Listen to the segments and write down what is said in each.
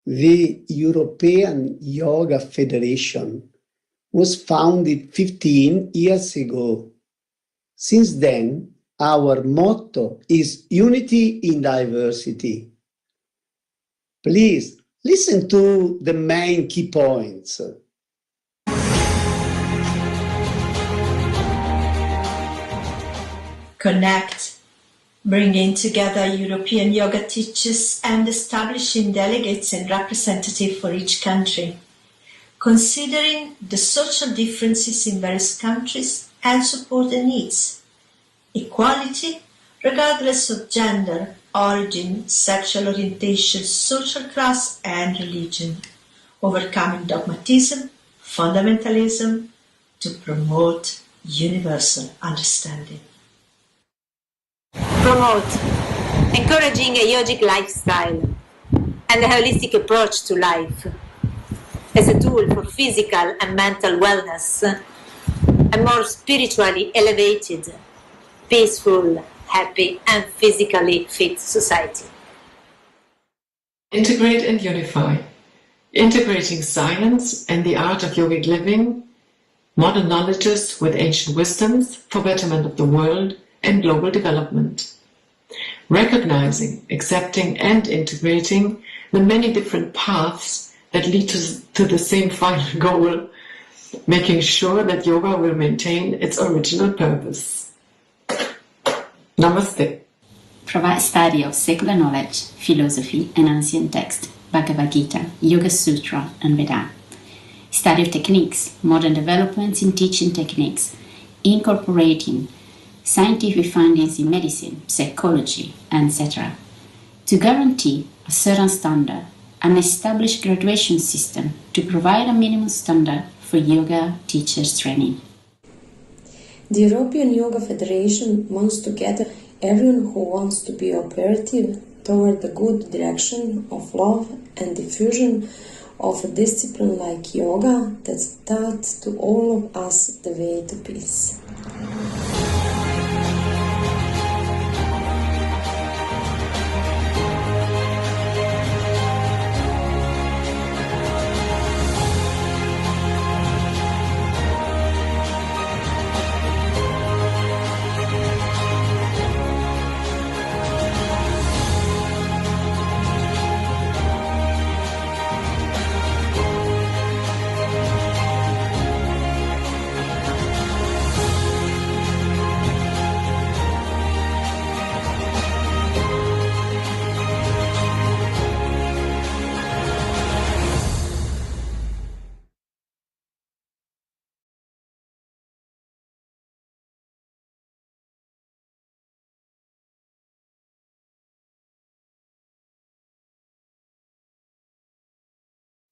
The European Yoga Federation was founded 15 years ago. Since then, our motto is unity in diversity. Please listen to the main key points. Connect, bringing together European yoga teachers and establishing delegates and representatives for each country, considering the social differences in various countries and support the needs, equality regardless of gender, origin, sexual orientation, social class and religion, overcoming dogmatism, fundamentalism to promote universal understanding. Promote, encouraging a yogic lifestyle and a holistic approach to life as a tool for physical and mental wellness, a more spiritually elevated, peaceful, happy and physically fit society. Integrate and unify, integrating science and the art of yogic living, modern knowledges with ancient wisdoms for betterment of the world and global development. Recognizing, accepting and integrating the many different paths that lead to the same final goal, making sure that yoga will maintain its original purpose. Namaste. Provide study of secular knowledge, philosophy and ancient text, Bhagavad Gita, Yoga Sutra and Veda. Study of techniques, modern developments in teaching techniques, incorporating scientific findings in medicine, psychology, etc. To guarantee a certain standard, an established graduation system to provide a minimum standard for yoga teachers training. The European Yoga Federation wants to gather everyone who wants to be operative toward the good direction of love and diffusion of a discipline like yoga that's taught to all of us the way to peace.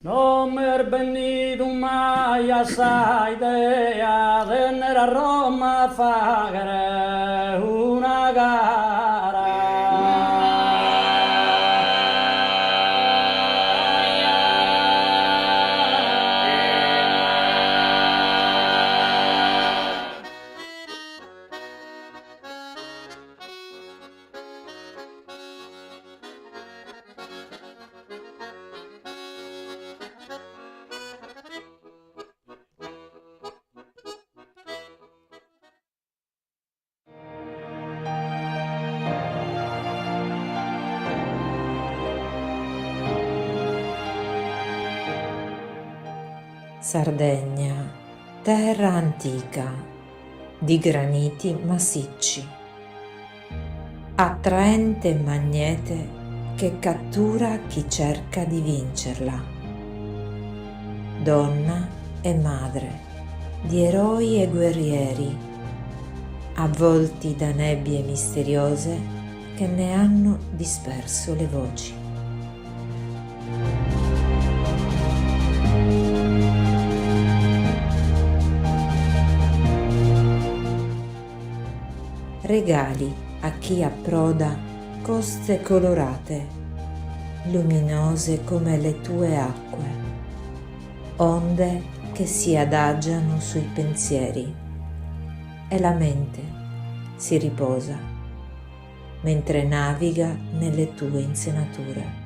No me he venido mai a esa idea de tener a Roma fagre una gara. Sardegna, terra antica, di graniti massicci, attraente magnete che cattura chi cerca di vincerla. Donna e madre di eroi e guerrieri, avvolti da nebbie misteriose che ne hanno disperso le voci. Regali a chi approda coste colorate, luminose come le tue acque, onde che si adagiano sui pensieri e la mente si riposa mentre naviga nelle tue insenature.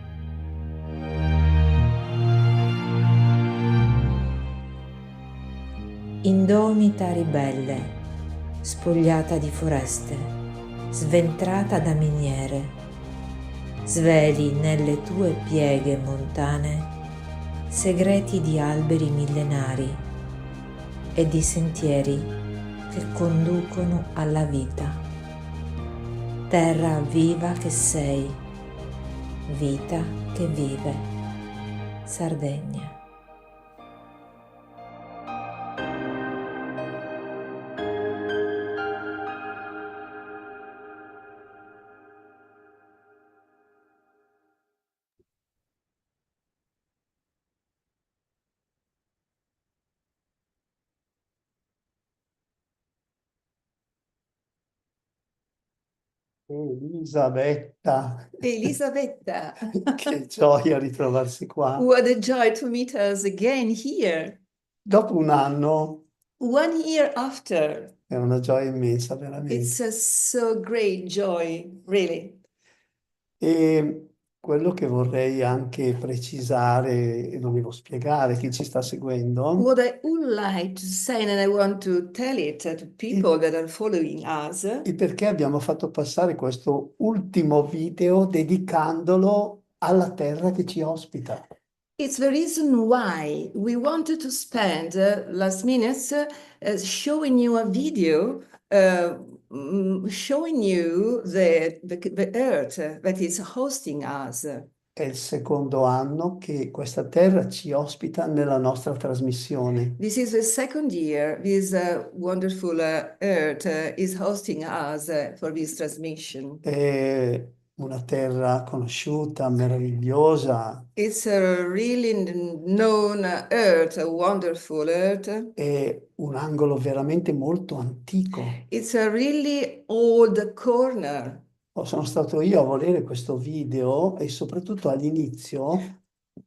Indomita ribelle, spogliata di foreste, sventrata da miniere, sveli nelle tue pieghe montane segreti di alberi millenari e di sentieri che conducono alla vita. Terra viva che sei, vita che vive, Sardegna. Elisabetta, Elisabetta. che gioia ritrovarsi qua. What a joy to meet us again here. Dopo un anno 1 year after. è una gioia immensa, veramente. It's a so great joy, really. E quello che vorrei anche precisare, e dovevo spiegare a chi ci sta seguendo, What I would like to say, and I want to tell it to people that are following us, e perché abbiamo fatto passare questo ultimo video dedicandolo alla terra che ci ospita. it's the reason why we wanted to spend last minutes showing you a video showing you the earth that is hosting us. È il secondo anno che questa terra ci ospita nella nostra trasmissione. This is the second year this wonderful earth is hosting us for this transmission. È una terra conosciuta, meravigliosa, It's a really known earth, a wonderful earth. è un angolo veramente molto antico. It's a really old corner. Sono stato io a volere questo video e soprattutto all'inizio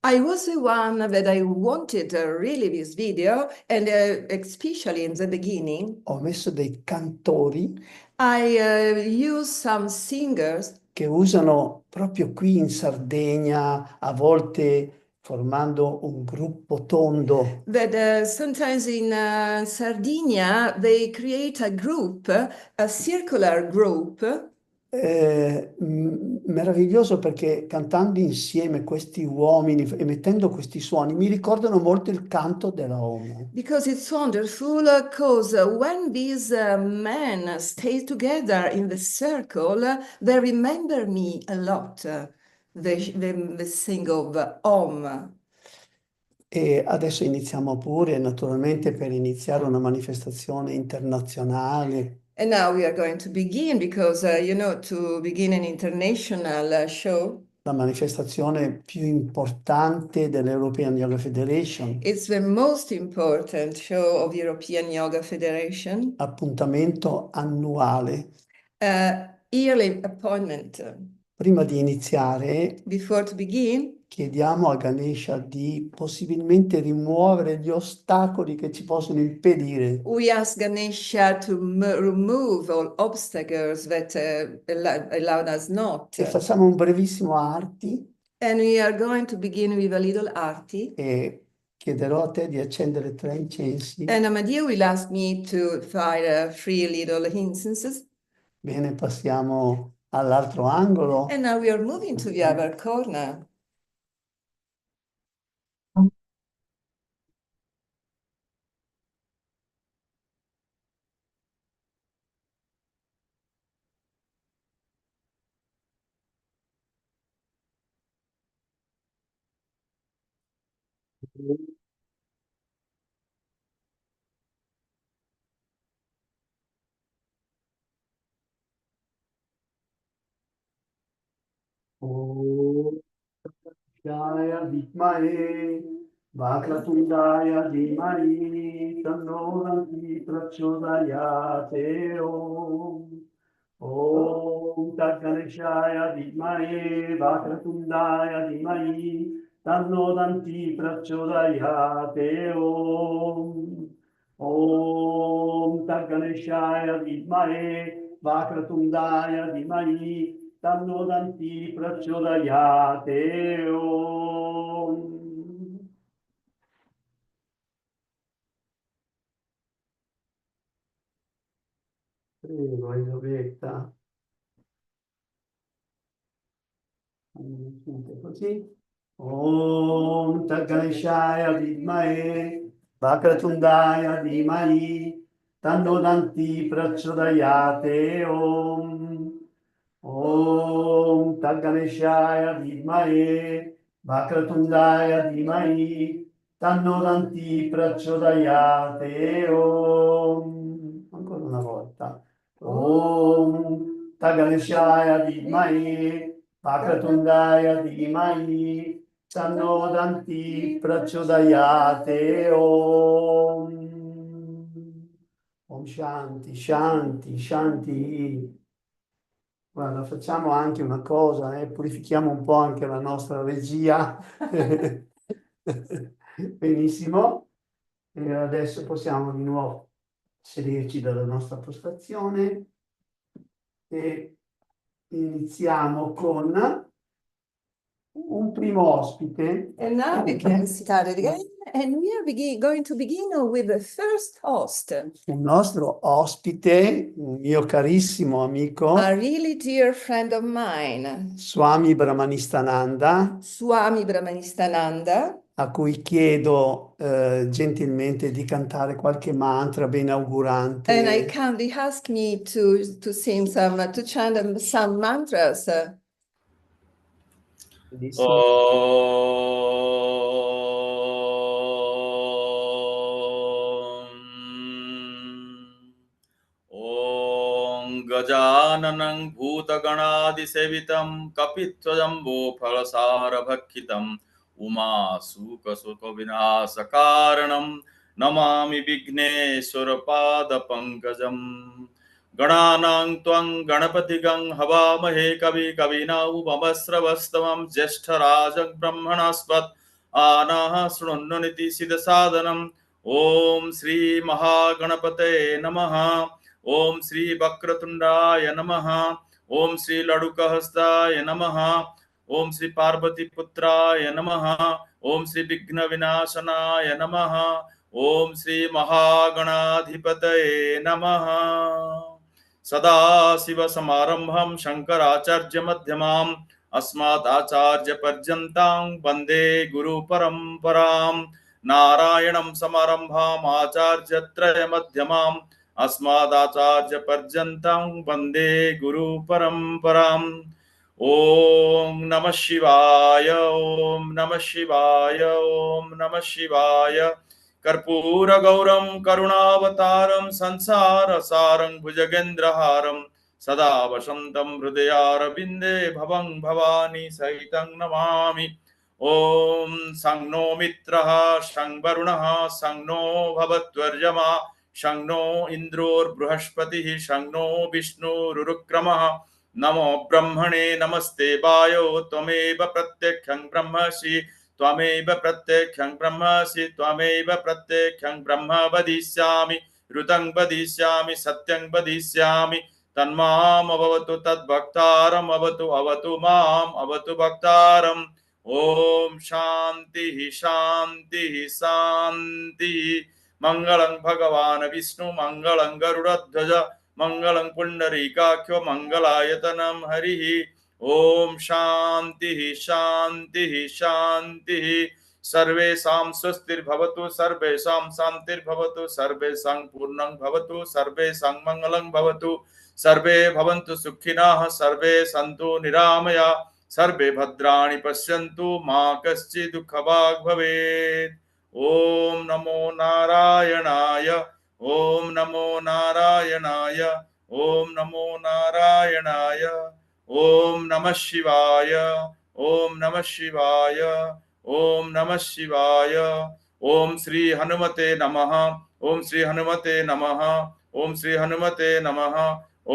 I was the one that I wanted really this video, and especially in the beginning, ho messo dei cantori I used some singers che usano proprio qui in Sardegna, a volte formando un gruppo tondo. that sometimes in Sardinia they create a group, a circular group. Meraviglioso perché cantando insieme questi uomini, emettendo questi suoni, mi ricordano molto il canto della Homo. Because it's wonderful, because when these men stay together in the circle, they remember me a lot, the sing of Om. E adesso iniziamo pure, naturalmente, per iniziare una manifestazione internazionale. And now we are going to begin because, to begin an international show. La manifestazione più importante dell'European Yoga Federation. It's the most important show of European Yoga Federation. Appuntamento annuale. Yearly appointment. Prima di iniziare, before to begin, chiediamo a Ganesha di possibilmente rimuovere gli ostacoli che ci possono impedire. We ask Ganesha to remove all obstacles that allow us not. E facciamo un brevissimo arti. And we are going to begin with a little arti. E chiederò a te di accendere 3 incensi. And Amandio will ask me to fire 3 little incenses. Bene, passiamo all'altro angolo. And now we are moving to the other corner. Jaya Vidmahe Vakratundaya Dhimahi Tanno Danti Prachodayate Om Om Tat Ganeshaya Vidmahe Vakratundaya Dhimahi Tanno Danti Prachodayate Om Om Tat Ganeshaya Vidmahe Vakratundaya Dhimahi Tanno Danti Prachodayate Om. Prego, Elisabetta. Così. Om Tat Ganeshaya Vidmahe Vakratundaya Dhimahi Tanno Danti Prachodayate Om. Om Tat Ganeshaya Vidmahe Vakratundaya Dhimahi Tanno Danti Prachodayate Om. Ancora una volta. Om Tat Ganeshaya Vidmahe Vakratundaya Dhimahi Tanno Danti Prachodayate Om. Om Shanti, Shanti, Shanti. Guarda, facciamo anche una cosa, purifichiamo un po' anche la nostra regia. Benissimo. E adesso possiamo di nuovo sederci dalla nostra postazione e iniziamo con un primo ospite. And now we can start again, and we are going to begin with the first host, Un nostro ospite, un mio carissimo amico, a really dear friend of mine, Swami Brahmanistananda, Swami Brahmanistananda, a cui chiedo gentilmente di cantare qualche mantra benaugurante. and I kindly ask me to sing to chant some mantras. Benissimo. ॐ गजाननं भूतगणादिसेवितं कपित्वजम्बोफलसारभक्षितम् उमासुकसुखविनाशकारणं नमामि विघ्नेश्वरपादपङ्कजम् गणानां त्वं गणपतिगं हवामहे कविनामुपमस्रवस्तमं ज्येष्ठराजं ब्रह्मणस्पत् आनः शृण्वन्निति सिद्धसादनम् ॐ श्री महागणपते नमः। ॐ श्री वक्रतुण्डाय नमः। ॐ श्री लडुकहस्ताय नमः। ॐ श्री पार्वतीपुत्राय नमः। ॐ श्री विघ्नविनाशनाय नमः। ॐ श्री महागणाधिपतये नमः। सदाशिवसमारम्भं शङ्कराचार्यमध्यमाम् अस्मदाचार्यपर्यन्तां वन्दे गुरुपरम्परां नारायणं समारम्भाम् आचार्यत्रयमध्यमाम् अस्मदाचार्यपर्यन्तां वन्दे गुरुपरम्पराम्। ॐ नमः शिवाय। ॐ नमः शिवाय। ॐ नमः शिवाय। कर्पूरगौरं करुणावतारं संसारसारं भुजगेन्द्रहारं सदा वसन्तं हृदयारविन्दे भवं भवानी सहितं नमामि। ॐ सं नो मित्रः सं वरुणः सं नो भवत्वर्यमा शं नो इन्द्रोर्बृहस्पतिः शं नो विष्णुरुक्रमः। नमो ब्रह्मणे नमस्ते वायो त्वमेव प्रत्यक्षं ब्रह्मसि त्वमेव प्रत्यक्षं ब्रह्मसि त्वमेव प्रत्यक्षं ब्रह्म वदिष्यामि ऋतं वदिष्यामि सत्यं वदिष्यामि तन्माम् अवतु तद्भक्तारम् अवतु अवतु माम् अवतु भक्तारम्। ॐ शान्तिः शान्तिः शान्तिः। मंगलं भगवान् विष्णु मंगलं गरुडध्वज मंगलं पुंडरीकाक्ष मंगलायतनं हरिः। ओम शांतिः शांतिः शांतिः। सर्वेषां स्वस्तिर्भवतु सर्वेषां शान्तिर्भवतु सर्वेषां पूर्णं भवतु सर्वेषां मंगलं भवतु सर्वे भवन्तु सुखिनः सर्वे सन्तु निरामया सर्वे भद्राणि पश्यन्तु मा कश्चित् दुःखभाग् भवेत्। ओम नमो नारायणाय। ओम नमो नारायणाय। ओम नमो नारायणाय। ओम नमः शिवाय। ओम नमः शिवाय। ओम नमः शिवाय। ओम श्री हनुमते नमः। ओम श्री हनुमते नमः। ओम श्री हनुमते नमः।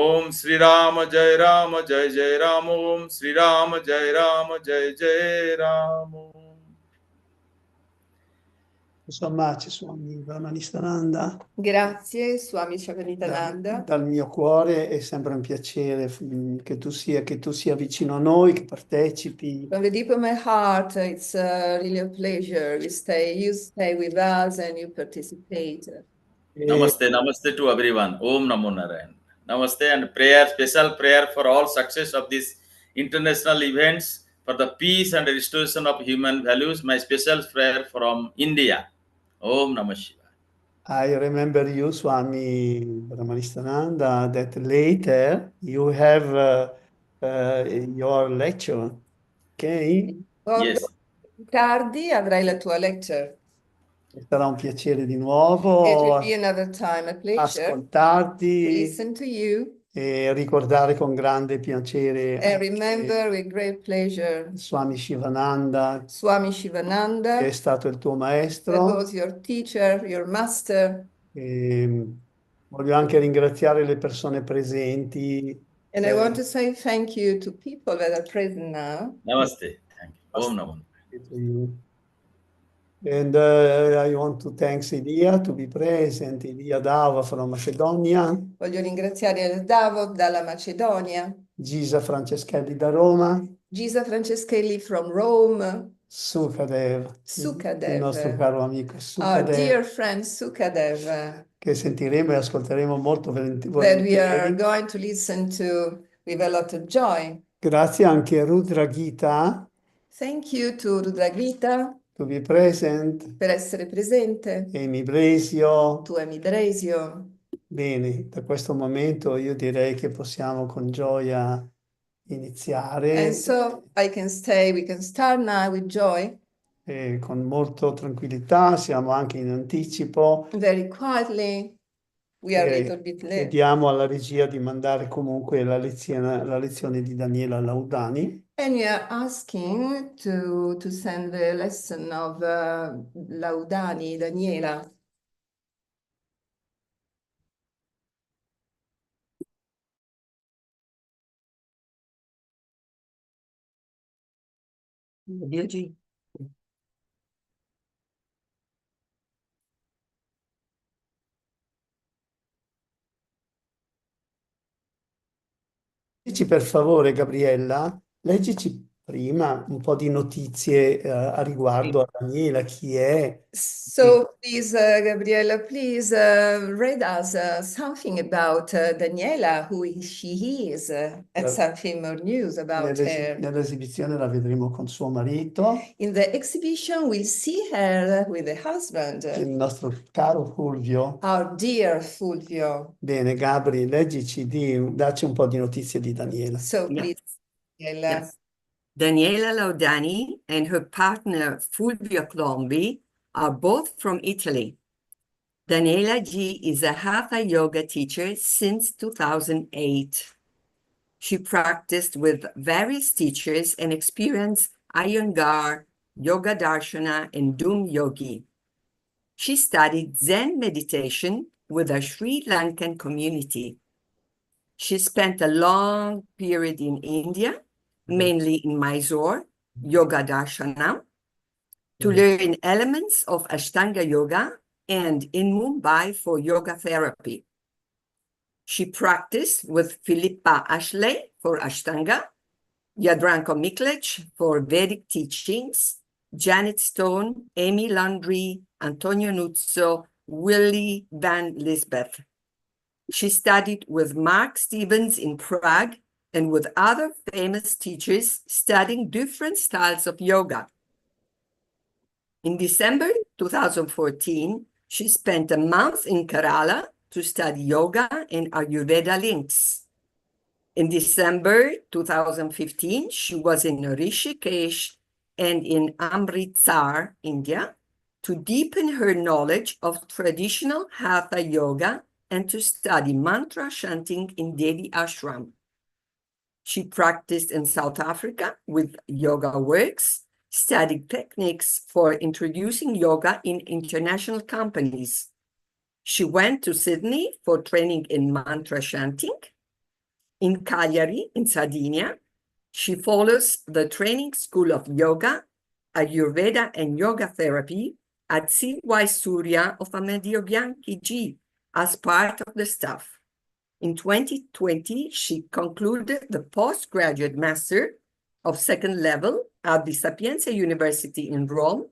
ओम श्री राम जय राम। ओम श्री राम जय जय Ram. Insomma, ci sono i Brahmanistananda. Grazie, Swami Shravanitananda. Dal mio cuore è sempre un piacere che tu sia vicino a noi, che partecipi. From the deep of my heart, it's really a pleasure. You stay with us and you participate. Namaste, namaste to everyone. Om Namo Narayan. Namaste and prayer, special prayer for all success of these international events, for the peace and restoration of human values. My special prayer from India. Om Namah Shivaya. I remember you, Swami Brahmanistananda, that later you have your lecture, okay? Yes. Tardi avrai la tua lecture. Sarà un piacere di nuovo It will be another time a pleasure ascoltarti, listen to you, e ricordare con grande piacere and remember with great pleasure Swami Shivananda, Swami Shivananda, che è stato il tuo that maestro. was your teacher, your master. E voglio anche ringraziare le persone presenti. And I want to say thank you to people that are present now. Namaste. Thank you. Om Namo. To you. And I want to thank Ilia to be present, Ilia Dava from Macedonia, Voglio ringraziare Davod dalla Macedonia, Gisa Franceschelli da Roma, Gisa Franceschelli from Rome, Sukadev, il nostro caro amico our Sukadev, dear friend Sukadev, che sentiremo e ascolteremo molto that we are volentieri. going to listen to with a lot of joy. Grazie anche a Rudra Gita Thank you to Rudragita to be present, per essere presente, Amy Bresio. tu Emi Bresio. Bene, da questo momento io direi che possiamo con gioia iniziare And so we can start now with joy, con molta tranquillità, siamo anche in anticipo. very quietly. We are a little bit late. Chiediamo alla regia di mandare comunque la lezione di Daniela Laudani. And we are asking to send the lesson of Laudani, Daniela. Leggici per favore, Gabriella, leggici prima un po' di notizie a riguardo a Daniela, chi è. So please, Gabriella, please read us something about Daniela, who she is, and something more news about her. Nell'esibizione la vedremo con suo marito, In the exhibition, we'll see her with the husband, il nostro caro Fulvio. our dear Fulvio. Bene, Gabri, leggici, dacci un po' di notizie di Daniela. So please, Daniela. Yes. Daniela Laudani and her partner Fulvio Colombi are both from Italy. Daniela G is a Hatha yoga teacher since 2008. She practiced with various teachers and experienced Iyengar, Yoga Darshana, and Doom Yogi. She studied Zen meditation with a Sri Lankan community. She spent a long period in India, mainly in Mysore, Yoga Darshana, to learn elements of Ashtanga Yoga, and in Mumbai for yoga therapy. She practiced with Philippa Ashley for Ashtanga, Jadranko Miklec for Vedic teachings, Janet Stone, Amy Landry, Antonio Nuzzo, Willie Van Lisbeth. She studied with Mark Stevens in Prague and with other famous teachers studying different styles of yoga. In December 2014, she spent a month in Kerala to study yoga and Ayurveda links. In December 2015, she was in Rishikesh and in Amritsar, India, to deepen her knowledge of traditional Hatha yoga and to study mantra chanting in Devi Ashram. She practiced in South Africa with Yoga Works, studied techniques for introducing yoga in international companies. She went to Sydney for training in mantra chanting. In Cagliari, in Sardinia, she follows the training school of yoga, Ayurveda and yoga therapy at CY Surya of Amandio Bianchi G as part of the staff. In 2020, she concluded the postgraduate master of second level at the Sapienza University in Rome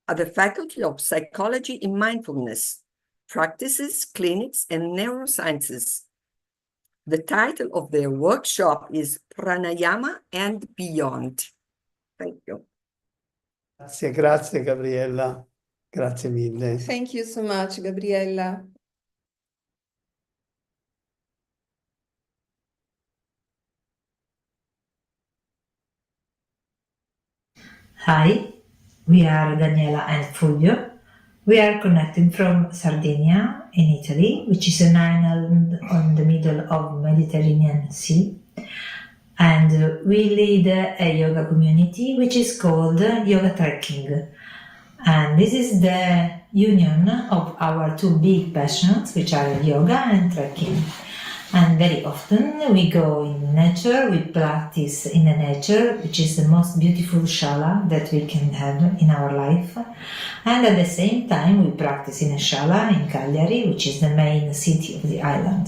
at the Faculty of Psychology and Mindfulness, Practices, Clinics, and Neurosciences. The title of their workshop is Pranayama and Beyond. Thank you. Grazie Gabriella, grazie mille. Thank you so much, Gabriella. Hi, we are Daniela and Fulvio. We are connected from Sardinia in Italy, which is an island on the middle of Mediterranean Sea. And we lead a yoga community which is called Yoga Trekking. And this is the union of our two big passions, which are yoga and trekking. And very often we go in nature, we practice in the nature, which is the most beautiful shala that we can have in our life. And at the same time we practice in a shala in Cagliari, which is the main city of the island.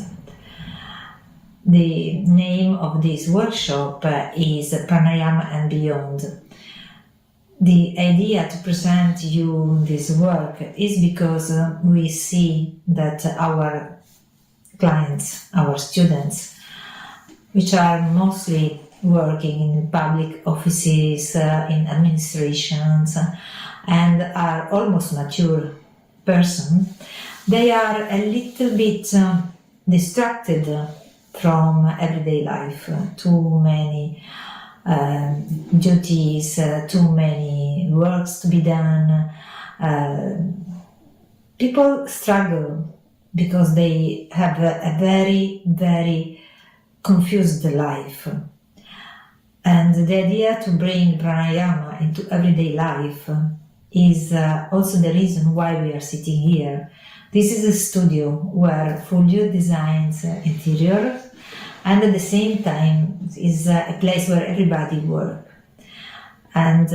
The name of this workshop is Pranayama and Beyond. The idea to present you this work is because we see that our clients, our students, which are mostly working in public offices, in administrations, and are almost mature person, they are a little bit distracted from everyday life. Too many duties, too many works to be done. People struggle because they have a very, very confused life. And the idea to bring pranayama into everyday life is also the reason why we are sitting here. This is a studio where Fulvio designs interior, and at the same time is a place where everybody works. And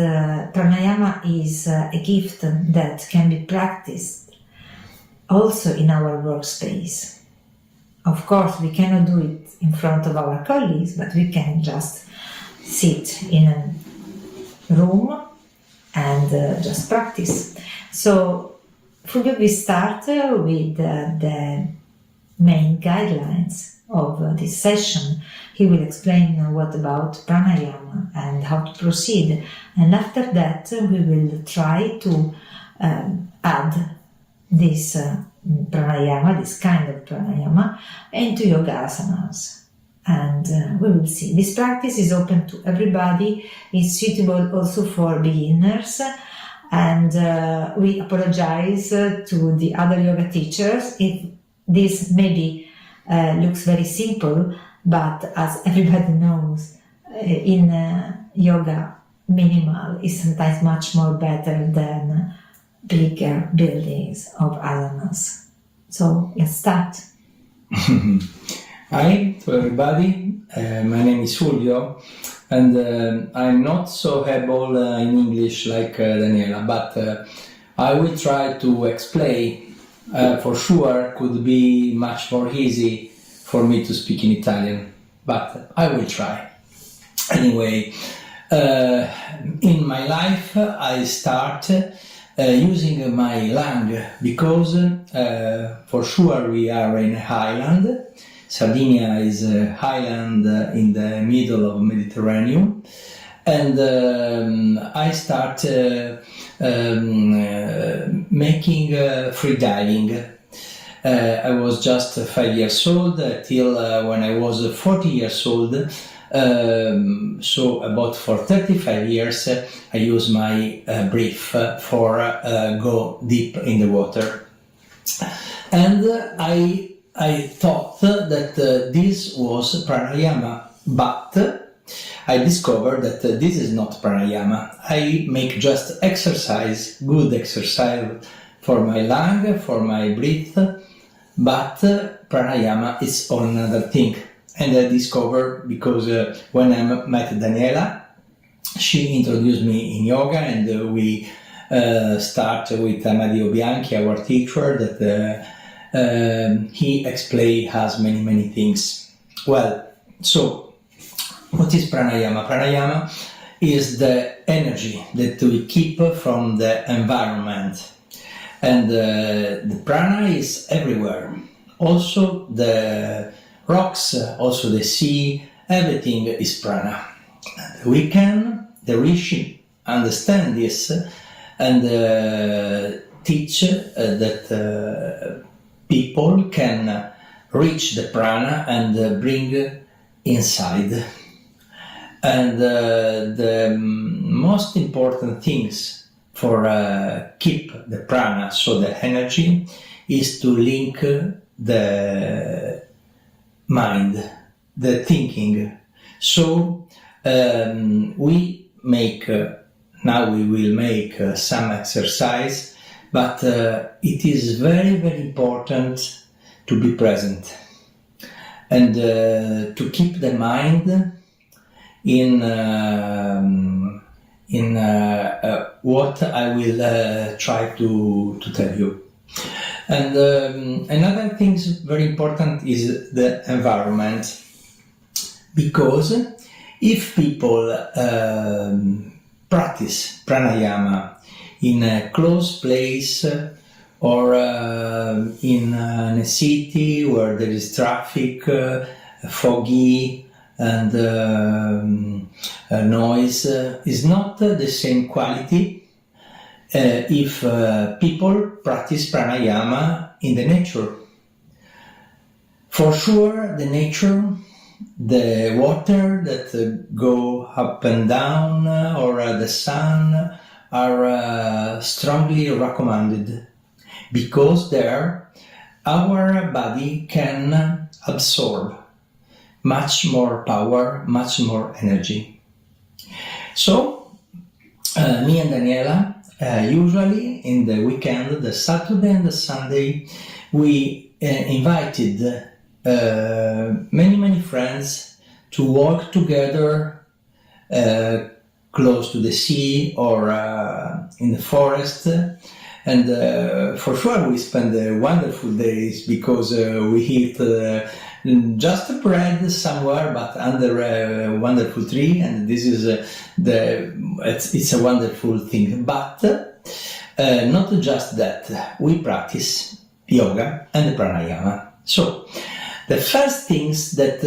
pranayama is a gift that can be practiced also in our workspace. Of course, we cannot do it in front of our colleagues, but we can just sit in a room and just practice. So, Fulvio will start with the main guidelines of this session. He will explain what about pranayama and how to proceed. And after that, we will try to add this pranayama, this kind of pranayama, into yoga asanas. And we will see. This practice is open to everybody. It's suitable also for beginners. And we apologize to the other yoga teachers if this maybe looks very simple, but as everybody knows, in yoga, minimal is sometimes much more better than bigger buildings of asanas. So let's start. Hi to everybody, my name is Fulvio, and I'm not so able in English like Daniela, but I will try to explain. For sure could be much more easy for me to speak in Italian, but I will try. Anyway, in my life I start using my lung because for sure we are in a highland. Sardinia is a highland in the middle of Mediterranean, and I start making free diving. I was just 5 years old till when I was 40 years old. So about for 35 years I use my breath for go deep in the water. And I thought that this was pranayama, but I discovered that this is not pranayama. I make just exercise, good exercise for my lung, for my breath, but pranayama is another thing. And I discovered because when I met Daniela, she introduced me in yoga, and we start with Amandio Bianchi, our teacher, that he explained us many things. Well, so what is pranayama? Pranayama is the energy that we keep from the environment, and the prana is everywhere. Also the rocks, also the sea, everything is prana. We can, the rishi, understand this and teach that people can reach the prana and bring inside. And the most important things for keep the prana, so the energy, is to link the mind, the thinking. So we make, now we will make some exercise, but it is very important to be present. and to keep the mind in what I will try to tell you. And another thing very important is the environment, because if people practice pranayama in a closed place or in a city where there is traffic, foggy, and noise, is not the same quality if people practice pranayama in the nature. For sure, the nature, the water that go up and down, or the sun, are strongly recommended, because there our body can absorb much more power, much more energy. So me and Daniela, usually in the weekend, the Saturday and the Sunday, we invited many friends to walk together close to the sea or in the forest. And for sure we spend wonderful days, because we eat just bread somewhere, but under a wonderful tree, and this is it's a wonderful thing. But not just that, we practice yoga and pranayama. So the first things that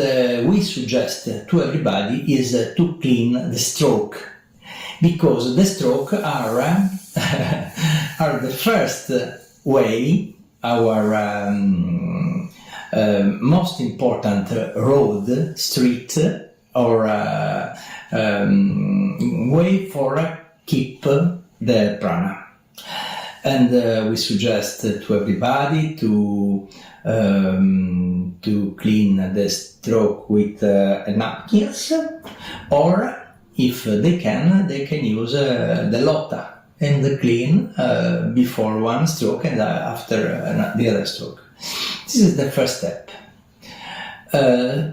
we suggest to everybody is to clean the stroke, because the stroke are are the first way, our most important road, street, or way for keep the prana. And we suggest to everybody to clean the stroke with napkins, or if they can use the lotta and clean before one stroke and after the other stroke. This is the first step.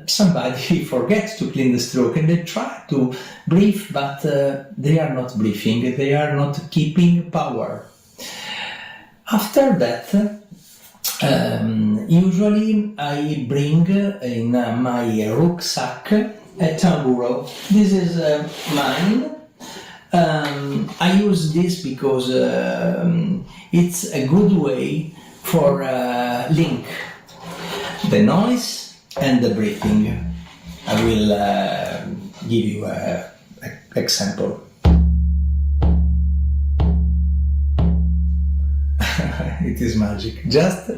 Somebody forgets to clean the stroke and they try to breathe, but they are not breathing, they are not keeping power. After that, usually I bring in my rucksack a tamburo. This is mine. I use this because it's a good way for link the noise and the breathing. I will give you an example. It is magic. Just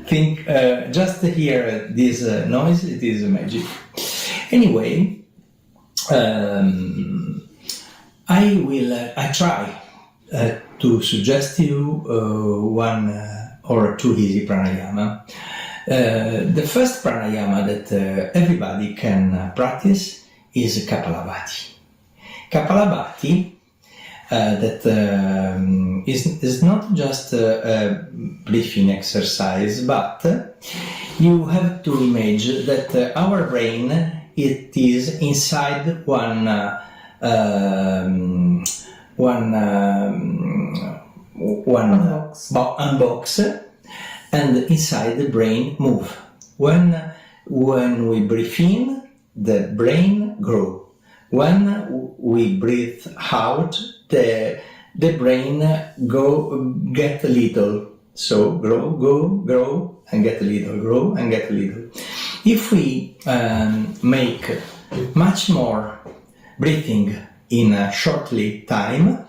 think, just hear this noise. It is magic. Anyway, I try to suggest you one or two easy pranayama. The first pranayama that everybody can practice is Kapalabhati. Kapalabhati that is not just a breathing exercise, but you have to imagine that our brain, it is inside one box, and inside the brain move. When we breathe in, the brain grow. When we breathe out, the brain get little. So grow and get little, grow and get little. If we make much more breathing in a shortly time,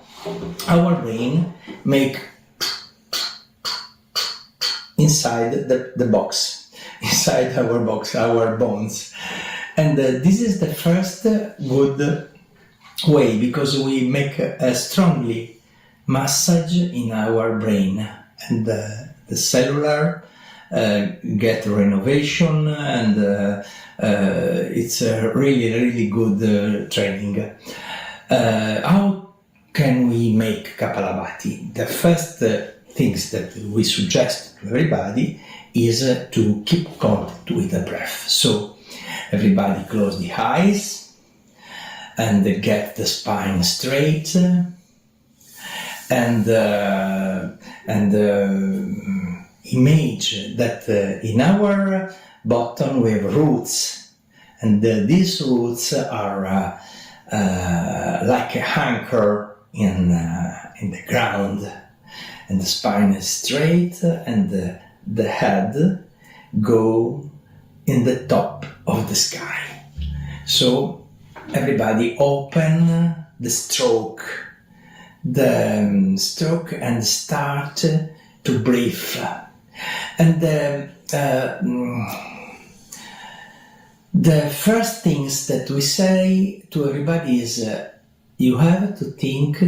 our brain make inside the box, inside our box, our bones. And this is the first good way, because we make a strongly massage in our brain, and the cellular get renovation, and it's a really good training. How can we make Kapalabhati? The first things that we suggest to everybody is to keep contact with the breath. So Everybody close the eyes and get the spine straight, and image that in our bottom we have roots, and these roots are like a anchor in the ground, and the spine is straight, and the head go in the top of the sky. So everybody open the stroke and start to breathe. And the first things that we say to everybody is you have to think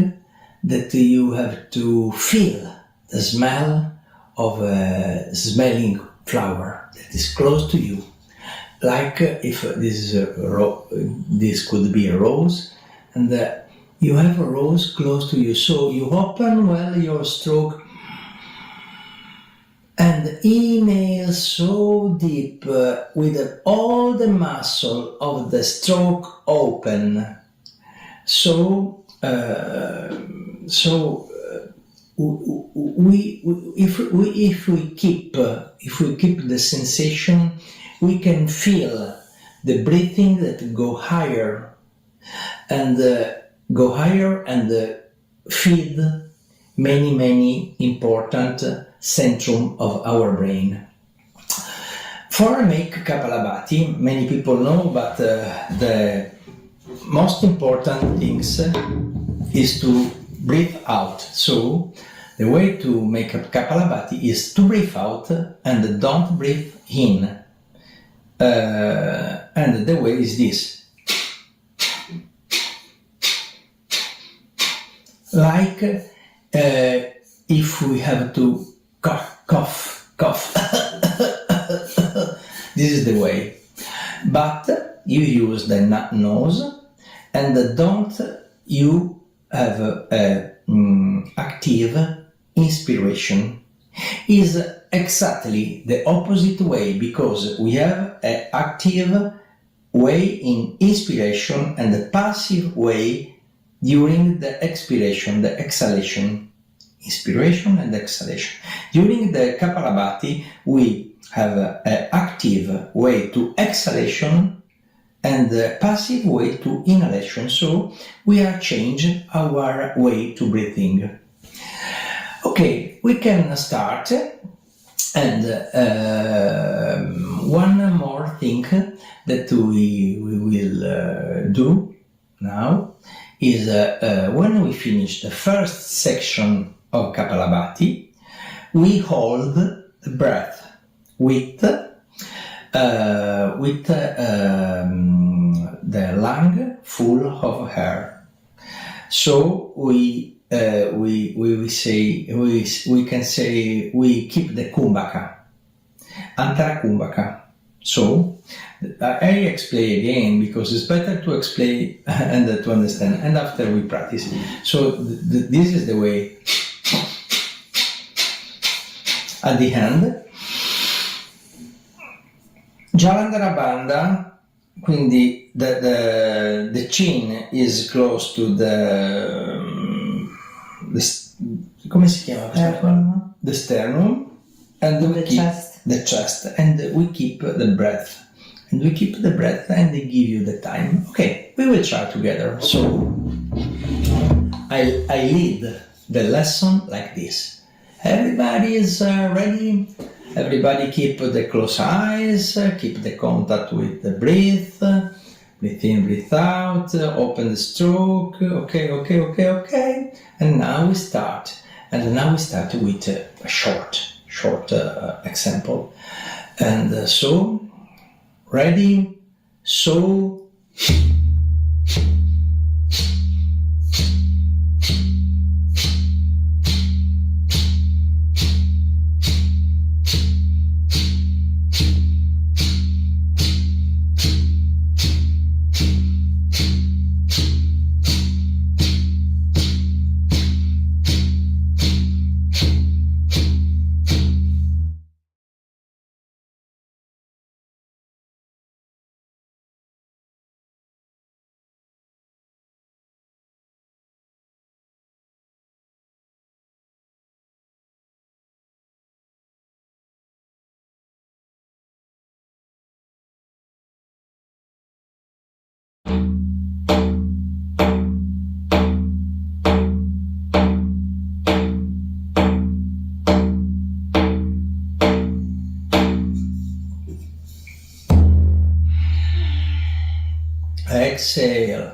that you have to feel the smell of a smelling flower that is close to you. Like if this is this could be a rose, and you have a rose close to you. So you open well your stroke and inhale so deep with all the muscle of the stroke open. If we keep the sensation, we can feel the breathing that go higher and feed many important centrum of our brain. For make Kapalabhati, many people know, but the most important things is to breathe out. So the way to make a Kapalabhati is to breathe out and don't breathe in. And the way is this. Like if we have to cough. This is the way. But you use the nose, and don't you have active inspiration. Is exactly the opposite way, because we have an active way in inspiration and a passive way during the expiration, the exhalation. Inspiration and exhalation. During the Kapalabhati, we have an active way to exhalation and a passive way to inhalation. So we are changing our way to breathing. Okay, we can start. And one more thing that we will do now is when we finish the first section of Kapalabhati, we hold the breath with the lung full of air. So we can say we keep the kumbhaka, antara kumbhaka. So I explain again because it's better to explain and to understand, and after we practice. So this is the way. At the end, Jalandhara Bandha, quindi the chin is close to the come si chiama questa forma? The sternum, and we keep the chest, and we keep the breath. And we keep the breath, and they give you the time. Okay, we will try together. So I lead the lesson like this. Everybody is ready. Everybody keep the closed eyes, keep the contact with the breath. Breathe in, breathe out, open the stroke. Okay. And now we start. And now we start with a short example. And so, ready? So, exhale.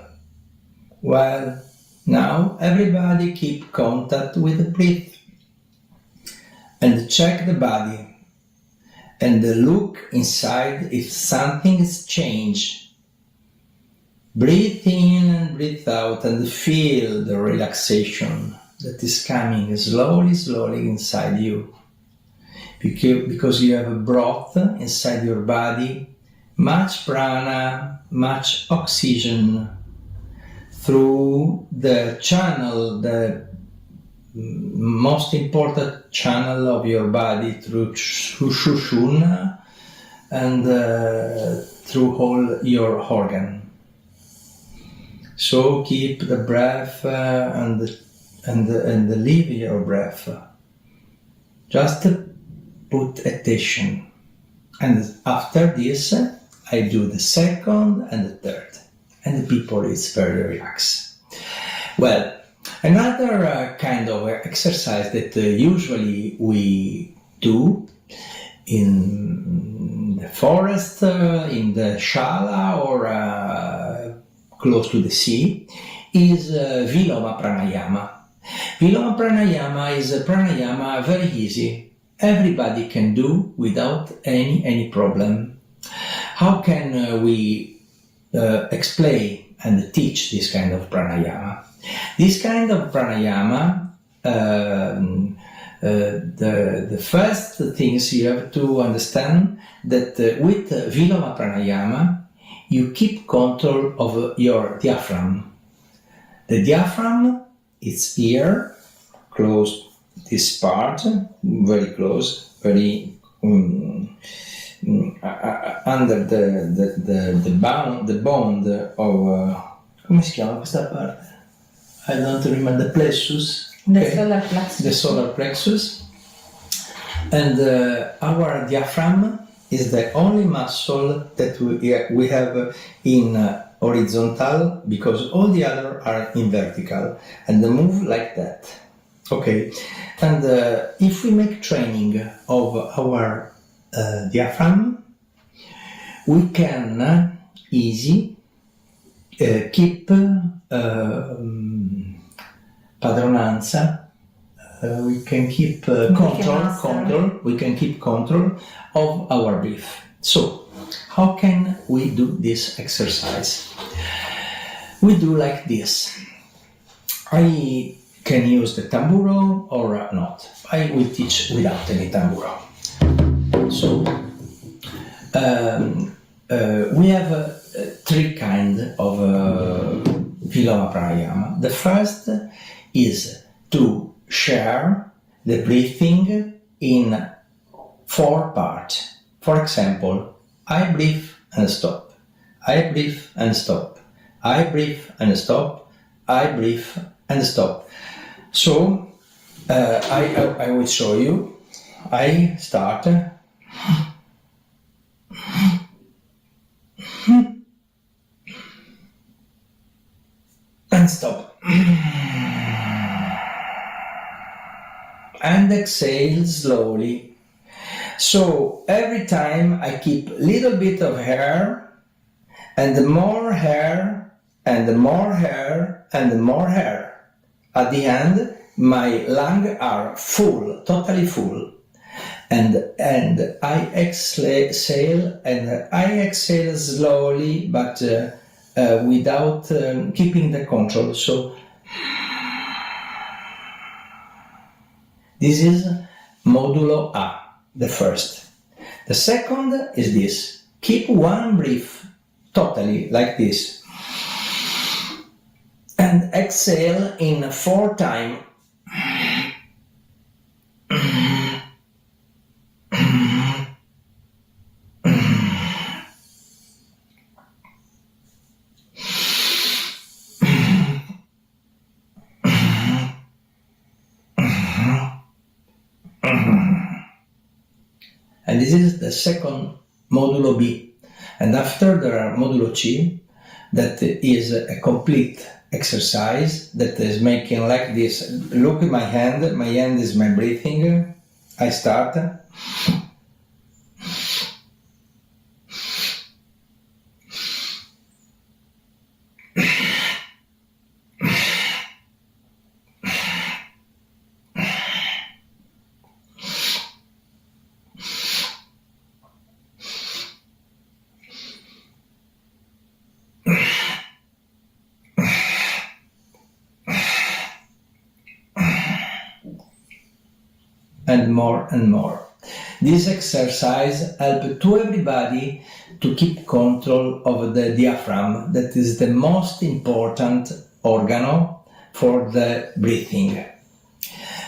Well, now everybody keep contact with the breath and check the body and look inside if something has changed. Breathe in and breathe out and feel the relaxation that is coming slowly, slowly inside you. Because you have a broth inside your body, much prana, much oxygen through the channel, the most important channel of your body, through Shushuna and through all your organ. So keep the breath and leave your breath. Just put attention. And after this, I do the second and the third. And the people is very relaxed. Well, another kind of exercise that usually we do in the forest, in the shala, or close to the sea, is Viloma pranayama. Viloma pranayama is a pranayama very easy. Everybody can do without any problem. How can we explain and teach this kind of pranayama? This kind of pranayama, the first things you have to understand that with Viloma pranayama, you keep control of your diaphragm. The diaphragm is here, close this part, very close, very under the bond of come si chiama questa parte? I don't remember, the plexus. The solar plexus. The solar plexus. And our diaphragm is the only muscle that we have in horizontal, because all the other are in vertical, and they move like that. Okay, and if we make training of our diaphragm, we can easy keep padronanza. We can keep control. We can keep control of our breath. So, how can we do this exercise? We do like this. I can use the tamburo or not. I will teach without any tamburo. So, we have three kinds of Viloma pranayama. The first is to share the breathing in 4 parts. For example, I breathe and stop. I breathe and stop. I breathe and stop. I breathe and stop. So I will show you. I start and stop. And exhale slowly. So every time I keep a little bit of hair, and more hair, and more hair, and more hair. At the end, my lungs are full, totally full. And I exhale, and I exhale slowly, but without keeping the control. So this is modulo A, the first. The second is this. Keep one breath totally like this. And exhale in 4 times. And this is the second modulo B. And after there are modulo C, that is a complete exercise that is making like this. Look at my hand is my breathing. I start. and more and more. This exercise helps to everybody to keep control of the diaphragm, that is the most important organ for the breathing.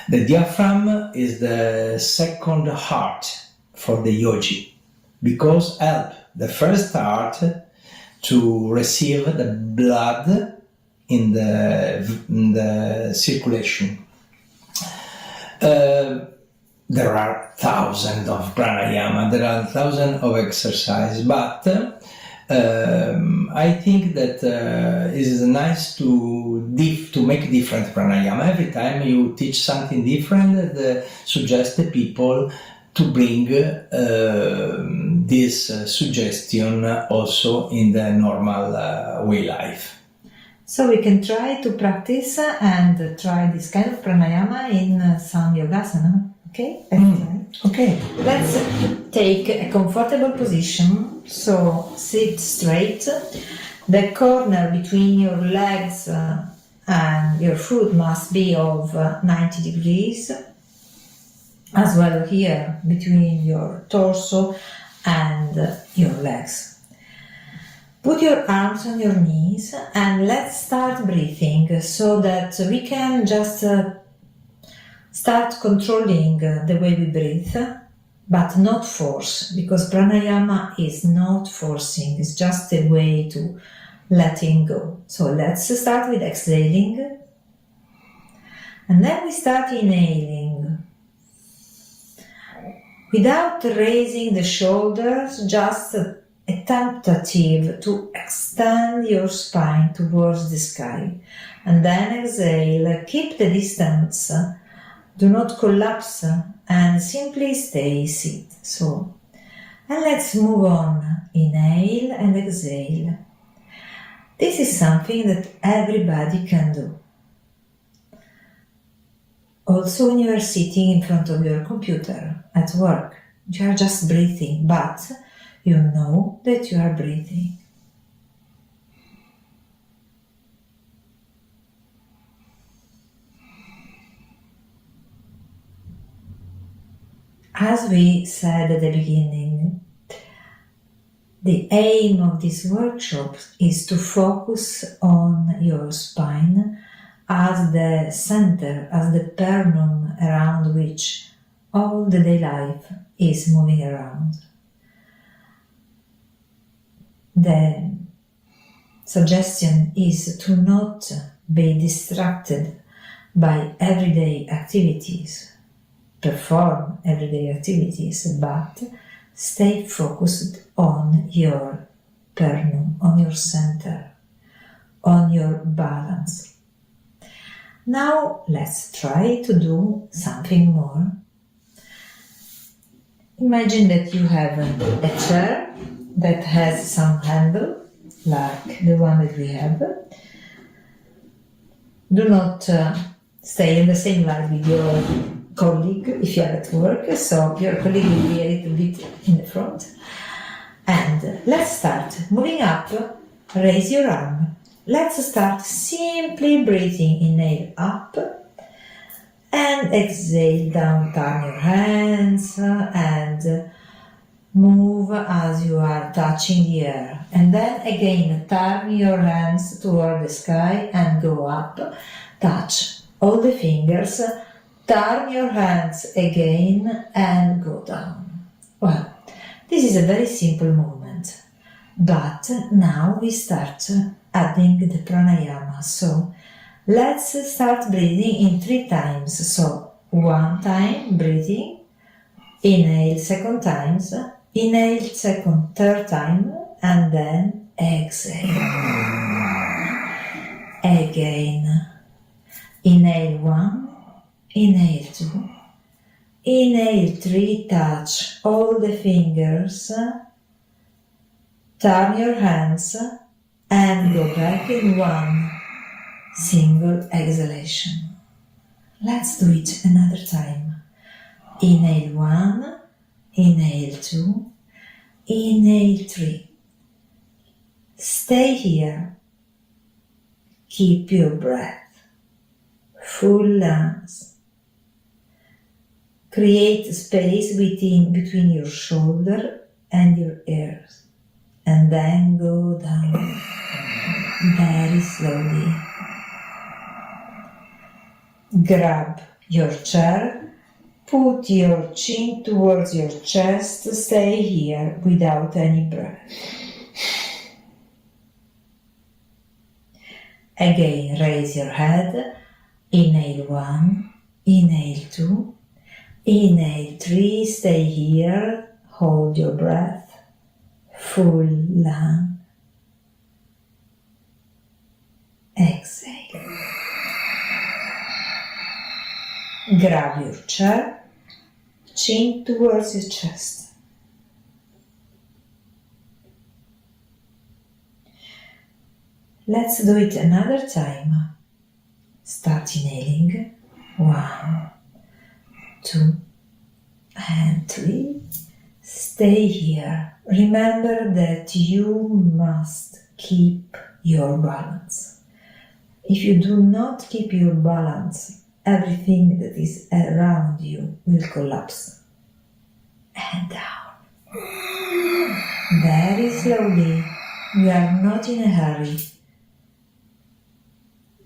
The diaphragm is the second heart for the yogi, because help the first heart to receive the blood in the circulation. There are thousands of pranayama, there are thousands of exercises, but I think that it is nice to make different pranayama. Every time you teach something different, suggest the people to bring this suggestion also in the normal way life. So we can try to practice and try this kind of pranayama in some yogasana. Okay? Let's try. Okay. Let's take a comfortable position. So sit straight. The corner between your legs and your foot must be of 90 degrees. As well here between your torso and your legs. Put your arms on your knees and let's start breathing so that we can just start controlling the way we breathe, but not force, because pranayama is not forcing, it's just a way to letting go. So let's start with exhaling and then we start inhaling. Without raising the shoulders, just a tentative to extend your spine towards the sky. And then exhale, keep the distance, do not collapse, and simply stay sit. So, and let's move on. Inhale and exhale. This is something that everybody can do. Also when you are sitting in front of your computer at work, you are just breathing, but you know that you are breathing. As we said at the beginning, the aim of this workshop is to focus on your spine as the center, as the pernum around which all the day life is moving around. The suggestion is to not be distracted by everyday activities, perform everyday activities, but stay focused on your pernum, on your center, on your balance. Now let's try to do something more. Imagine that you have a chair that has some handle, like the one that we have. Do not stay in the same line with your colleague if you are at work, so your colleague will be a little bit in the front. And let's start moving up, raise your arm. Let's start simply breathing. Inhale up and exhale down, turn your hands and move as you are touching the air. And then again, turn your hands toward the sky and go up, touch all the fingers, turn your hands again and go down. Well, this is a very simple movement, but now we start adding the pranayama. So let's start breathing in 3 times. So 1 time breathing, inhale 2nd times, inhale 2nd, 3rd time, and then exhale. Again, inhale 1, inhale 2, inhale 3, touch all the fingers, turn your hands, and go back in 1 single exhalation. Let's do it another time. Inhale 1, inhale 2, inhale 3. Stay here. Keep your breath. Full lungs. Create space between your shoulder and your ears, and then go down very slowly. Grab your chair, put your chin towards your chest, stay here without any breath. Again, raise your head, inhale 1, inhale 2, inhale 3, stay here, hold your breath, full lung, exhale. Grab your chair, chin towards your chest. Let's do it another time. Start inhaling. 1, 2, and 3. Stay here. Remember that you must keep your balance. If you do not keep your balance, everything that is around you will collapse. And down. Very slowly. We are not in a hurry.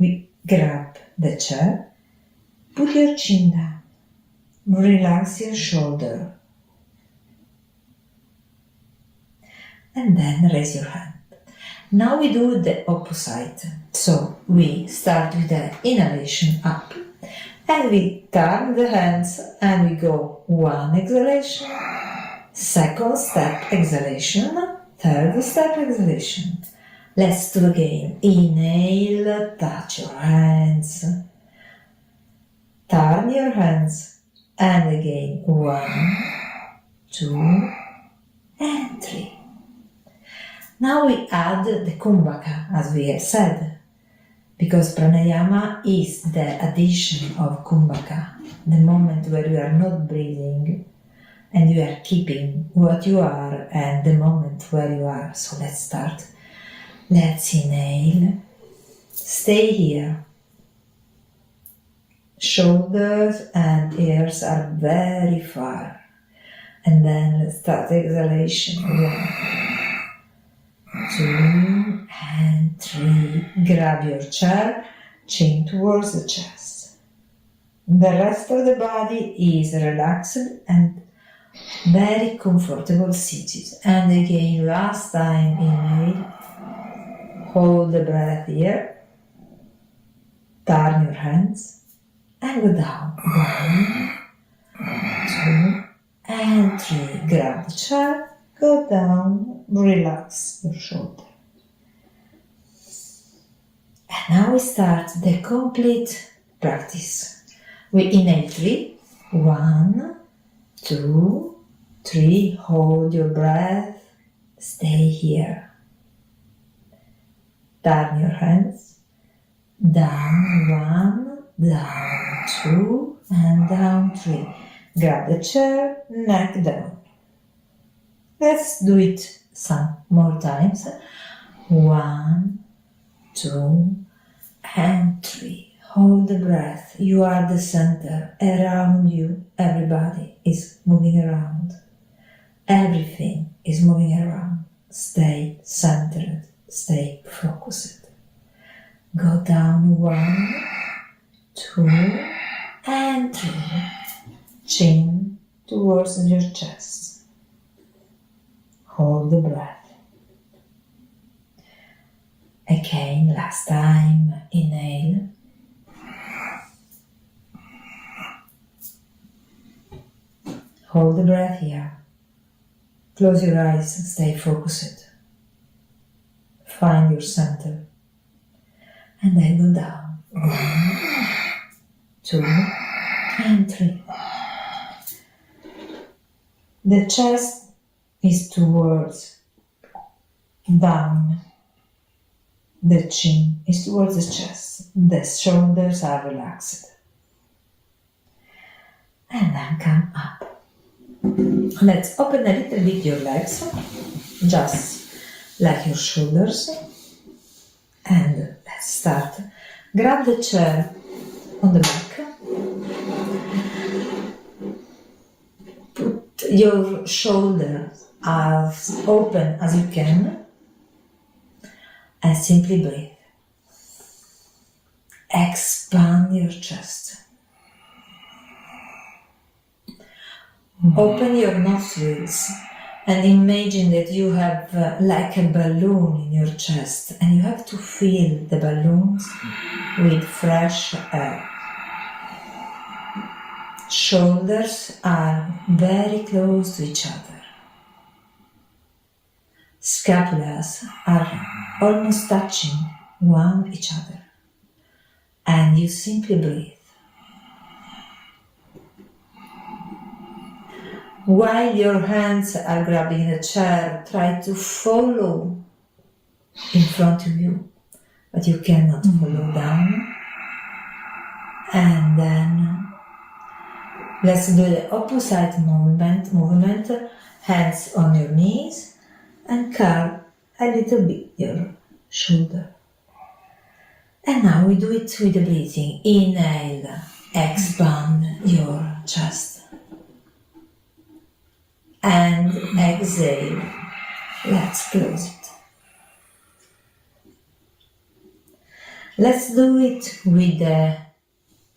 We grab the chair, put your chin down, relax your shoulder, and then raise your hand. Now we do the opposite. So we start with the inhalation up, and we turn the hands and we go 1 exhalation, 2nd step exhalation, 3rd step exhalation. Let's do again. Inhale, touch your hands, turn your hands, and again 1, 2, and 3. Now we add the kumbhaka, as we have said, because pranayama is the addition of kumbhaka, the moment where you are not breathing and you are keeping what you are and the moment where you are. So let's start. Let's inhale, stay here. Shoulders and ears are very far. And then let's start exhalation. 1, 2, and 3. Grab your chair, chin towards the chest. The rest of the body is relaxed and very comfortable seated. And again, last time, inhale. Hold the breath here. Turn your hands and go down. 1, 2, and 3. Grab the chair, go down, relax your shoulder. And now we start the complete practice. We inhale 3. 1, 2, 3. Hold your breath. Stay here. Turn your hands. Down 1, down 2, and down 3. Grab the chair, neck down. Let's do it some more times. 1, 2, and 3. Hold the breath. You are the center. Around you, everybody is moving around. Everything is moving around. Stay centered. Stay focused. Go down 1, 2, and 3. Chin towards your chest. Hold the breath. Again, last time, inhale. Hold the breath here. Close your eyes and stay focused. Find your center. And then go down. 1, 2, and 3. The chest is towards down. The chin is towards the chest. The shoulders are relaxed. And then come up. Let's open a little bit your legs, just like your shoulders. And let's start. Grab the chair on the back. your shoulders as open as you can, and simply breathe. Expand your chest. Open your nostrils and imagine that you have like a balloon in your chest, and you have to fill the balloons with fresh air. Shoulders are very close to each other. Scapulas are almost touching one each other. And you simply breathe. While your hands are grabbing the chair, try to follow in front of you, but you cannot follow down. And then let's do the opposite movement, hands on your knees, and curve a little bit your shoulder. And now we do it with the breathing. Inhale, expand your chest. And exhale, let's close it. Let's do it with the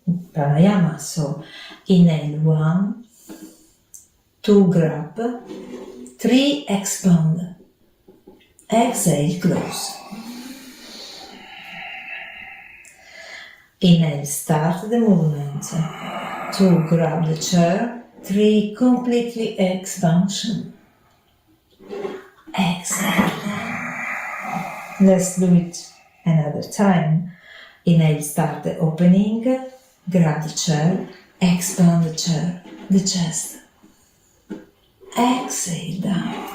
pranayama. So inhale 1, 2 grab, 3 expand, exhale close. Inhale, start the movement, 2 grab the chair, 3 completely expansion. Exhale. Let's do it another time. Inhale, start the opening, grab the chair, expand the chair, the chest. Exhale down.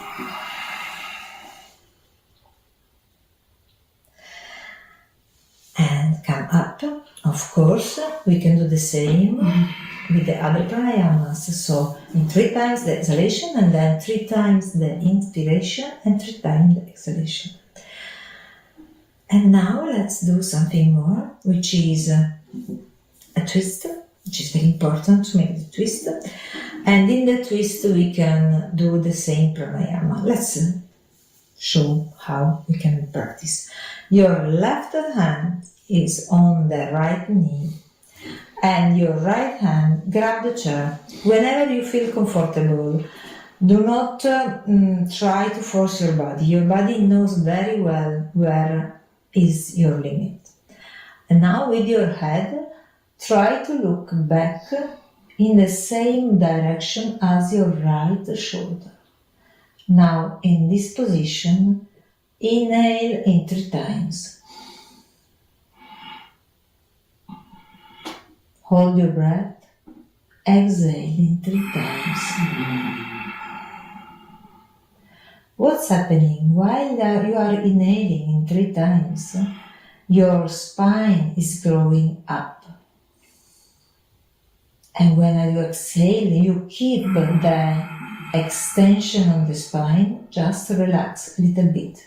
And come up. Of course, we can do the same with the other pranayamas. So in 3 times the exhalation, and then 3 times the inspiration, and 3 times the exhalation. And now let's do something more, which is a twist, which is very important to make the twist. And in the twist we can do the same pranayama. Let's show how we can practice. Your left hand is on the right knee, and your right hand grab the chair. Whenever you feel comfortable, do not try to force your body. Your body knows very well where is your limit. And now with your head, try to look back in the same direction as your right shoulder. Now in this position, inhale in 3 times. Hold your breath, exhale in 3 times. What's happening? While you are inhaling in 3 times, your spine is growing up. And when you exhale, you keep the extension on the spine, just relax a little bit.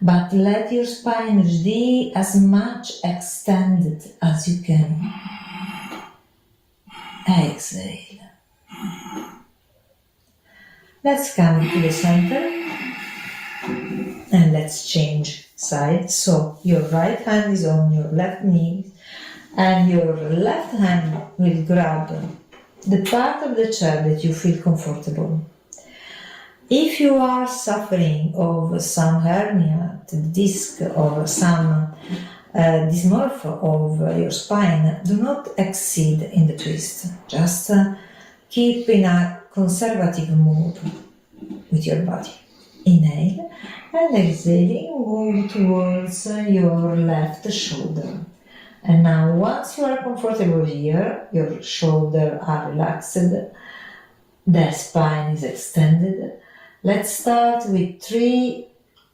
But let your spine be as much extended as you can. Exhale. Let's come to the center and let's change side. So your right hand is on your left knee, and your left hand will grab the part of the chair that you feel comfortable. If you are suffering of some hernia, disc, or some dysmorph of your spine, do not exceed in the twist. Just keep in a conservative mood with your body. Inhale, and exhaling, move towards your left shoulder. And now once you are comfortable here, your shoulders are relaxed, the spine is extended. Let's start with 3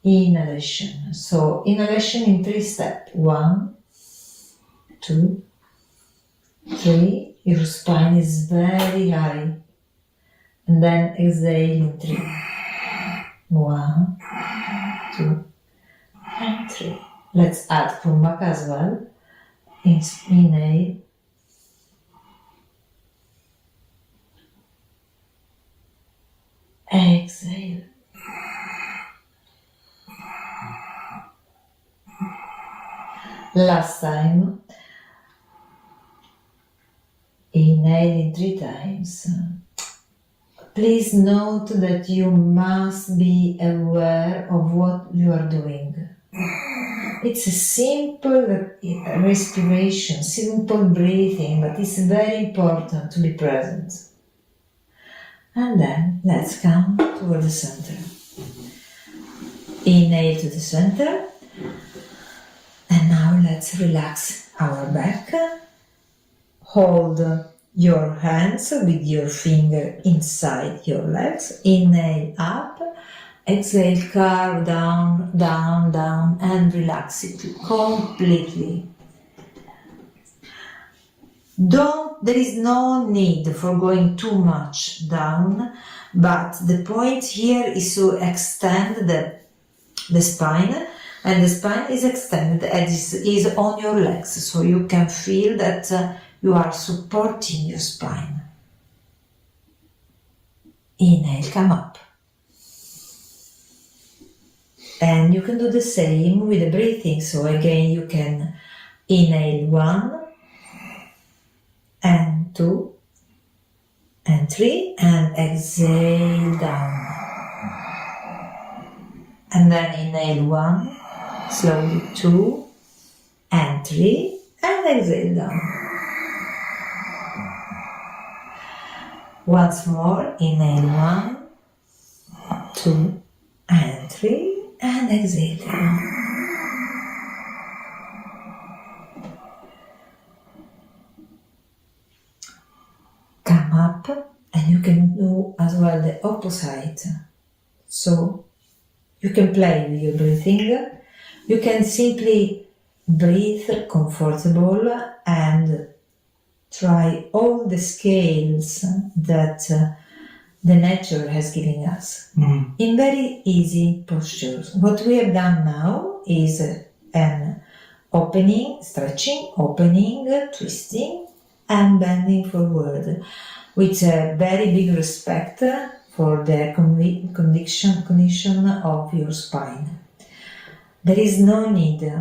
inhalation. So inhalation in 3 steps. 1, 2, 3. Your spine is very high. And then exhale in 3. 1, 2, and 3. Let's add Kumbhaka as well. Inhale. Exhale. Last time. Inhaling 3 times. Please note that you must be aware of what you are doing. It's a simple respiration, simple breathing, but it's very important to be present. And then let's come toward the center. Inhale to the center. And now let's relax our back. Hold your hands with your finger inside your legs. Inhale up. Exhale, carve down, down, down, and relax it completely. There is no need for going too much down, but the point here is to extend the spine, and the spine is extended as is on your legs, so you can feel that you are supporting your spine. Inhale, come up. And you can do the same with the breathing. So again, you can inhale 1 and 2 and 3 and exhale down. And then inhale 1, slowly 2 and 3 and exhale down. Once more, inhale 1, 2 and 3. And exhale down. Come up, and you can do as well the opposite. So you can play with your breathing. You can simply breathe comfortable and try all the scales that the nature has given us in very easy postures. What we have done now is an opening, stretching, opening, twisting, and bending forward with a very big respect for the condition of your spine. There is no need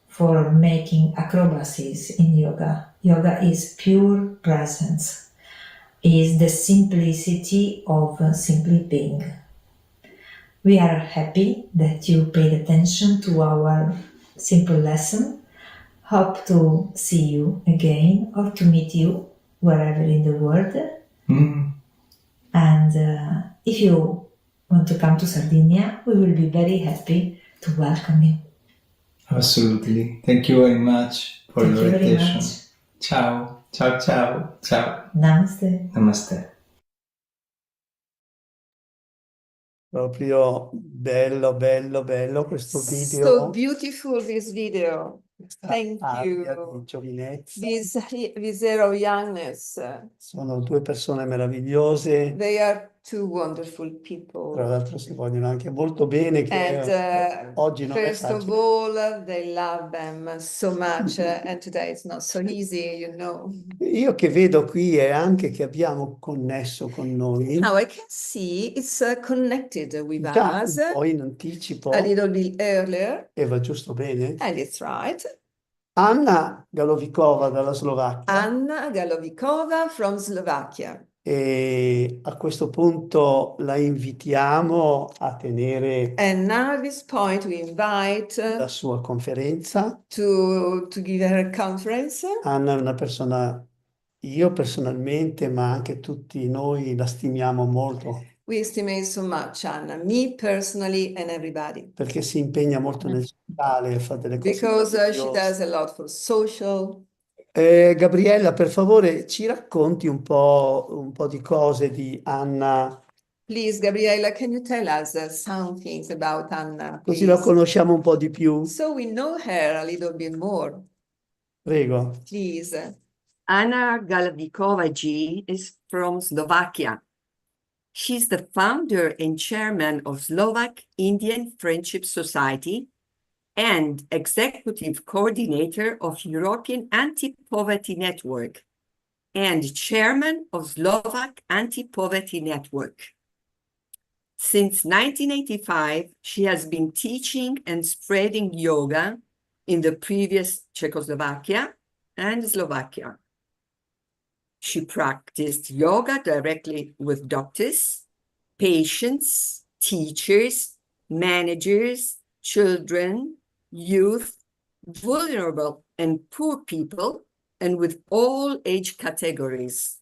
for making acrobacies in yoga. Yoga is pure presence. Is the simplicity of simply being. We are happy that you paid attention to our simple lesson. Hope to see you again or to meet you wherever in the world. And if you want to come to Sardinia, we will be very happy to welcome you. Absolutely. Thank you very much for your invitation. Ciao. Ciao, ciao, ciao. Namaste. Namaste. Proprio bello, bello, bello questo video. So beautiful this video. Thank you. Di giovinezza. This era of youngness. Sono 2 persone meravigliose. They are 2 wonderful people. Tra l'altro si vogliono anche molto bene, che oggi non è first of facile. all, they love them so much, and today it's not so easy, you know. Io che vedo qui è anche che abbiamo connesso con noi. Now I can see it's connected with Già us un po' in anticipo, a little bit earlier, e va giusto bene. and it's right. Anna Galovičová dalla Slovacchia. Anna Galovičová from Slovakia. E a questo punto la invitiamo a tenere And now at this point we invite la sua conferenza. to give her a conference. Anna è una persona, io personalmente, ma anche tutti noi la stimiamo molto. We estimate so much Anna, me personally and everybody. Perché si impegna molto nel sociale, fa delle cose Because she meravigliose. does a lot for social. Gabriella, per favore, ci racconti un po' di cose di Anna. Please, Gabriella, can you tell us some things about Anna, please? Così la conosciamo un po' di più. So we know her a little bit more. Prego. Please. Anna Galovičová is from Slovakia. She's the founder and chairman of Slovak Indian Friendship Society and executive coordinator of European Anti-Poverty Network and chairman of Slovak Anti-Poverty Network. Since 1985, she has been teaching and spreading yoga in the previous Czechoslovakia and Slovakia. She practiced yoga directly with doctors, patients, teachers, managers, children, youth, vulnerable and poor people, and with all age categories.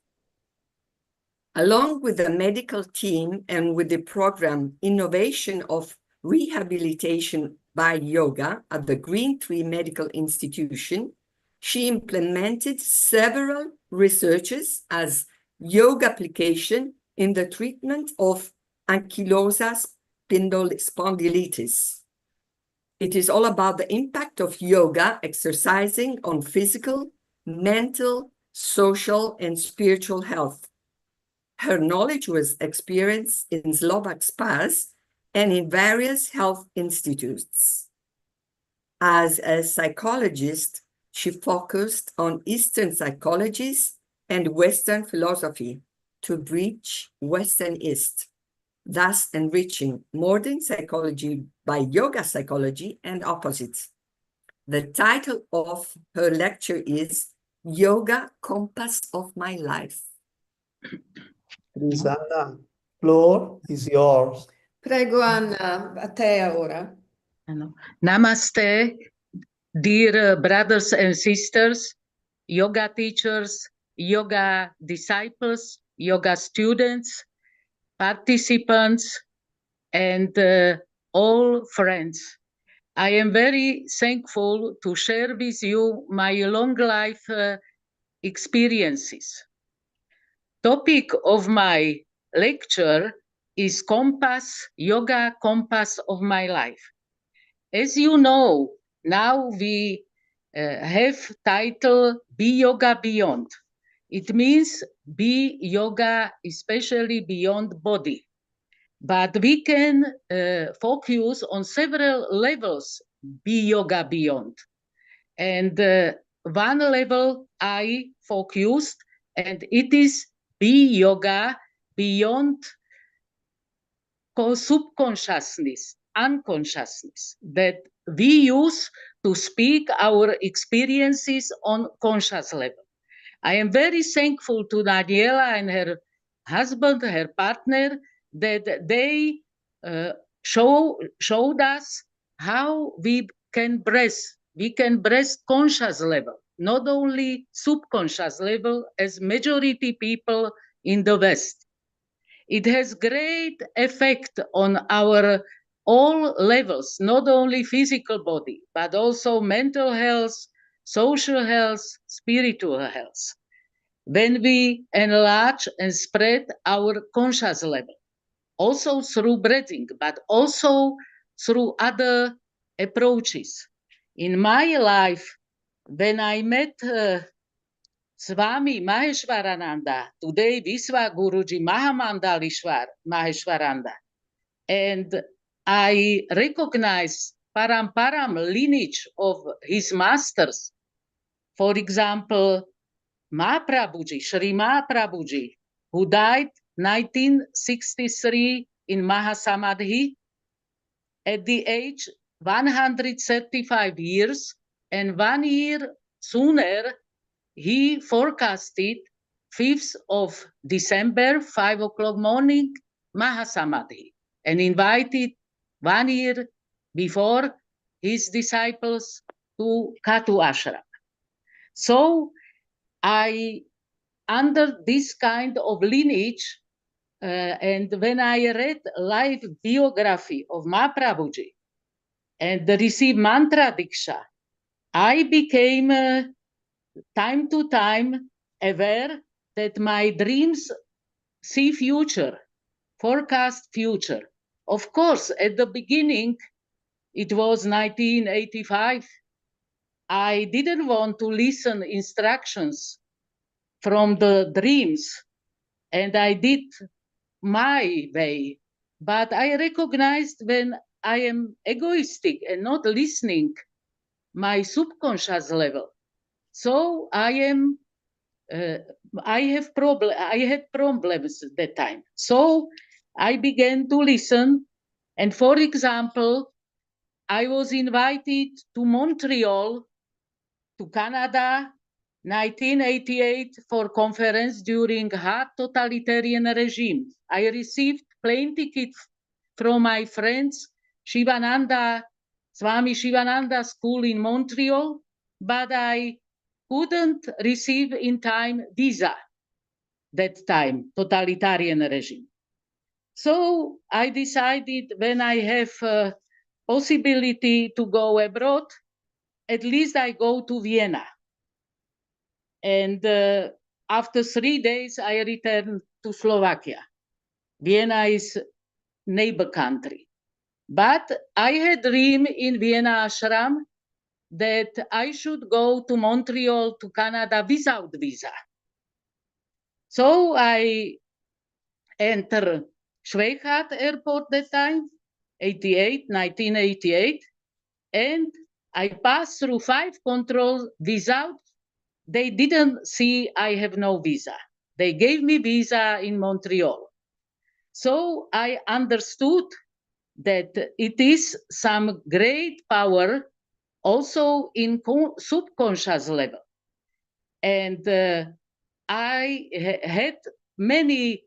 Along with the medical team and with the program Innovation of Rehabilitation by Yoga at the Green Tree Medical Institution, she implemented several researches as yoga application in the treatment of ankylosing spondylitis. It is all about the impact of yoga exercising on physical, mental, social, and spiritual health. Her knowledge was experienced in Slovak spas and in various health institutes. As a psychologist, she focused on Eastern psychologies and Western philosophy to bridge West and East, thus enriching modern psychology by yoga psychology and opposites. The title of her lecture is Yoga Compass of My Life. Please, Anna, floor is yours. Prego, Anna, a te ora. Namaste, dear brothers and sisters, yoga teachers, yoga disciples, yoga students, participants, and all friends. I am very thankful to share with you my long life experiences. Topic of my lecture is Compass, Yoga Compass of My Life. As you know, now we have title BeYoga Beyond. It means be yoga, especially beyond body. But we can focus on several levels, BeYoga Beyond. And one level I focused, and it is BeYoga Beyond subconsciousness, unconsciousness, that we use to speak our experiences on conscious level. I am very thankful to Daniela and her husband, her partner, that they showed us how we can breathe. We can breathe conscious level, not only subconscious level as majority people in the West. It has great effect on our all levels, not only physical body, but also mental health, social health, spiritual health. When we enlarge and spread our conscious level, also through breathing, but also through other approaches. In my life, when I met Swami Maheshwarananda, today Visva Guruji Mahamandalishwar Maheshwaranda, and I recognize Paramparam lineage of his masters. For example, Mahaprabhuji, Sri Mahaprabhuji, who died 1963 in Mahasamadhi at the age 135 years, and 1 year sooner he forecasted 5th of December, 5 o'clock morning, Mahasamadhi, and invited 1 year before his disciples to Katu Ashram. So I, under this kind of lineage, and when I read life biography of Mahaprabhuji and received mantra diksha, I became time to time aware that my dreams see future, forecast future. Of course, at the beginning, it was 1985. I didn't want to listen instructions from the dreams, and I did my way. But I recognized when I am egoistic and not listening my subconscious level. So I had problems at that time. So I began to listen. And for example, I was invited to Montreal, to Canada, 1988 for conference during hard totalitarian regime. I received plane tickets from my friends, Swami Shivananda School in Montreal, but I couldn't receive in time visa that time, totalitarian regime. So I decided when I have possibility to go abroad, at least I go to Vienna. And after 3 days, I returned to Slovakia. Vienna is neighbor country. But I had dream in Vienna ashram that I should go to Montreal, to Canada without visa. So I enter Schweighart airport that time, 1988, and I passed through 5 controls without, they didn't see I have no visa. They gave me visa in Montreal. So I understood that it is some great power also in subconscious level. And I had many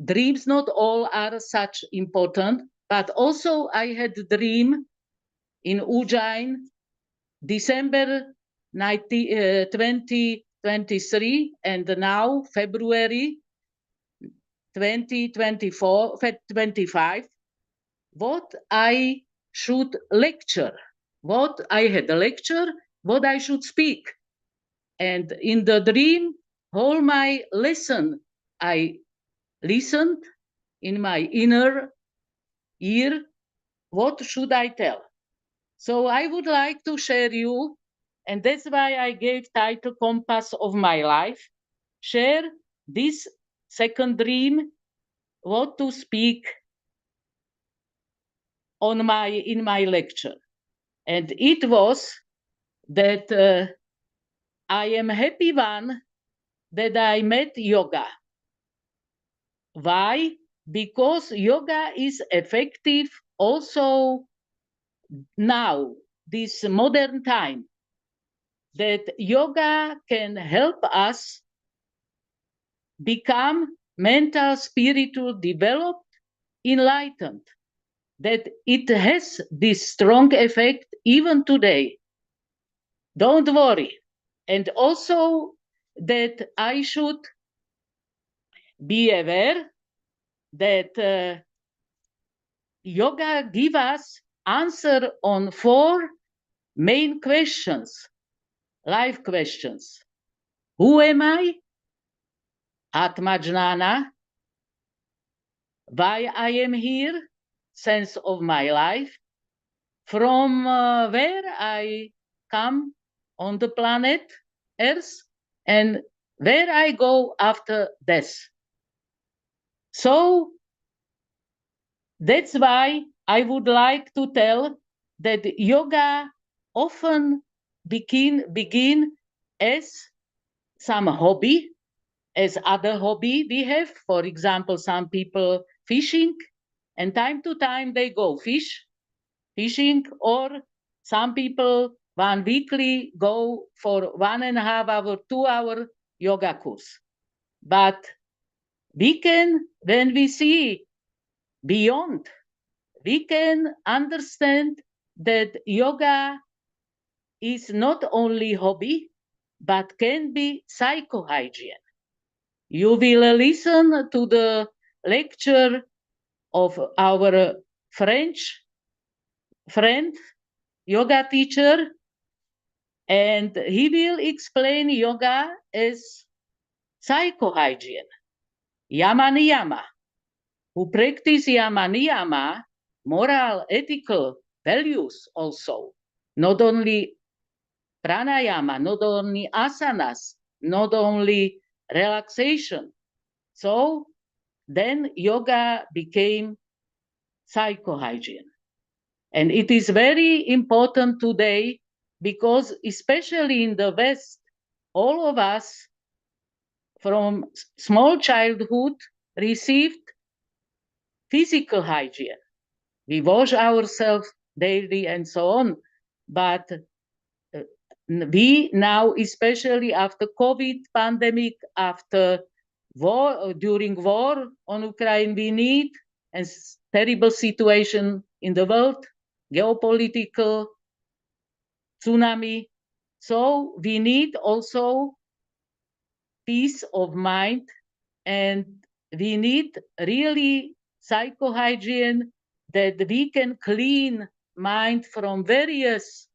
dreams, not all are such important, but also I had a dream in Ujjain, December 2023, and now February 2025, what I should lecture, what I had a lecture, what I should speak. And in the dream, all my lesson, I listened in my inner ear, what should I tell? So I would like to share you, and that's why I gave title Compass of My Life, share this second dream, what to speak in my lecture. And it was that I am happy one that I met yoga. Why? Because yoga is effective also now, this modern time, that yoga can help us become mental, spiritual, developed, enlightened, that it has this strong effect even today. Don't worry. And also that I should be aware that yoga gives us answer on 4 main questions, life questions. Who am I? Atmajnana. Why I am here? Sense of my life. From where I come on the planet Earth and where I go after death. So that's why I would like to tell that yoga often begin as some hobby, as other hobby we have. For example, some people fishing, and time to time they go fishing, or some people 1 weekly go for 1.5 hour, 2 hour yoga course. But we can, when we see beyond, we can understand that yoga is not only hobby, but can be psychohygiene. You will listen to the lecture of our French friend, yoga teacher, and he will explain yoga as psychohygiene. Yamas and Nyamas, who practice Yamas and Nyamas, moral, ethical values also, not only pranayama, not only asanas, not only relaxation. So then yoga became psychohygiene. And it is very important today because especially in the West, all of us from small childhood received physical hygiene. We wash ourselves daily and so on. But we now, especially after COVID pandemic, after war, during war on Ukraine, we need a terrible situation in the world, geopolitical tsunami. So we need also peace of mind, and we need really psychohygiene, that we can clean mind from various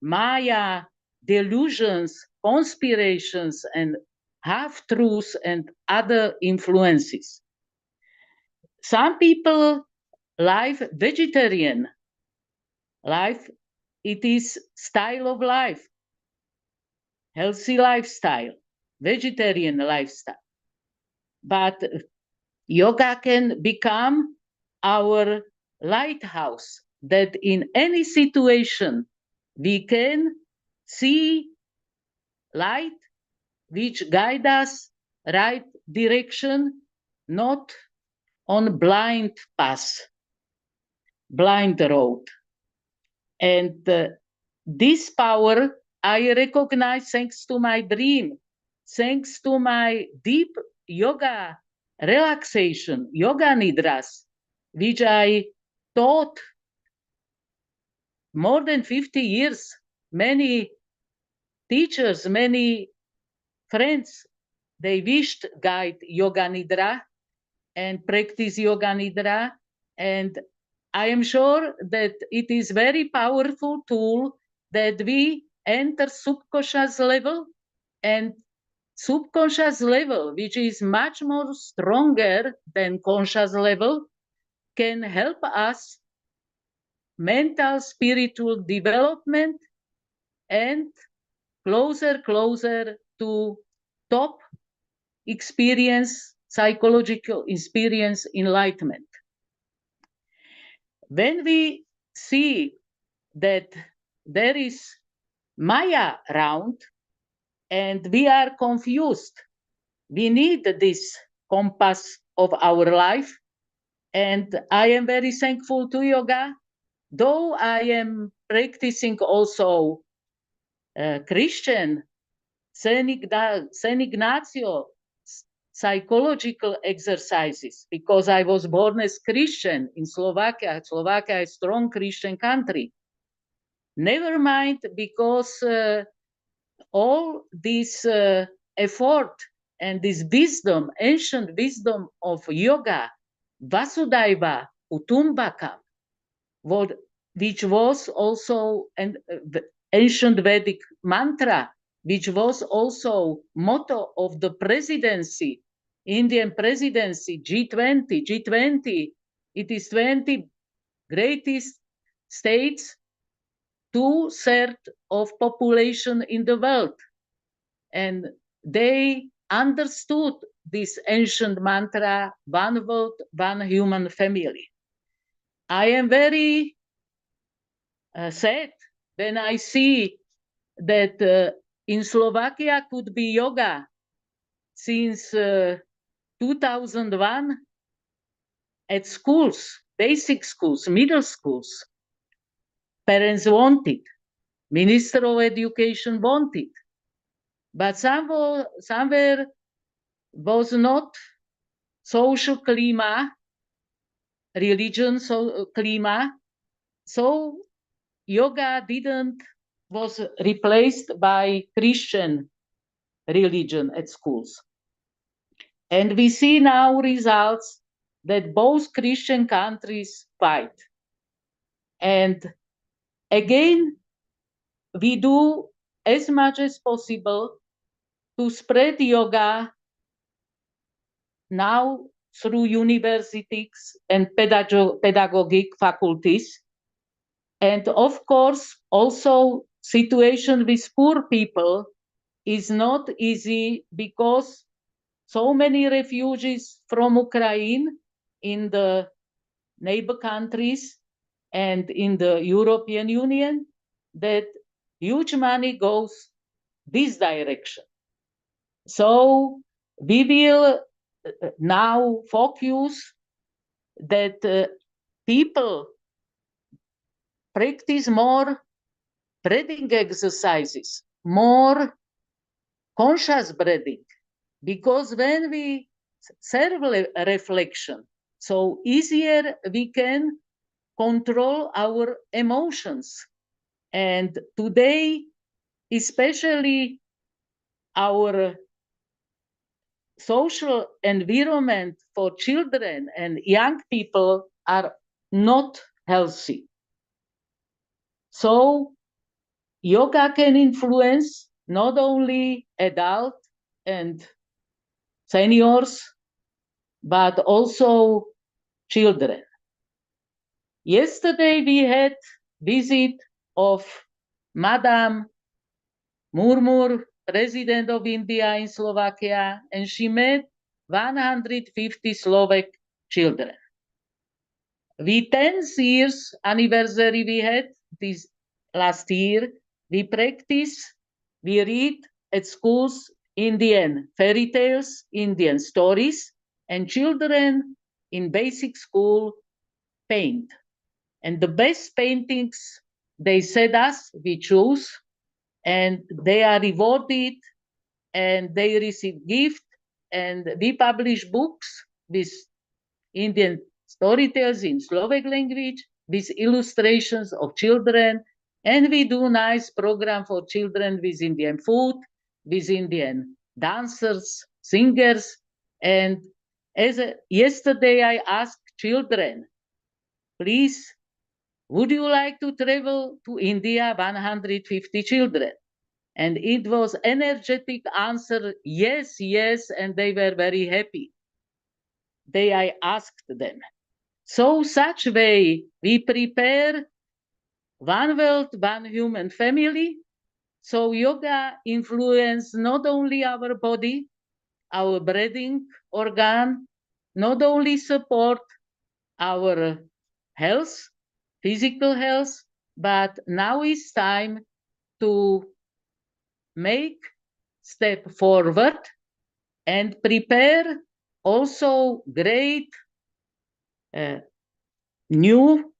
Maya delusions, conspirations, and half-truths and other influences. Some people live vegetarian life. It is style of life, healthy lifestyle, vegetarian lifestyle. But yoga can become our lighthouse, that in any situation we can see light which guide us right direction, not on blind path, blind road. And this power I recognize thanks to my dream, thanks to my deep yoga relaxation, yoga nidras, which I taught more than 50 years. Many teachers, many friends, they wished guide yoga nidra and practice yoga nidra. And I am sure that it is very powerful tool that we enter subconscious level, and subconscious level, which is much more stronger than conscious level, can help us mental, spiritual development and closer to top experience, psychological experience, enlightenment. When we see that there is Maya around and we are confused, we need this compass of our life. And I am very thankful to yoga, though I am practicing also Christian, San Ignacio psychological exercises, because I was born as Christian in Slovakia. Slovakia is a strong Christian country. Never mind, because all this effort and this wisdom, ancient wisdom of yoga, Vasudhaiva Kutumbakam, which was also an ancient Vedic mantra, which was also motto of the presidency, Indian presidency, G20. G20, it is 20 greatest states, 2/3 of population in the world. And they understood this ancient mantra, one world, one human family. I am very sad when I see that in Slovakia could be yoga since 2001 at schools, basic schools, middle schools. Parents wanted, Minister of Education wanted, but somewhere was not social klima, religion klima, so yoga was replaced by Christian religion at schools. And we see now results that both Christian countries fight. And again, we do as much as possible to spread yoga now through universities and pedagogic faculties. And of course, also situation with poor people is not easy, because so many refugees from Ukraine in the neighbor countries and in the European Union, that huge money goes this direction. So we will now focus that people practice more breathing exercises, more conscious breathing, because when we self-reflection, so easier we can control our emotions. And today, especially our social environment for children and young people are not healthy. So yoga can influence not only adults and seniors, but also children. Yesterday we had visit of Madame Murmur, President of India in Slovakia, and she met 150 Slovak children. We 10 years anniversary we had this last year. We practice, we read at schools Indian fairy tales, Indian stories, and children in basic school paint. And the best paintings they said us, we choose, and they are rewarded and they receive gift, and we publish books with Indian storytales in Slovak language with illustrations of children, and we do nice program for children with Indian food, with Indian dancers, singers. And yesterday I asked children, please, would you like to travel to India? 150 children. And it was energetic answer, yes, yes, and they were very happy. I asked them. So such way we prepare one world, one human family. So yoga influence not only our body, our breathing organ, not only support our health, physical health, but now is time to make step forward and prepare also great new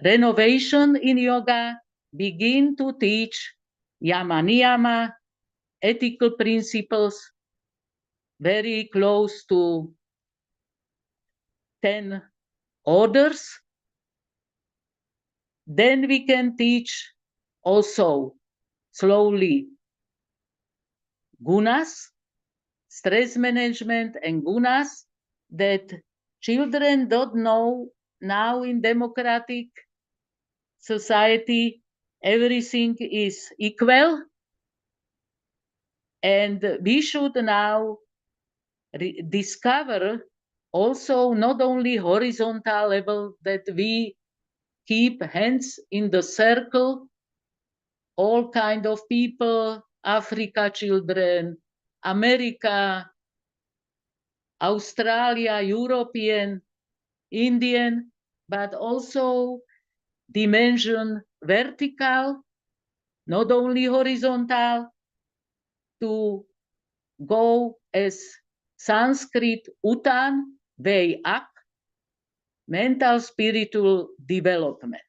renovation in yoga, begin to teach Yama Niyama, ethical principles, very close to 10 orders. Then we can teach also slowly gunas, stress management and gunas that children don't know now in democratic society. Everything is equal, and we should now discover also not only horizontal level, that we keep hands in the circle, all kind of people, Africa children, America, Australia, European, Indian, but also dimension vertical, not only horizontal, to go as Sanskrit utan, way up, mental spiritual development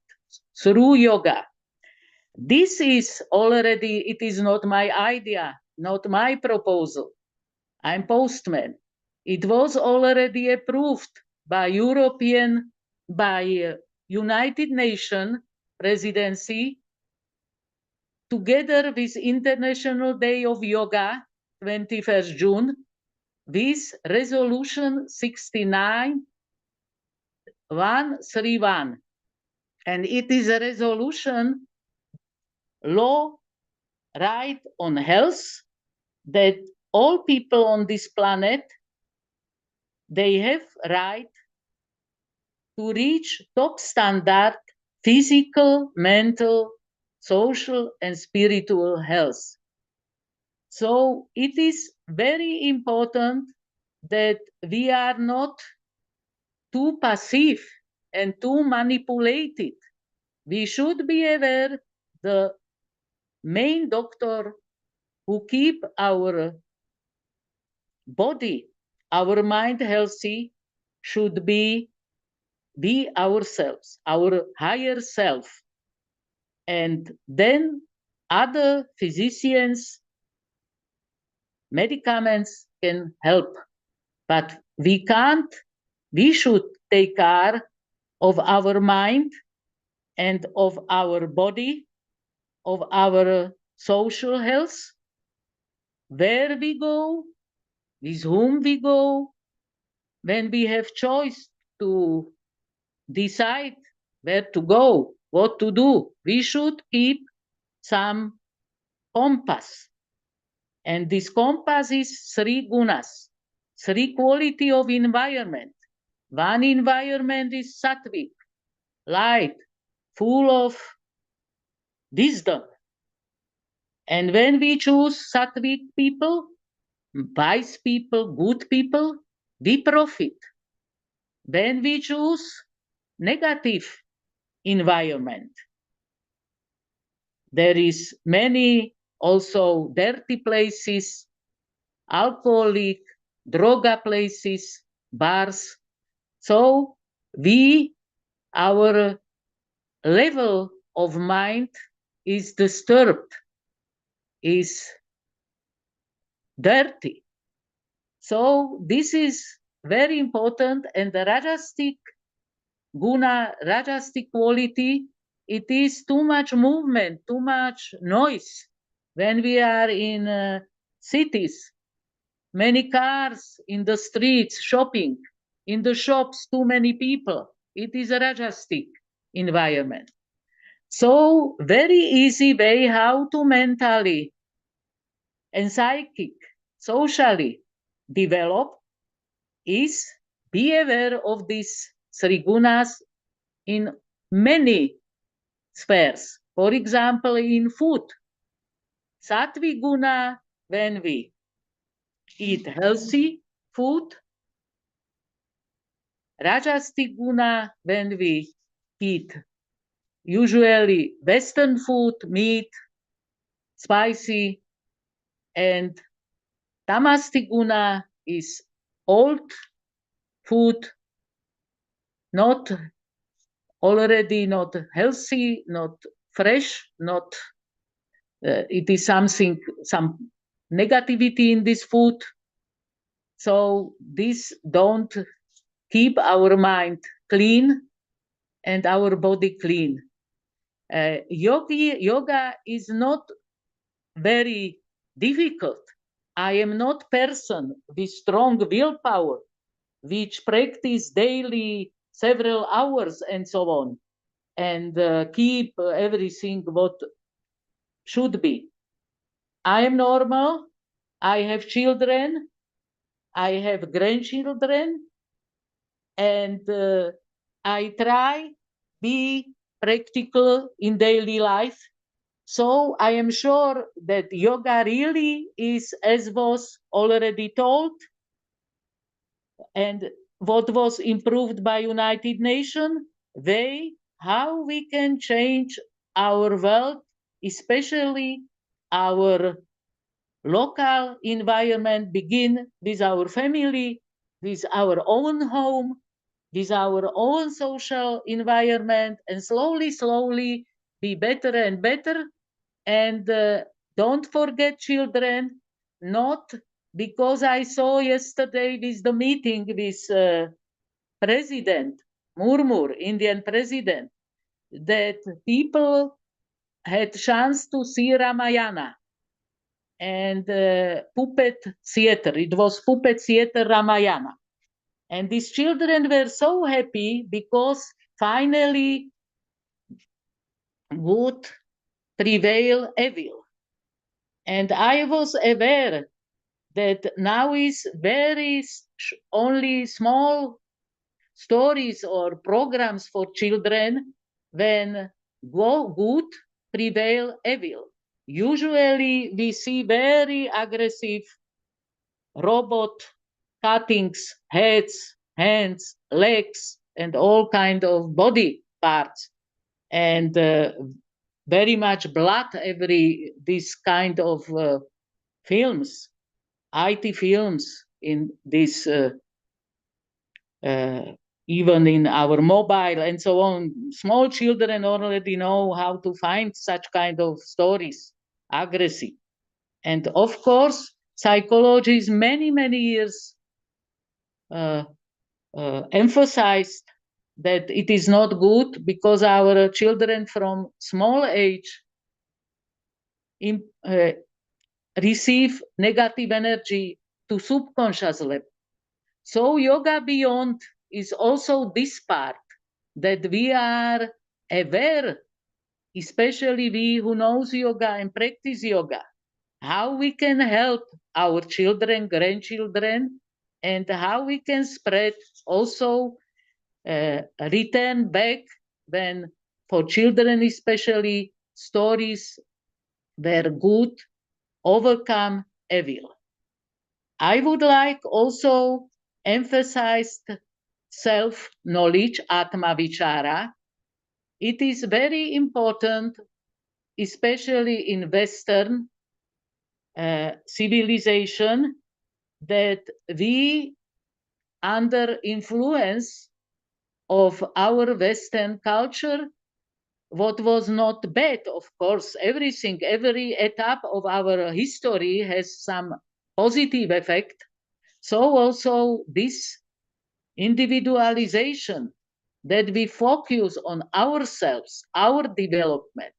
through yoga. This is already, it is not my idea, not my proposal. I'm postman. It was already approved by United Nations presidency, together with International Day of Yoga, 21st June, with resolution 69-131. And it is a resolution, law, right on health, that all people on this planet, they have right to reach top standard physical, mental, social, and spiritual health. So it is very important that we are not too passive and too manipulated. We should be aware the main doctor who keep our body, our mind healthy should be be ourselves, our higher self. And then other physicians, medicaments can help. But we should take care of our mind and of our body, of our social health, where we go, with whom we go, when we have choice to decide where to go, what to do. We should keep some compass. And this compass is 3 gunas, 3 quality of environment. One environment is sattvic, light, full of wisdom. And when we choose sattvic people, wise people, good people, we profit. When we choose negative environment, there is many also dirty places, alcoholic, droga places, bars. So our level of mind is disturbed, is dirty. So this is very important, and the rajasic guna, rajasic quality, it is too much movement, too much noise. When we are in cities, many cars in the streets, shopping, in the shops, too many people. It is a rajasic environment. So very easy way how to mentally and psychic, socially develop is be aware of these 3 gunas in many spheres. For example, in food, sattvic guna, when we eat healthy food, rajasic guna, when we eat usually Western food, meat, spicy, and tamastic guna is old food, not healthy, not fresh, not it is some negativity in this food. So this don't keep our mind clean and our body clean. Yoga is not very difficult. I am not person with strong willpower, which practice daily several hours and so on, and keep everything what should be. I am normal. I have children. I have grandchildren, and I try be practical in daily life. So I am sure that yoga really is, as was already told, and what was improved by United Nations, way how we can change our world, especially our local environment, begin with our family, with our own home, with our own social environment, and slowly be better and better. And don't forget children, not because I saw yesterday with the meeting with President Murmur, Indian president, that people had chance to see Ramayana and puppet theater. It was puppet theater Ramayana. And these children were so happy because finally good prevail evil. And I was aware that now is very only small stories or programs for children when good prevail evil. Usually we see very aggressive robot cuttings, heads, hands, legs, and all kind of body parts, and very much blood, this kind of films, IT films in this even in our mobile and so on. Small children already know how to find such kind of stories, aggressive. And of course, psychology is many, many years emphasized that it is not good because our children from small age receive negative energy to subconscious level. So yoga beyond is also this part, that we are aware, especially we who knows yoga and practice yoga, how we can help our children, grandchildren, and how we can spread also return back when for children especially stories were good, overcome evil. I would like also emphasize self-knowledge, Atma Vichara. It is very important, especially in Western civilization, that we, under influence of our Western culture, what was not bad, of course, everything, every etap of our history has some positive effect. So also this individualization, that we focus on ourselves, our development.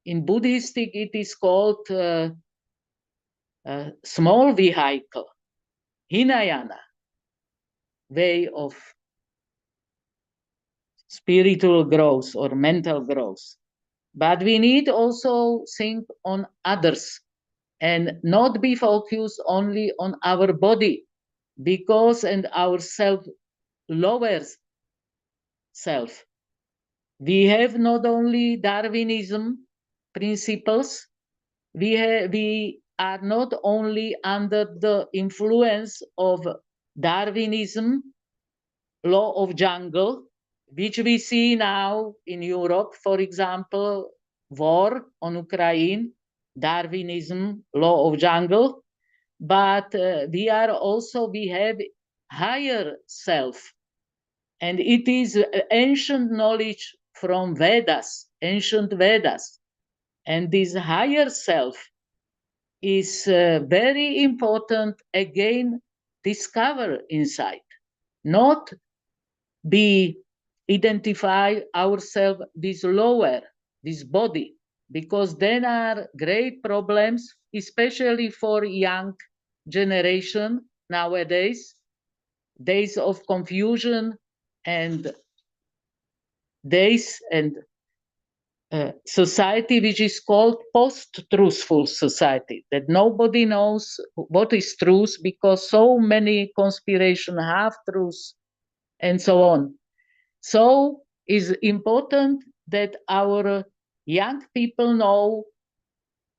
In Buddhistic, it is called small vehicle, Hinayana, way of spiritual growth or mental growth. But we need also think on others and not be focused only on our body, because and our self lower self. We have not only Darwinism principles, we are not only under the influence of Darwinism, law of jungle, which we see now in Europe, for example, war on Ukraine, Darwinism, law of jungle, but we have higher self, and it is ancient knowledge from Vedas, ancient Vedas, and this higher self is very important, again, discover inside, not be identify ourselves with lower, this body, because then are great problems, especially for young generation nowadays, days of confusion and days and society which is called post-truthful society, that nobody knows what is truth because so many conspiration half truths and so on. So it's important that our young people know,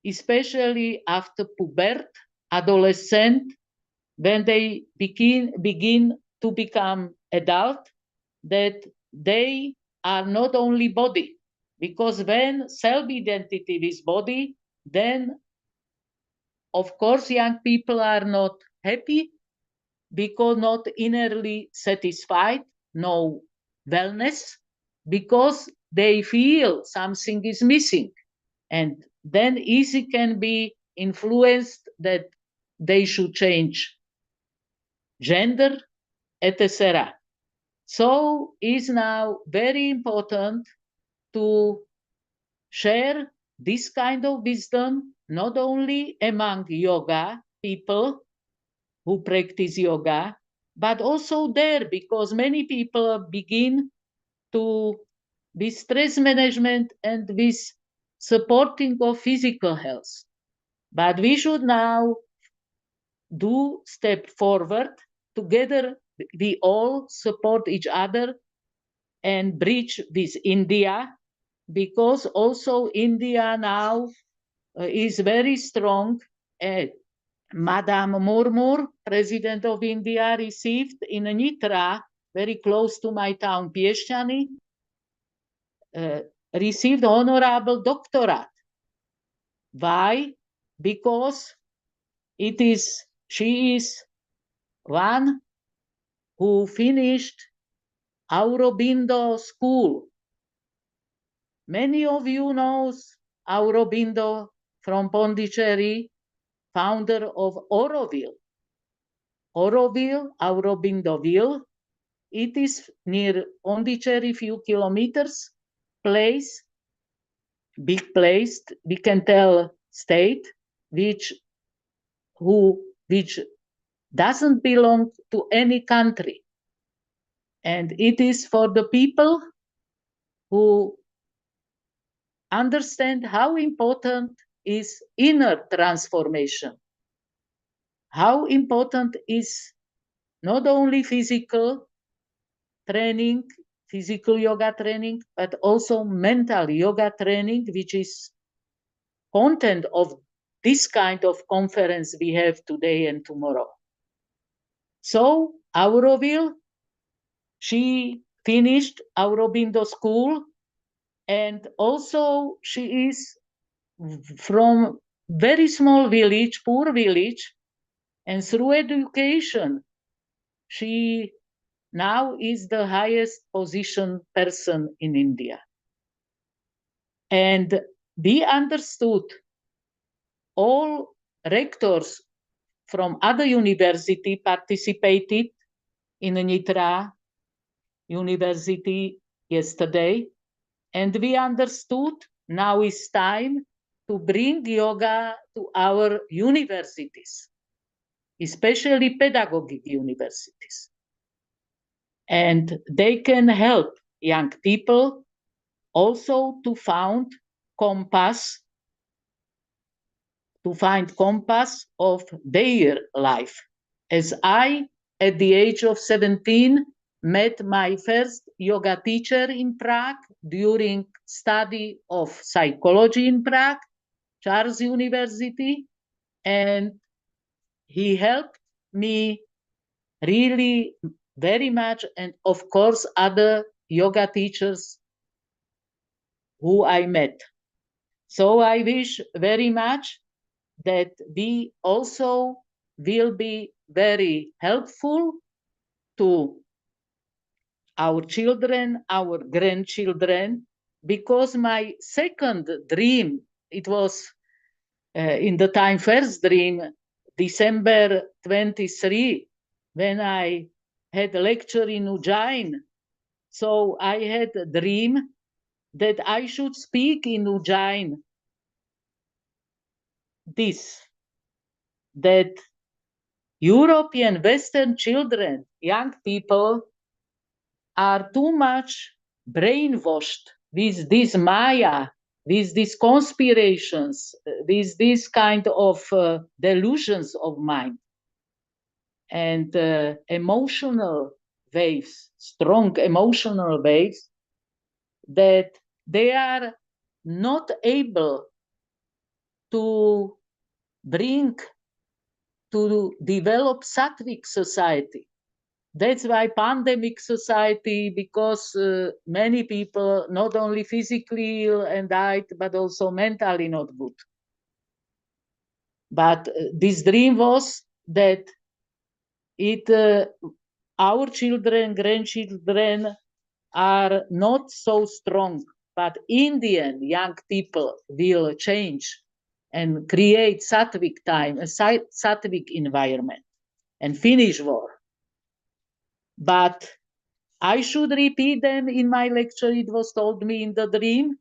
especially after puberty, adolescent, when they begin to become adult, that they are not only body, because when self-identity is body, then of course young people are not happy, because not innerly satisfied, no wellness, because they feel something is missing, and then easy can be influenced that they should change gender, etc. So it's now very important to share this kind of wisdom, not only among yoga people who practice yoga, but also there, because many people begin to with stress management and with supporting of physical health. But we should now do step forward together. We all support each other and bridge with India, because also India now is very strong. Madame Murmur, President of India, received in Nitra, very close to my town, Piešťany, received honorable doctorate. Why? Because she is one who finished Aurobindo School. Many of you knows Aurobindo from Pondicherry, founder of Auroville. Aurobindoville, it is near Pondicherry, few kilometers, place, big place, we can tell state, which doesn't belong to any country. And it is for the people who understand how important is inner transformation. How important is not only physical training, physical yoga training, but also mental yoga training, which is content of this kind of conference we have today and tomorrow. So Auroville, she finished Aurobindo school, and also she is from very small village, poor village, and through education, she now is the highest position person in India. And we understood all rectors from other university participated in a Nitra University yesterday, and we understood now is time to bring yoga to our universities, especially pedagogic universities. And they can help young people also to find compass of their life. As I, at the age of 17, met my first yoga teacher in Prague during study of psychology in Prague, Charles University, and he helped me really very much, and of course other yoga teachers who I met. So I wish very much that we also will be very helpful to our children, our grandchildren, because my second dream, it was in the time first dream, December 23, when I had a lecture in Ujjain. So I had a dream that I should speak in Ujjain that European Western children, young people, are too much brainwashed with this Maya, with these conspirations, with this kind of delusions of mind. And emotional waves, strong emotional waves, that they are not able to bring to develop sattvic society. That's why pandemic society, because many people not only physically ill and died, but also mentally not good. But this dream was that our children, grandchildren are not so strong, but Indian young people will change and create sattvic time, a sattvic environment, and finish war. But I should repeat them in my lecture. It was told me in the dream.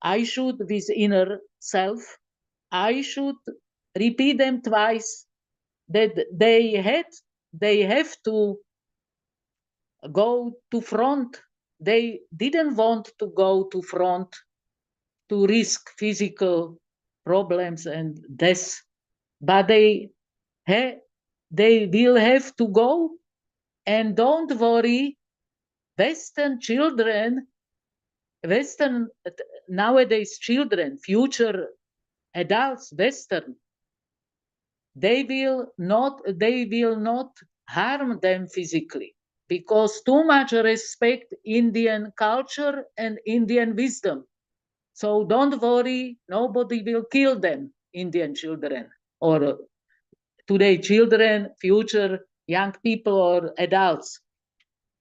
I should, with inner self, I should repeat them twice, that they have to go to front. They didn't want to go to front to risk physical problems and death, but they will have to go. And don't worry, Western children, Western nowadays children, future adults, Western, they will not harm them physically, because too much respect Indian culture and Indian wisdom. So don't worry, nobody will kill them, Indian children, or today children, future young people or adults.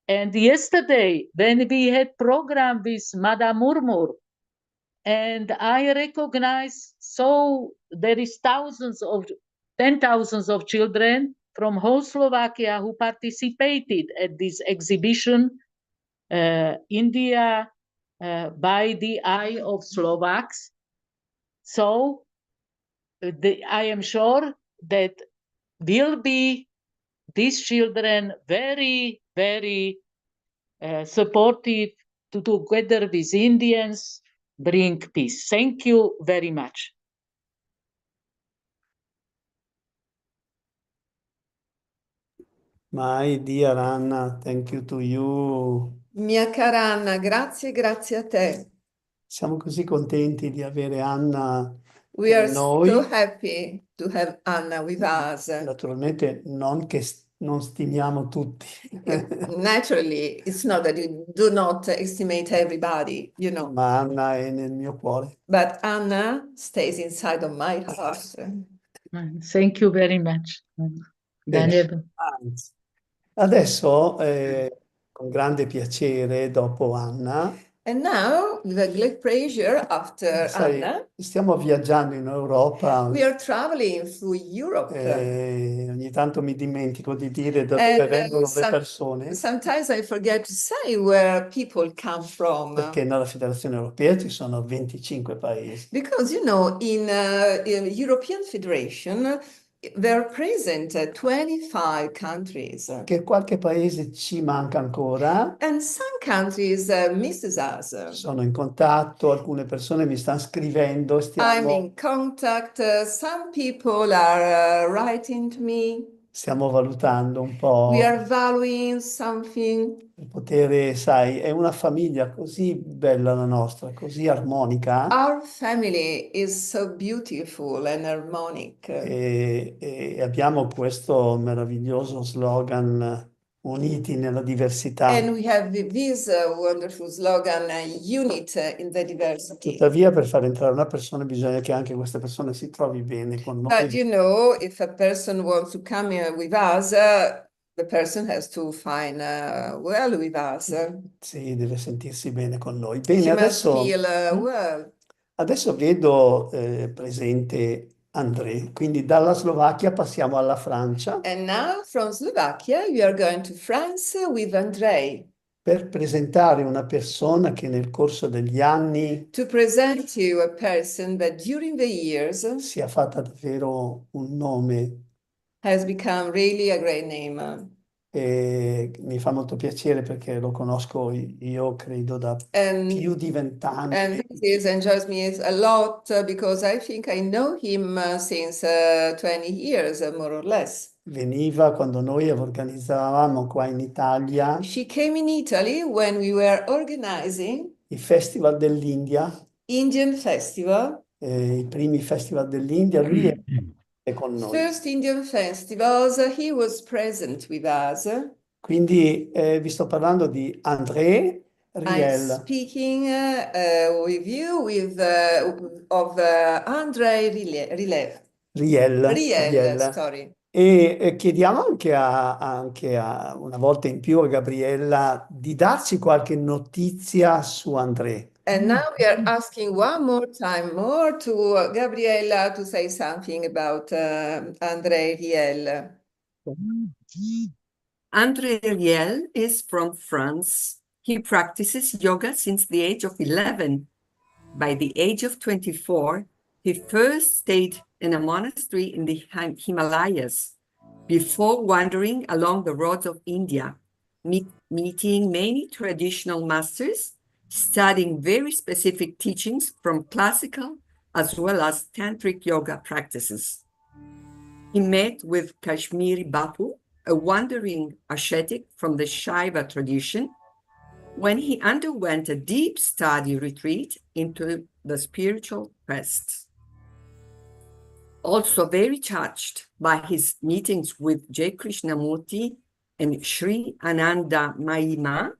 And yesterday, when we had program with Madame Murmur, and I recognize, so there is ten thousands of children from whole Slovakia who participated at this exhibition, India by the eye of Slovaks. So I am sure that will be these children very, very supportive to together with Indians bring peace. Thank you very much. My dear Anna, thank you to you. Mia cara Anna, grazie a te. Siamo così contenti di avere Anna We are con noi. so happy to have Anna with us. Naturalmente non stimiamo tutti. Naturally, it's not that you do not estimate everybody, you know. Ma Anna è nel mio cuore. But Anna stays inside of my heart. Thank you very much. Bene. Adesso, con grande piacere, dopo Anna, And now, with a great pleasure, after sai, Anna, stiamo viaggiando in Europa. we are traveling through Europe. Ogni tanto mi dimentico di dire da dove vengono le persone, Sometimes I forget to say where people come from. perché nella Federazione Europea ci sono 25 paesi. Because, you know, in European Federation, there are present 25 countries. Che qualche paese ci manca ancora. And some countries misses us. Sono in contatto, alcune persone mi stanno scrivendo. I'm in contact. Some people are writing to me. Stiamo valutando un po'. We are valuing something. Per poter, sai, è una famiglia così bella la nostra, così armonica. Our family is so beautiful and harmonic. E abbiamo questo meraviglioso slogan, uniti nella diversità. And we have this wonderful slogan, unit in the diversity. Tuttavia, per far entrare una persona bisogna che anche questa persona si trovi bene con noi. But you know, if a person wants to come here with us, the person has to find well with us. Sì, deve sentirsi bene con noi. Bene, He adesso, must feel well. adesso vedo presente Andrii, quindi dalla Slovacchia passiamo alla Francia. And now from Slovakia, we are going to France with Andrii. Per presentare una persona che nel corso degli anni To present you a person that during the years si è fatta davvero un nome. Has become really a great name. E mi fa molto piacere perché lo conosco io credo da più di 20 anni. And this enjoys me a lot because I think I know him since 20 years, more or less. Veniva quando noi organizzavamo qua in Italia. She came in Italy when we were organizing il Festival dell'India. Indian Festival. I primi festival dell'India, lui è con noi. First Indian festivals, he was present with us. Quindi vi sto parlando di Andrii Riehl. I'm speaking with you of Andrii Riehl, sorry. E chiediamo anche a una volta in più a Gabriella di darci qualche notizia su Andrii. And now we are asking one more time to Gabriella to say something about Andrii Riehl. Andrii Riehl is from France. He practices yoga since the age of 11. By the age of 24, he first stayed in a monastery in the Himalayas before wandering along the roads of India, meeting many traditional masters, studying very specific teachings from classical as well as tantric yoga practices. He met with Kashmiri Bapu, a wandering ascetic from the Shaiva tradition, when he underwent a deep study retreat into the spiritual quest. Also very touched by his meetings with J. Krishnamurti and Sri Ananda Mahima,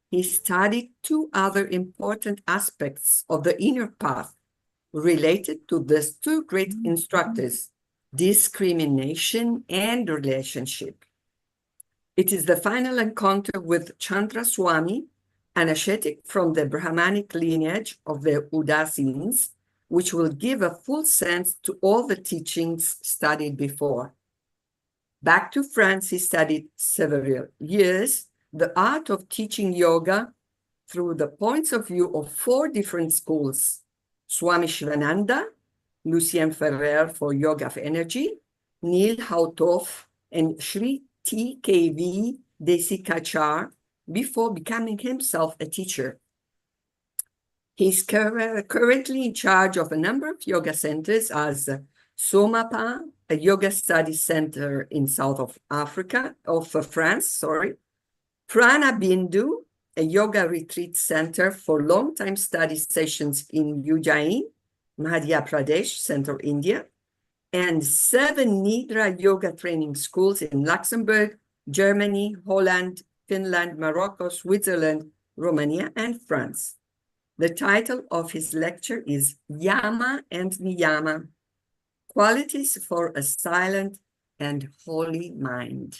he studied two other important aspects of the inner path related to these two great instructors, discrimination and relationship. It is the final encounter with Chandra Swami, an ascetic from the Brahmanic lineage of the Udasis, which will give a full sense to all the teachings studied before. Back to France, he studied several years the art of teaching yoga through the points of view of 4 different schools: Swami Shivananda, Lucien Ferrer for Yoga of Energy, Neil Hautoff, and Sri T.K.V. Desikachar, before becoming himself a teacher. He's currently in charge of a number of yoga centers as Somapa, a yoga study center in south of France, Prana Bindu, a yoga retreat center for long-time study sessions in Ujjain, Madhya Pradesh, Central India, and 7 Nidra yoga training schools in Luxembourg, Germany, Holland, Finland, Morocco, Switzerland, Romania, and France. The title of his lecture is Yama and Nyamas, Qualities for a Silent and Holy Mind.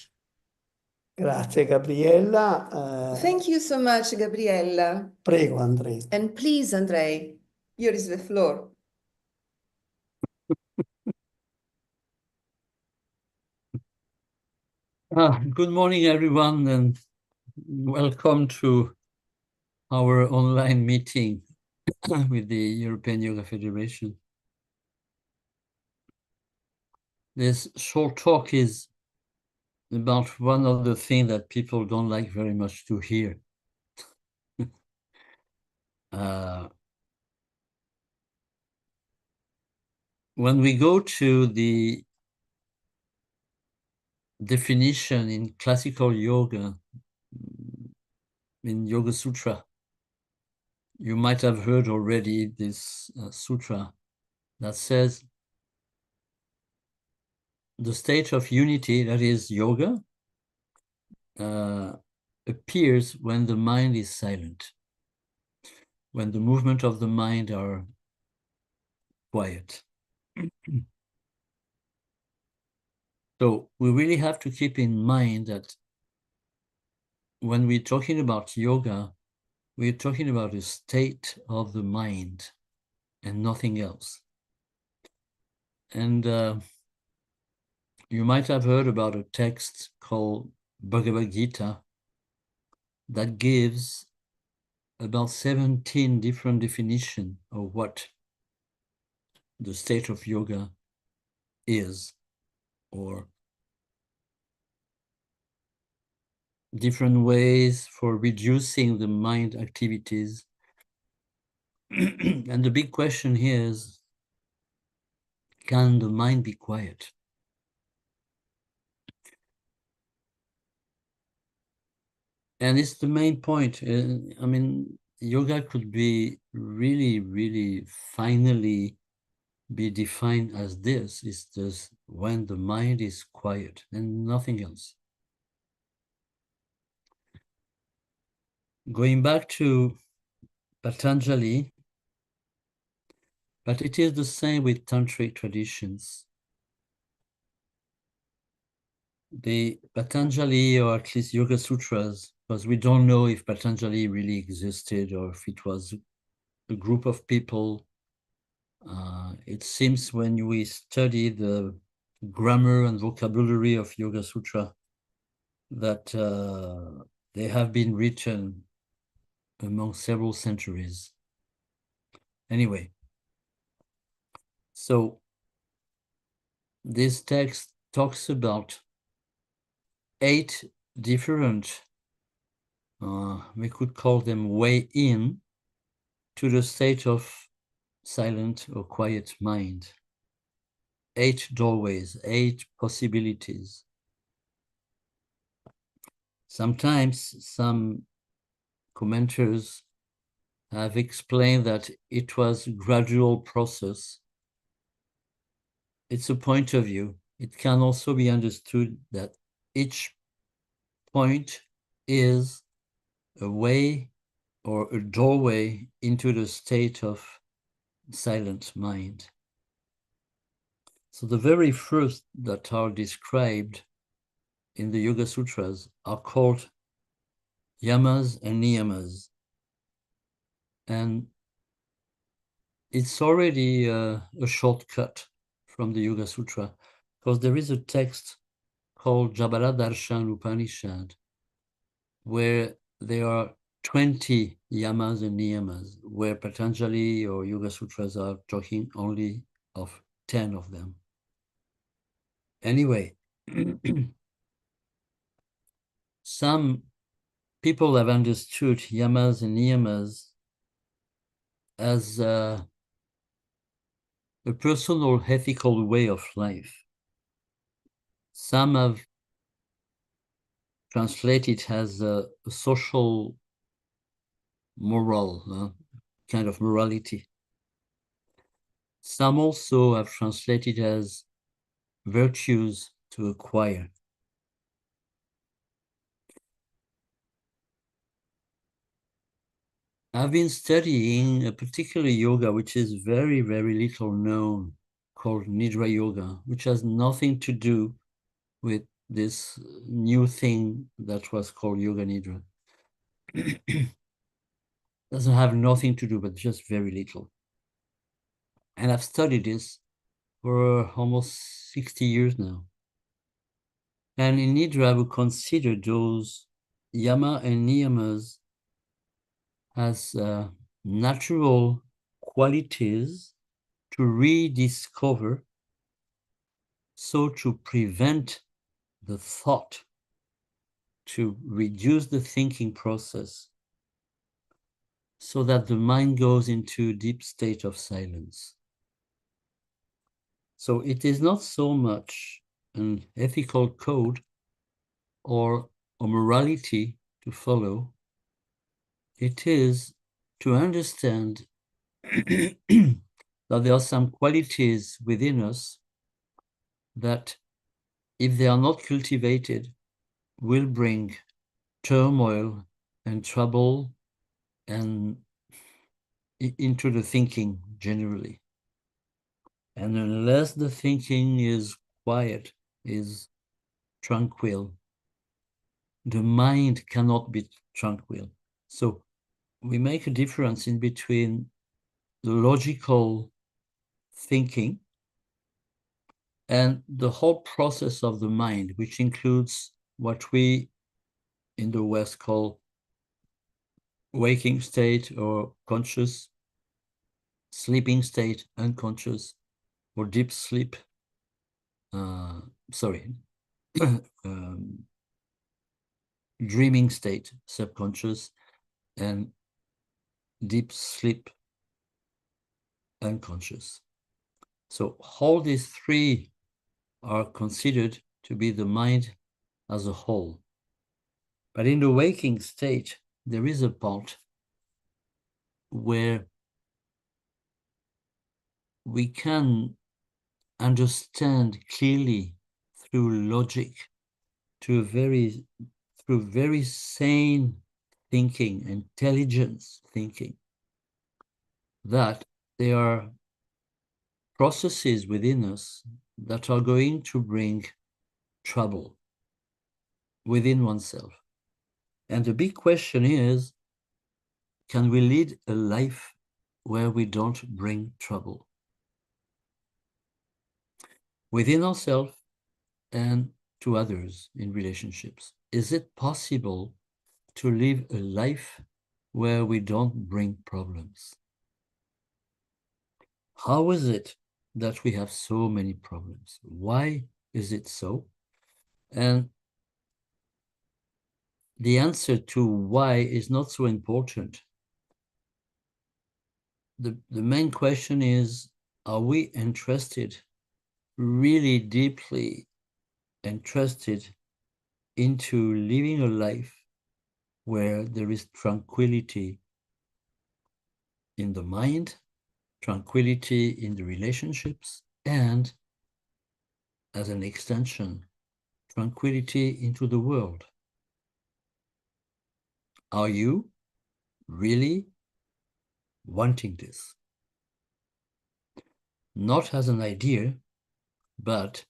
Grazie, Gabriella. Thank you so much, Gabriella. Prego, Andrei. And please, Andrei, here is the floor. Good morning, everyone, and welcome to our online meeting with the European Yoga Federation. This short talk is about one of the things that people don't like very much to hear. When we go to the definition in classical yoga, in Yoga Sutra, you might have heard already this sutra that says the state of unity, that is yoga, appears when the mind is silent, when the movement of the mind are quiet. So we really have to keep in mind that when we're talking about yoga, we're talking about a state of the mind and nothing else. And you might have heard about a text called Bhagavad Gita that gives about 17 different definitions of what the state of yoga is, or different ways for reducing the mind activities. And the big question here is, can the mind be quiet? And it's the main point. I mean, yoga could be really finally be defined as this. It's just when the mind is quiet and nothing else. Going back to Patanjali, but it is the same with tantric traditions. The Patanjali, or at least Yoga Sutras, because we don't know if Patanjali really existed or if it was a group of people. It seems when we study the grammar and vocabulary of Yoga Sutra that they have been written among several centuries. Anyway, so this text talks about 8 different, we could call them way in to the state of silent or quiet mind. 8 doorways, 8 possibilities. Sometimes some commenters have explained that it was a gradual process. It's a point of view. It can also be understood that each point is a way or a doorway into the state of silent mind. So the very first that are described in the Yoga Sutras are called Yamas and Nyamas. And it's already a shortcut from the Yoga Sutra, because there is a text called Jabala Darshan Upanishad, where there are 20 Yamas and Nyamas, where Patanjali or Yoga Sutras are talking only of 10 of them. Anyway, some people have understood Yamas and Nyamas as a personal ethical way of life. Some have translated as a social moral, kind of morality. Some also have translated as virtues to acquire. I've been studying a particular yoga which is very, very little known, called Nidra Yoga, which has nothing to do with this new thing that was called Yoga Nidra. Doesn't have nothing to do, but just very little. And I've studied this for almost 60 years now. And in Nidra, we consider those Yama and Niyamas as natural qualities to rediscover, so to prevent the thought, to reduce the thinking process, so that the mind goes into a deep state of silence. So it is not so much an ethical code or a morality to follow. It is to understand that there are some qualities within us that, if they are not cultivated, will bring turmoil and trouble and into the thinking generally. And unless the thinking is quiet, is tranquil, the mind cannot be tranquil. So we make a difference in between the logical thinking and the whole process of the mind, which includes what we in the West call waking state or conscious, sleeping state, unconscious, or deep sleep. Dreaming state, subconscious, and deep sleep, unconscious. So all these three are considered to be the mind as a whole. But in the waking state, there is a part where we can understand clearly through logic, through very sane thinking, intelligence thinking, that there are processes within us that are going to bring trouble within oneself. And the big question is, can we lead a life where we don't bring trouble within ourselves and to others in relationships? Is it possible to live a life where we don't bring problems? How is it that we have so many problems? Why is it so? And the answer to why is not so important. The main question is, are we interested, really deeply interested into living a life where there is tranquility in the mind, tranquility in the relationships, and as an extension, tranquility into the world? Are you really wanting this? Not as an idea, but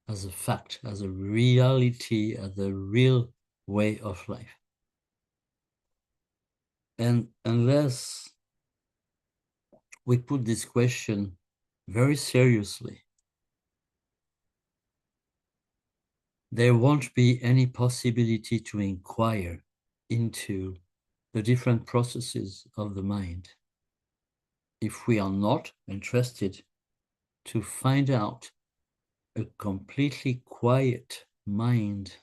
as a fact, as a reality, as a real way of life. And unless we put this question very seriously, there won't be any possibility to inquire into the different processes of the mind if we are not interested to find out a completely quiet mind.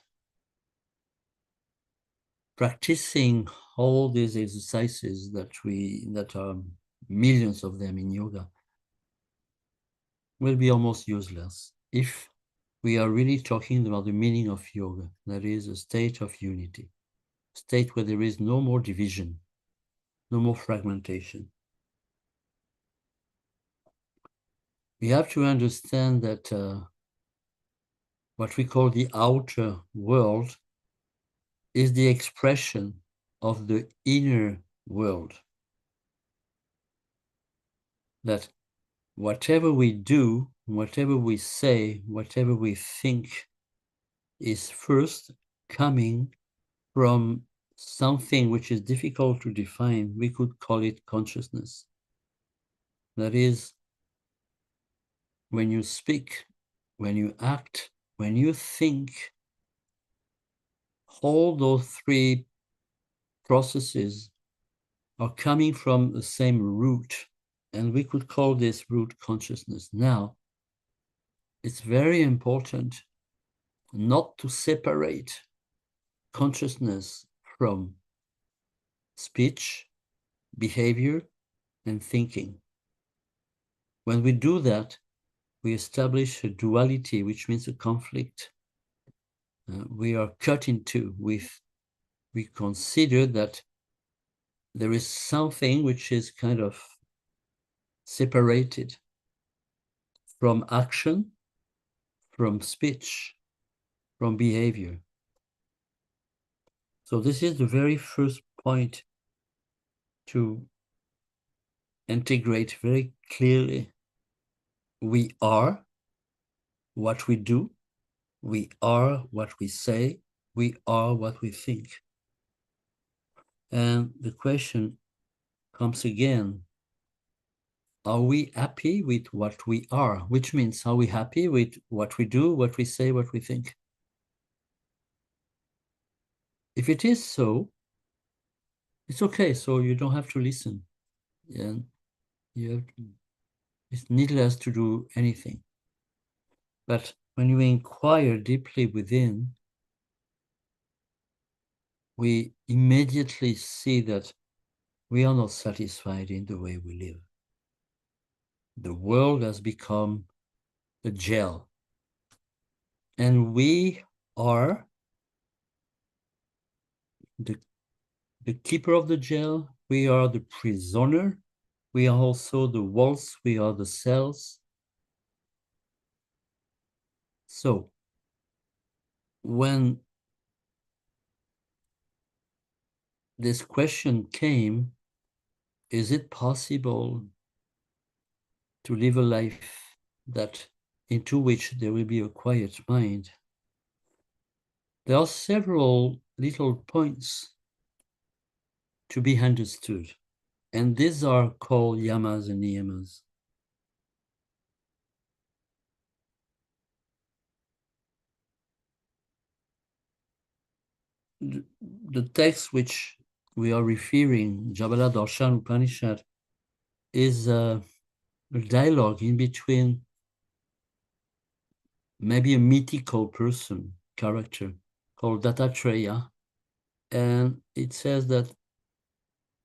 Practicing all these exercises that are millions of them in yoga will be almost useless if we are really talking about the meaning of yoga, that is a state of unity, a state where there is no more division, no more fragmentation. We have to understand that what we call the outer world is the expression of the inner world. That whatever we do, whatever we say, whatever we think is first coming from something which is difficult to define. We could call it consciousness. That is, when you speak, when you act, when you think, all those three processes are coming from the same root, and we could call this root consciousness. Now, it's very important not to separate consciousness from speech, behavior, and thinking. When we do that, we establish a duality, which means a conflict. We are cut in two. We consider that there is something which is kind of separated from action, from speech, from behavior. So this is the very first point to integrate very clearly. We are what we do, we are what we say, we are what we think. And the question comes again, are we happy with what we are? Which means, are we happy with what we do, what we say, what we think? If it is so, it's okay. So you don't have to listen. And it's needless to do anything. But when you inquire deeply within, we immediately see that we are not satisfied in the way we live. The world has become a jail. And we are the keeper of the jail. We are the prisoner. We are also the walls. We are the cells. So when this question came, is it possible to live a life into which there will be a quiet mind? There are several little points to be understood, and these are called Yamas and Nyamas. The text which we are referring, Jabala Darshan Upanishad, is a dialogue in between maybe a mythical character called Dattatreya, and it says that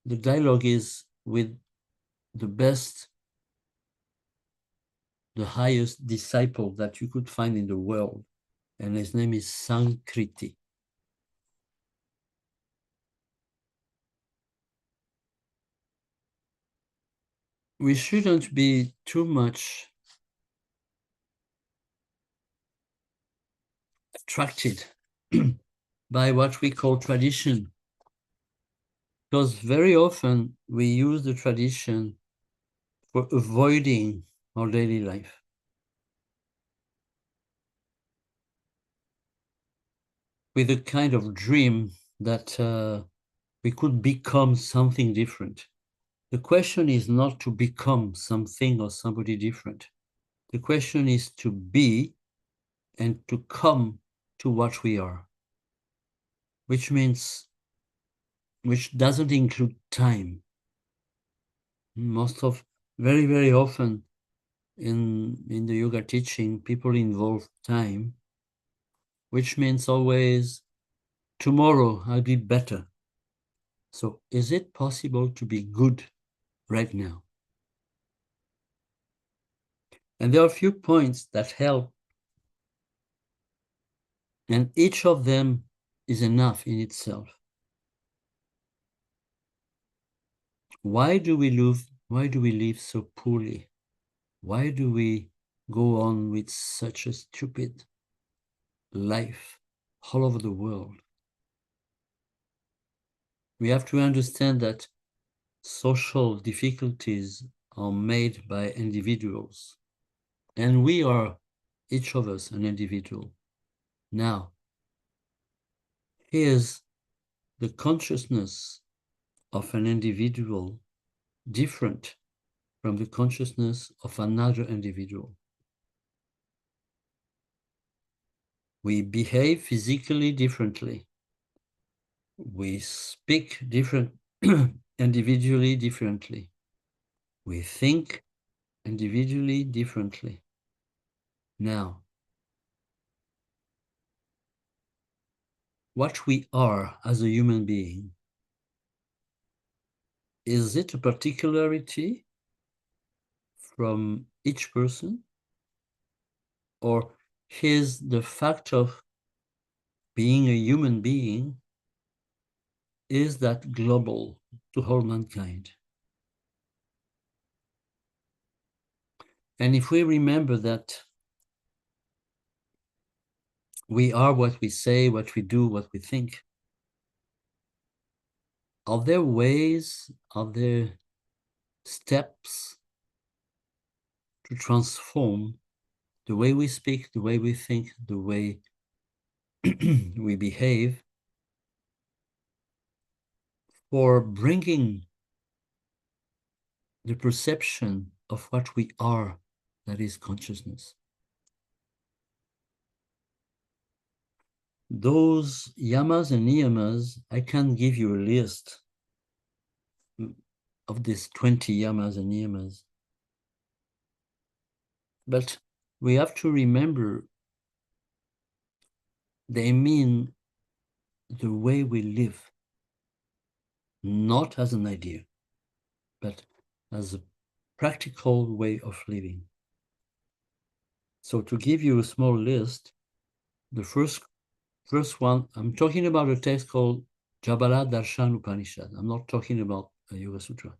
the dialogue is with the best, the highest disciple that you could find in the world, and his name is Sankriti. We shouldn't be too much attracted by what we call tradition, because very often we use the tradition for avoiding our daily life. with a kind of dream that we could become something different. The question is not to become something or somebody different. The question is to be and to come to what we are, which doesn't include time. Very, very often in the yoga teaching, people involve time, which means always, tomorrow I'll be better. So is it possible to be good right now? And there are a few points that help, and each of them is enough in itself. Why do we live so poorly? Why do we go on with such a stupid life all over the world? We have to understand that social difficulties are made by individuals, and we are, each of us, an individual. Now, here's the consciousness of an individual different from the consciousness of another individual. We behave physically differently. We speak individually differently. We think individually differently. Now, what we are as a human being, is it a particularity from each person? Or is the fact of being a human being, is that global to all mankind? And if we remember that we are what we say, what we do, what we think, are there ways, are there steps to transform the way we speak, the way we think, the way we behave, for bringing the perception of what we are, that is consciousness? Those yamas and niyamas, I can give you a list of these 20 yamas and niyamas. But we have to remember they mean the way we live, not as an idea, but as a practical way of living. So to give you a small list, the first one, I'm talking about a text called Jabala Darshan Upanishad. I'm not talking about a Yoga Sutra.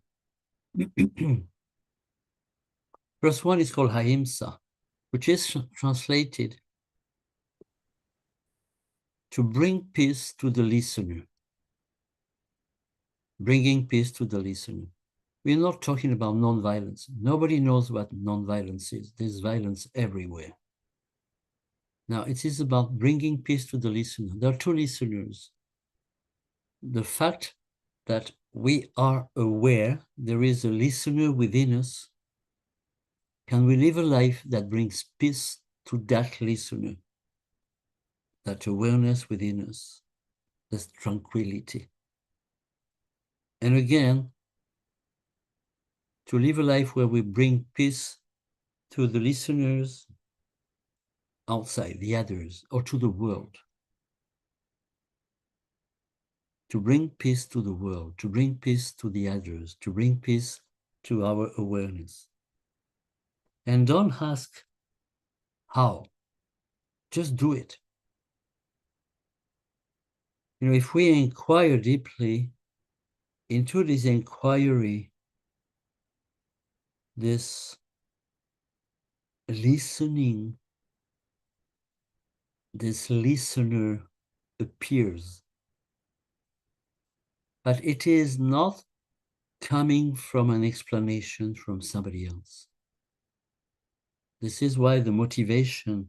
First one is called Ahimsa, which is translated to bring peace to the listener. Bringing peace to the listener. We're not talking about non-violence. Nobody knows what non-violence is. There's violence everywhere. Now, it is about bringing peace to the listener. There are two listeners. The fact that we are aware there is a listener within us. Can we live a life that brings peace to that listener? That awareness within us, that tranquility. And again, to live a life where we bring peace to the listeners outside, the others, or to the world. To bring peace to the world, to bring peace to the others, to bring peace to our awareness. And don't ask how, just do it. You know, if we inquire deeply into this inquiry, this listening, this listener appears. But it is not coming from an explanation from somebody else. This is why the motivation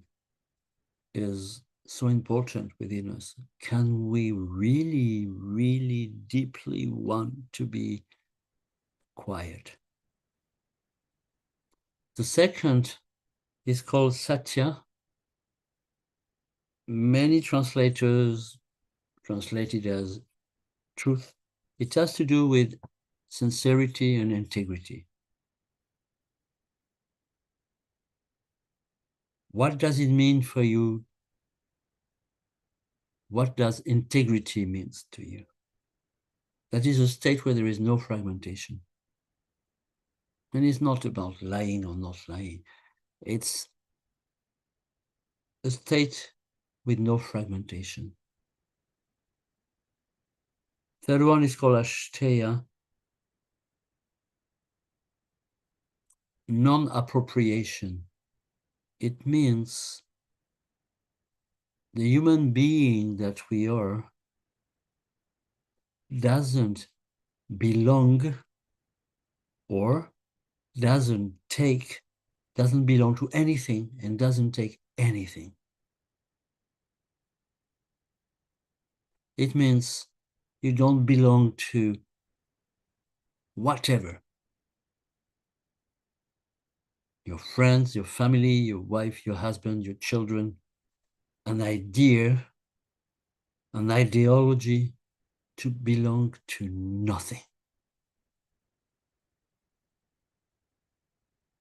is so important within us. Can we really, really deeply want to be quiet? The second is called Satya. Many translators translate it as truth. It has to do with sincerity and integrity. What does it mean for you? What does integrity mean to you? That is a state where there is no fragmentation. And it's not about lying or not lying. It's a state with no fragmentation. Third one is called Ashteya, non-appropriation. It means the human being that we are doesn't belong or doesn't belong to anything and doesn't take anything. It means you don't belong to whatever. Your friends, your family, your wife, your husband, your children, an idea, an ideology, to belong to nothing.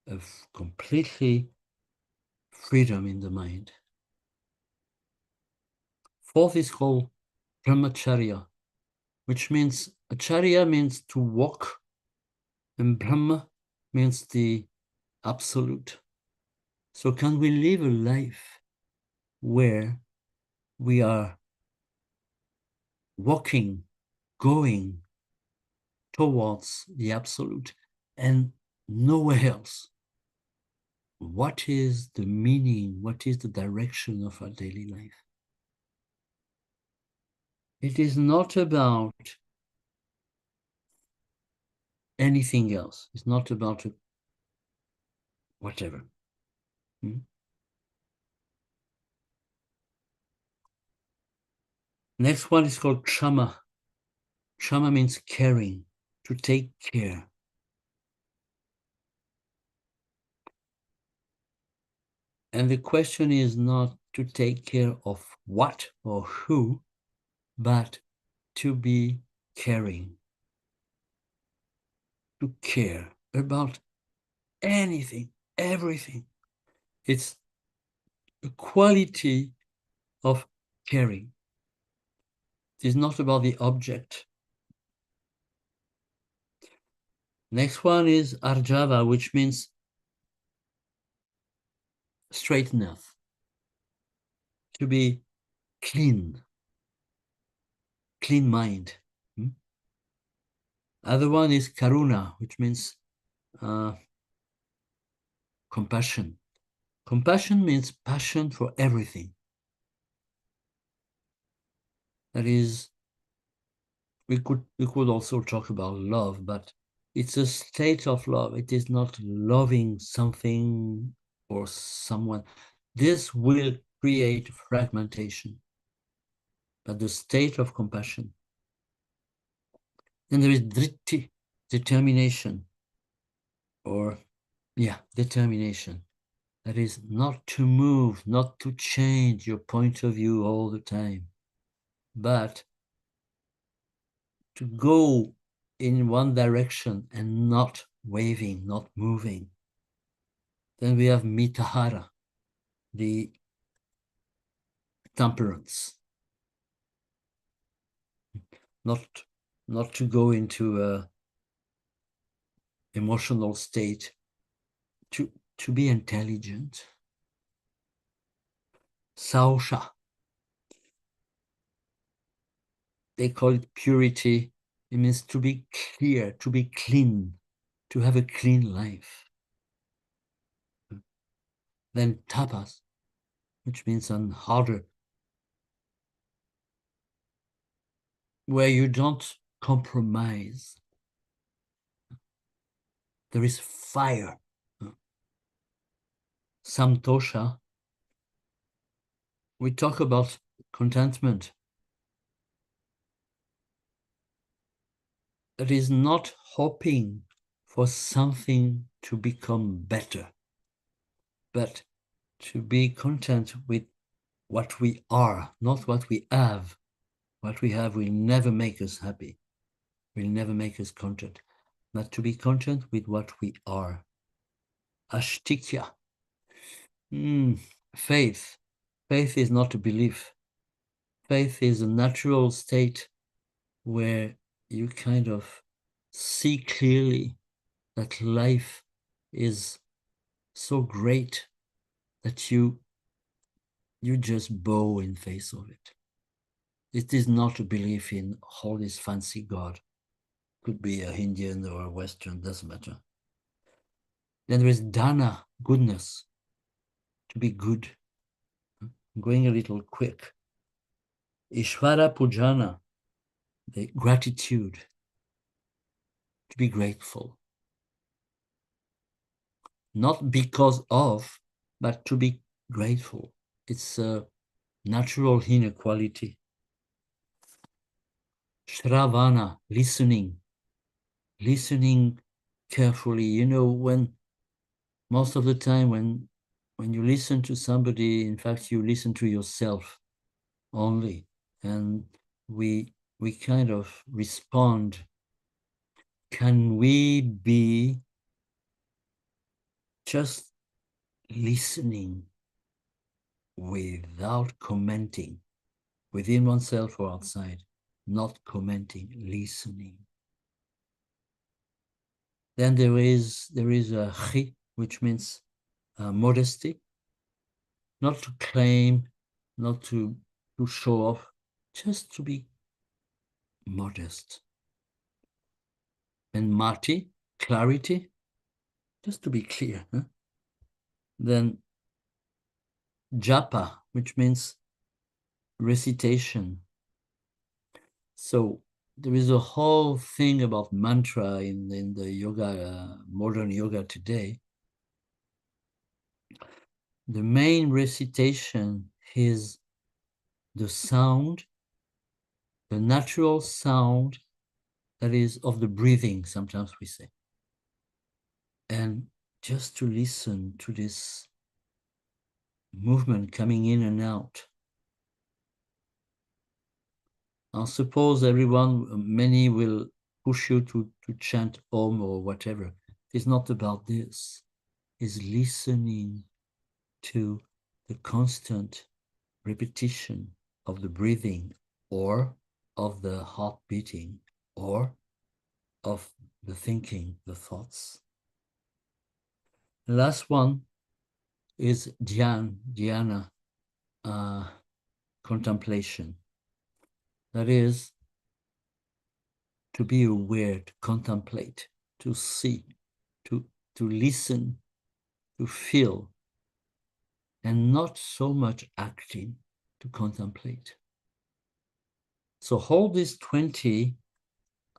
Of completely freedom in the mind. Fourth is called brahmacharya, which means acharya means to walk, and brahma means the absolute. So can we live a life where we are walking, going towards the absolute and nowhere else? What is the meaning? What is the direction of our daily life? It is not about anything else. It's not about whatever. Next one is called Kshama. Kshama means caring, to take care. And the question is not to take care of what or who, but to be caring, to care about anything, everything. It's a quality of caring. It is not about the object. Next one is Arjava, which means straight enough, to be clean, clean mind. Other one is Karuna, which means compassion. Compassion means passion for everything. That is, we could also talk about love, but it's a state of love. It is not loving something or someone. This will create fragmentation, but the state of compassion. Then there is dritti, determination, or determination. That is not to move, not to change your point of view all the time, but to go in one direction and not waving, not moving. Then we have mitahara, the temperance. Not to go into a emotional state, to be intelligent. Sausha. They call it purity. It means to be clear, to be clean, to have a clean life. Then tapas, which means on harder, where you don't compromise. There is fire. Samtosha, we talk about contentment. It is not hoping for something to become better, but to be content with what we are, not what we have. What we have will never make us happy, will never make us content, but to be content with what we are. Ashtikya. Faith. Faith is not a belief. Faith is a natural state where you kind of see clearly that life is so great that you just bow in face of it. It is not a belief in all this fancy God. Could be a Indian or a Western, doesn't matter. Then there is dana, goodness, to be good. I'm going a little quick. Ishvara pujana, the gratitude, to be grateful. Not because of, but to be grateful. It's a natural inner quality. Shravana, listening carefully. You know, when most of the time when you listen to somebody, in fact, you listen to yourself only, and we kind of respond. Can we be just listening without commenting, within oneself or outside, not commenting, listening? Then there is a chi, which means modesty, not to claim, not to show off, just to be modest. And mati, clarity, just to be clear. Then japa, which means recitation. So there is a whole thing about mantra in the yoga, modern yoga today. The main recitation is the sound, the natural sound that is of the breathing, sometimes we say. And just to listen to this movement coming in and out. I suppose many will push you to chant Om or whatever. It's not about this. It's listening to the constant repetition of the breathing, or of the heart beating, or of the thinking, the thoughts. The last one is dhyana, contemplation. That is to be aware, to contemplate, to see, to listen, to feel, and not so much acting, to contemplate. So all these 20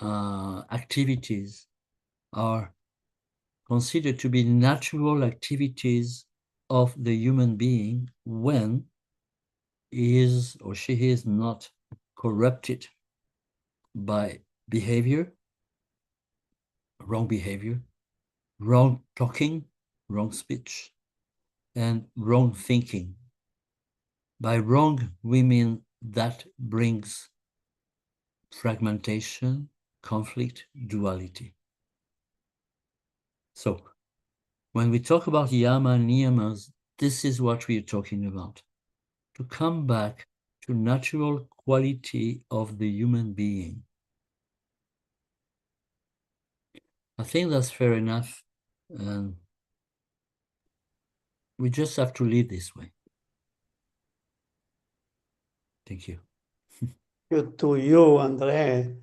activities are considered to be natural activities of the human being when he is or she is not corrupted by behavior, wrong talking, wrong speech, and wrong thinking. By wrong, we mean that brings fragmentation, conflict, duality. So when we talk about Yamas and Nyamas, this is what we are talking about. To come back to natural quality of the human being. I think that's fair enough. And we just have to live this way. Thank you. To you, Andrea.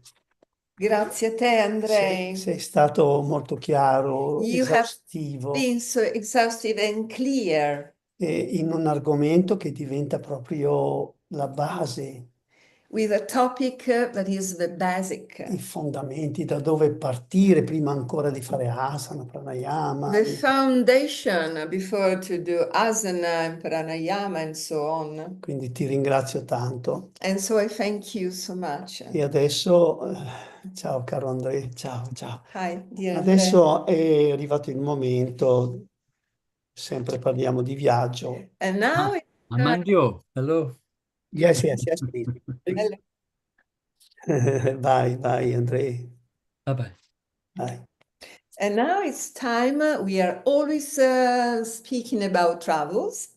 Grazie a te, Andrei. Sei stato molto chiaro, You have esaustivo, been so exhaustive and clear in un argomento che diventa proprio la base with a topic that is the basic. I fondamenti, da dove partire prima ancora di fare asana, pranayama. The foundation before to do asana and pranayama and so on. Quindi ti ringrazio tanto. And so I thank you so much. E adesso, ciao caro Andrea, ciao. Hi, dear Adesso è arrivato il momento, sempre parliamo di viaggio. And now Amandio, hello. Yes, please. Hello. Vai, Andrea. Bye-bye. Vai. And now it's time. We are always speaking about travels.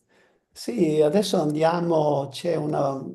Sì, adesso andiamo, c'è un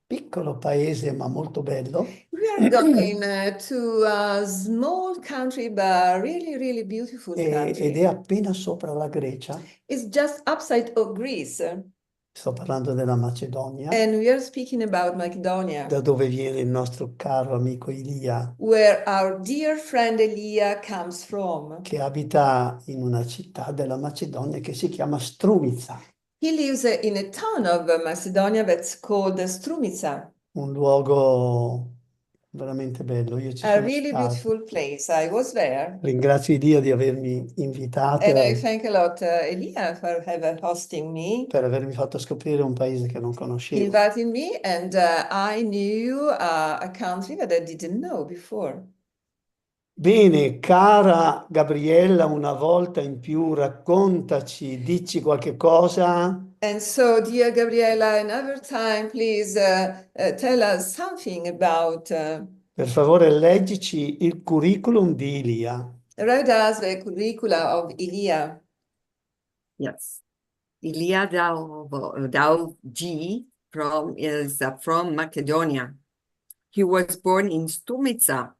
piccolo paese ma molto bello. We are going to a small country, but really, really beautiful country. Ed è appena sopra la Grecia. It's just upside of Greece. Sto parlando della Macedonia. And we are speaking about Macedonia. Da dove viene il nostro caro amico Ilia. Where our dear friend Elia comes from. Che abita in una città della Macedonia che si chiama Strumica. He lives in a town of Macedonia that's called Strumica. Un luogo veramente bello. Io ci A sono really stato. beautiful place. I was there. Ringrazio Dio di avermi invitato And I thank a lot Elia for hosting me. per avermi fatto scoprire un paese che non He conoscevo. invited me, and I knew a country that I didn't know before. Bene, cara Gabriella, una volta in più raccontaci, dici qualche cosa. And so, dear Gabriella, another time, please tell us something about. Per favore, leggici il curriculum di Ilia. Read us the curricula of Elia. Yes. Ilia Davji is from Macedonia. He was born in Strumica,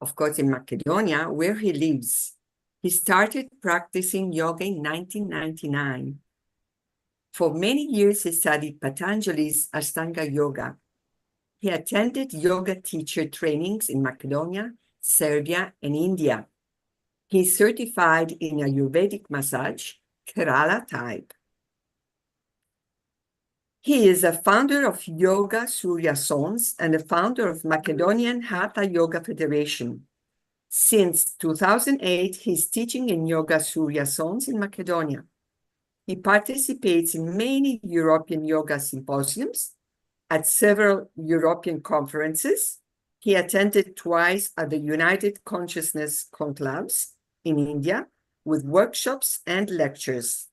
of course, in Macedonia, where he lives. He started practicing yoga in 1999. For many years, he studied Patanjali's Ashtanga Yoga. He attended yoga teacher trainings in Macedonia, Serbia, and India. He is certified in Ayurvedic massage, Kerala type. He is a founder of Yoga Surya Sons and a founder of Macedonian Hatha Yoga Federation. Since 2008, he's teaching in Yoga Surya Sons in Macedonia. He participates in many European yoga symposiums, at several European conferences. He attended twice at the United Consciousness Conclaves in India with workshops and lectures.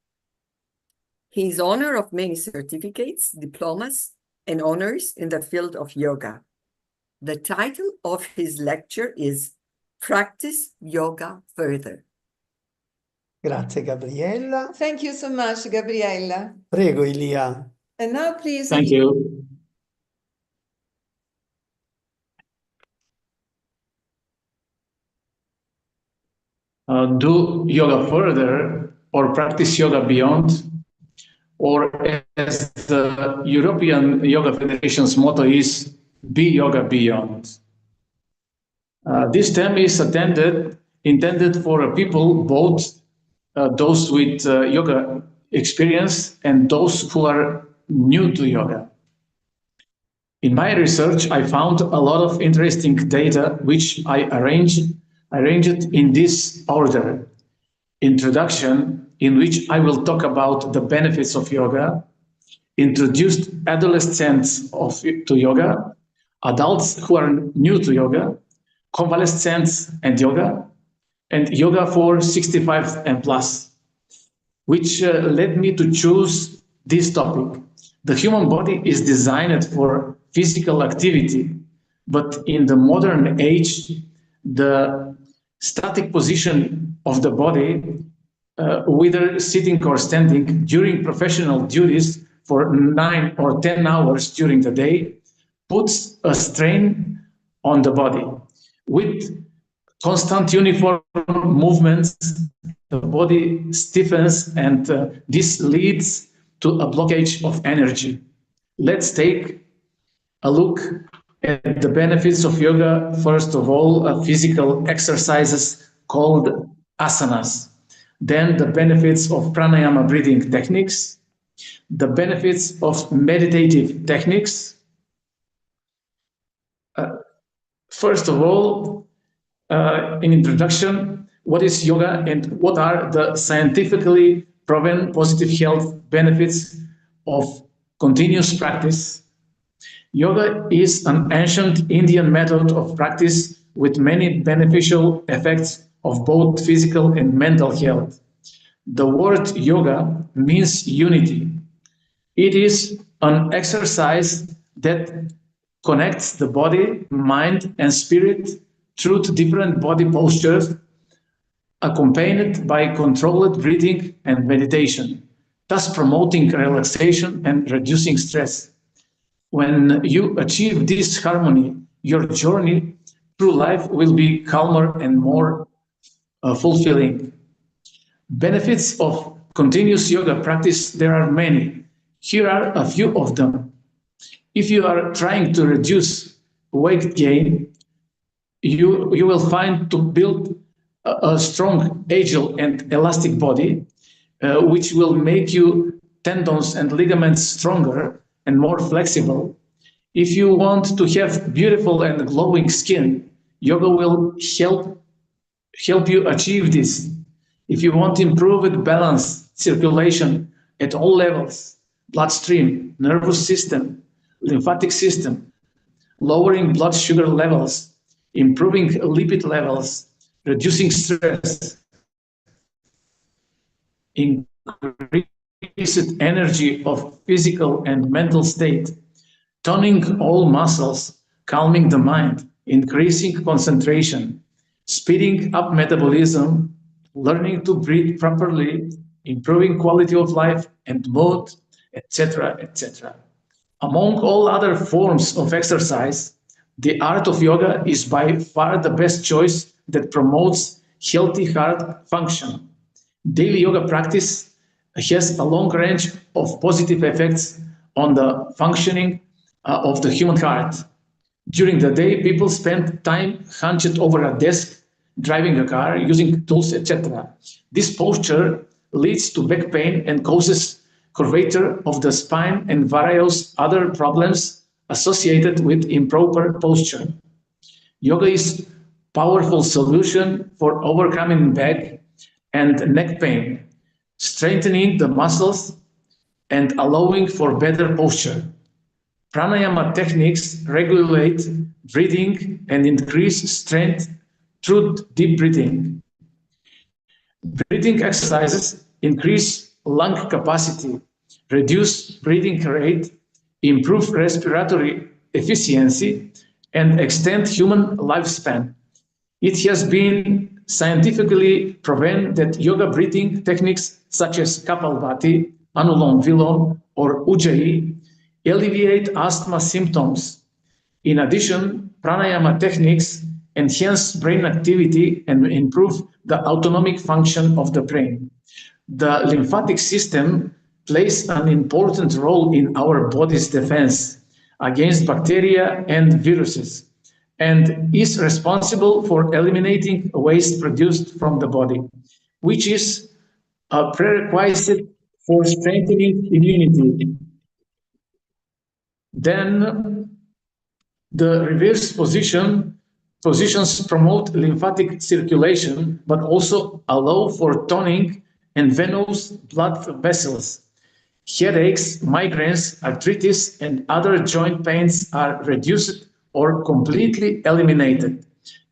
He is owner of many certificates, diplomas, and honors in the field of yoga. The title of his lecture is Practice Yoga Further. Grazie, Gabriella. Thank you so much, Gabriella. Prego, Ilia. And now, please. Thank you. Do yoga further or practice yoga beyond, or as the European Yoga Federation's motto is, BeYoga beyond. This term is intended for people, both those with yoga experience and those who are new to yoga. In my research, I found a lot of interesting data, which I arranged in this order. Introduction, in which I will talk about the benefits of yoga, introduced adolescents to yoga, adults who are new to yoga, convalescents and yoga for 65 and plus, which led me to choose this topic. The human body is designed for physical activity, but in the modern age, the static position of the body, whether sitting or standing during professional duties for 9 or 10 hours during the day, puts a strain on the body. With constant uniform movements, the body stiffens, and this leads to a blockage of energy. Let's take a look at the benefits of yoga. First of all, physical exercises called asanas. Then the benefits of pranayama breathing techniques, the benefits of meditative techniques, First of all, in introduction, what is yoga and what are the scientifically proven positive health benefits of continuous practice? Yoga is an ancient Indian method of practice with many beneficial effects of both physical and mental health. The word yoga means unity. It is an exercise that connects the body, mind, and spirit through different body postures, accompanied by controlled breathing and meditation, thus promoting relaxation and reducing stress. When you achieve this harmony, your journey through life will be calmer and more fulfilling. Benefits of continuous yoga practice, there are many. Here are a few of them. If you are trying to reduce weight gain, you will find to build a strong, agile, and elastic body, which will make your tendons and ligaments stronger and more flexible. If you want to have beautiful and glowing skin, yoga will help you achieve this. If you want improved balance, circulation at all levels, bloodstream, nervous system, lymphatic system, lowering blood sugar levels, improving lipid levels, reducing stress, increased energy of physical and mental state, toning all muscles, calming the mind, increasing concentration, speeding up metabolism, learning to breathe properly, improving quality of life and mood, etc., etc. Among all other forms of exercise, the art of yoga is by far the best choice that promotes healthy heart function. Daily yoga practice has a long range of positive effects on the functioning of the human heart. During the day, people spend time hunched over a desk, driving a car, using tools, etc. This posture leads to back pain and causes curvature of the spine and various other problems associated with improper posture. Yoga is a powerful solution for overcoming back and neck pain, strengthening the muscles and allowing for better posture. Pranayama techniques regulate breathing and increase strength through deep breathing. Breathing exercises increase lung capacity, reduce breathing rate, improve respiratory efficiency, and extend human lifespan. It has been scientifically proven that yoga breathing techniques such as Kapalabhati, Anulom Vilom, or Ujjayi alleviate asthma symptoms. In addition, pranayama techniques enhance brain activity and improve the autonomic function of the brain. The lymphatic system plays an important role in our body's defense against bacteria and viruses, and is responsible for eliminating waste produced from the body, which is a prerequisite for strengthening immunity. Then the reverse positions promote lymphatic circulation, but also allow for toning and venous blood vessels. Headaches, migraines, arthritis, and other joint pains are reduced or completely eliminated.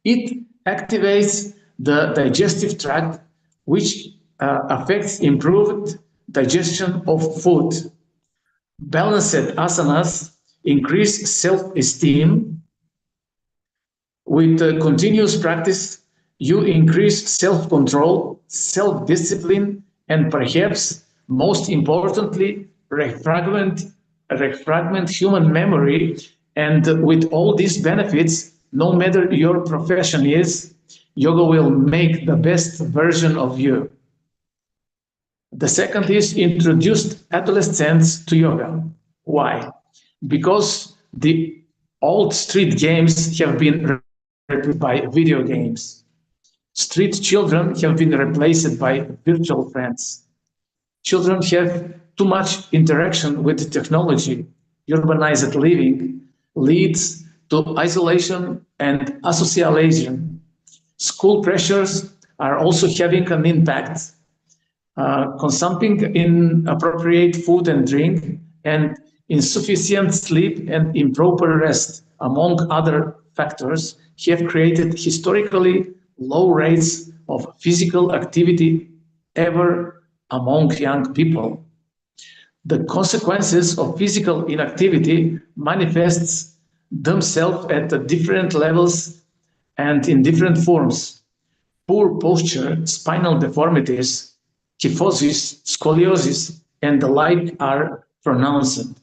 It activates the digestive tract, which affects improved digestion of food. Balanced asanas increase self-esteem. With continuous practice, you increase self-control, self-discipline, and perhaps most importantly, refragment human memory. And with all these benefits, no matter your profession is, yoga will make the best version of you. The second is introduced adolescents to yoga. Why? Because the old street games have been replaced by video games. Street children have been replaced by virtual friends. Children have too much interaction with technology. Urbanized living leads to isolation and asocialization. School pressures are also having an impact. Consuming inappropriate food and drink, and insufficient sleep and improper rest, among other factors, have created historically low rates of physical activity ever among young people. The consequences of physical inactivity manifests themselves at different levels and in different forms. Poor posture, spinal deformities, kyphosis, scoliosis, and the like are pronounced.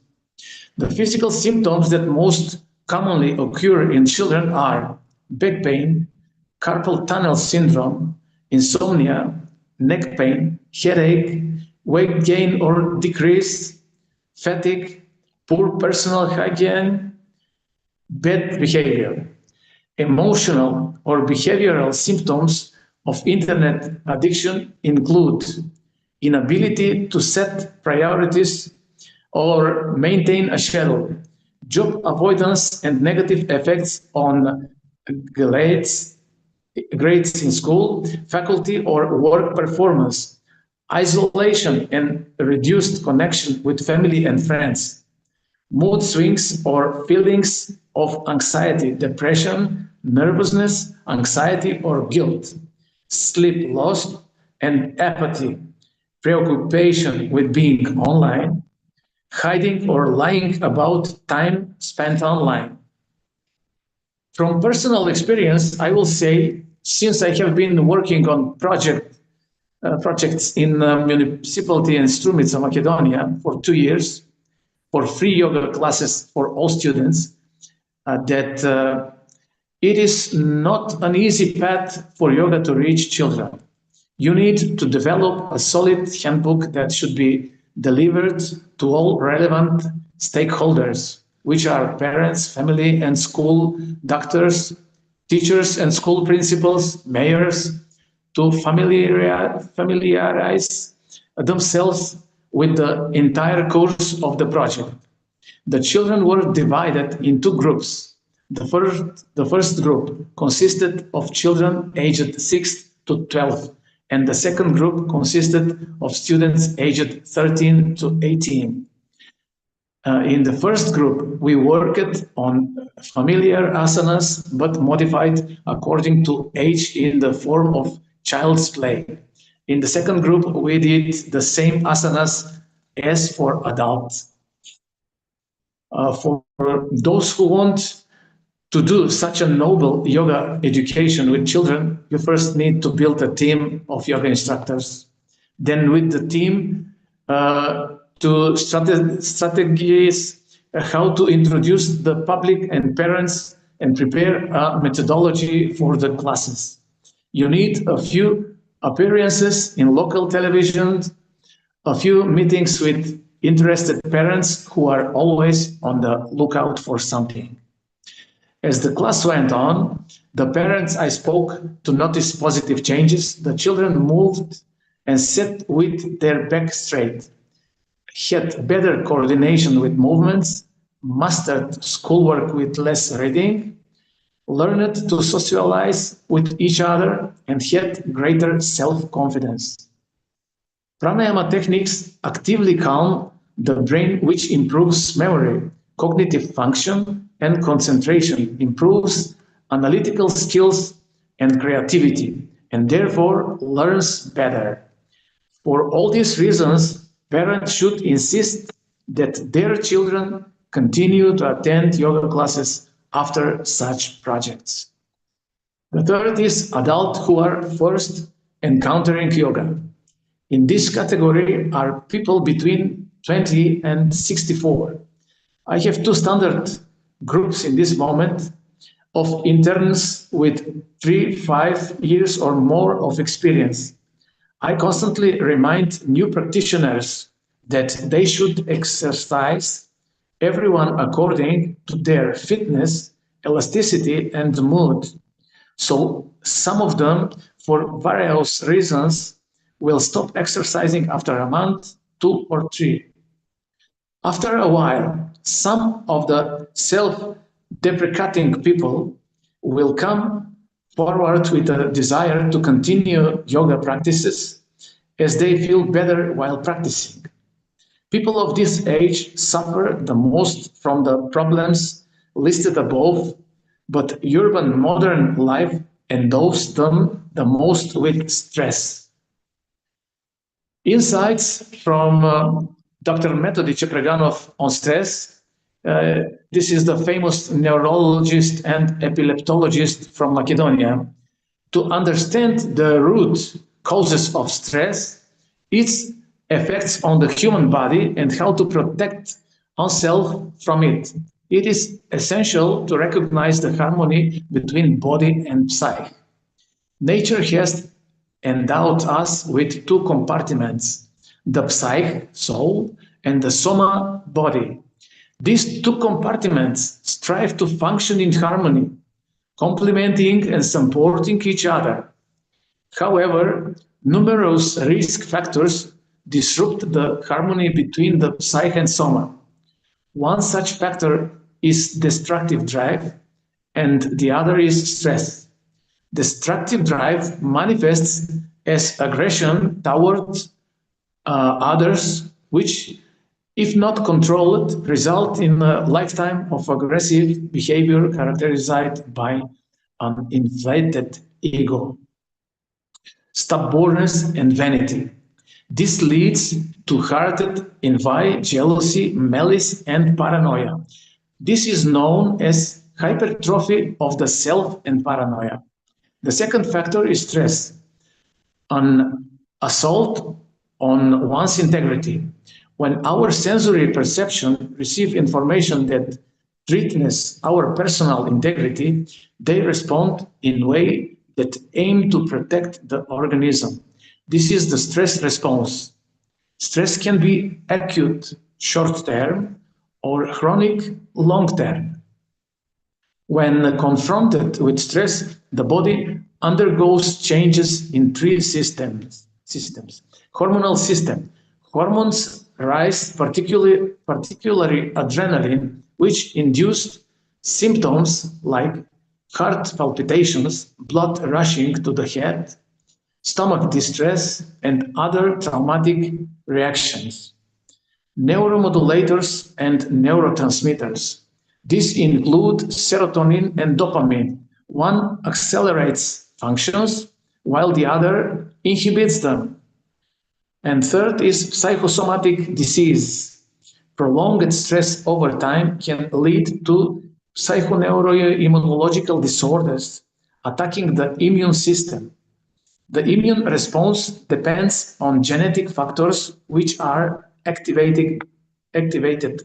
The physical symptoms that most commonly occur in children are back pain, carpal tunnel syndrome, insomnia, neck pain, headache, weight gain or decrease, fatigue, poor personal hygiene, bad behavior. Emotional or behavioral symptoms of internet addiction include inability to set priorities or maintain a schedule, job avoidance and negative effects on grades in school, faculty or work performance, isolation and reduced connection with family and friends, mood swings or feelings of anxiety, depression, nervousness, anxiety or guilt, sleep loss and apathy, preoccupation with being online, hiding or lying about time spent online. From personal experience, I will say, since I have been working on projects in municipality in Strumica, Macedonia for 2 years, for free yoga classes for all students, that it is not an easy path for yoga to reach children. You need to develop a solid handbook that should be delivered to all relevant stakeholders, which are parents, family and school, doctors, teachers and school principals, mayors, to familiarize themselves with the entire course of the project. The children were divided in 2 groups. The first group consisted of children aged 6 to 12, and the second group consisted of students aged 13 to 18. In the first group, we worked on familiar asanas, but modified according to age in the form of child's play. In the second group, we did the same asanas as for adults. For those who want to do such a noble yoga education with children, you first need to build a team of yoga instructors. Then with the team, to strategies how to introduce the public and parents and prepare a methodology for the classes. You need a few appearances in local television, a few meetings with interested parents who are always on the lookout for something. As the class went on, the parents I spoke to notice positive changes. The children moved and sat with their back straight, had better coordination with movements, mastered schoolwork with less reading, learned to socialize with each other, and had greater self-confidence. Pranayama techniques actively calm the brain, which improves memory, cognitive function, and concentration, improves analytical skills and creativity, and therefore learns better. For all these reasons, parents should insist that their children continue to attend yoga classes after such projects. The third is adults who are first encountering yoga. In this category are people between 20 and 64. I have 2 standard groups in this moment of interns with 3-5 years or more of experience. I constantly remind new practitioners that they should exercise everyone according to their fitness, elasticity, and mood. So some of them, for various reasons, will stop exercising after a month, 2 or 3. After a while, some of the deprecating people will come forward with a desire to continue yoga practices as they feel better while practicing. People of this age suffer the most from the problems listed above, but urban modern life endows them the most with stress. Insights from Dr. Metodi Cepreganov on stress. This is the famous neurologist and epileptologist from Macedonia. To understand the root causes of stress, its effects on the human body, and how to protect oneself from it, it is essential to recognize the harmony between body and psyche. Nature has endowed us with two compartments, the psyche, soul, and the soma, body. These two compartments strive to function in harmony, complementing and supporting each other. However, numerous risk factors disrupt the harmony between the psyche and soma. One such factor is destructive drive, and the other is stress. Destructive drive manifests as aggression towards others, which, if not controlled, result in a lifetime of aggressive behavior characterized by an inflated ego, stubbornness, and vanity. This leads to hearted envy, jealousy, malice, and paranoia. This is known as hypertrophy of the self and paranoia. The second factor is stress, an assault on one's integrity. When our sensory perception receive information that threatens our personal integrity, they respond in a way that aim to protect the organism. This is the stress response. Stress can be acute, short-term, or chronic, long-term. When confronted with stress, the body undergoes changes in three systems. Hormonal system. Hormones rise, particularly adrenaline, which induce symptoms like heart palpitations, blood rushing to the head, stomach distress, and other traumatic reactions. Neuromodulators and neurotransmitters. These include serotonin and dopamine. One accelerates functions while the other inhibits them. And third is psychosomatic disease. Prolonged stress over time can lead to psychoneuroimmunological disorders attacking the immune system. The immune response depends on genetic factors which are activated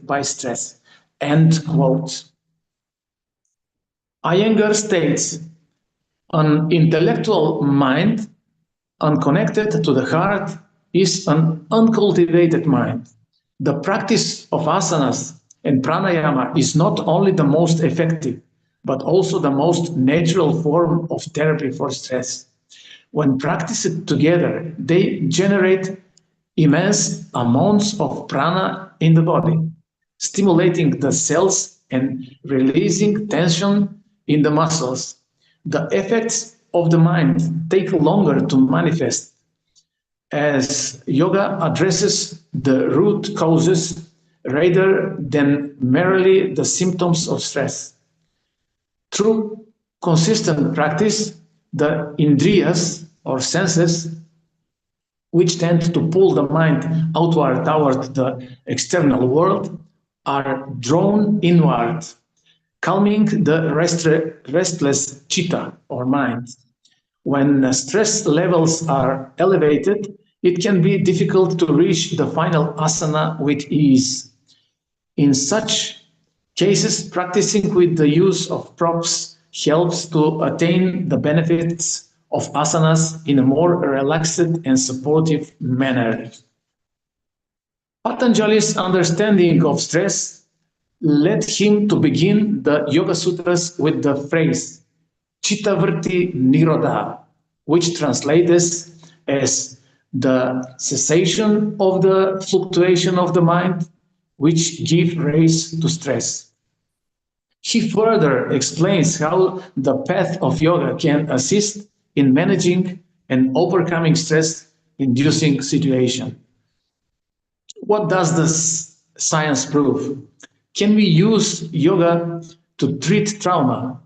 by stress. End quote. Iyengar states, an intellectual mind unconnected to the heart is an uncultivated mind. The practice of asanas and pranayama is not only the most effective, but also the most natural form of therapy for stress. When practiced together, they generate immense amounts of prana in the body, stimulating the cells and releasing tension in the muscles. The effects of the mind take longer to manifest as yoga addresses the root causes rather than merely the symptoms of stress. Through consistent practice, the indriyas or senses, which tend to pull the mind outward toward the external world, are drawn inward, calming the restless chitta or mind. When stress levels are elevated, it can be difficult to reach the final asana with ease. In such cases, practicing with the use of props helps to attain the benefits of asanas in a more relaxed and supportive manner. Patanjali's understanding of stress led him to begin the Yoga Sutras with the phrase Chittavritti Nirodha, which translates as the cessation of the fluctuation of the mind, which give rise to stress. He further explains how the path of yoga can assist in managing and overcoming stress-inducing situations. What does this science prove? Can we use yoga to treat trauma?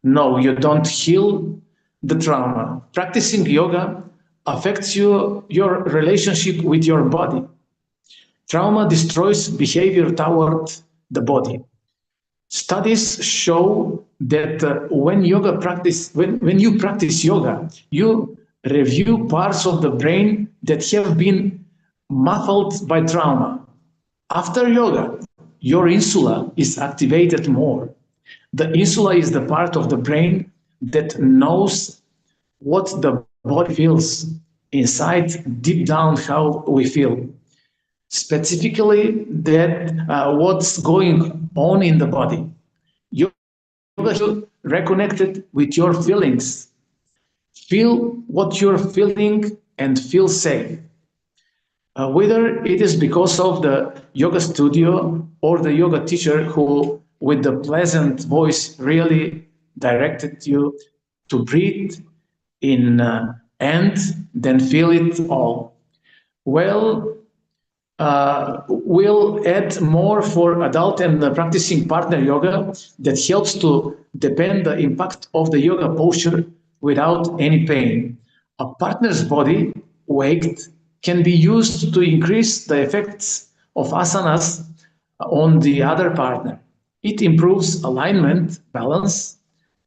No, you don't heal the trauma. Practicing yoga affects your relationship with your body. Trauma destroys behavior toward the body. Studies show that when you practice yoga, you review parts of the brain that have been muffled by trauma. After yoga, your insula is activated more. The insula is the part of the brain that knows what the body feels inside, deep down, how we feel. Specifically, that what's going on in the body. Yoga is reconnected with your feelings. Feel what you're feeling and feel safe. Whether it is because of the yoga studio or the yoga teacher who, with the pleasant voice, really directed you to breathe in and then feel it all. Well, we'll add more for adult and practicing partner yoga that helps to deepen the impact of the yoga posture without any pain. A partner's body weight can be used to increase the effects of asanas on the other partner. It improves alignment, balance,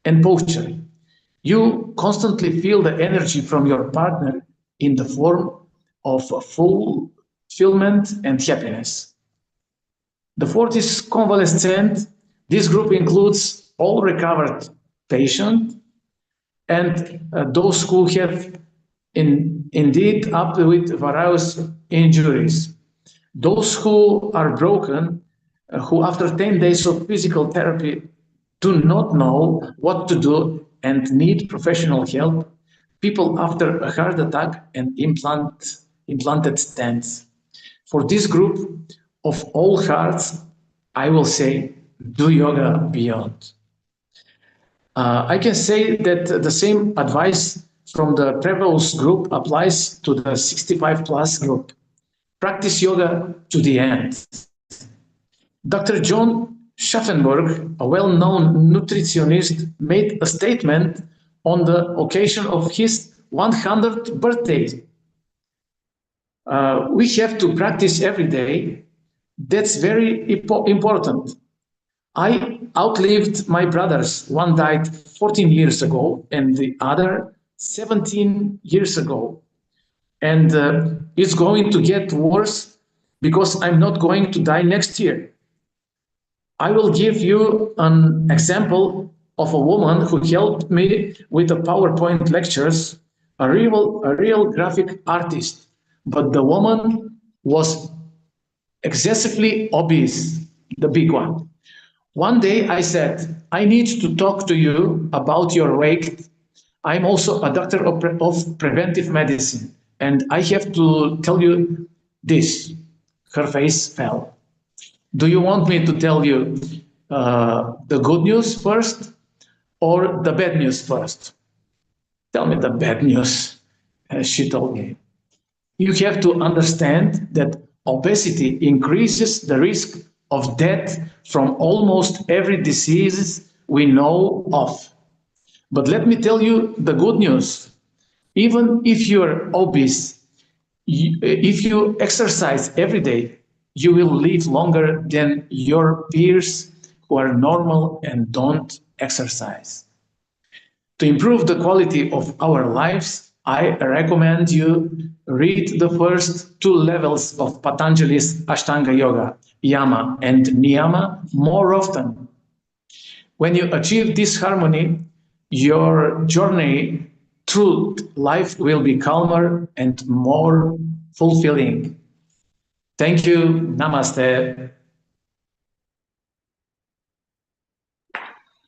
and posture. You constantly feel the energy from your partner in the form of fulfillment and happiness. The fourth is convalescent. This group includes all recovered patients and those who have indeed up with various injuries. Those who are broken, who after 10 days of physical therapy do not know what to do and need professional help, people after a heart attack and implanted stents. For this group of all hearts, I will say, do yoga beyond. I can say that the same advice from the Prevalence group applies to the 65 plus group. Practice yoga to the end. Dr. John Schaffenberg, a well-known nutritionist, made a statement on the occasion of his 100th birthday. We have to practice every day. That's very important. I outlived my brothers. One died 14 years ago and the other 17 years ago. And it's going to get worse because I'm not going to die next year. I will give you an example of a woman who helped me with the PowerPoint lectures, a real graphic artist, but the woman was excessively obese, the big one. One day I said, I need to talk to you about your weight. I'm also a doctor of preventive medicine, and I have to tell you this. Her face fell. Do you want me to tell you the good news first or the bad news first? Tell me the bad news, she told me. You have to understand that obesity increases the risk of death from almost every disease we know of. But let me tell you the good news. Even if you're obese, if you exercise every day, you will live longer than your peers who are normal and don't exercise. To improve the quality of our lives, I recommend you read the first 2 levels of Patanjali's Ashtanga Yoga, Yama and Niyama, more often. When you achieve this harmony, your journey through life will be calmer and more fulfilling. Thank you. Namaste.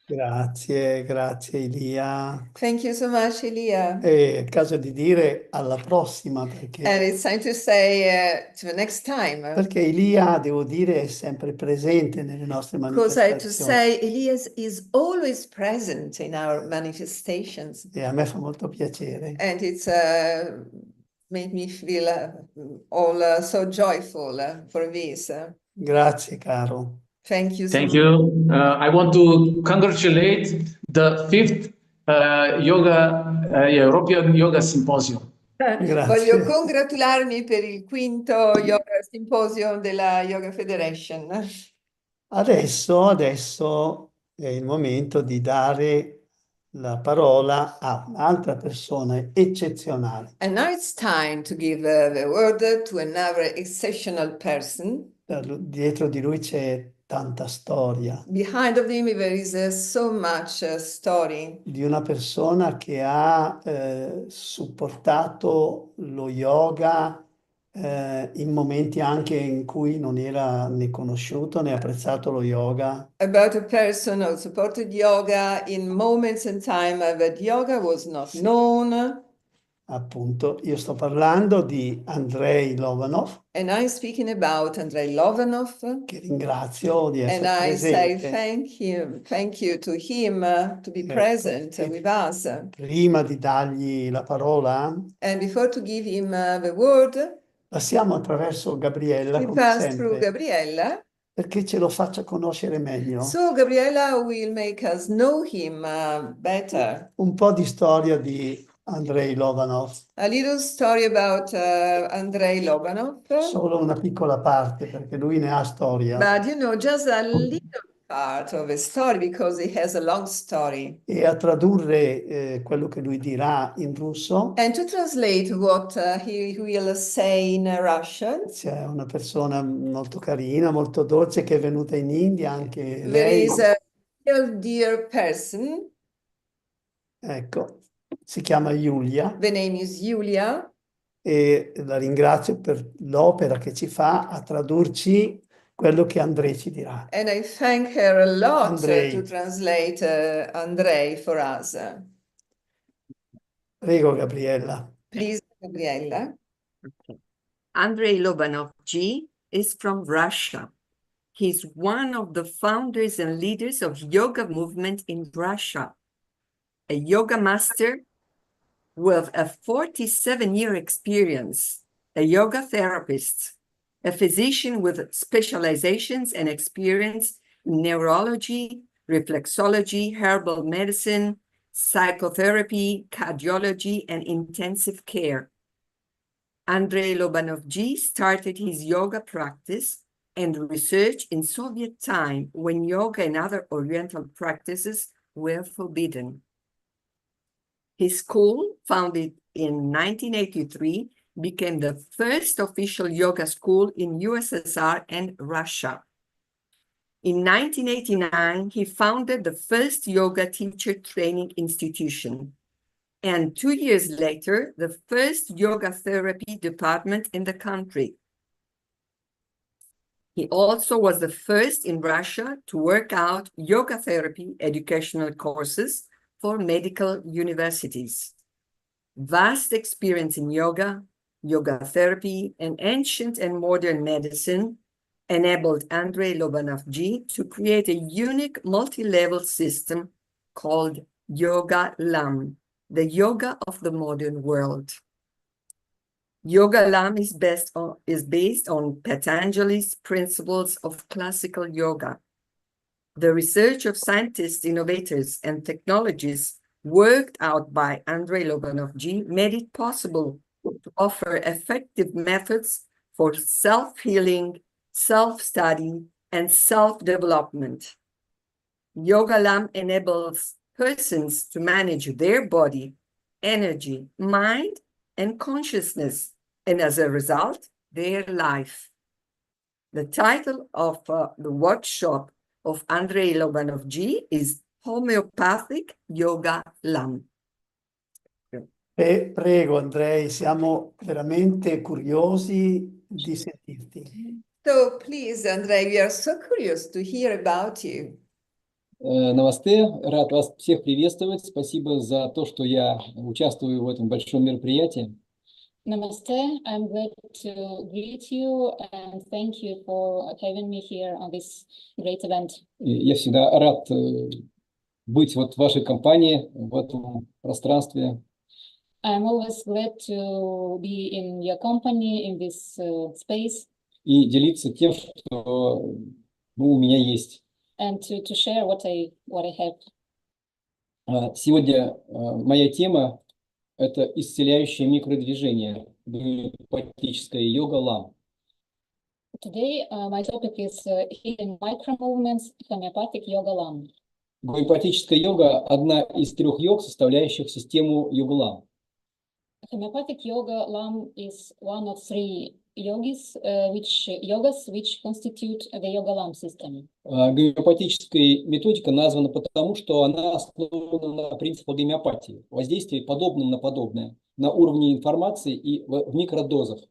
Grazie, grazie Elia. Thank you so much, Elia. È il caso di dire alla prossima And perché, it's time to say to the next time. perché Elia, devo dire, è sempre presente nelle nostre Because I have to manifestazioni say, Elias is always present in our manifestations. e a me fa molto piacere. And it's made me feel all so joyful for this. Grazie, caro. Thank you so Thank much. you. I want to congratulate the fifth European Yoga Symposium. Voglio Grazie. congratularmi per il quinto Yoga Symposium della Yoga Federation. Adesso è il momento di dare la parola a un'altra persona eccezionale. And now it's time to give the word to another exceptional person. Dietro di lui c'è tanta storia Behind of him there is so much story di una persona che ha supportato lo yoga in momenti anche in cui non era né conosciuto né apprezzato lo yoga. about a person who supported yoga in moments in time that yoga was not known. Appunto, io sto parlando di Andrei Lobanov, And I'm speaking about Andrei Lobanov. che ringrazio di And essere I say presente. thank you to him to be Ecco, present with us. Prima di dargli la parola, And before to give him the word, passiamo attraverso Gabriella, we come pass through sempre, Gabriella. perché ce lo faccia conoscere meglio. So Gabriella will make us know him better. Un po' di storia di Andrei Lobanov, A little story about Andrei Lobanov. solo una piccola parte, perché lui ne ha storia. But you know, just a little part of the story because he has a long story. E a tradurre quello che lui dirà in russo, And to translate what he will say in Russian, c'è una persona molto carina, molto dolce, che è venuta in India, anche there lei. is a real dear person. Ecco, si chiama Giulia The name is Julia. e la ringrazio per l'opera che ci fa a tradurci quello che Andrei ci dirà. And I thank her a lot Andrei. to translate Andrei for us. Prego, Gabriella. Please, Gabriella. Okay. Andrei Lobanov G is from Russia. He's one of the founders and leaders of yoga movement in Russia, a yoga master with a 47-year experience, a yoga therapist, a physician with specializations and experience in neurology, reflexology, herbal medicine, psychotherapy, cardiology, and intensive care. Andrei Lobanov G started his yoga practice and research in Soviet time when yoga and other Oriental practices were forbidden. His school, founded in 1983, became the first official yoga school in USSR and Russia. In 1989, he founded the first yoga teacher training institution, and 2 years later, the first yoga therapy department in the country. He also was the first in Russia to work out yoga therapy educational courses for medical universities. Vast experience in yoga, yoga therapy, and ancient and modern medicine enabled Andrei Lobanov G to create a unique multi-level system called Yoga Lam, the yoga of the modern world. Yoga Lam is based on Patanjali's principles of classical yoga. The research of scientists, innovators, and technologists worked out by Andrei Lobanov G made it possible to offer effective methods for self-healing, self-study, and self-development. Yoga Lam enables persons to manage their body, energy, mind, and consciousness, and as a result, their life. The title of the workshop of Andrei Lobanov G is Homeopathic Yoga Lam. Prego, Andrei, siamo veramente curiosi di sentirti. So please, Andrei, we are so curious to hear about you. Намасте, рад вас всех приветствовать. Спасибо за то, что я участвую в этом большом мероприятии. Namaste, I'm glad to greet you and thank you for having me here on this great event. Я всегда рад быть вот в вашей компании, в этом пространстве. I'm always glad to be in your company in this space. И делиться тем, что у меня есть. And to share what I have. Сегодня моя тема – это исцеляющее микродвижение, гомеопатическая йога лам. Today, my topic is healing micro-movements, homeopathic yoga lam. Гомеопатическая йога – одна из 3 йог, составляющих систему йога лам. Homeopathic yoga lam is one of 3 yogas which constitute the yoga lam system. Гомеопатическая методика названа потому, что она основана на принципах гомеопатии, воздействии подобным на подобное, на уровне информации и в микродозах.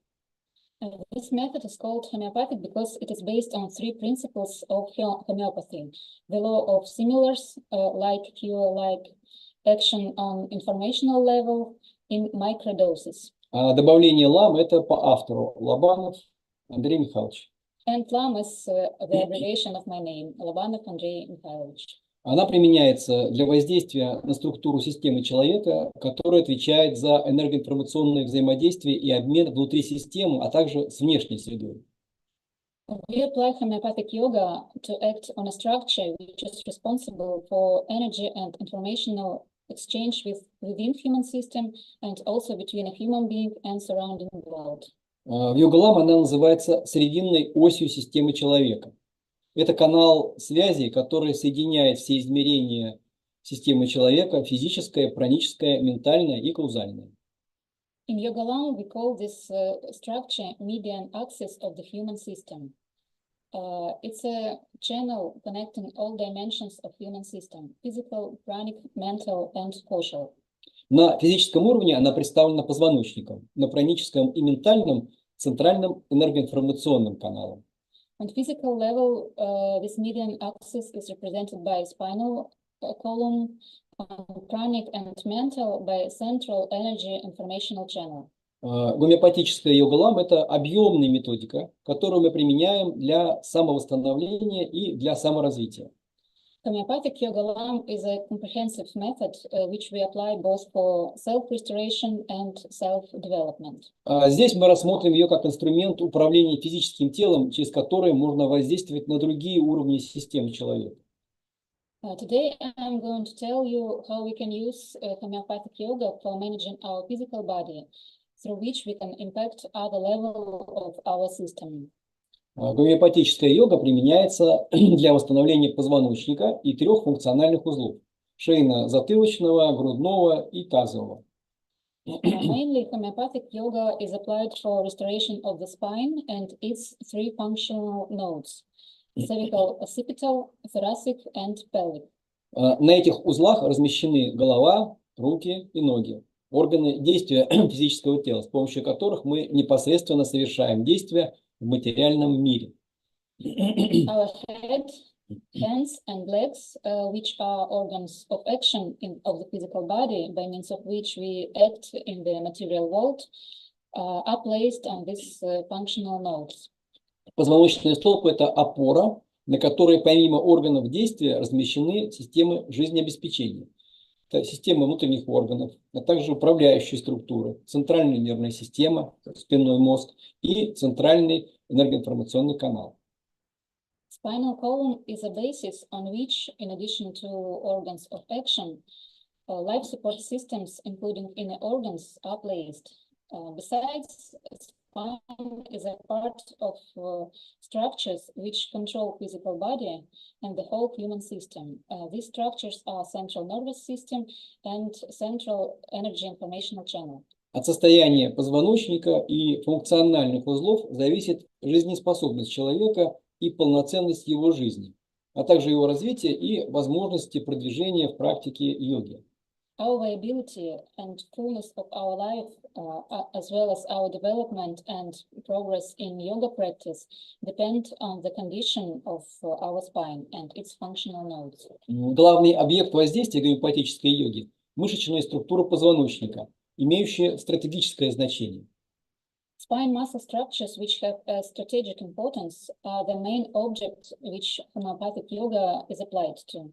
This method is called homeopathic because it is based on 3 principles of homeopathy: the law of similars, like cure, like action on informational level in microdoses. А добавление лам – это по автору Лобанов Андрей Михайлович. And lam is the abbreviation of my name, Lobanov Andrii Mikhailovich. Она применяется для воздействия на структуру системы человека, которая отвечает за энергоинформационное взаимодействие и обмен внутри системы, а также с внешней средой. We apply homeopathic yoga to act on a structure which is responsible for energy and informational exchange within human system and also between a human being and surrounding world. В йога-лам она называется срединной осью системы человека. Это канал связи, который соединяет все измерения системы человека: физическое, праническое, ментальное и каузальное. In yoga lam we call this structure median axis of the human system. It's a channel connecting all dimensions of human system: physical, pranic, mental and social. На физическом уровне она представлена позвоночником, на праническом и ментальном – центральным энергоинформационным каналом. On physical level, this median axis is represented by spinal column, on pranic and mental by central energy informational channel. Гомеопатическая йога-лам – это объемная методика, которую мы применяем для самовосстановления и для саморазвития. Homeopathic yoga lam is a comprehensive method which we apply both for self-restoration and self-development. Здесь мы рассмотрим ее как инструмент управления физическим телом, через который можно воздействовать на другие уровни системы человека. Today I'm going to tell you how we can use homeopathic yoga for managing our physical body, through which we can impact other levels of our system. Гомеопатическая йога применяется для восстановления позвоночника и 3 функциональных узлов – шейно-затылочного, грудного и тазового. Mainly, homeopathic yoga is applied for restoration of the spine and its 3 functional nodes: cervical, occipital, thoracic and pelvic. На этих узлах размещены голова, руки и ноги, органы действия физического тела, с помощью которых мы непосредственно совершаем действия в материальном мире. Our head, hands and legs, which are organs of action of the physical body, by means of which we act in the material world, are placed on these functional nodes. Позвоночный столб – это опора, на которой помимо органов действия размещены системы жизнеобеспечения. Это система внутренних органов, а также управляющие структуры, центральная нервная система, спинной мозг и центральный энергоинформационный канал. Spinal column is a basis on which, in addition to organs of action, life support systems, including inner organs, are placed. Besides, spine is a part of structures which control physical body and the whole human system. These structures are central nervous system and central energy informational channel. От состояния позвоночника и функциональных узлов зависит жизнеспособность человека и полноценность его жизни, а также его развитие и возможности продвижения в практике йоги. Our viability and fullness of our life, as well as our development and progress in yoga practice, depend on the condition of our spine and its functional nodes. Главный объект воздействия гомеопатической йоги – мышечная структура позвоночника, имеющая стратегическое значение. Spine muscle structures which have a strategic importance are the main object which homeopathic yoga is applied to.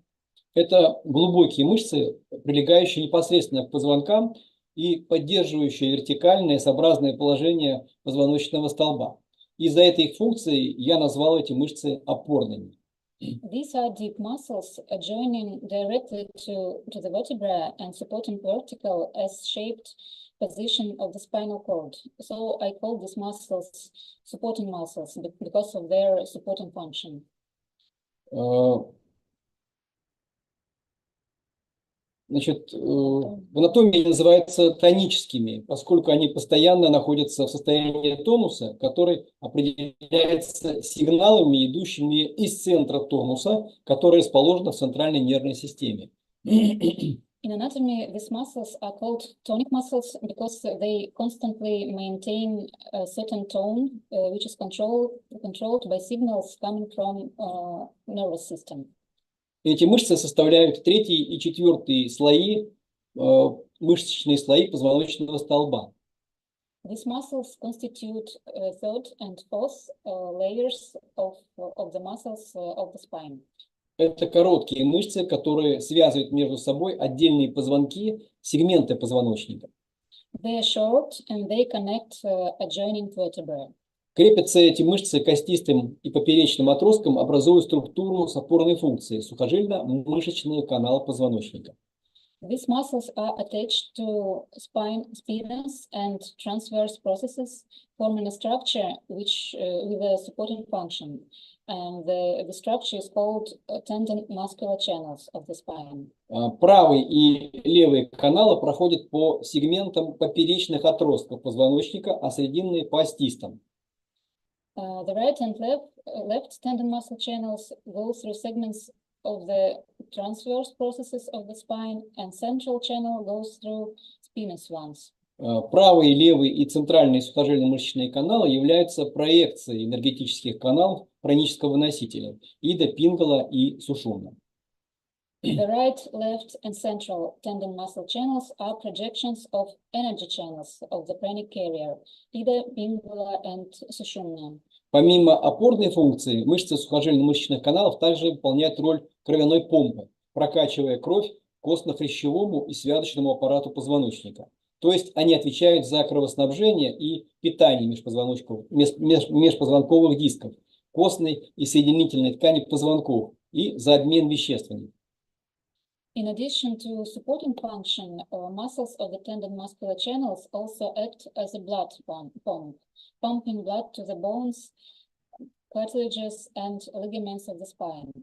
Это глубокие мышцы, прилегающие непосредственно к позвонкам и поддерживающие вертикальное сообразное положение позвоночного столба. Из-за этой их функции я назвал эти мышцы опорными. These are deep muscles joining directly to the vertebra and supporting vertical S-shaped position of the spinal cord. So I call these muscles supporting muscles because of their supporting function. Значит, в анатомии называются тоническими, поскольку они постоянно находятся в состоянии тонуса, который определяется сигналами, идущими из центра тонуса, который расположен в центральной нервной системе. In anatomy, these muscles are called tonic muscles because they constantly maintain a certain tone, which is controlled by signals coming from nervous system. Эти мышцы составляют третий и четвертый слои, мышечные слои позвоночного столба. These muscles constitute third and fourth layers of the muscles of the spine. Это короткие мышцы, которые связывают между собой отдельные позвонки, сегменты позвоночника. They are short and they connect adjoining vertebrae. Крепятся эти мышцы костистым и поперечным отростком, образуя структуру с опорной функцией сухожильно-мышечного канала позвоночника. These muscles are attached to spinous and transverse processes, forming a structure which with a supporting function. And the structure is called tendon muscular channels of the spine. Правый и левый каналы проходят по сегментам поперечных отростков позвоночника, а срединные по остистам. The right and left tendon muscle channels go through segments of the transverse processes of the spine, and central channel goes through spinous ones. Правый, левый и центральные сухожильно-мышечные каналы являются проекцией энергетических каналов пранического носителя Ида, Пингала и Сушумна. The right, left, and central tendon muscle channels are projections of energy channels of the pranic carrier, Ida, Pingala, and Sushumna. Помимо опорной функции, мышцы сухожильно-мышечных каналов также выполняют роль кровяной помпы, прокачивая кровь к костно-хрящевому и связочному аппарату позвоночника. То есть они отвечают за кровоснабжение и питание межпозвонковых дисков, костной и соединительной ткани позвонков и за обмен веществами. In addition to supporting function, muscles of the tendon muscular channels also act as a blood pump, pumping blood to the bones, cartilages, and ligaments of the spine.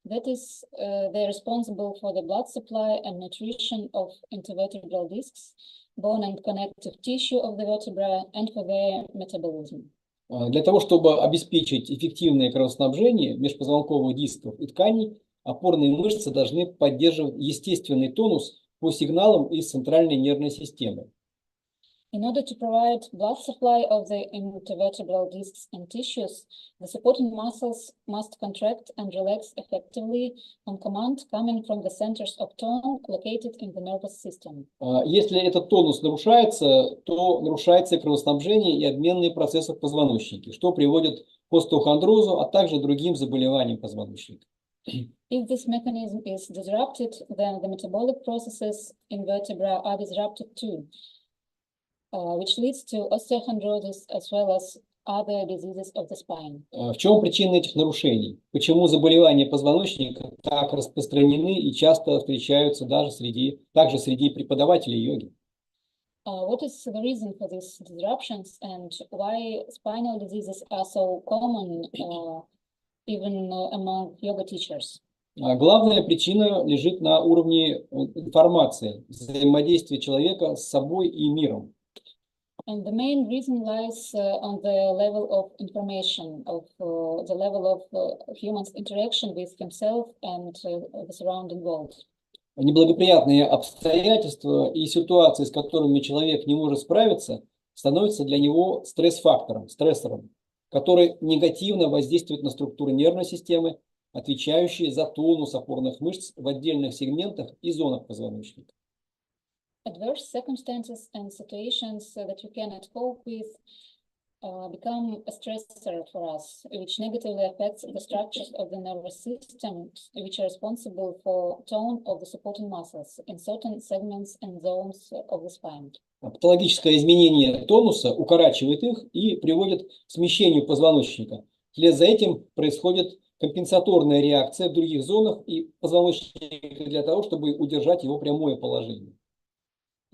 That is, they're responsible for the blood supply and nutrition of intervertebral discs, bone and connective tissue of the vertebra, and for their metabolism. Для того, чтобы обеспечить эффективное кровоснабжение межпозвонковых дисков и тканей, опорные мышцы должны поддерживать естественный тонус по сигналам из центральной нервной системы. In order to provide blood supply of the intervertebral discs and tissues, the supporting muscles must contract and relax effectively on command coming from the centers of tone located in the nervous system. Если этот тонус нарушается, то нарушается кровоснабжение и обменные процессы в позвоночнике, что приводит к остеохондрозу, а также другим заболеваниям позвоночника. If this mechanism is disrupted, then the metabolic processes in vertebra are disrupted too, which leads to osteochondrosis as well as other diseases of the spine. В чем причина этих нарушений? Почему заболевания позвоночника так распространены и часто встречаются также среди преподавателей йоги? What is the reason for these disruptions and why spinal diseases are so common even among yoga teachers? Главная причина лежит на уровне информации, взаимодействия человека с собой и миром. And the main reason lies on the level of information, of the level of human's interaction with himself and the surrounding world. неблагоприятные обстоятельства и ситуации, с которыми человек не может справиться, становятся для него стресс-фактором, стрессором, который негативно воздействует на структуры нервной системы, отвечающие за тонус опорных мышц в отдельных сегментах и зонах позвоночника. Adverse circumstances and situations that you cannot cope with become a stressor for us, which negatively affects the structures of the nervous system, which are responsible for tone of the supporting muscles in certain segments and zones of the spine. Патологическое изменение тонуса укорачивает их и приводит к смещению позвоночника. Вслед за этим происходит компенсаторная реакция в других зонах и позвоночника для того, чтобы удержать его прямое положение.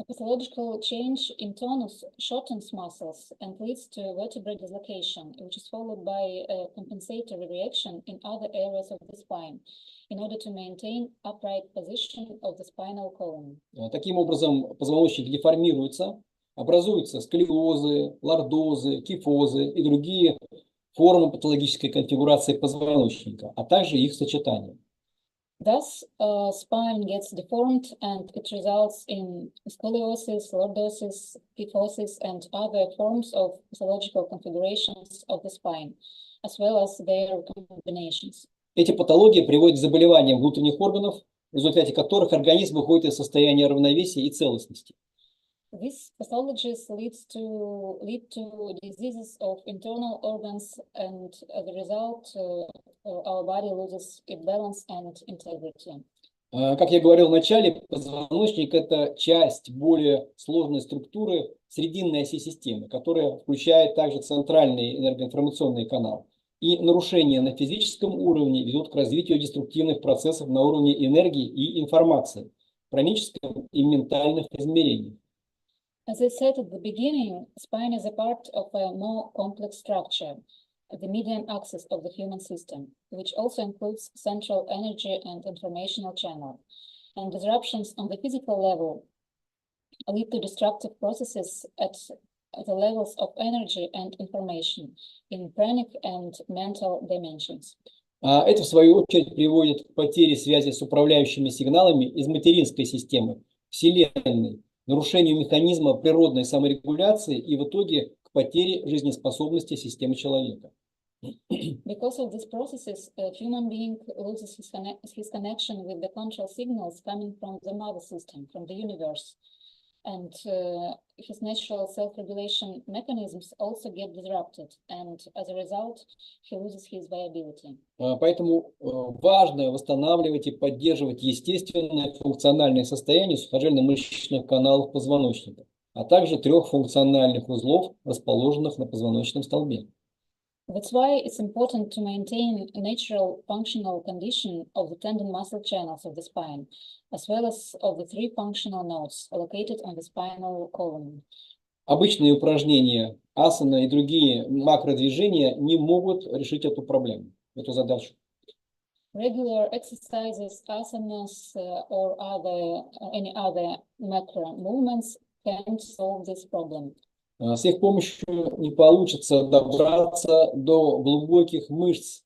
A pathological change in tonus shortens muscles and leads to vertebral dislocation, which is followed by a compensatory reaction in other areas of the spine, in order to maintain upright position of the spinal column. Таким образом, позвоночник деформируется, образуются сколиозы, лордозы, кифозы и другие формы патологической конфигурации позвоночника, а также их сочетания. Thus, spine gets deformed and it results in scoliosis, lordosis, kyphosis, and other forms of pathological configurations of the spine, as well as their combinations. Эти патологии приводят к заболеваниям внутренних органов, в результате которых организм выходит из состояния равновесия и целостности. These pathologies lead to diseases of internal organs, and as a result, our body loses its balance and integrity. Как я говорил в начале, позвоночник – это часть более сложной структуры срединной оси системы, которая включает также центральный энергоинформационный канал. И нарушения на физическом уровне ведут к развитию деструктивных процессов на уровне энергии и информации, хроническом и ментальных измерениях. As I said at the beginning, spine is a part of a more complex structure, the median axis of the human system, which also includes central energy and informational channel. And disruptions on the physical level lead to destructive processes at the levels of energy and information in pranic and mental dimensions. Это, в свою очередь, приводит к потере связи с управляющими сигналами из материнской системы, Вселенной, нарушению механизма природной саморегуляции и в итоге к потере жизнеспособности системы человека. Because of these processes, a human being loses his connection with the control signals coming from the mother system, from the universe, and his natural self-regulation mechanisms also get disrupted, and as a result, he loses his viability. Поэтому важно восстанавливать и поддерживать естественное функциональное состояние сухожильно-мышечных каналов позвоночника, а также трех функциональных узлов, расположенных на позвоночном столбе. That's why it's important to maintain a natural functional condition of the tendon muscle channels of the spine, as well as of the three functional nodes located on the spinal column. Обычные упражнения, асана и другие макродвижения не могут решить эту проблему, эту задачу. Regular exercises, asanas, or any other macro movements can't solve this problem. С их помощью не получится добраться до глубоких мышц.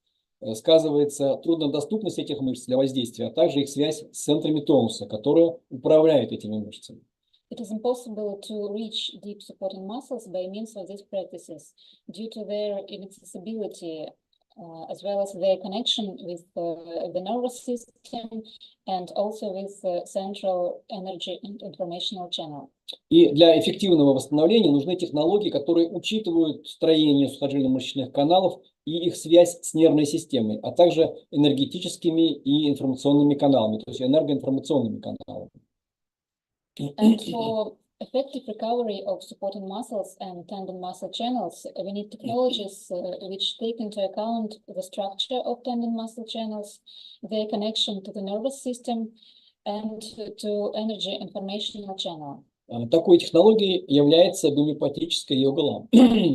Сказывается труднодоступность этих мышц для воздействия, а также их связь с центрами тонуса, которые управляют этими мышцами. It is impossible to reach deep supporting muscles by means of these practices due to their inaccessibility, as well as their connection with the nervous system and also with the central energy and informational channel. И для эффективного восстановления нужны технологии, которые учитывают строение сухожильно-мышечных каналов и их связь с нервной системой, а также энергетическими и информационными каналами, то есть энергоинформационными каналами. And for effective recovery of supporting muscles and tendon muscle channels, we need technologies which take into account the structure of tendon muscle channels, their connection to the nervous system, and to energy informational channel. Такой технологией является гомеопатическая йога,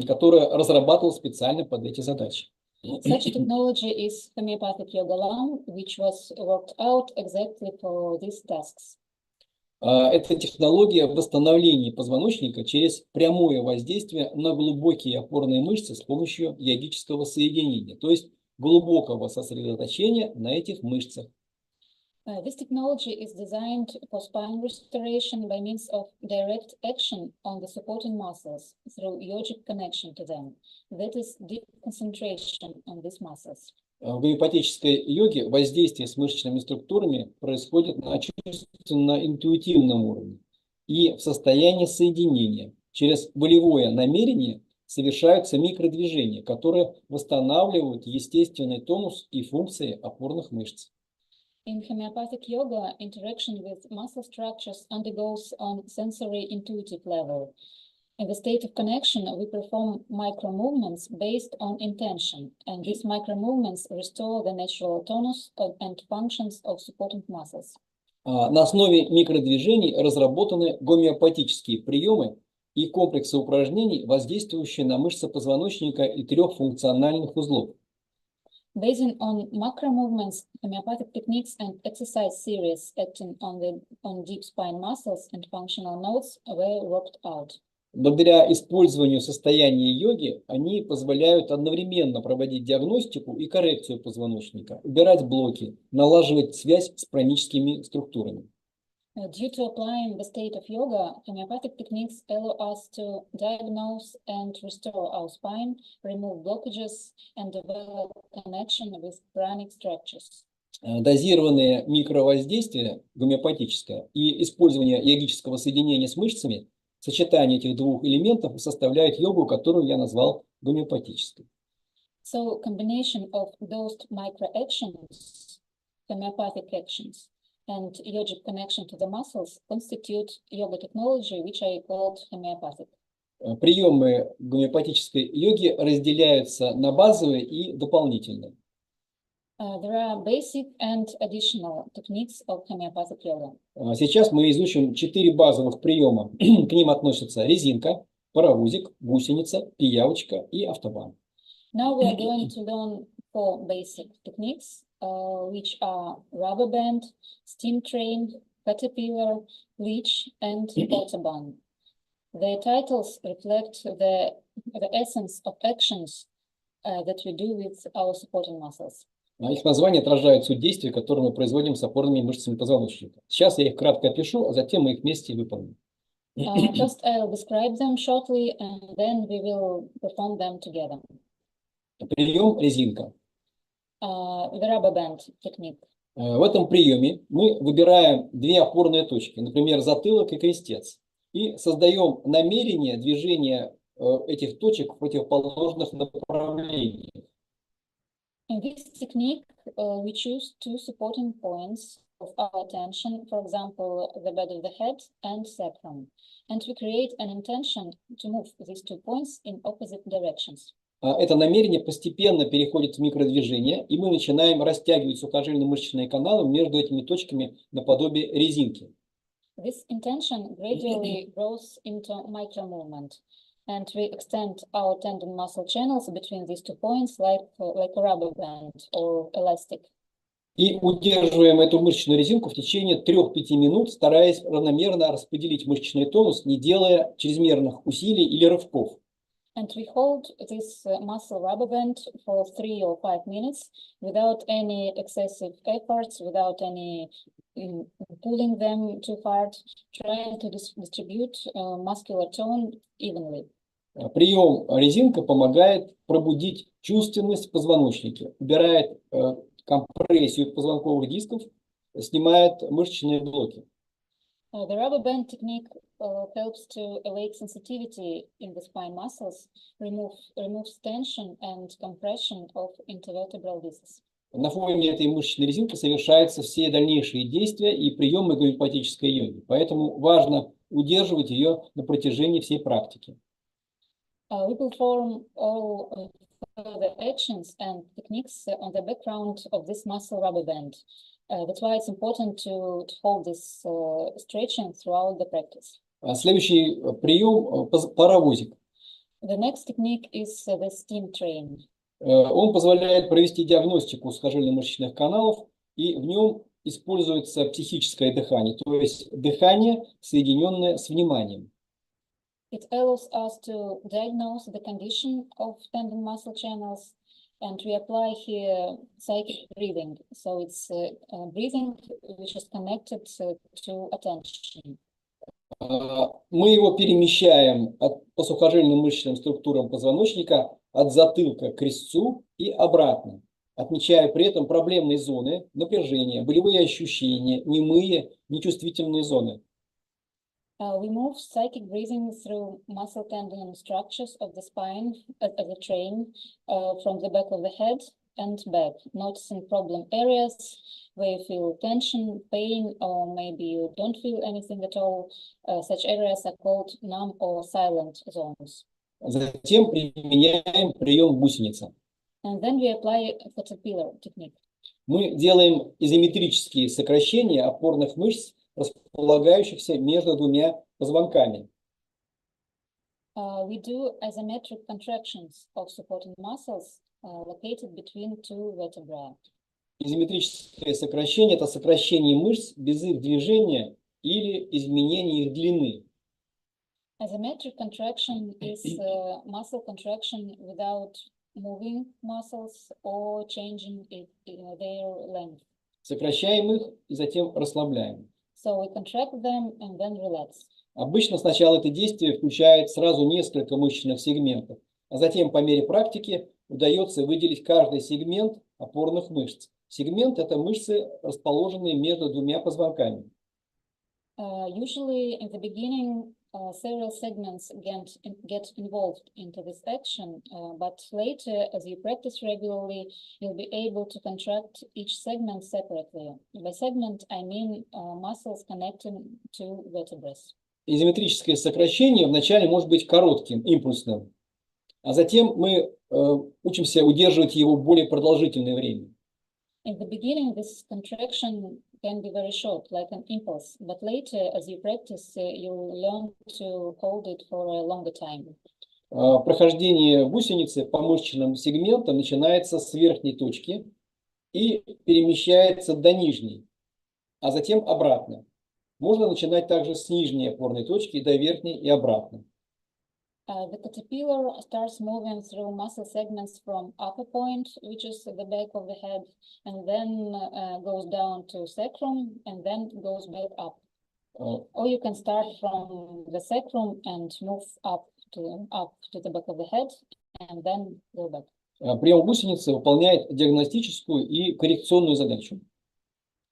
которая разрабатывалась специально под эти задачи. Such a technology is Homeopathic yoga lam, which was worked out exactly for these tasks. Это технология восстановления позвоночника через прямое воздействие на глубокие опорные мышцы с помощью йогического соединения, то есть глубокого сосредоточения на этих мышцах. This technology is designed for spine restoration by means of direct action on the supporting muscles through yogic connection to them. That is deep concentration on these muscles. В гомеопатической йоге воздействие с мышечными структурами происходит на чувственно-интуитивном уровне и в состоянии соединения. Через волевое намерение совершаются микродвижения, которые восстанавливают естественный тонус и функции опорных мышц. In homeopathic yoga, interaction with muscle structures undergoes on sensory intuitive level. In the state of connection, we perform micro movements based on intention, and these micro movements restore the natural tonus and functions of supporting muscles. На основе микродвижений разработаны гомеопатические приемы и комплексы упражнений, воздействующие на мышцы позвоночника и 3 функциональных узлов. Based on macro movements, homeopathic techniques and exercise series acting on deep spine muscles and functional nodes were worked out. Благодаря использованию состояния йоги они позволяют одновременно проводить диагностику и коррекцию позвоночника, убирать блоки, налаживать связь с праническими структурами. Due to applying the state of yoga, homeopathic techniques allow us to diagnose and restore our spine, remove blockages, and develop connection with pranic structures. Дозированное микровоздействие гомеопатическое и использование йогического соединения с мышцами, сочетание этих 2 элементов составляет йогу, которую я назвал гомеопатической. So, combination of those micro actions, homeopathic actions, and yogic connection to the muscles constitute yoga technology, which I called homeopathic. Приемы гомеопатической йоги разделяются на базовые и дополнительные. There are basic and additional techniques of homeopathic yoga. Сейчас мы изучим 4 базовых приема. К ним относятся резинка, паровозик, гусеница, пиявочка и автобан. Now we are going to learn 4 basic techniques, which are rubber band, steam train, caterpillar, leech, and autobahn. The titles reflect the essence of actions that we do with our supporting muscles. Их названия отражают суть действий, которые мы производим с опорными мышцами позвоночника. Сейчас я их кратко опишу, а затем мы их вместе выполним. First, I'll describe them shortly, and then we will perform them together. Прием резинка. The rubber band technique. В этом приеме мы выбираем 2 опорные точки, например, затылок и крестец, и создаем намерение движения этих точек в противоположных направлениях. In this technique, we choose 2 supporting points of our attention, for example, the bed of the head and sacrum, and we create an intention to move these 2 points in opposite directions. Это намерение постепенно переходит в микродвижение, и мы начинаем растягивать сухожильно-мышечные каналы между этими точками наподобие резинки. This intention gradually grows into micro-movement, and we extend our tendon muscle channels between these 2 points like a rubber band or elastic. И удерживаем эту мышечную резинку в течение 3-5 минут, стараясь равномерно распределить мышечный тонус, не делая чрезмерных усилий или рывков. And we hold this muscle rubber band for 3 or 5 minutes without any excessive efforts, without any pulling them too hard, trying to distribute muscular tone evenly. Прием резинка помогает пробудить чувственность в позвоночнике, убирает компрессию позвонковых дисков, снимает мышечные блоки. The rubber band technique helps to awake sensitivity in the spine muscles, removes tension and compression of intervertebral discs. На фоне этой мышечной резинки совершаются все дальнейшие действия и приемы гомеопатической йоги, поэтому важно удерживать ее на протяжении всей практики. We perform all the actions and techniques on the background of this muscle rubber band. That's why it's important to hold this stretching throughout the practice. Следующий прием – паровозик. The next technique is the steam train. Он позволяет провести диагностику сухожильно-мышечных каналов, и в нем используется психическое дыхание, то есть дыхание, соединенное с вниманием. It allows us to diagnose the condition of tendon muscle channels And we apply here psychic breathing. So it's breathing which is connected to attention. Мы его перемещаем по сухожильным мышечным структурам позвоночника от затылка к крестцу и обратно, отмечая при этом проблемные зоны, напряжения, болевые ощущения, немые, нечувствительные зоны. We move psychic breathing through muscle tendon structures of the spine as a train from the back of the head and back, noticing problem areas where you feel tension, pain, or maybe you don't feel anything at all. Such areas are called numb or silent zones. Затем применяем прием гусеница. And then we apply a caterpillar technique. Мы делаем изометрические сокращения опорных мышц, располагающихся между двумя позвонками. We do isometric contractions of supporting muscles located between two vertebrae. Изометрическое сокращение – это сокращение мышц без их движения или изменения их длины. Isometric contraction is muscle contraction without moving muscles or changing their length. Сокращаем их и затем расслабляем. So we contract them and then relax. Обычно сначала это действие включает сразу несколько мышечных сегментов, а затем по мере практики удается выделить каждый сегмент опорных мышц. Сегмент – это мышцы, расположенные между двумя позвонками. Usually in the beginning, several segments get involved into this action, but later, as you practice regularly, you'll be able to contract each segment separately. By segment, I mean muscles connecting to vertebrae. Изометрическое сокращение вначале может быть коротким, импульсным, а затем мы учимся удерживать его более продолжительное время. In the beginning, this contraction can be very short, like an impulse, but later, as you practice, you learn to hold it for a longer time. Прохождение гусеницы по мышечным сегментам начинается с верхней точки и перемещается до нижней, а затем обратно. Можно начинать также с нижней опорной точки до верхней и обратно. The caterpillar starts moving through muscle segments from upper point, which is the back of the head, and then goes down to sacrum, and then goes back up. Or you can start from the sacrum and move up to the back of the head, and then go back. Прием гусеницы выполняет диагностическую и коррекционную задачу.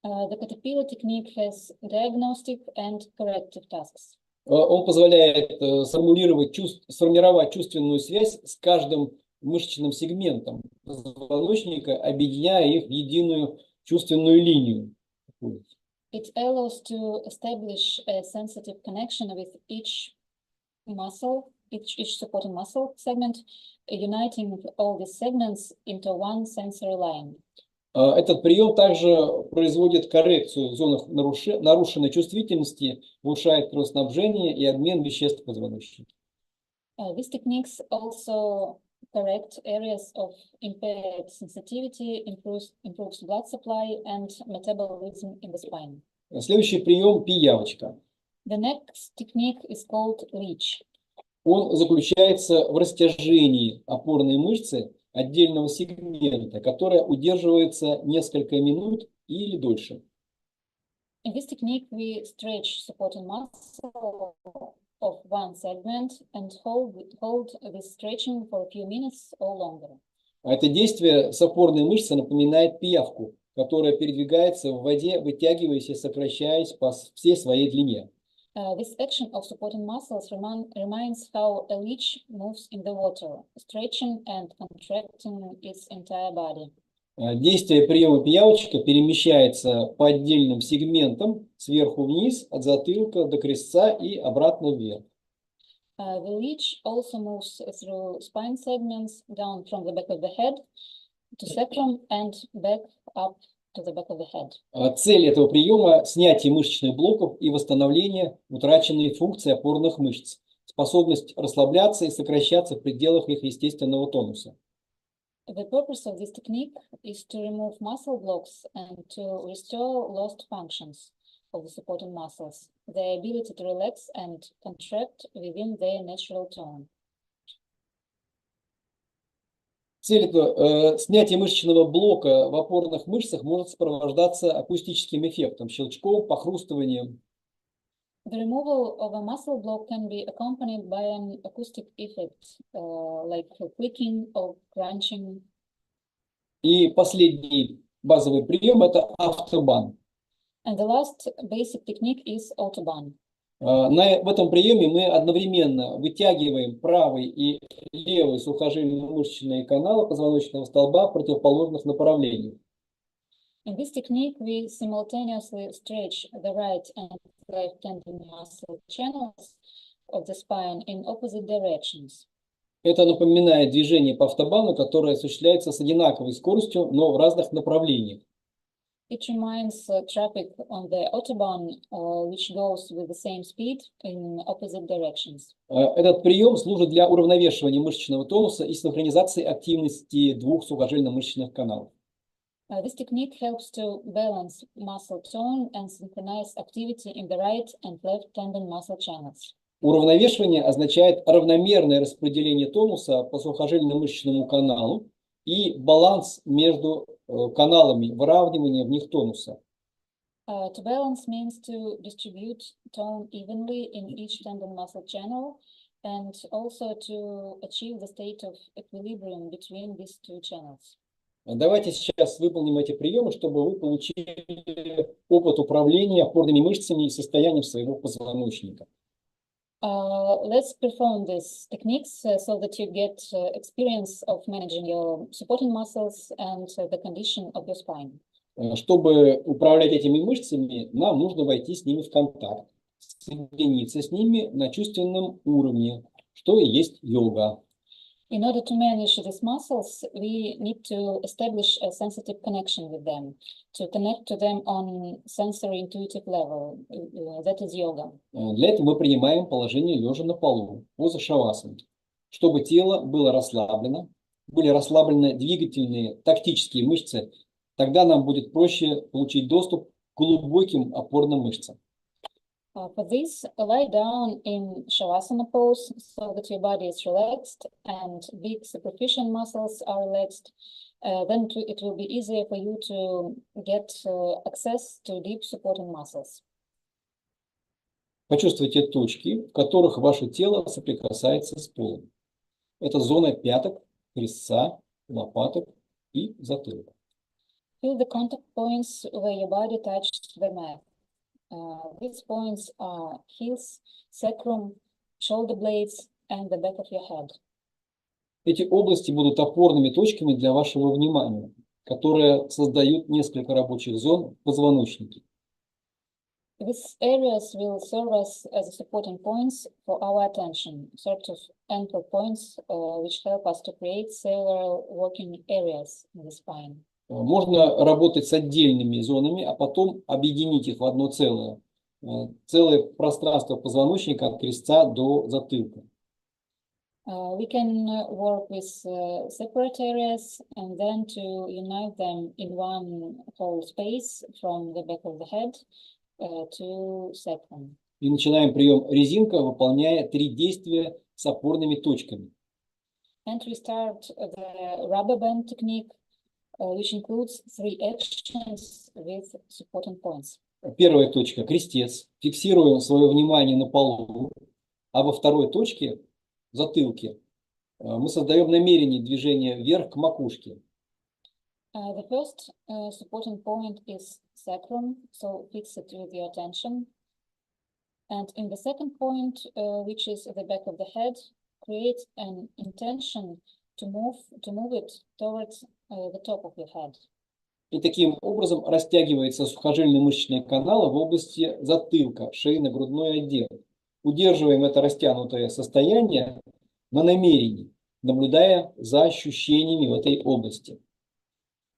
The caterpillar technique has diagnostic and corrective tasks. Он позволяет сформировать чувственную связь с каждым мышечным сегментом позвоночника, объединяя их в единую чувственную линию. It allows to establish a sensitive connection with each muscle, each supporting muscle segment, uniting all these segments into one sensory line. Этот прием также производит коррекцию в зонах нарушенной чувствительности, улучшает кровоснабжение и обмен веществ в позвоночнике. These techniques also correct areas of impaired sensitivity, improves blood supply and metabolism in the spine. Следующий прием – пиявочка. The next technique is called leech. Он заключается в растяжении опорной мышцы отдельного сегмента, которая удерживается несколько минут или дольше. In this technique, we stretch supporting muscle of one segment and hold this stretching for a few minutes or longer. Это действие с опорной мышцы напоминает пиявку, которая передвигается в воде, вытягиваясь и сокращаясь по всей своей длине. This action of supporting muscles reminds how a leech moves in the water, stretching and contracting its entire body. Действие приема пиявочка перемещается по отдельным сегментам сверху вниз, от затылка до крестца и обратно вверх. The leech also moves through spine segments down from the back of the head to sacrum and back up to the back of the head. Цель этого приема – снятие мышечных блоков и восстановление утраченной функции опорных мышц, способность расслабляться и сокращаться в пределах их естественного тонуса. The purpose of this technique is to remove muscle blocks and to restore lost functions of the supporting muscles, their ability to relax and contract within their natural tone. Цель этого снятие мышечного блока в опорных мышцах может сопровождаться акустическим эффектом, щелчком, похрустыванием. The removal of a muscle block can be accompanied by an acoustic effect, like clicking or crunching. И последний базовый прием – это автобан. And the last basic technique is autoban. В этом приеме мы одновременно вытягиваем правый и левый сухожильно-мышечные каналы позвоночного столба в противоположных направлениях. In this technique, we simultaneously stretch the right and left tendon muscle channels of the spine in opposite directions. Это напоминает движение по автобану, которое осуществляется с одинаковой скоростью, но в разных направлениях. It reminds traffic on the autobahn, which goes with the same speed in opposite directions. Этот прием служит для уравновешивания мышечного тонуса и синхронизации активности двух сухожильно-мышечных каналов. This technique helps to balance muscle tone and synchronize activity in the right and left tendon muscle channels. Уравновешивание означает равномерное распределение тонуса по сухожильно-мышечному каналу и баланс между каналами, выравнивание в них тонуса. To balance means to distribute tone evenly in each tendon muscle channel and also to achieve the state of equilibrium between these two channels. Давайте сейчас выполним эти приемы, чтобы вы получили опыт управления опорными мышцами и состоянием своего позвоночника. Let's perform these techniques so that you get experience of managing your supporting muscles and the condition of your spine. Чтобы управлять этими мышцами, нам нужно войти с ними в контакт, соединиться с ними на чувственном уровне, что и есть йога. In order to manage these muscles, we need to establish a sensitive connection with them, to connect to them on sensory intuitive level. That is yoga. Для этого мы принимаем положение лежа на полу, поза шавасаны, чтобы тело было расслаблено, были расслаблены двигательные, тактические мышцы, тогда нам будет проще получить доступ к глубоким опорным мышцам. For this, lie down in Shavasana pose so that your body is relaxed and big superficial muscles are relaxed. Then it will be easier for you to get access to deep supporting muscles. Почувствуйте точки, в которых ваше тело соприкасается с полом. Это зона пяток, крестца, лопаток и затылка. Feel the contact points where your body touches the mat. These points are heels, sacrum, shoulder blades, and the back of your head. Эти области будут опорными точками для вашего внимания, которые создают несколько рабочих зон в позвоночнике. These areas will serve us as supporting points for our attention, sort of anchor points, which help us to create several working areas in the spine. Можно работать с отдельными зонами, а потом объединить их в одно целое. Целое пространство позвоночника от крестца до затылка. We can work with separate areas and then to unite them in one whole space from the back of the head to sacrum. И начинаем прием резинка, выполняя 3 действия с опорными точками. And we start the rubber band technique, which includes 3 actions with supporting points. Первая точка – крестец. Фиксируем свое внимание на полу. А во второй точке, в затылке, мы создаем намерение движения вверх к макушке. The first supporting point is sacrum, so fix it with your attention. And in the second point, which is the back of the head, create an intention to move it towards the top of your head. И таким образом растягивается сухожильно-мышечные каналы в области затылка, шейно-грудной отдел. Удерживаем это растянутое состояние на намерении, наблюдая за ощущениями в этой области.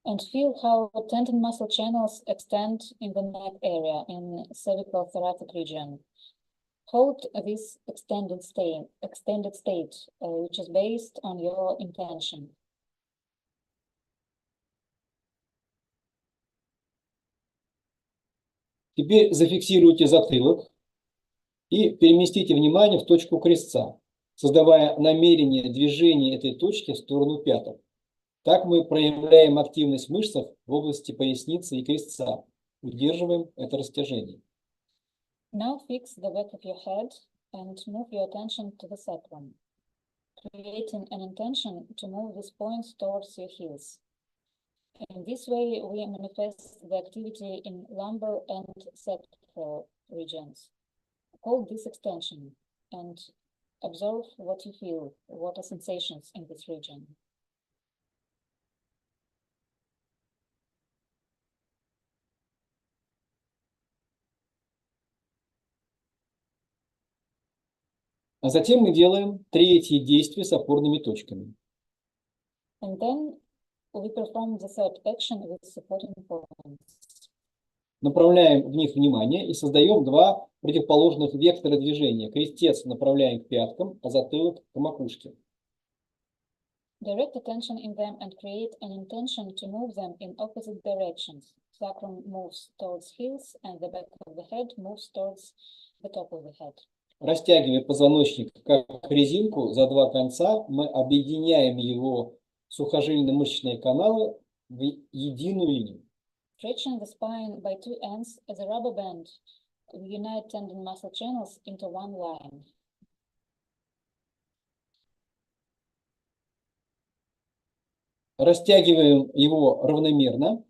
And feel how tendon muscle channels extend in the neck area in cervical thoracic region. Hold this extended state, which is based on your intention. Теперь зафиксируйте затылок и переместите внимание в точку крестца, создавая намерение движения этой точки в сторону пяток. Так мы проявляем активность в мышцах в области поясницы и крестца. Удерживаем это растяжение. Now fix the back of your head and move your attention to the sacrum, creating an intention to move these points towards your heels. In this way, we manifest the activity in lumbar and sacral regions. Hold this extension and observe what you feel, what are sensations in this region. А затем мы делаем третье действие с опорными точками. And then we perform the third action with supporting points. Направляем в них внимание и создаем два противоположных вектора движения. Крестец направляем к пяткам, а затылок к макушке. Direct attention in them and create an intention to move them in opposite directions. Sacrum moves towards heels and the back of the head moves towards the top of the head. Растягивая позвоночник как резинку за два конца, мы объединяем его сухожильно-мышечные каналы в единую линию. Stretching the spine by two ends as a rubber band, we unite tendon muscle channels into one line. Растягиваем его равномерно.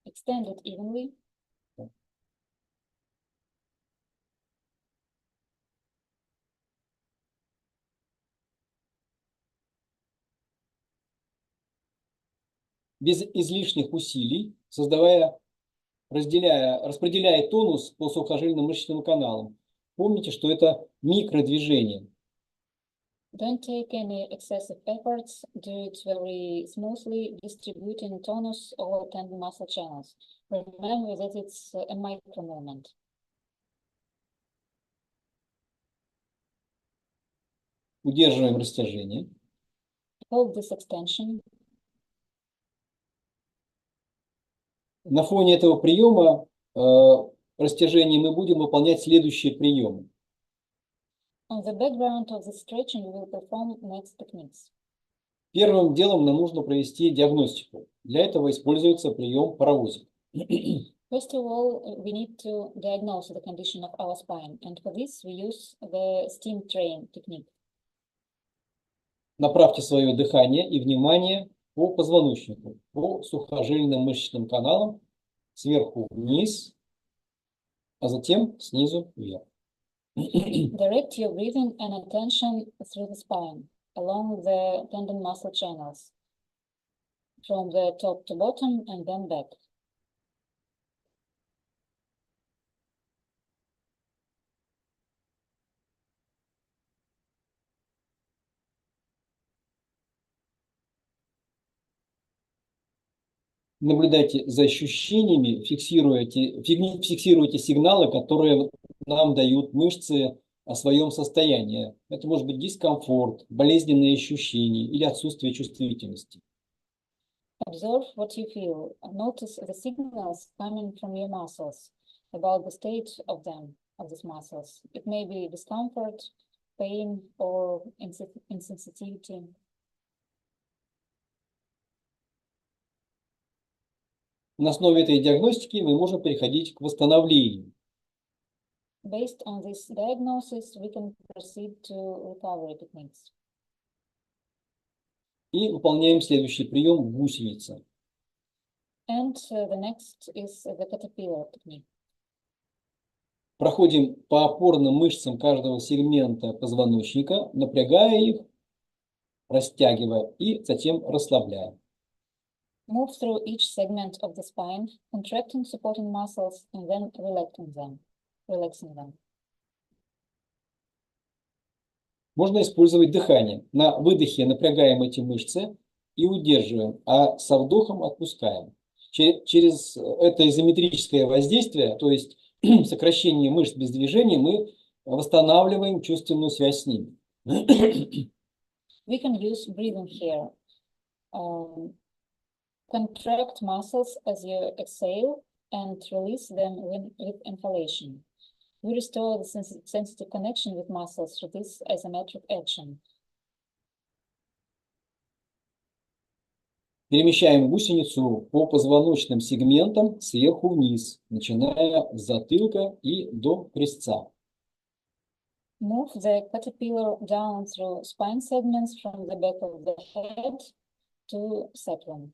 Extend it evenly. Без излишних усилий, распределяя тонус по сухожильно-мышечным каналам. Помните, что это микродвижение. Don't take any excessive efforts, do it very smoothly, distributing tonus over tendon muscle channels. Remember that it's a micro movement. Удерживаем растяжение. Hold this extension. На фоне этого приема растяжения мы будем выполнять следующие приемы. On the background of the stretching, we will perform next techniques. Первым делом нам нужно провести диагностику. Для этого используется прием паровозик. First of all, we need to diagnose the condition of our spine, and for this we use the steam train technique. Направьте свое дыхание и внимание по позвоночнику, по сухожильным мышечным каналам, сверху вниз, а затем снизу вверх. Direct your breathing and attention through the spine, along the tendon muscle channels, from the top to bottom and then back. Наблюдайте за ощущениями, фиксируйте сигналы, которые нам дают мышцы о своем состоянии. Это может быть дискомфорт, болезненные ощущения или отсутствие чувствительности. Observe what you feel. Notice the signals coming from your muscles about the state of them, of these muscles. It may be discomfort, pain, or insensitivity. На основе этой диагностики мы можем переходить к восстановлению. Based on this diagnosis, we can proceed to recovery techniques. И выполняем следующий прием гусеница. And the next is the caterpillar technique. Проходим по опорным мышцам каждого сегмента позвоночника, напрягая их, растягивая и затем расслабляя. Move through each segment of the spine, contracting supporting muscles and then relaxing them. Можно использовать дыхание. На выдохе напрягаем эти мышцы и удерживаем, а со вдохом отпускаем. Через это изометрическое воздействие, то есть сокращение мышц без движения, мы восстанавливаем чувственную связь с ними. We can use breathing here. Contract muscles as you exhale and release them with inhalation. We restore the sensitive connection with muscles through this isometric action. Перемещаем гусеницу по позвоночным сегментам сверху вниз, начиная с затылка и до крестца. Move the caterpillar down through spine segments from the back of the head to sacrum.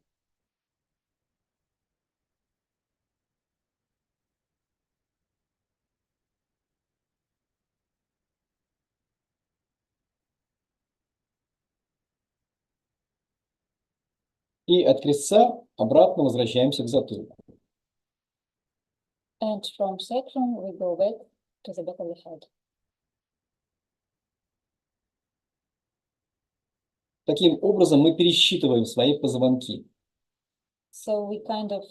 И от крестца обратно возвращаемся к затылку. And from sacrum we go back to the back of the head. Таким образом мы пересчитываем свои позвонки. So we kind of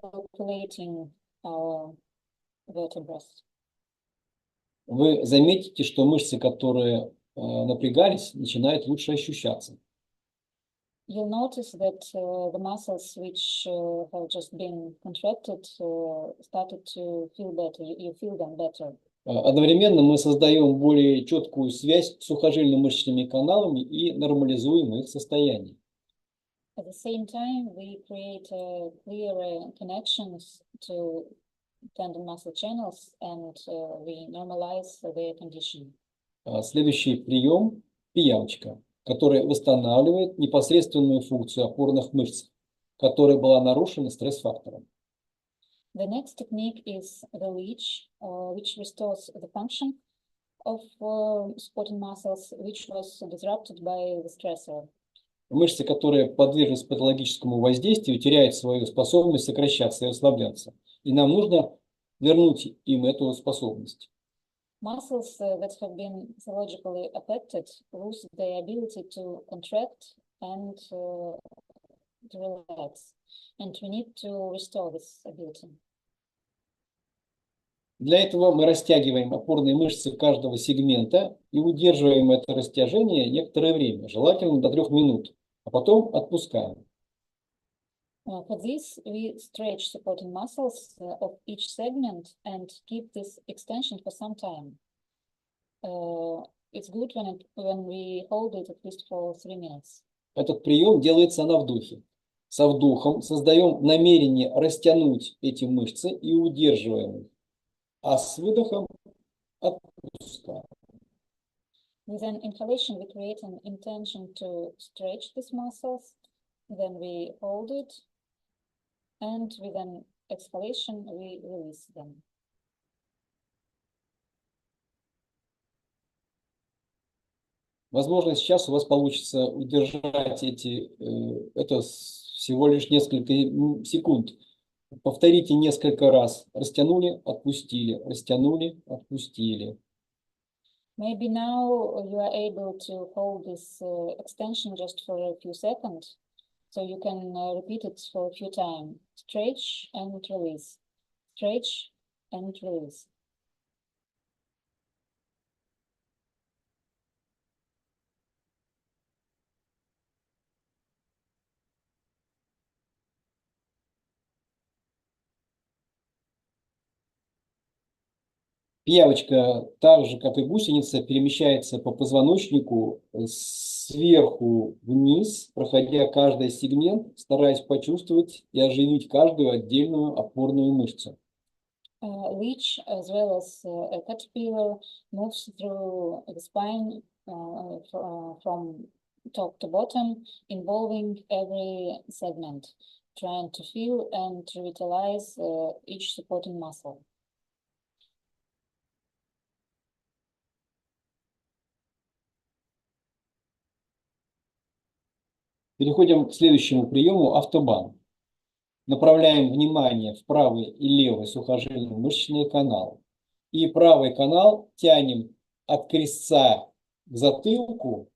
calculating our vertebrae. Вы заметите, что мышцы, которые напрягались, начинают лучше ощущаться. You'll notice that the muscles which have just been contracted started to feel better. You feel them better. Одновременно мы создаем более четкую связь с сухожильно-мышечными каналами и нормализуем их состояние. At the same time, we create clearer connections to tendon muscle channels and we normalize their condition. Следующий прием – пиявочка, который восстанавливает непосредственную функцию опорных мышц, которая была нарушена стресс-фактором. The next technique is the leech, which restores the function of supporting muscles, which was disrupted by the stressor. Мышцы, которые подвержены патологическому воздействию, теряют свою способность сокращаться и расслабляться. И нам нужно вернуть им эту способность. Muscles that have been physiologically affected lose their ability to contract and to relax. And we need to restore this ability. Для этого мы растягиваем опорные мышцы каждого сегмента и удерживаем это растяжение некоторое время, желательно до 3 минут, а потом отпускаем. For this, we stretch supporting muscles of each segment and keep this extension for some time. It's good when we hold it at least for 3 minutes. Этот прием делается на вдохе. Со вдохом создаем намерение растянуть эти мышцы и удерживаем их. А с выдохом отпускаем. With an inhalation, we create an intention to stretch these muscles, then we hold it, and with an exhalation, we release them. Возможно, сейчас у вас получится удержать это всего лишь несколько секунд. Повторите несколько раз. Растянули, отпустили, растянули, отпустили. Maybe now you are able to hold this extension just for a few seconds, so you can repeat it for a few times. Stretch and release. Stretch and release. Пиявочка, так же, как и гусеница, перемещается по позвоночнику сверху вниз, проходя каждый сегмент, стараясь почувствовать и оживить каждую отдельную опорную мышцу. Leech, as well as a caterpillar, moves through the spine from top to bottom, involving every segment, trying to feel and revitalize each supporting muscle. Переходим к следующему приему – автобан. Направляем внимание в правый и левый сухожильно-мышечные каналы. И правый канал тянем от крестца к затылку,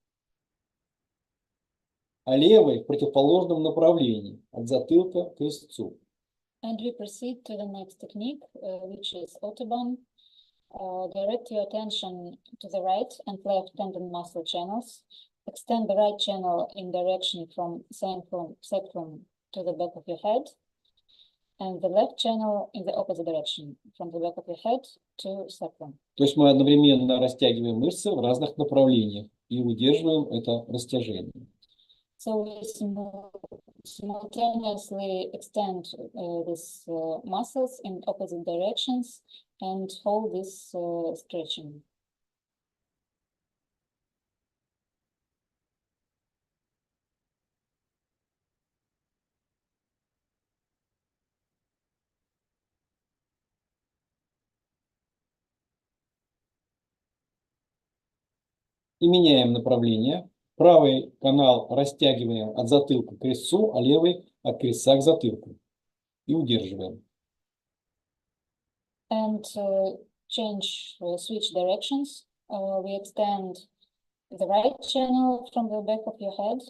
а левый в противоположном направлении, от затылка к крестцу. And we proceed to the next technique, which is autobahn. Direct your attention to the right and left tendon muscle channels. Extend the right channel in direction from sacrum to the back of your head, and the left channel in the opposite direction, from the back of your head to sacrum. То есть мы одновременно растягиваем мышцы в разных направлениях и удерживаем это растяжение. So we move simultaneously extend these muscles in opposite directions and hold this stretching. И меняем направление. Правый канал растягиваем от затылка к крестцу, а левый от крестца к затылку. И удерживаем. And switch directions. We extend the right channel from the back of your head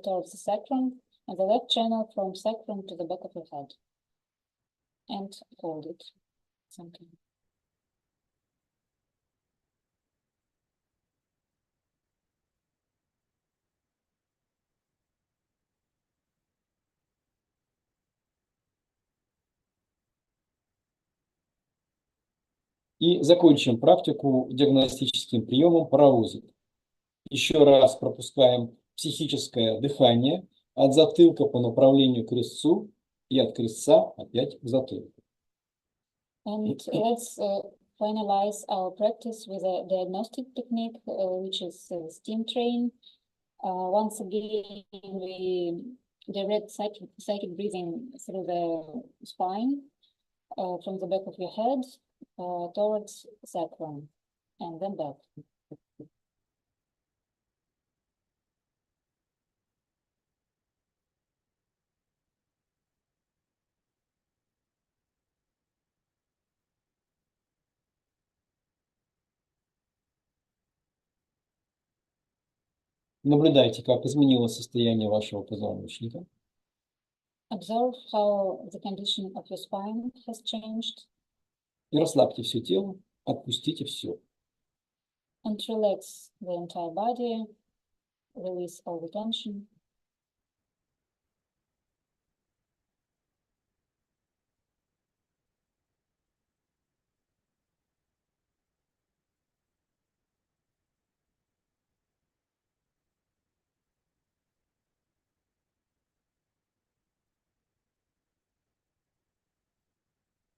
towards the sacrum, and the left channel from sacrum to the back of your head. And hold it. Something. И закончим практику диагностическим приемом паровозик. Еще раз пропускаем психическое дыхание от затылка по направлению к крестцу и от крестца опять к затылку. And let's finalize our practice with a diagnostic technique, which is steam train. Once again, we direct psychic breathing through the spine, from the back of your head towards sacrum, and then back. Наблюдайте, как изменилось состояние вашего позвоночника. Observe how the condition of your spine has changed. И расслабьте все тело, отпустите все. And relax the entire body, release all the tension.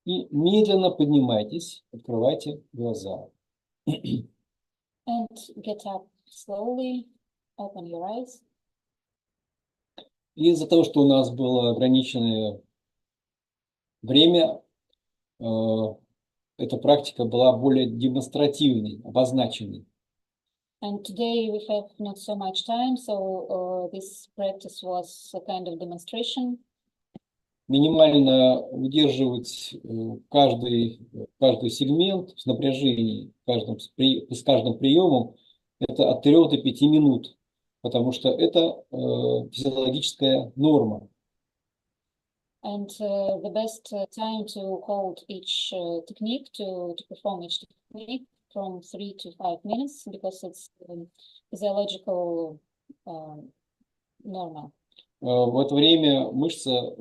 И медленно поднимайтесь, открывайте глаза. And get up slowly, open your eyes. И из-за того, что у нас было ограниченное время, эта практика была более демонстративной, обозначенной. And today we have not so much time, so this practice was a kind of demonstration. Минимально удерживать каждый сегмент с напряжением, с каждым приемом, это от 3 до 5 минут, потому что это физиологическая норма. And the best time to hold each technique, to perform each technique, from 3 to 5 minutes, because it's physiological normal. В это время мышца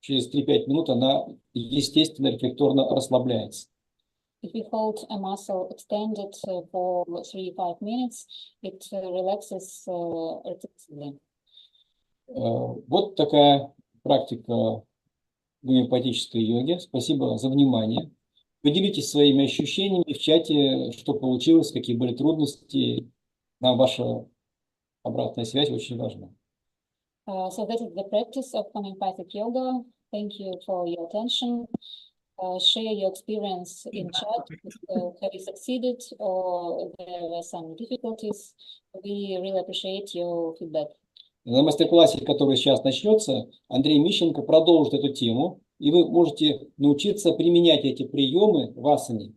через 3-5 минут она естественно рефлекторно расслабляется. If we hold a muscle extended for 3-5 minutes, it relaxes reflexively. Вот такая практика гомеопатической йоги. Спасибо за внимание. Поделитесь своими ощущениями в чате, что получилось, какие были трудности. Нам ваша обратная связь очень важна. So that is the practice of homeopathic yoga. Thank you for your attention. Share your experience in chat. Have you succeeded or there were some difficulties? We really appreciate your feedback. На мастер-классе, который сейчас начнется, Андрей Mischenko продолжит эту тему, и вы можете научиться применять эти приемы в асане.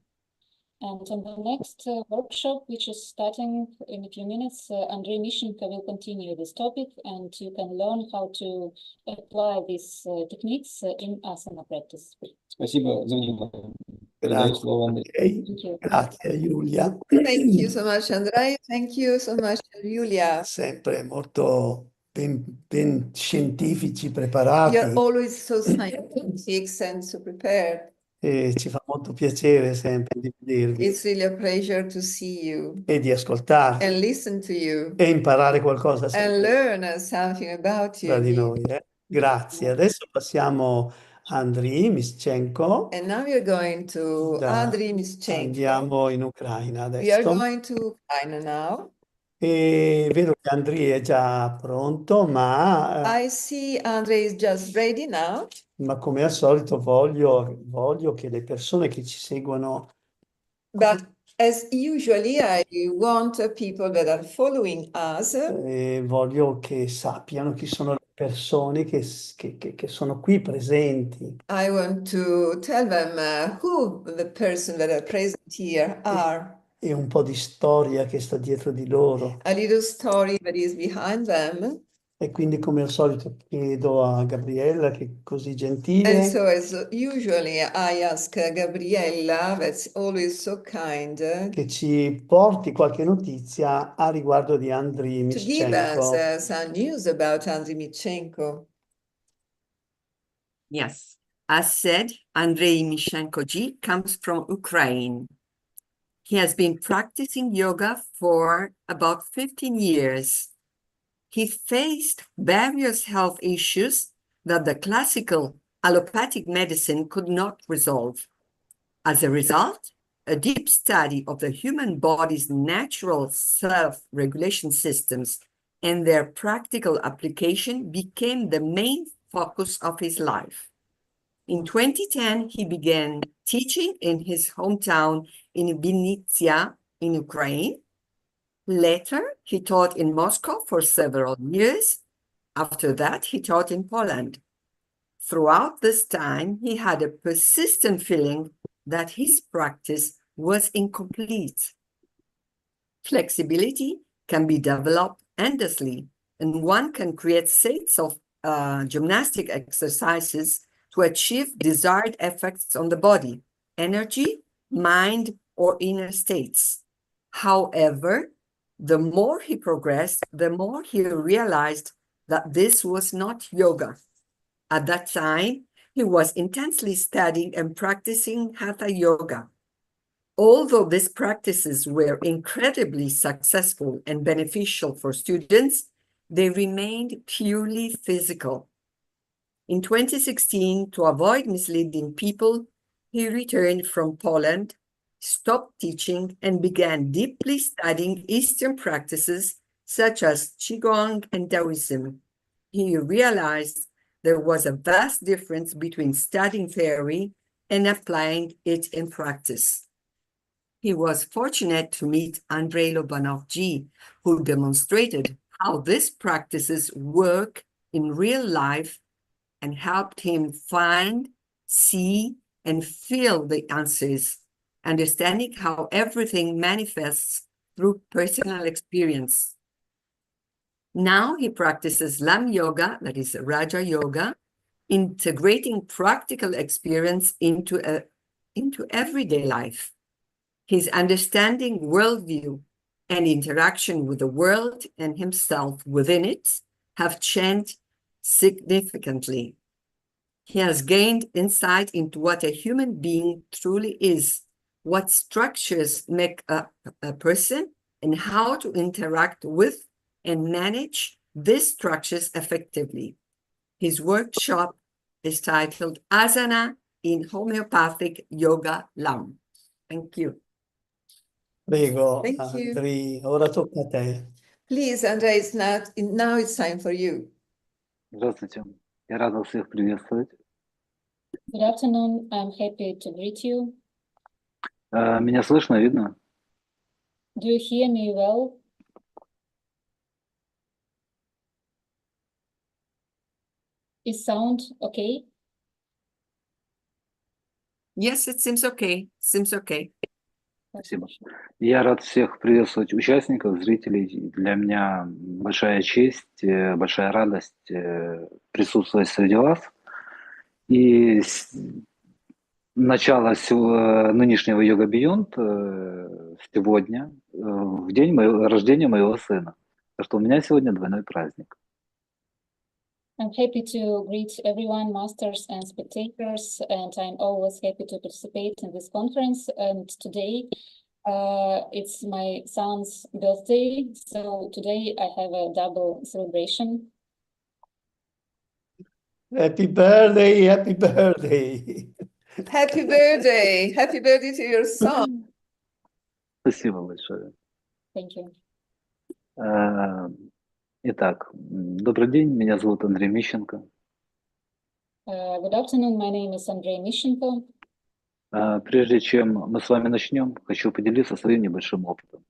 And on the next workshop, which is starting in a few minutes, Andrii Mischenko will continue this topic, and you can learn how to apply these techniques in asana practice. Спасибо за внимание. Grazie. Grazie Giulia. Thank you so much, Andrei. Thank you so much, Giulia. Sempre molto ben scientifici, preparati. You're always so scientific and so prepared. e ci fa molto piacere sempre di vedervi It's really a pleasure to see you e di ascoltarvi and listen to you e imparare qualcosa and sempre learn something about da di you. noi. Grazie. Adesso passiamo a Andrii, Mischenko. And now we're going to Andrii Mischenko. Andiamo in Ucraina We are adesso. going to Ukraine now. E vedo che Andrii è già pronto, I see Andrei is just ready now. ma come al solito voglio che le persone che ci seguono But as usually, I want people that are following us voglio che sappiano chi sono le persone che sono qui presenti. I want to tell them who the person that are present here are. E un po' di storia che sta dietro di loro. A little story that is behind them. E quindi come al solito chiedo a Gabriella, che è così And gentile, so as usually I ask Gabriella, that's always so kind, che ci porti qualche notizia a riguardo di Andrii to give us Mischenko. some news about Andrii Mischenko. Yes. As said, Andrii Mischenko-ji comes from Ukraine. He has been practicing yoga for about 15 years. He faced various health issues that the classical allopathic medicine could not resolve. As a result, a deep study of the human body's natural self-regulation systems and their practical application became the main focus of his life. In 2010, he began teaching in his hometown in Vinnytsia in Ukraine. Later, he taught in Moscow for several years. After that, he taught in Poland. Throughout this time, he had a persistent feeling that his practice was incomplete. Flexibility can be developed endlessly, and one can create sets of gymnastic exercises to achieve desired effects on the body, energy, mind, or inner states. However, the more he progressed, the more he realized that this was not yoga. At that time, he was intensely studying and practicing Hatha Yoga. Although these practices were incredibly successful and beneficial for students, they remained purely physical. In 2016, to avoid misleading people, he returned from Poland, stopped teaching, and began deeply studying Eastern practices such as Qigong and Taoism. He realized there was a vast difference between studying theory and applying it in practice. He was fortunate to meet Andrii Lobanov-ji, who demonstrated how these practices work in real life and helped him find, see, and feel the answers, understanding how everything manifests through personal experience. Now he practices Lam Yoga, that is Raja Yoga, integrating practical experience into everyday life. His understanding, worldview, and interaction with the world and himself within it have changed significantly. He has gained insight into what a human being truly is, what structures make up a person, and how to interact with and manage these structures effectively. His workshop is titled Asana in Homeopathic Yoga Lam. Thank you. Prego, Thank you. Andrii, ora tocca a te. Please, Andrei, now it's time for you. Здравствуйте. Я рад вас всех приветствовать. Good afternoon. I'm happy to greet you. Меня слышно, видно? Do you hear me well? Is sound okay? Yes, it seems okay. Seems okay. Спасибо. Я рад всех приветствовать участников, зрителей. Для меня большая честь, большая радость присутствовать среди вас. И начало нынешнего Yoga Beyond сегодня, в день рождения моего сына. Так что у меня сегодня двойной праздник. I'm happy to greet everyone, masters and spectators, and I'm always happy to participate in this conference. And today, it's my son's birthday, so today I have a double celebration. Happy birthday, happy birthday. Happy birthday. Happy birthday to your son. Спасибо большое. Thank you. Итак, добрый день, меня зовут Андрей Мищенко. Good afternoon, my name is Andrii Mischenko. Прежде чем мы с вами начнем, хочу поделиться своим небольшим опытом.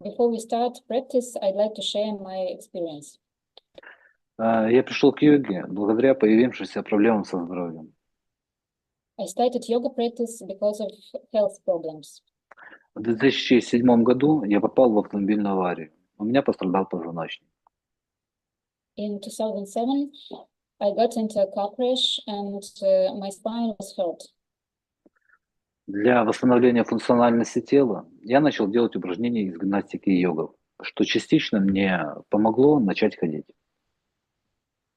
Before we start practice, I'd like to share my experience. Я пришел к йоге благодаря появившимся проблемам со здоровьем. I started yoga practice because of health problems. В 2007 году я попал в автомобильную аварию. У меня пострадал позвоночник. In 2007, I got into a car crash and my spine was hurt. Для восстановления функциональности тела я начал делать упражнения из гимнастики и йогов, что частично мне помогло начать ходить.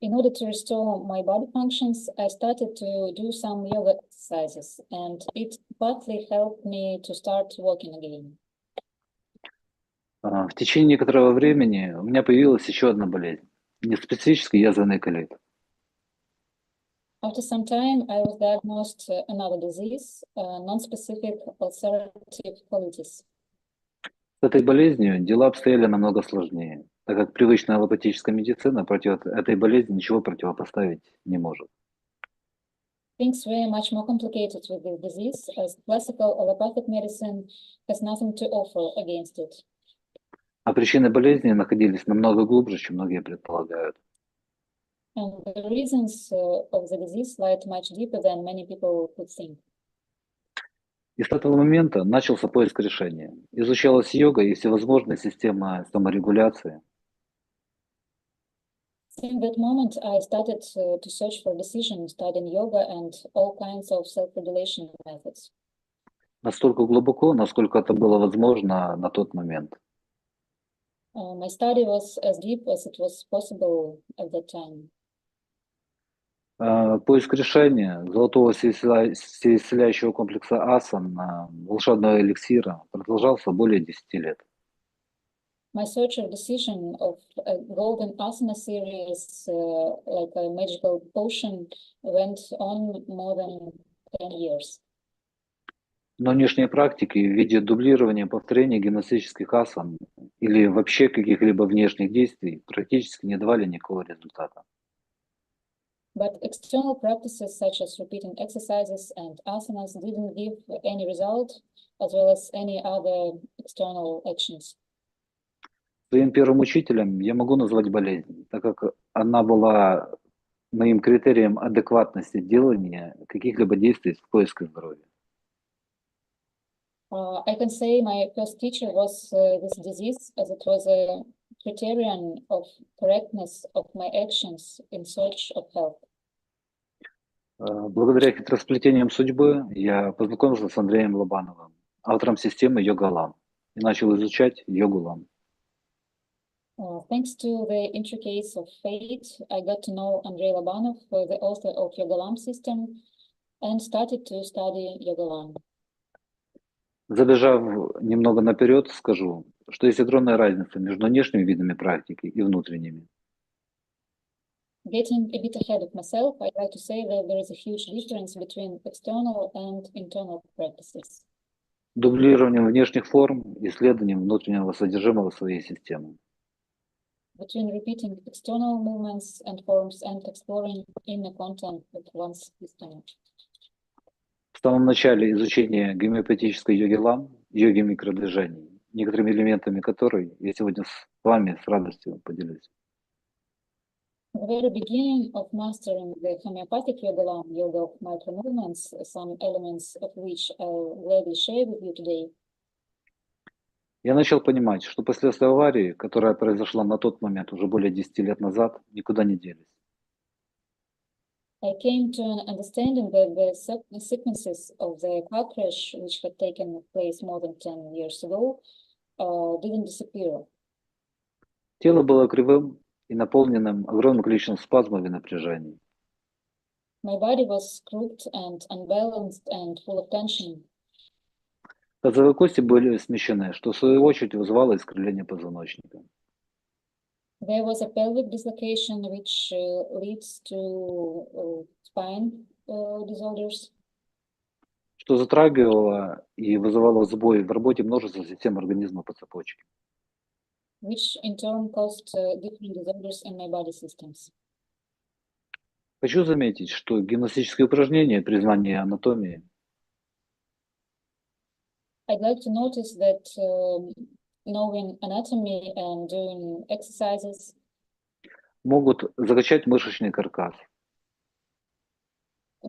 In order to restore my body functions, I started to do some yoga exercises, and it partly helped me to start walking again. В течение некоторого времени у меня появилась еще одна болезнь – неспецифический язвенный колит. After some time, I was diagnosed another disease, non-specific ulcerative colitis. С этой болезнью дела обстояли намного сложнее, так как привычная аллопатическая медицина против этой болезни ничего противопоставить не может. Things were much more complicated with this disease, as classical allopathic medicine has nothing to offer against it. А причины болезни находились намного глубже, чем многие предполагают. And the reasons of the disease lied much deeper than many people could think. И с этого момента начался поиск решения. Изучалась йога и всевозможные системы саморегуляции. In that moment, I started to search for decision, studying yoga and all kinds of self-regulation methods. Настолько глубоко, насколько это было возможно на тот момент. My study was as deep as it was possible at that time. Поиск решения золотого всеисцеляющего комплекса асан, волшебного эликсира продолжался более 10 лет. My search of decision of a golden asana series, like a magical potion, went on more than 10 years. Но внешние практики в виде дублирования повторения гимнастических асан или вообще каких-либо внешних действий практически не давали никакого результата. But external practices such as repeating exercises and asanas didn't give any result, as well as any other external actions. Своим первым учителем я могу назвать болезнь, так как она была моим критерием адекватности делания каких-либо действий в поиске здоровья. I can say my first teacher was this disease, as it was a criterion of correctness of my actions in search of health. Благодаря хитросплетениям судьбы я познакомился с Андреем Лобановым, автором системы Йога-Лам, и начал изучать йогу-лам. Thanks to the intricacies of fate, I got to know Andrii Lobanov, the author of Yoga-Lam system, and started to study Yoga-Lam. Забежав немного наперед, скажу, что есть огромная разница между внешними видами практики и внутренними. Getting a bit ahead of myself, I'd like to say that there is a huge difference between external and internal practices. Дублированием внешних форм, исследованием внутреннего содержимого своей системы. Between repeating external movements and forms and exploring inner content of one's system. В самом начале изучения гомеопатической йоги-лам, йоги микродвижений, некоторыми элементами которой я сегодня с вами с радостью поделюсь. At the very beginning of mastering the homeopathic yoga-lam, yoga of micro-movements, some elements of which I'll gladly share with you today. Я начал понимать, что последствия аварии, которая произошла на тот момент уже более 10 лет назад, никуда не делись. I came to an understanding that the sequences of the car crash, which had taken place more than 10 years ago, didn't disappear. Тело было кривым, и наполненным огромным количеством спазмов и напряжений. My body was crooked and unbalanced and full of tension. Тазовые кости были смещены, что в свою очередь вызывало искривление позвоночника. There was a pelvic dislocation which leads to spine disorders, Что затрагивало и вызывало сбои в работе множества систем организма по цепочке. which in turn caused different disorders in my body systems. Хочу заметить, что гимнастические упражнения при знании анатомии I'd like to notice that knowing anatomy and doing exercises могут закачать мышечный каркас,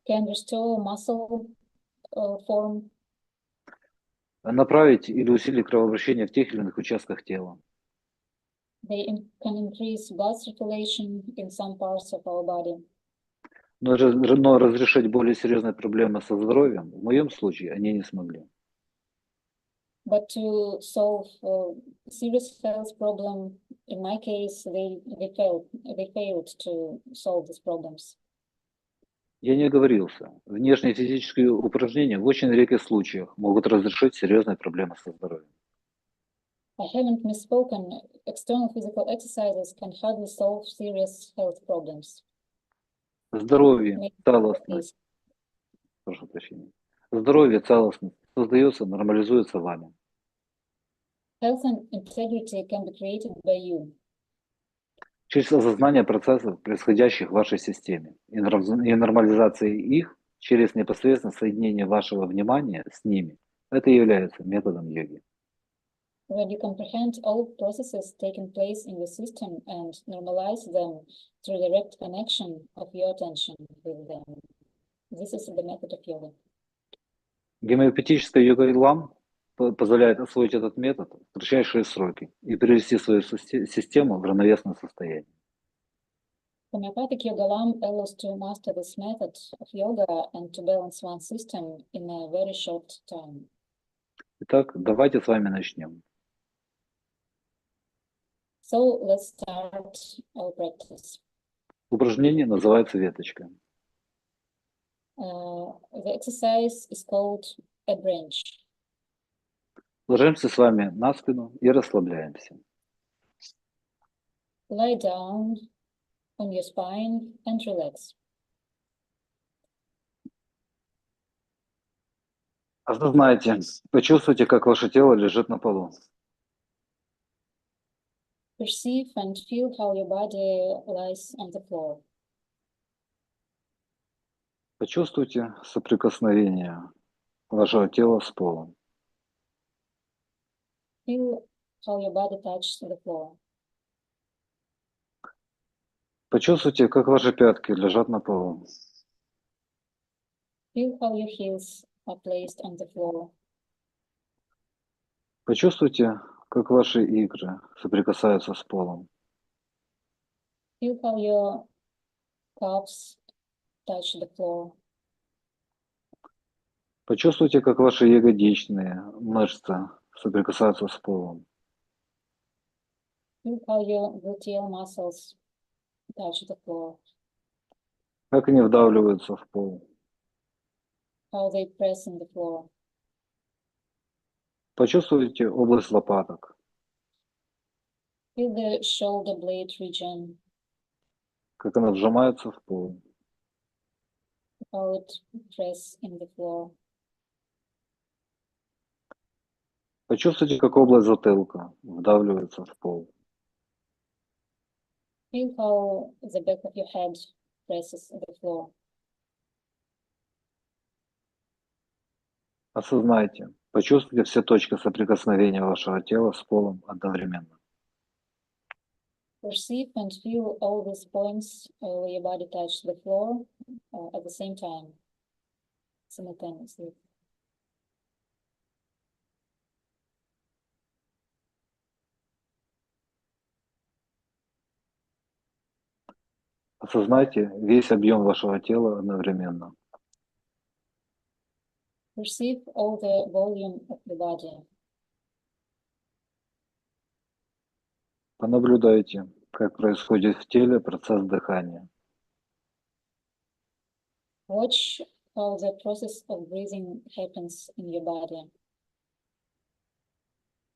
can restore muscle form, направить или усилить кровообращение в тех или иных участках тела. they can increase blood circulation in some parts of our body. Но разрешить более серьезные проблемы со здоровьем, в моем случае, они не смогли. But to solve serious health problem, in my case, they failed to solve these problems. Я не оговорился. Внешние физические упражнения в очень редких случаях могут разрешить серьезные проблемы со здоровьем. I haven't misspoken. External physical exercises can hardly solve serious health problems. Здоровье, целостность, прошу прощения. Здоровье, целостность создается, нормализуется вами. Health and integrity can be created by you. Через осознание процессов, происходящих в вашей системе, и нормализации их через непосредственное соединение вашего внимания с ними, это и является методом йоги. When you comprehend all processes taking place in the system and normalize them through direct connection of your attention with them, this is the method of yoga. Гомеопатическая йога Илам позволяет освоить этот метод в кратчайшие сроки и привести свою систему в равновесное состояние. Homeopathic yoga lam allows to master this method of yoga and to balance one system in a very short time. Итак, давайте с вами начнем. So let's start our practice. Упражнение называется веточка. The exercise is called a branch. Ложимся с вами на спину и расслабляемся. Lie down on your spine and relax. Осознайте, почувствуйте, как ваше тело лежит на полу. Perceive and feel how your body lies on the floor. Почувствуйте соприкосновение вашего тела с полом. Feel how your body touches the floor. Почувствуйте, как ваши пятки лежат на полу. Feel how your heels are placed on the floor. Почувствуйте, как ваши икры соприкасаются с полом. Feel how your calves touch the floor. Почувствуйте, как ваши ягодичные мышцы соприкасаются с полом. Feel how your gluteal muscles touch the floor. Как они вдавливаются в пол. How they press in the floor. Почувствуйте область лопаток. Feel the shoulder blade region. Как она вжимается в пол. How it press in the floor. Почувствуйте, как область затылка вдавливается в пол. Feel how the back of your head presses the floor. Осознайте, почувствуйте все точки соприкосновения вашего тела с полом одновременно. Perceive and feel all these points where your body touches the floor at the same time, simultaneously. Осознайте весь объем вашего тела одновременно. Perceive all the volume of the body. Понаблюдайте, как происходит в теле процесс дыхания. Watch how the process of breathing happens in your body.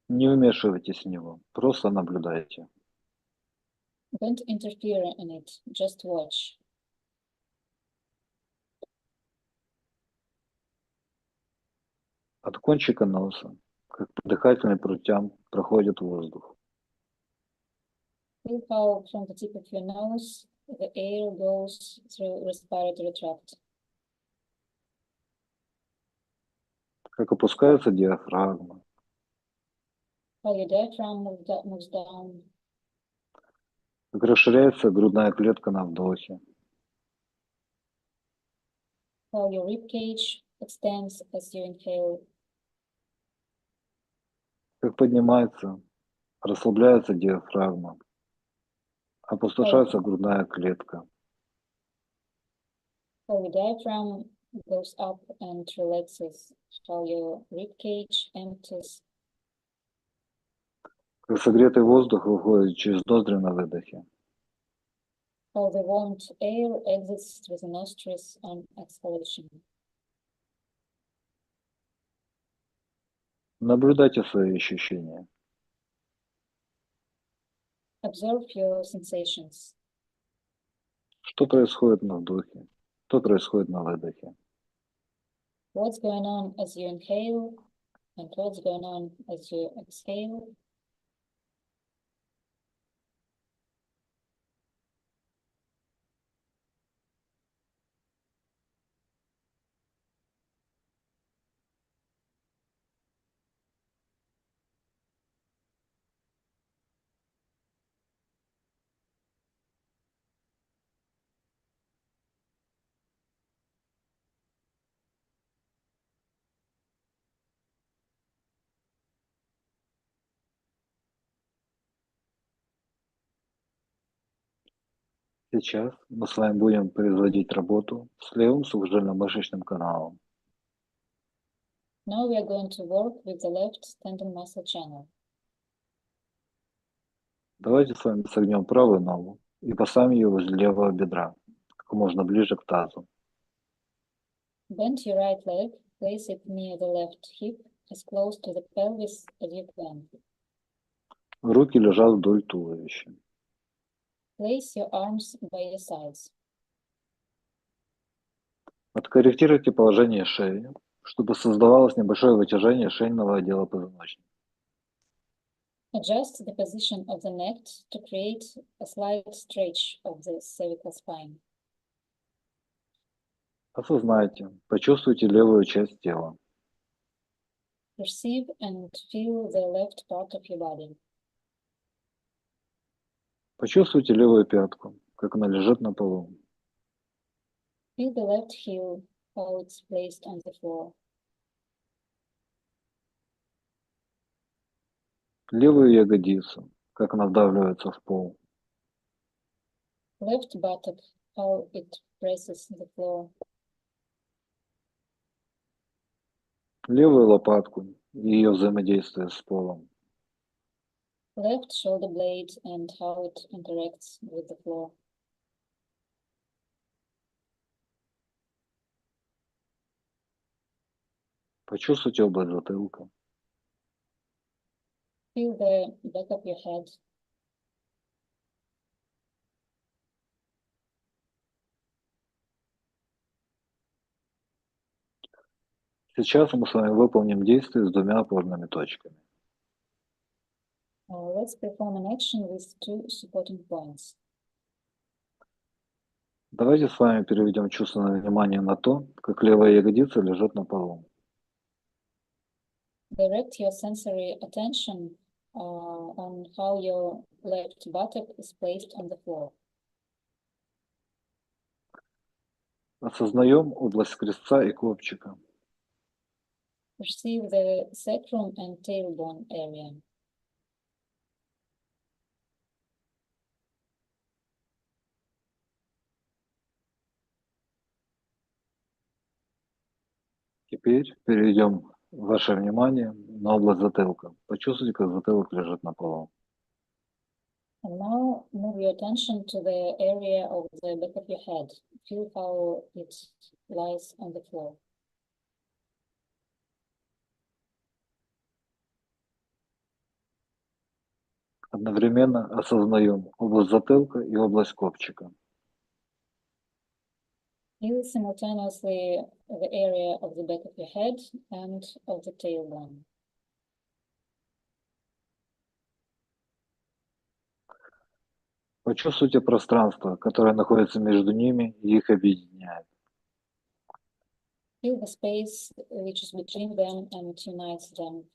Не вмешивайтесь в него, просто наблюдайте. Don't interfere in it, just watch. От кончика носа, как по дыхательным путям, проходит воздух. Feel how from the tip of your nose the air goes through respiratory tract. Как опускается диафрагма, How your diaphragm moves down. как расширяется грудная клетка на вдохе, How your rib cage extends as you inhale. как поднимается, расслабляется диафрагма, опустошается грудная клетка. How your diaphragm goes up and relaxes. How your rib cage empties. Как согретый воздух выходит через ноздри на выдохе. How the warmed air exits through the nostrils on exhalation. Наблюдайте свои ощущения. Observe your sensations. Что происходит на вдохе? Что происходит на выдохе? What's going on as you inhale and what's going on as you exhale? Сейчас мы с вами будем производить работу с левым сухожильно-мышечным каналом. Now we are going to work with the left tendon muscle channel. Давайте с вами согнем правую ногу и поставим ее возле левого бедра, как можно ближе к тазу. Bend your right leg, place it near the left hip, as close to the pelvis as you can. Руки лежат вдоль туловища. Place your arms by your sides. Откорректируйте положение шеи, чтобы создавалось небольшое вытяжение шейного отдела позвоночника. Adjust the position of the neck to create a slight stretch of the cervical spine. Осознайте, почувствуйте левую часть тела. Perceive and feel the left part of your body. Почувствуйте левую пятку, как она лежит на полу. Feel the left heel, how it's placed on the floor. Левую ягодицу, как она вдавливается в пол. Left buttock, how it presses the floor. Левую лопатку и ее взаимодействие с полом. Left shoulder blade and how it interacts with the floor. Почувствуйте область затылка. Feel the back of your head. Сейчас мы с вами выполним действие с двумя опорными точками. Let's perform an action with two supporting points. Давайте с вами переведем чувственное внимание на то, как левая ягодица лежит на полу. Direct your sensory attention on how your left buttock is placed on the floor. Осознаем область крестца и копчика. Perceive the sacrum and tailbone area. Теперь переведем ваше внимание на область затылка. Почувствуйте, как затылок лежит на полу. And now move your attention to the area of the back of your head. Feel how it lies on the floor. Одновременно осознаем область затылка и область копчика. Feel simultaneously the area of the back of your head and of the tailbone. Почувствуйте пространство, которое находится между ними и их объединяет. Feel the space which is between them and unites them.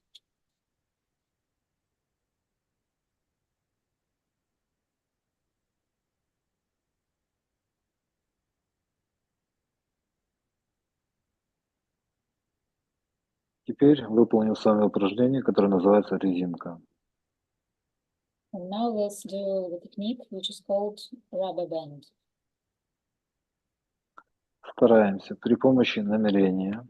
Теперь выполним с вами упражнение, которое называется резинка. And now let's do the technique which is called rubber band. Стараемся при помощи намерения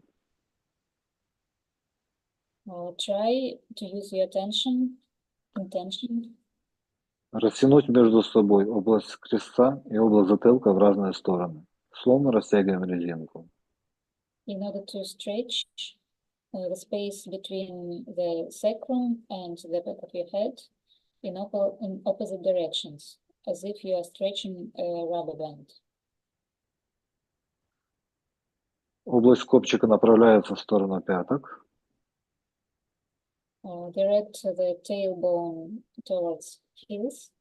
Try to use your intention, растянуть между собой область крестца и область затылка в разные стороны. Словно растягиваем резинку. in order to stretch the space between the sacrum and the back of your head in opposite directions, as if you are stretching a rubber band. Область копчика направляется в сторону пяток. Direct the tailbone towards heels.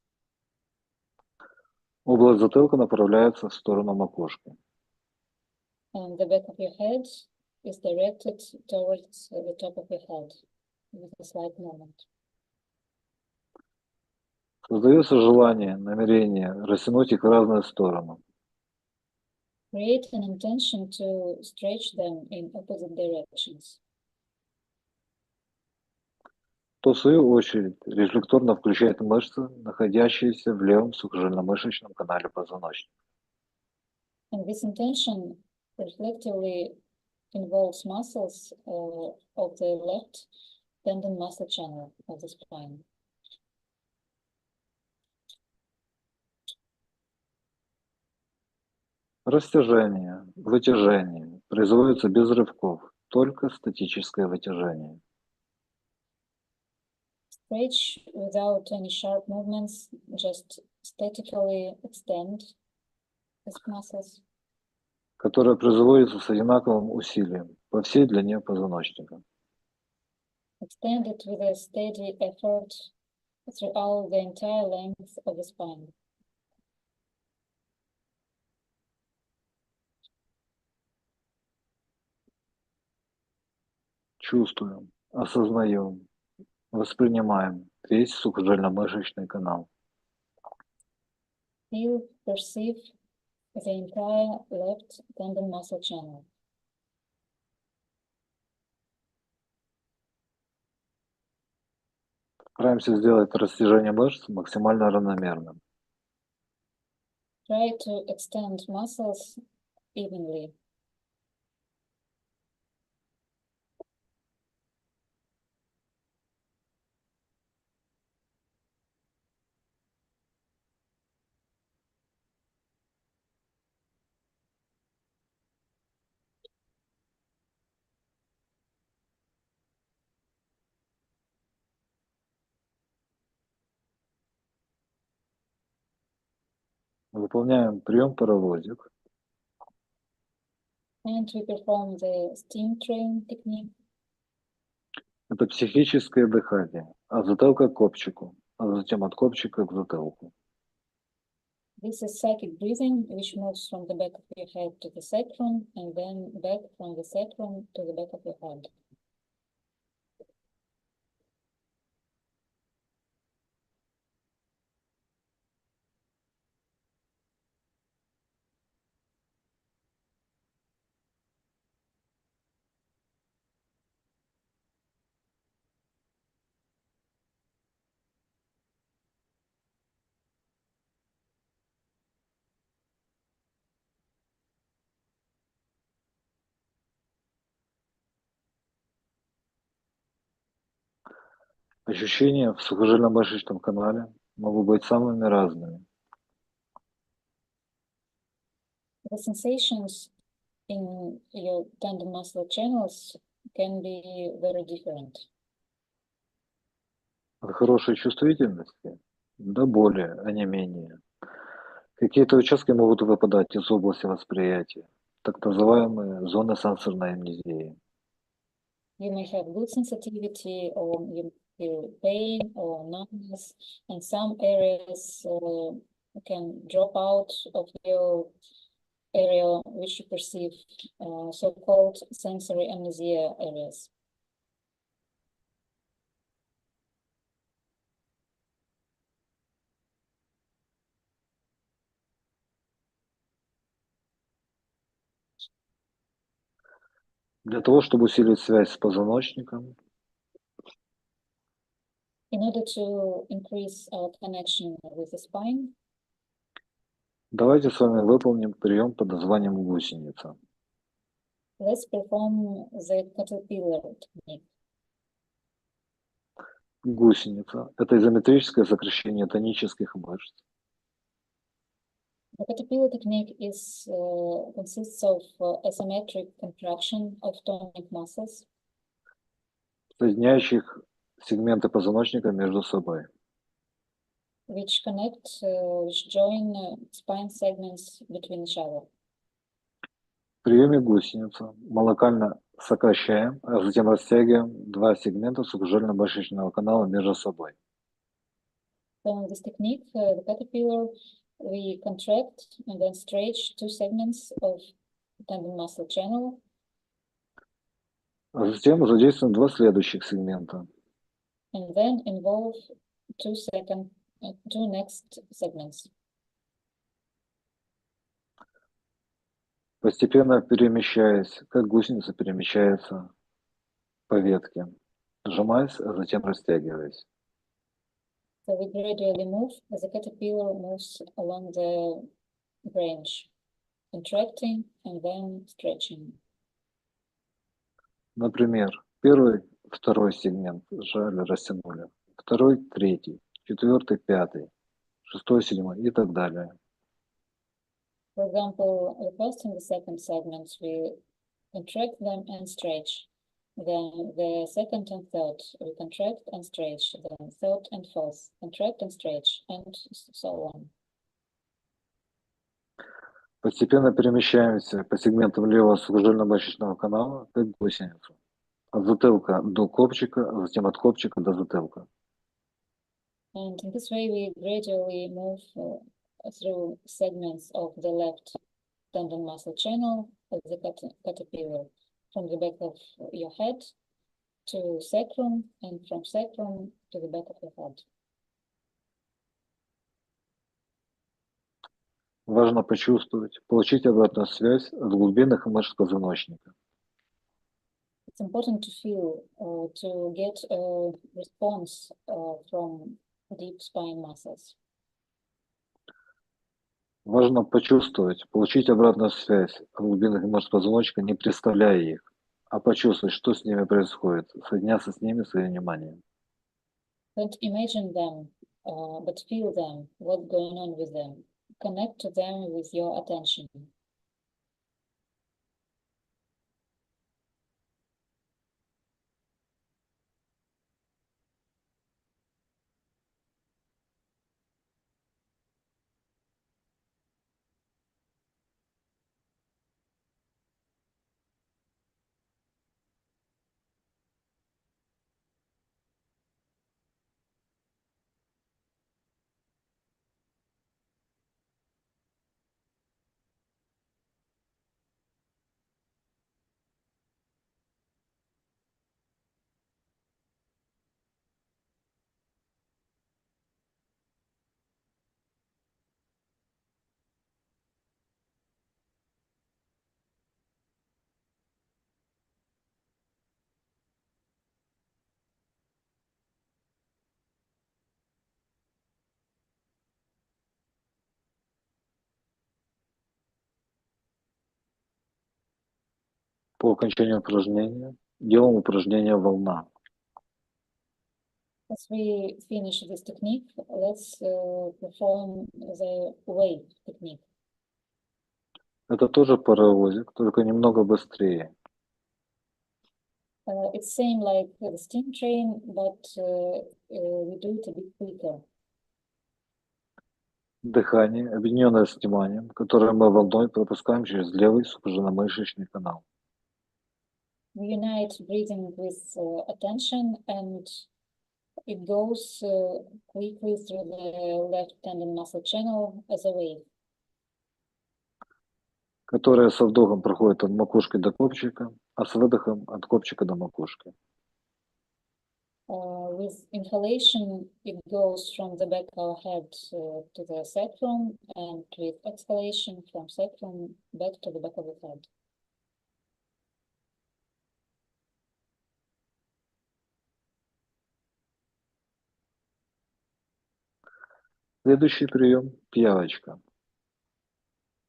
Область затылка направляется в сторону макушки. And the back of your head is directed towards the top of your head with a slight movement. Создается желание, намерение растянуть их в разные стороны. Create an intention to stretch them in opposite directions. То, в свою очередь, рефлекторно включает мышцы, находящиеся в левом сухожильно-мышечном канале позвоночника. And this intention reflectively involves muscles of the left tendon muscle channel of the spine. Растяжение, вытяжение производится без рывков, только статическое вытяжение. Stretch without any sharp movements, just statically extend the muscles. Которое производится с одинаковым усилием по всей длине позвоночника. Extend it with a steady effort throughout the entire length of the spine. Чувствуем, осознаем, воспринимаем весь сухожильно-мышечный канал. Feel, perceive the entire left tendon muscle channel. Стараемся сделать растяжение мышц максимально равномерным. Try to extend muscles evenly. Выполняем прием паровозик. And we perform the steam train technique. Это психическое дыхание от затылка к копчику, а затем от копчика к затылку. This is psychic breathing, which moves from the back of your head to the sacrum, and then back from the sacrum to the back of your head. Ощущения в сухожильно-мышечном канале могут быть самыми разными. The sensations in your tendon muscle channels can be very different. От хорошей чувствительности до боли, а не менее. Какие-то участки могут выпадать из области восприятия, так называемые зоны сенсорной амнезии. You may have good sensitivity, or you feel pain or numbness, and some areas can drop out of your area which you perceive, so-called sensory amnesia areas. Для того, чтобы усилить связь с позвоночником, In order to increase our connection with the spine, давайте с вами выполним прием под названием гусеница. let's perform the caterpillar technique. Гусеница – это изометрическое сокращение тонических мышц. The caterpillar technique consists of asymmetric contraction of tonic muscles, соединяющих сегменты позвоночника между собой. which join spine segments between each other. В приеме гусеница мы локально сокращаем, а затем растягиваем два сегмента сухожильно-мышечного канала между собой. So in this technique, the caterpillar, we contract and then stretch two segments of tendon muscle channel. А затем задействуем два следующих сегмента. And then involve two next segments. Постепенно перемещаясь, как гусеница перемещается по ветке, сжимаясь, а затем растягиваясь. So we gradually move as the caterpillar moves along the branch, contracting and then stretching. Например, первый, второй сегмент сжали, растянули, второй, третий, четвертый, пятый, шестой, седьмой и так далее. For example, the first and the second segments, we contract them and stretch. Then the second and third, we contract and stretch. Then third and fourth, contract and stretch, and so on. Постепенно перемещаемся по сегментам левого сухожильно-мышечного канала, как гусеницу. От затылка до копчика, а затем от копчика до затылка. And in this way, we gradually move through segments of the left tendon muscle channel of the caterpillar, from the back of your head to sacrum, and from sacrum to the back of your head. Важно почувствовать, получить обратную связь от глубинных мышц позвоночника. It's important to feel, to get a response from deep spine muscles. Важно почувствовать, получить обратную связь от глубинных мышц позвоночника, не представляя их, а почувствовать, что с ними происходит, соединяться с ними своим вниманием. Don't imagine them, but feel them, what's going on with them. Connect to them with your attention. По окончанию упражнения делаем упражнение «Волна». As we finish this technique, let's perform the wave technique. Это тоже паровозик, только немного быстрее. It's same like the steam train, but we do it a bit quicker. Дыхание, объединенное с вниманием, которое мы волной пропускаем через левый сухожильно-мышечный канал. We unite breathing with attention, and it goes quickly through the left tendon muscle channel as a wave. Которое со вдохом проходит от макушки до копчика, а с выдохом от копчика до макушки. With inhalation, it goes from the back of our head to the sacrum, and with exhalation from sacrum back to the back of the head. Следующий прием – пиявочка.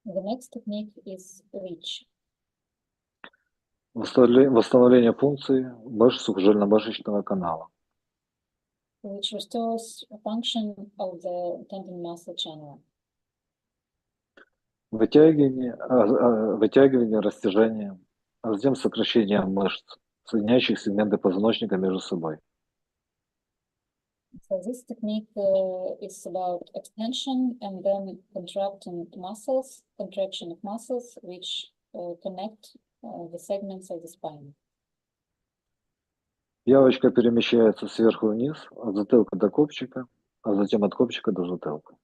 The next technique is reach. Восстановление функции мышц сухожильно-мышечного канала. Which restores function of the tendon muscle channel. Вытягивание, растяжение, а затем сокращение мышц, соединяющих сегменты позвоночника между собой. So this technique is about extension and then contraction of muscles, which connect the segments of the spine. Пиявочка перемещается сверху вниз, от затылка до копчика, а затем от копчика до затылка.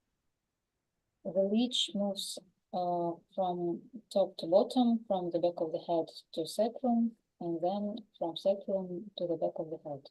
The reach moves from top to bottom, from the back of the head to sacrum, and then from sacrum to the back of the head.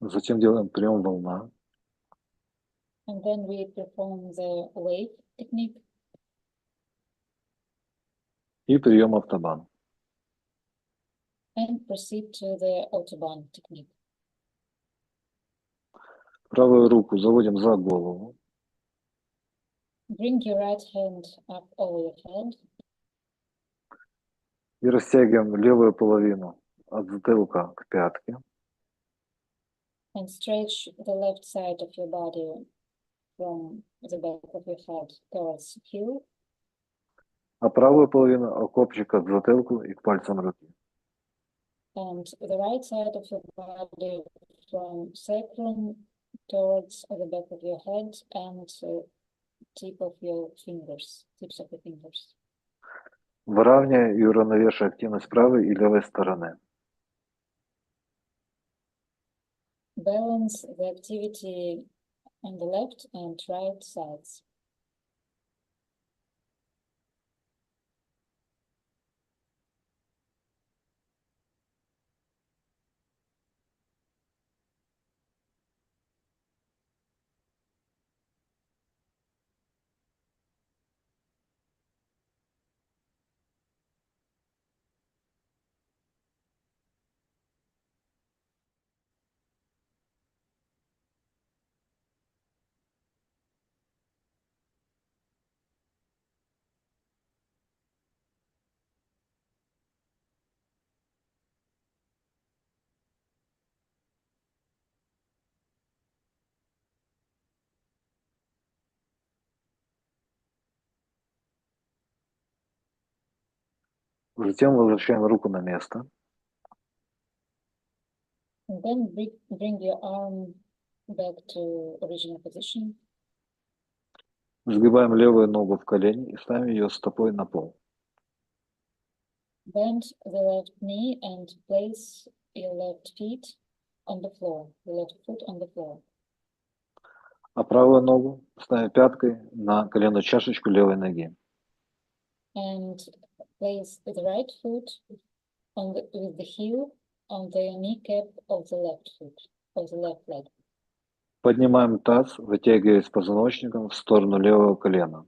Затем делаем прием волна. And then we perform the wave technique. И прием автобан. And proceed to the autobahn technique. Правую руку заводим за голову. Bring your right hand up over your head. И растягиваем левую половину от затылка к пятке. And stretch the left side of your body from the back of your head towards heel. А правую половину от копчика к затылку и к пальцам руки. And the right side of your body from sacrum towards the back of your head and tips of your fingers. Выравнивая и уравновешивая активность правой и левой стороны. Balance the activity on the left and right sides. Затем возвращаем руку на место. And then bring your arm back to original position. Сгибаем левую ногу в колени и ставим ее стопой на пол. Bend the left knee and place your left feet on the floor, the left foot on the floor. А правую ногу ставим пяткой на коленную чашечку левой ноги. And place the right foot on with the heel on the kneecap of the left foot, of the left leg. Поднимаем таз, вытягиваясь позвоночником в сторону левого колена.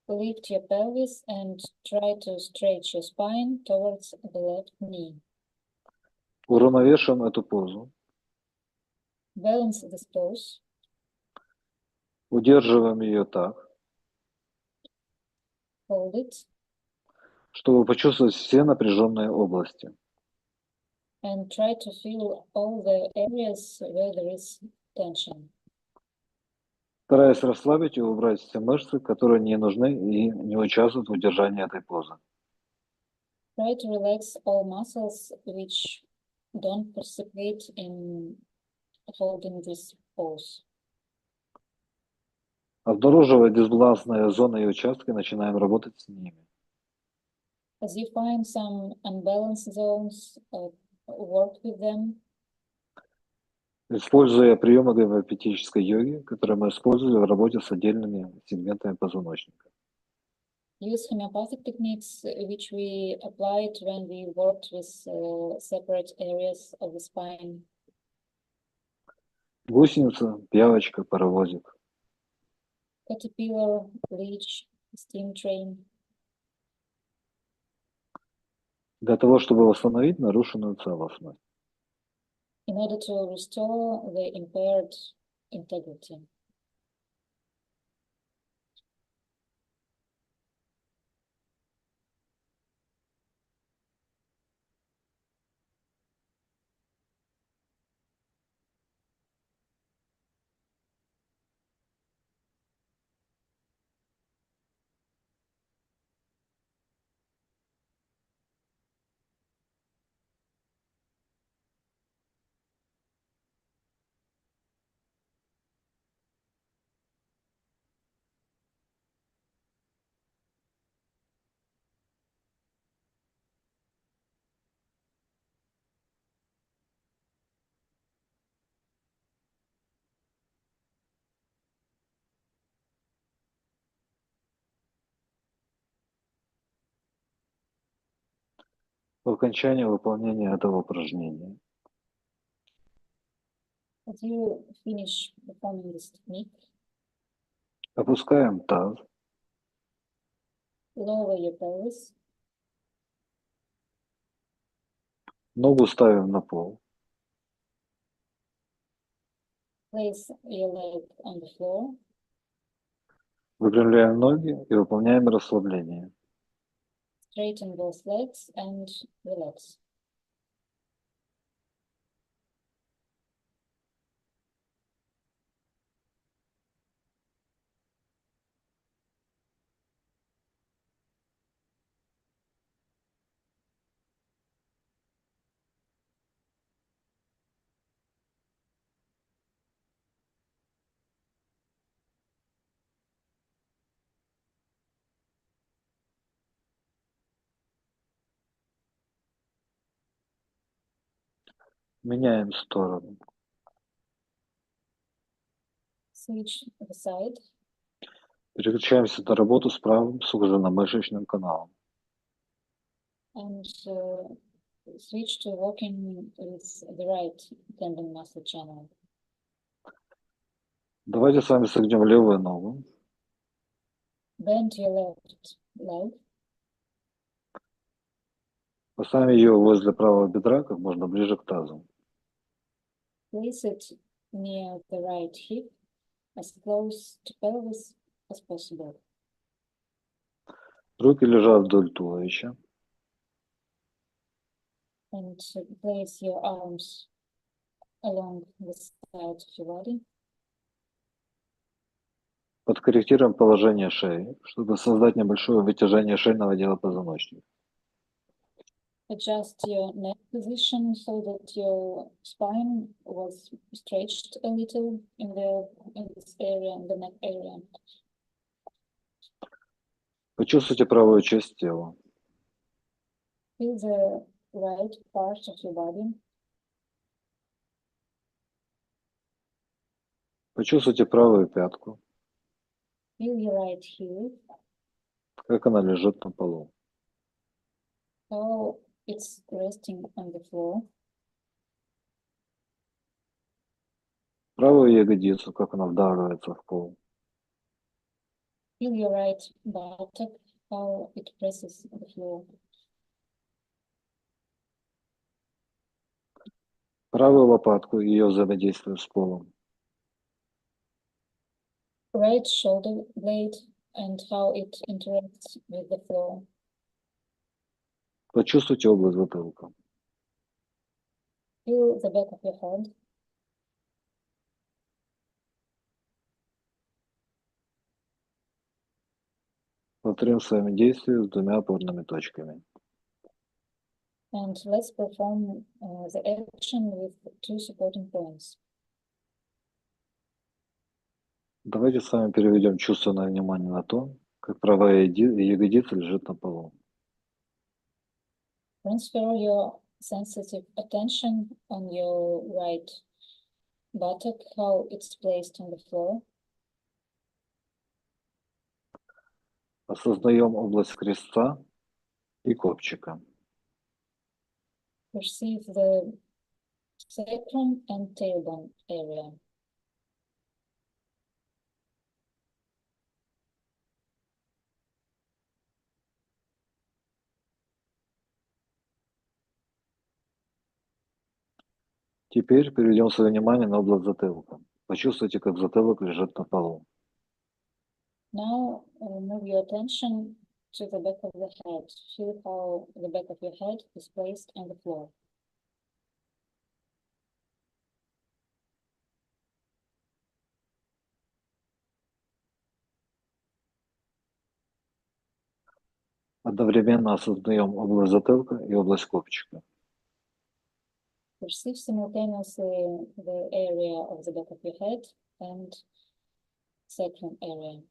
Lift your pelvis and try to stretch your spine towards the left knee. Уравновешиваем эту позу. Balance this pose. Удерживаем ее так, Hold it. чтобы почувствовать все напряженные области. And try to feel all the areas where there is tension. Стараясь расслабить и убрать все мышцы, которые не нужны и не участвуют в удержании этой позы. Try to relax all muscles which don't participate in holding this pose. Обнаруживая дисбалансные зоны и участки, начинаем работать с ними. As you find some unbalanced zones, work with them. Используя приемы гомеопатической йоги, которые мы использовали в работе с отдельными сегментами позвоночника. Use homeopathic techniques which we applied when we worked with separate areas of the spine. Гусеница, пиявочка, паровозик. Caterpillar, leech, steam train. Для того, чтобы восстановить нарушенную целостность. In order to restore the impaired integrity. По окончании выполнения этого упражнения As you finish performing this technique, опускаем таз, lower your pelvis, ногу ставим на пол, place your leg on the floor, выпрямляем ноги и выполняем расслабление. straighten both legs and relax. Меняем сторону. Switch the side. Переключаемся на работу с правым сухожильно-мышечным каналом. And switch to walking with the right tendon muscle channel. Давайте с вами согнем левую ногу. Bend your left leg. Поставим ее возле правого бедра, как можно ближе к тазу. Place it near the right hip, as close to pelvis as possible. Руки лежат вдоль туловища. And place your arms along the side of your body. Подкорректируем положение шеи, чтобы создать небольшое вытяжение шейного отдела позвоночника. Adjust your neck position so that your spine was stretched a little in this area, in the neck area. Почувствуйте правую часть тела. Feel the right part of your body. Почувствуйте правую пятку, Feel your right heel, как она лежит на полу. how it's resting on the floor. Правую ягодицу, как она вдавливается в пол. Feel your right buttock, how it presses the floor. Правую лопатку и ее взаимодействие с полом. Right shoulder blade and how it interacts with the floor. Почувствуйте область затылка. Feel the back of your head. Повторим взаимодействие с двумя опорными точками. And let's perform the action with two supporting points. Давайте с вами переведем чувственное внимание на то, как правая ягодица лежит на полу. Transfer your sensitive attention on your right buttock, how it's placed on the floor. Осознаем область крестца и копчика. Perceive the sacrum and tailbone area. Теперь переведем свое внимание на область затылка. Почувствуйте, как затылок лежит на полу. Now move your attention to the back of the head. Feel how the back of your head is placed on the floor. Одновременно осознаем область затылка и область копчика. Perceive simultaneously the area of the back of your head and sacrum area.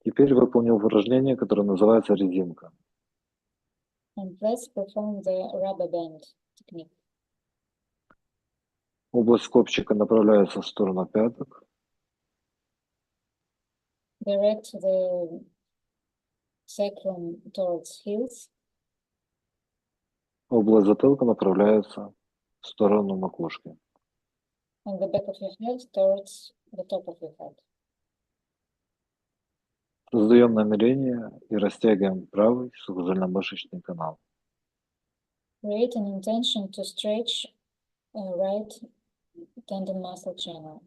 Теперь выполним упражнение, которое называется резинка. And let's perform the rubber band technique. Область копчика направляется в сторону пяток. Direct the sacrum towards heels. Область затылка направляется в сторону макушки. And the back of your head towards the top of your head. Создаем намерение и растягиваем правый сухожильно-мышечный канал. Create an intention to stretch right tendon muscle channel.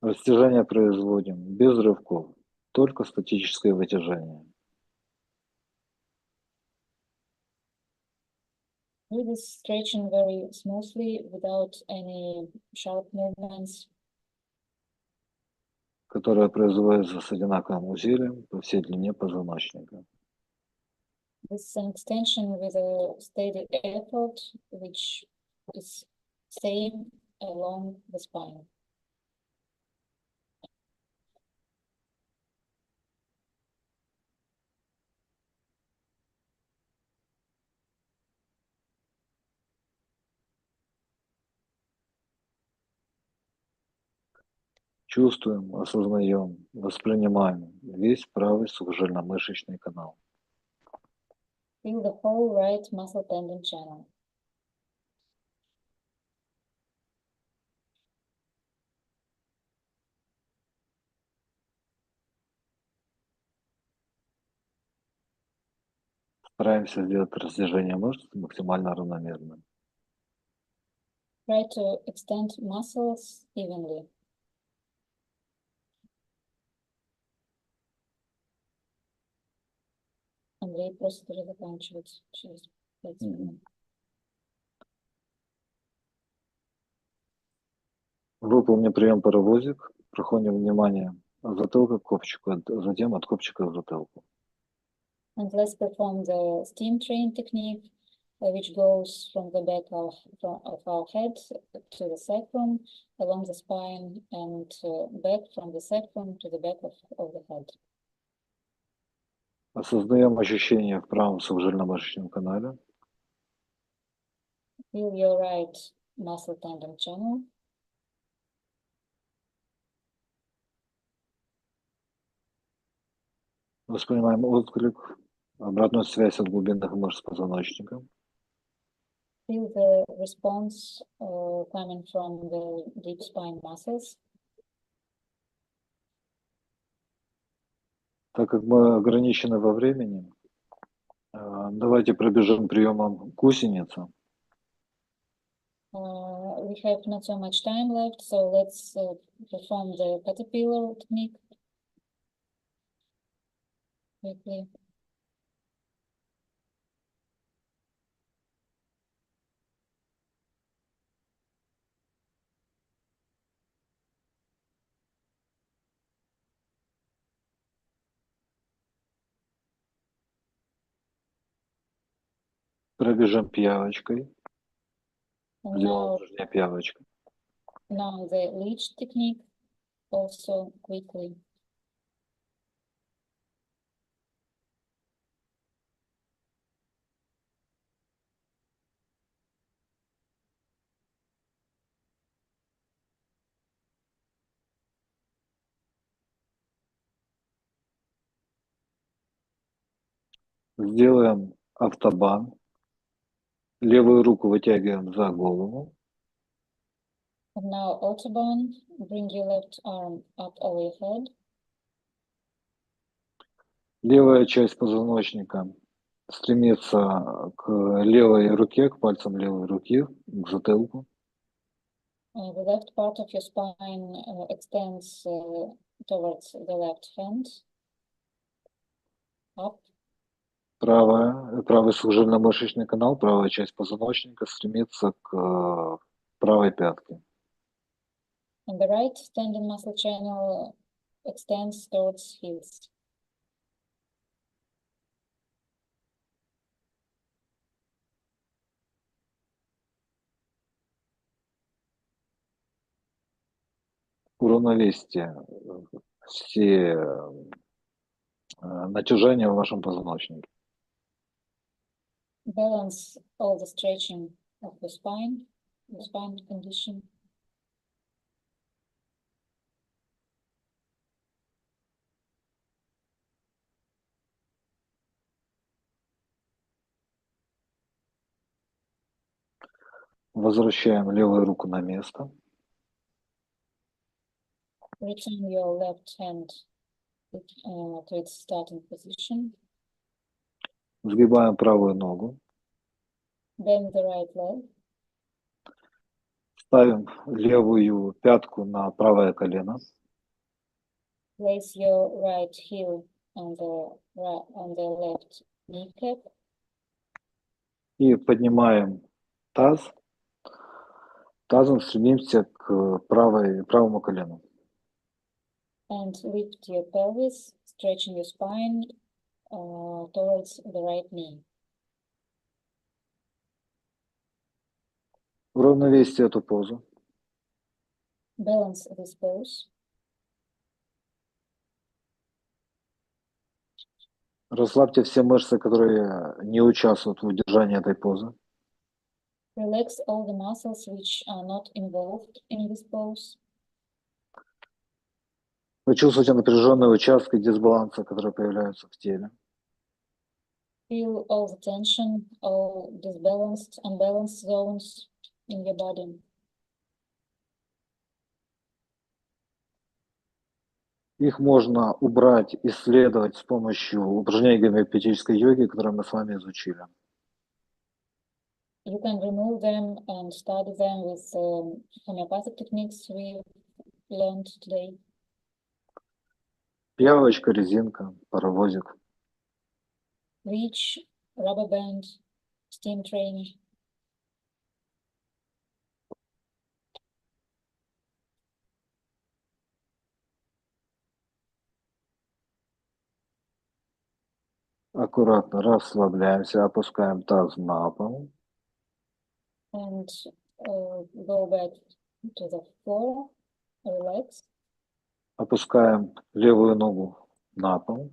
Растяжение производим без рывков, только статическое вытяжение. Do this stretching very smoothly without any sharp movements. Которое производится с одинаковым усилием по всей длине позвоночника. This is an extension with a steady effort, which is same along the spine. Чувствуем, осознаем, воспринимаем весь правый сухожильно-мышечный канал. Feel the whole right muscle tendon channel. Стараемся сделать растяжение мышц максимально равномерным. Try to extend muscles evenly. Андрей просто уже заканчивает через 5 минут. Выполни прием паровозик. Проходим внимание от затылка к копчику, затем от копчика к затылку. And let's perform the steam train technique, which goes from the back of our head to the sacrum, along the spine, and back from the sacrum to the back of the head. Осознаем ощущения в правом сухожильно-мышечном канале. Feel your right muscle tendon channel. Воспринимаем отклик, обратную связь от глубинных мышц позвоночника. Feel the response coming from the deep spine muscles. Так как мы ограничены во времени, давайте пробежим приемом гусеница. We have not so much time left, so let's perform the caterpillar technique quickly. Пробежим пиявочкой. Now Пиявочка. Now the leech technique, also quickly. Сделаем автобан. Левую руку вытягиваем за голову. And now autobahn, bring your left arm up over your head. Левая часть позвоночника стремится к левой руке, к пальцам левой руки, к затылку. The left part of your spine extends towards the left hand. Up. Правый сухожильно-мышечный канал, правая часть позвоночника стремится к правой пятке. And the right tendon muscle channel extends towards heels. Уравновесьте все натяжения в вашем позвоночнике. Balance all the stretching of the spine condition. Возвращаем левую руку на место. Return your left hand to its starting position. Сгибаем правую ногу. Bend the right leg. Ставим левую пятку на правое колено. Place your right heel on the left kneecap. И поднимаем таз. Тазом стремимся к правому колену. And lift your pelvis, stretching your spine towards the right knee. Уравновесьте эту позу. Balance this pose. Расслабьте все мышцы, которые не участвуют в удержании этой позы. Relax all the muscles which are not involved in this pose. Вы чувствуете напряженные участки дисбаланса, которые появляются в теле. Feel all the tension, all disbalanced, unbalanced zones in your body. Их можно убрать, исследовать с помощью упражнений гомеопатической йоги, которые мы с вами изучили. You can remove them and study them with homeopathic techniques we learned today. Пиявочка, резинка, паровозик. Reach, rubber band, steam train. Аккуратно расслабляемся, опускаем таз на пол. And go back to the floor, relax. Опускаем левую ногу на пол.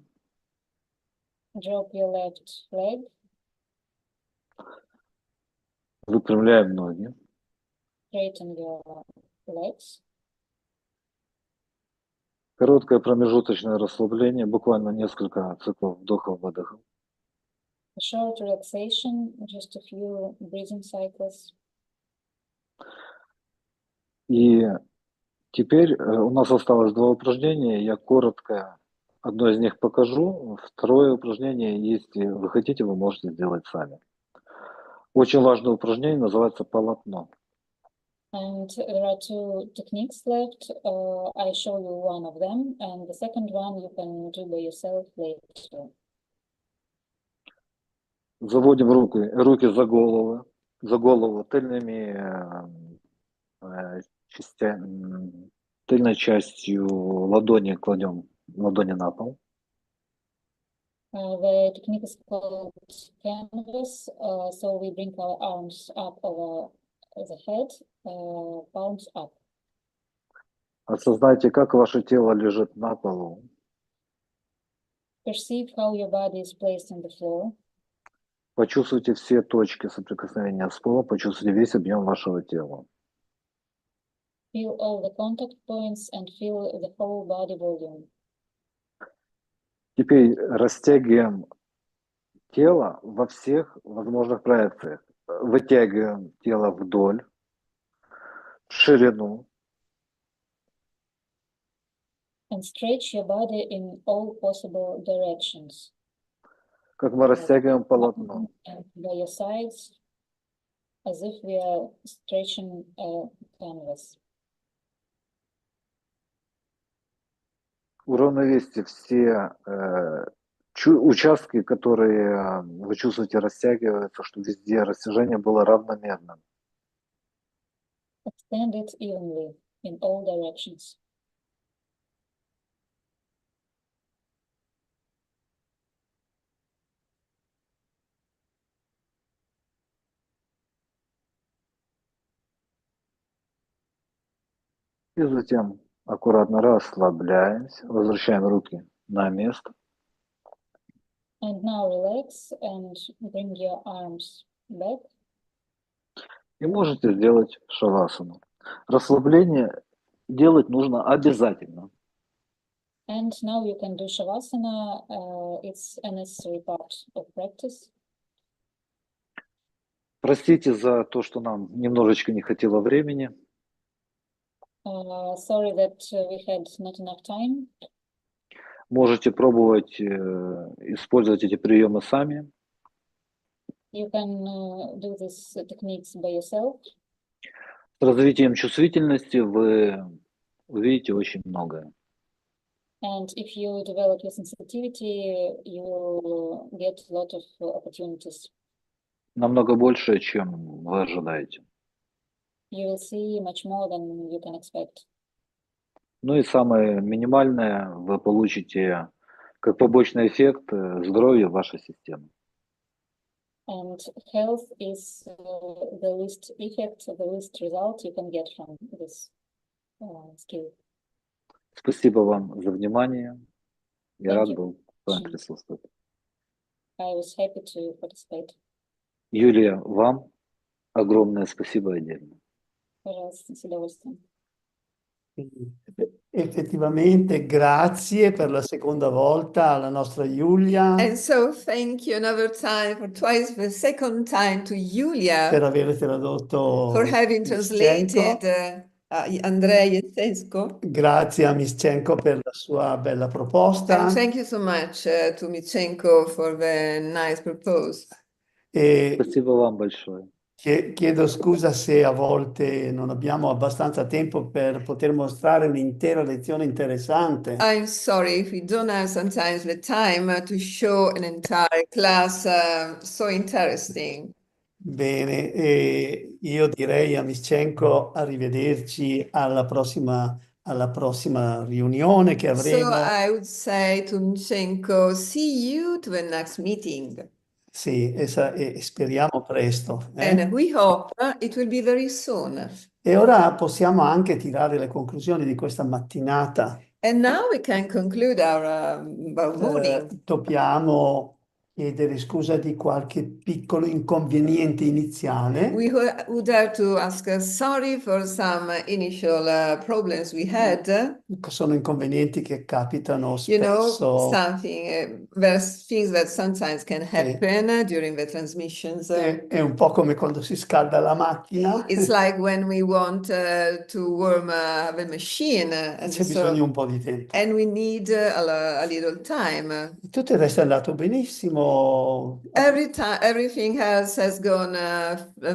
Drop your left leg. Выпрямляем ноги. Straighten your legs. Короткое промежуточное расслабление, буквально несколько циклов вдохов-выдохов. A short relaxation, just a few breathing cycles. И теперь у нас осталось два упражнения. Я коротко одно из них покажу. Второе упражнение, если вы хотите, вы можете сделать сами. Очень важное упражнение называется полотно. And there are two techniques left. I show you one of them, and the second one you can do by yourself later. Заводим руки за голову тыльной частью ладони кладем ладони на пол. The technique is called canvas. So we bring our arms up over the head, palms up. Осознайте, как ваше тело лежит на полу. Perceive how your body is placed on the floor. Почувствуйте все точки соприкосновения с полом, почувствуйте весь объем вашего тела. Feel all the contact points and feel the whole body volume. Теперь растягиваем тело во всех возможных проекциях. Вытягиваем тело вдоль, в ширину. And stretch your body in all possible directions. Как мы растягиваем полотно. And by your sides, as if we are stretching a canvas. Уравновесьте все участки, которые вы чувствуете растягиваются, чтобы везде растяжение было равномерным. Extend it evenly in all directions. И затем аккуратно расслабляемся, возвращаем руки на место. And now relax and bring your arms back. И можете сделать шавасану. Расслабление делать нужно обязательно. And now you can do shavasana. It's a necessary part of practice. Простите за то, что нам немножечко не хватило времени. Sorry that we had not enough time. Можете пробовать использовать эти приемы сами. You can do these techniques by yourself. С развитием чувствительности вы увидите очень многое. And if you develop your sensitivity, you will get a lot of opportunities. Намного больше, чем вы ожидаете. You will see much more than you can expect. Ну и самое минимальное, вы получите как побочный эффект здоровья вашей системы. And health is the least effect, the least result you can get from this skill. Спасибо вам за внимание. Я рад был с вами присутствовать. I was happy to participate. Юлия, вам огромное спасибо отдельно. Пожалуйста, с удовольствием. Effettivamente, grazie per la seconda volta alla nostra Giulia. And so thank you another time, for twice, the second time to Julia. Per aver tradotto for having translated Andrii e Mischenko. Grazie a Mischenko per la sua bella proposta. And thank you so much to Mischenko for the nice proposal. Спасибо вам большое. Chiedo scusa se a volte non abbiamo abbastanza tempo per poter mostrare un'intera lezione interessante. I'm sorry if we don't have sometimes the time to show an entire class so interesting. Bene, e io direi a Mischenko arrivederci alla prossima riunione che So avremo. I would say to Mischenko, see you to the next meeting. Sì, e speriamo presto. And we hope it will be very soon. E ora possiamo anche tirare le conclusioni di questa mattinata. And now we can conclude our morning. Dobbiamo chiedere scusa di qualche piccolo inconveniente iniziale. We would have to ask sorry for some initial problems we had. Sono inconvenienti che capitano You know, spesso. there's things that sometimes can happen during the transmissions. È un po' come quando si scalda la macchina. It's like when we want to warm the machine. C'è bisogno un po' di tempo. And we need a little time. Tutto il resto è andato benissimo. Everything has gone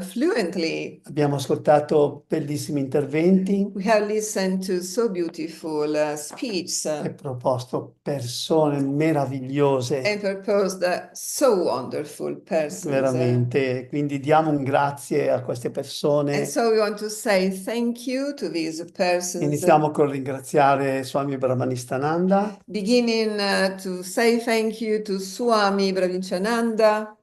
fluently. Abbiamo ascoltato bellissimi interventi. We have listened to so beautiful speeches. E proposto persone meravigliose. And proposed so wonderful persons. Veramente, quindi diamo un grazie a queste And persone. so we want to say thank you to these persons. Iniziamo col ringraziare Swami Brahmanistananda. Beginning to say thank you to Swami Brahmanistananda.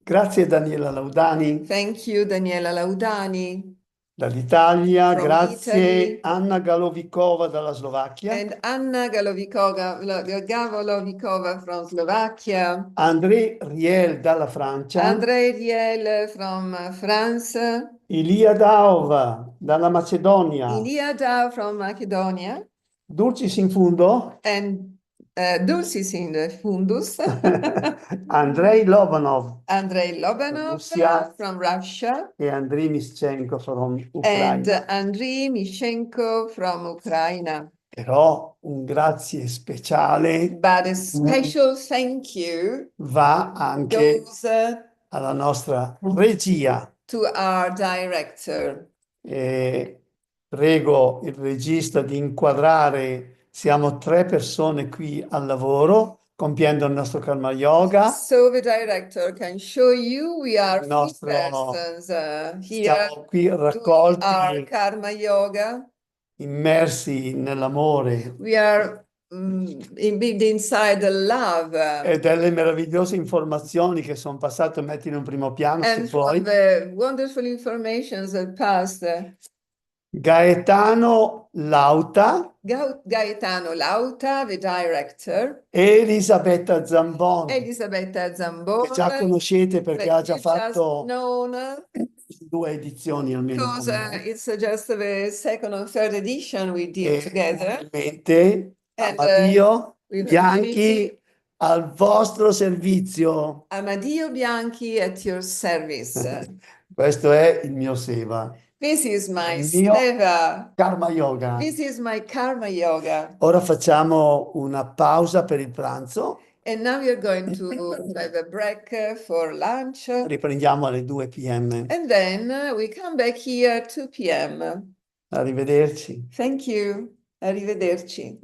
Grazie Daniela Laudani. Thank you Daniela Laudani. Dall'Italia, From grazie Italy. Anna Galovičová dalla Slovacchia. And Anna Galovičová from Slovakia. Andrii Riehl dalla Francia. Andrii Riehl from France. Iliadova dalla Macedonia. Iliada from Macedonia. Dulcis in fundo. And Dulcis in the fundus. Andrei Lobanov. Andrei Lobanov from Russia. E Andrii Mischenko from Ucraina. And Andrii Mischenko from Ucraina. Però un grazie speciale. But a special thank you va anche goes alla nostra regia. To our director. Prego il regista di inquadrare. Siamo 3 persone qui al lavoro, compiendo il nostro Karma Yoga. So the director can show you we are 3 persons here. Siamo qui raccolti, our Karma Yoga. Immersi nell'amore. We are inside the love. E delle meravigliose informazioni che sono passate, metti in un primo piano se vuoi. The wonderful informations that passed. Gaetano Lauta, the director. Elisabetta Zambon, che già conoscete perché ha già fatto 2 edizioni almeno. Because it's just the second or third edition we did together. Amandio Bianchi al vostro servizio. Amandio Bianchi at your service. Questo è il mio seva. This is my seva. Karma Yoga. This is my Karma Yoga. Ora facciamo una pausa per il pranzo. And now we are going to have a break for lunch. Riprendiamo alle 2 p.m. And then we come back here at 2 p.m. Arrivederci. Thank you. Arrivederci.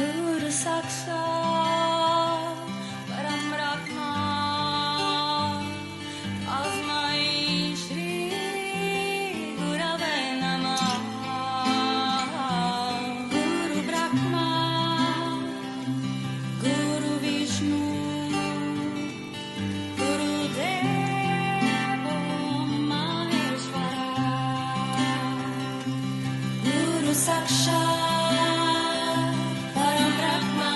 Guru Sakshat Param Brahma Tasmai Shri Gurave Namah Guru Brahma Guru Vishnu Guru Devo Maheshwara Guru Sakshat Param Brahma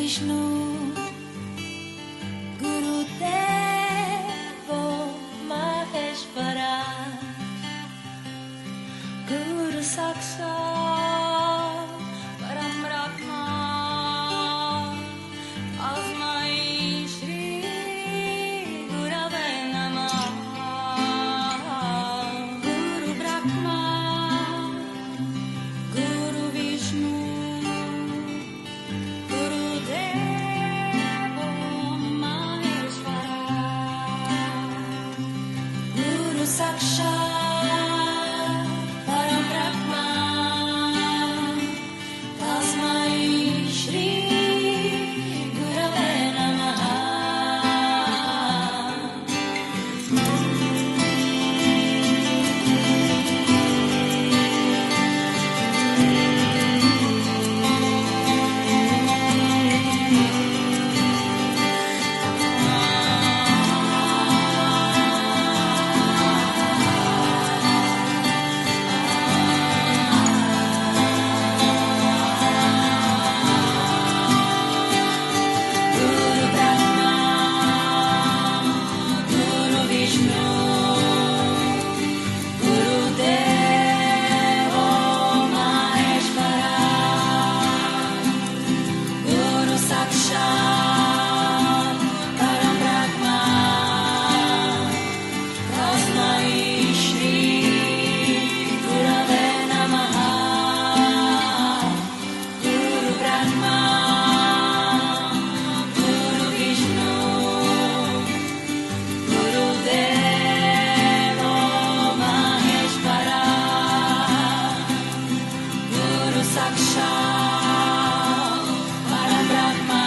Vishnu, Guru Devo Maheshwara, Guru Sakshat Param Brahma, Tasmai Shri Gurave Namah. Guru Brahma, Guru Vishnu, Guru Devo Maheshwara, Guru Sakshat Param Brahma, Tasmai Shri Gurave Namah. Guru Brahma, Guru Vishnu, Guru Devo Maheshwara, Guru Sakshat Param Brahma, Tasmai Shri Gurave Namah. Guru Brahma, Guru Vishnu, Guru Devo Maheshwara, Guru Sakshat Param Brahma,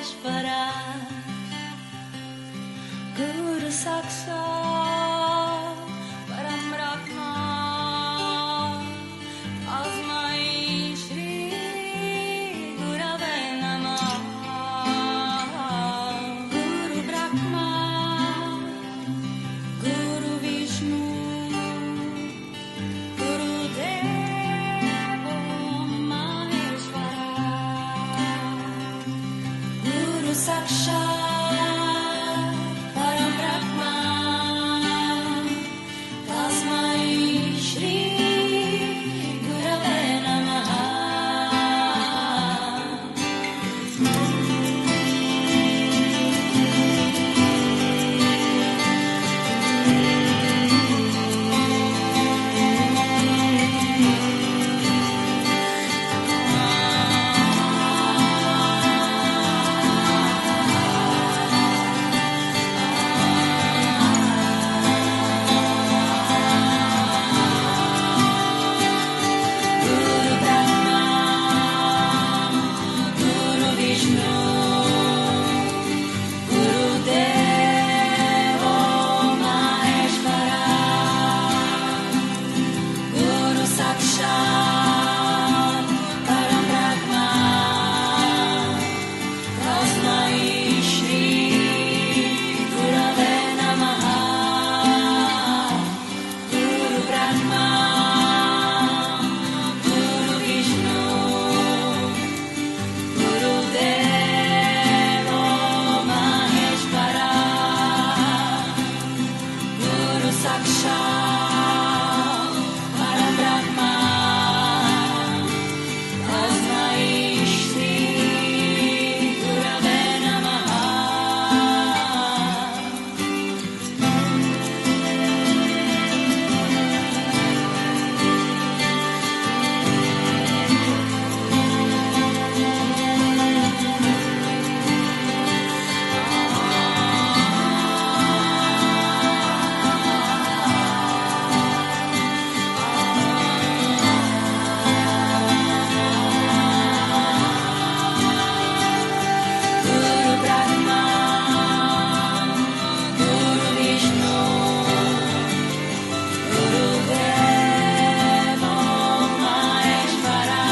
Maheshvara Guru Sakshat Param Brahma Tasmai Shri Gurave Namah Guru Brahma Guru Vishnu Guru Devo Maheshvara Guru Sakshat Param Brahma Tasmai Shri Gurave Namah Guru Brahma Guru Vishnu Guru Devo Maheshvara Guru Sakshat Param Brahma Tasmai Shri Gurave Namah Guru Brahma Guru Vishnu Guru Devo Maheshvara Guru Sakshat Param Brahma Tasmai Shri Gurave Namah Guru Brahma Guru Vishnu Guru Devo Maheshvara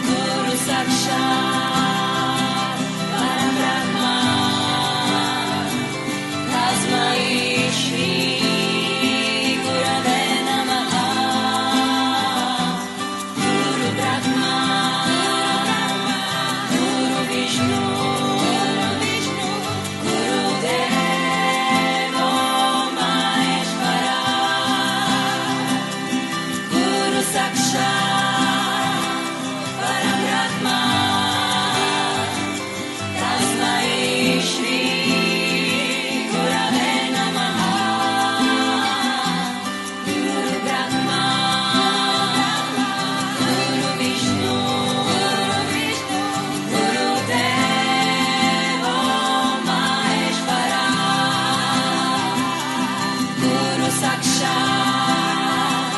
Guru Sakshat Param Brahma Tasmai Shri Gurave Namah Guru Brahma Guru Vishnu Guru Devo Maheshvara Guru Sakshat Param Brahma Tasmai Shri Gurave Namah Guru Brahma Guru Vishnu Guru Devo Maheshvara Guru Sakshat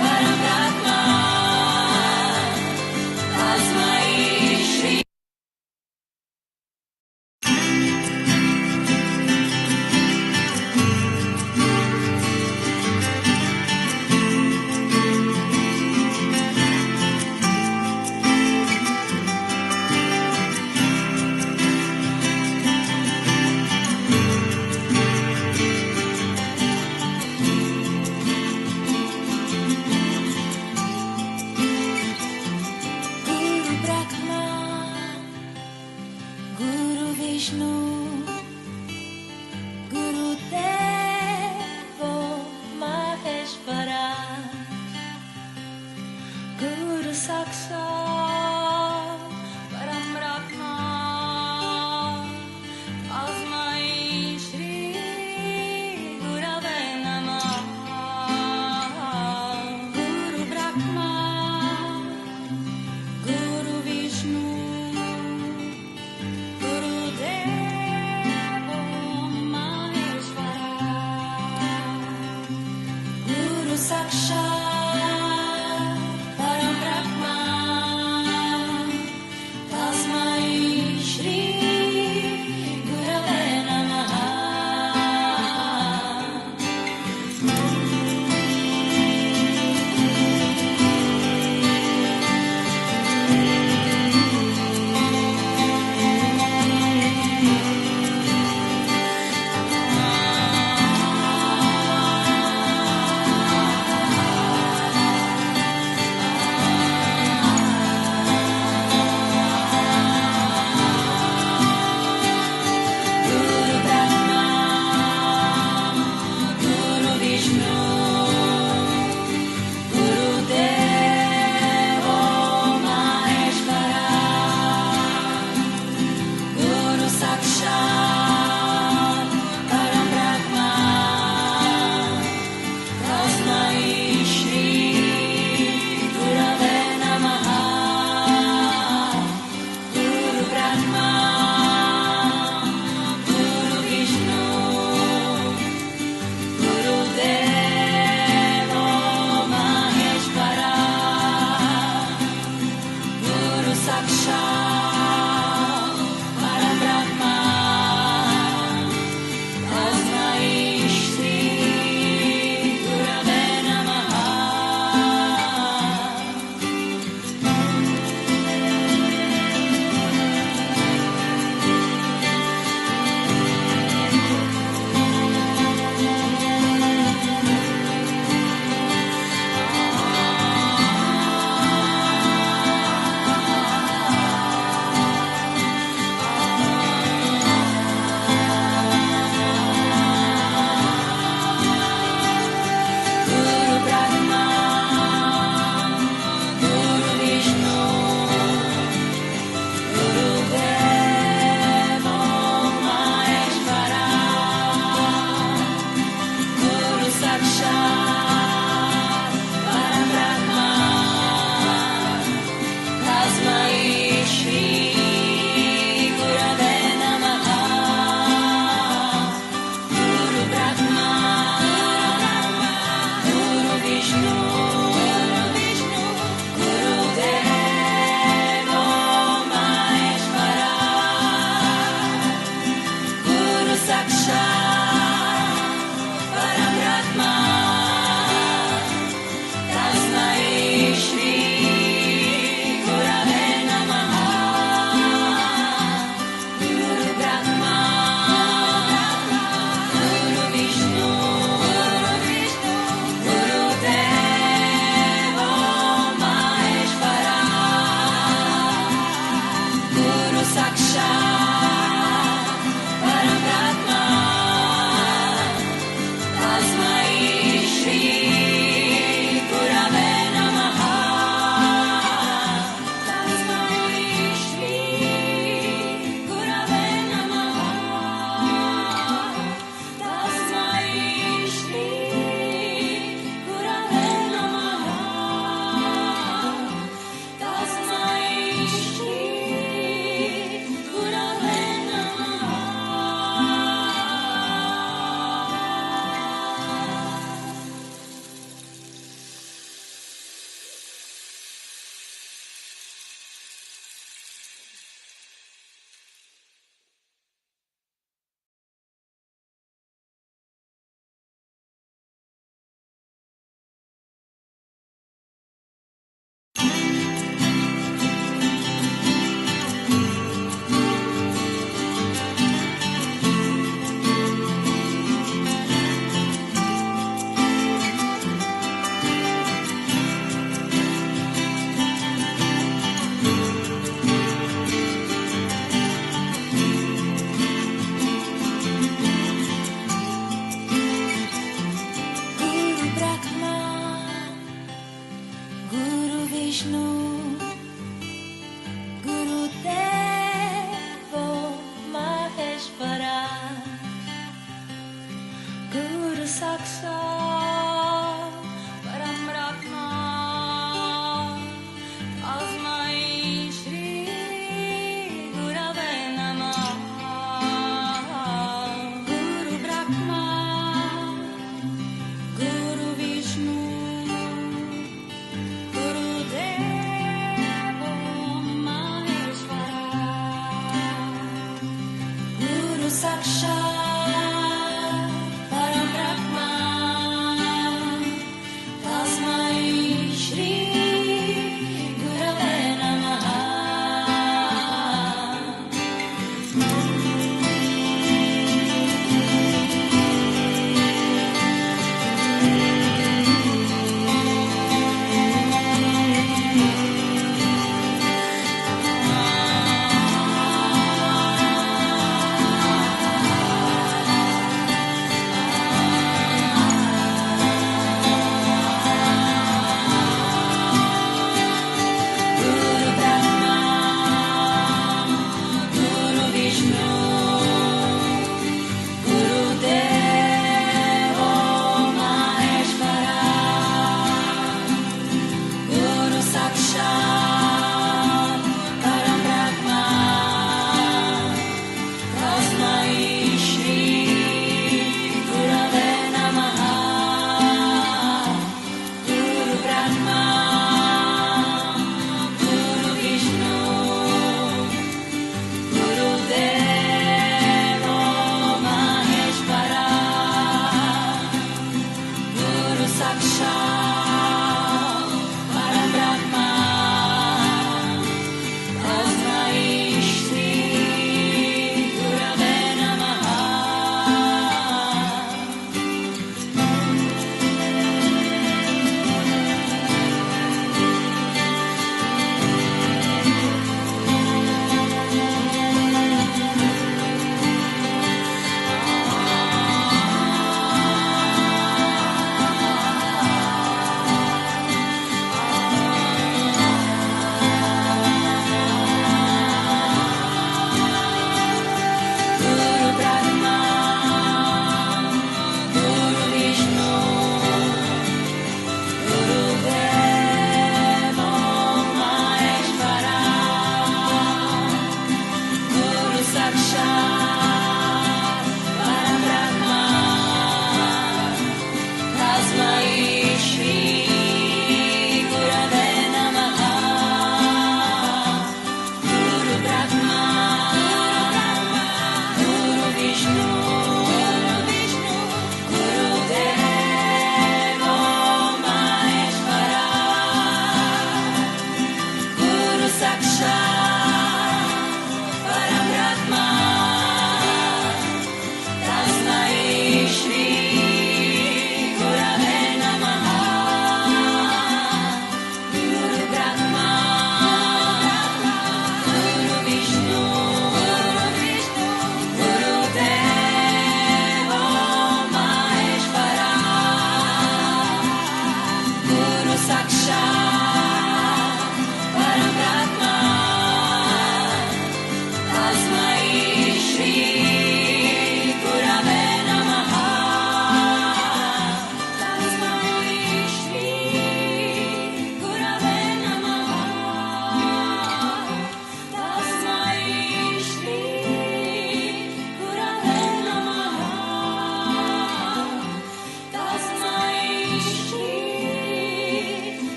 Param Brahma Tasmai Shri Guru Brahma Guru Vishnu Guru Devo Maheshvara Guru Sakshat Param Brahma Tasmai Shri Gurave Namah Guru Brahma Guru Vishnu Guru Devo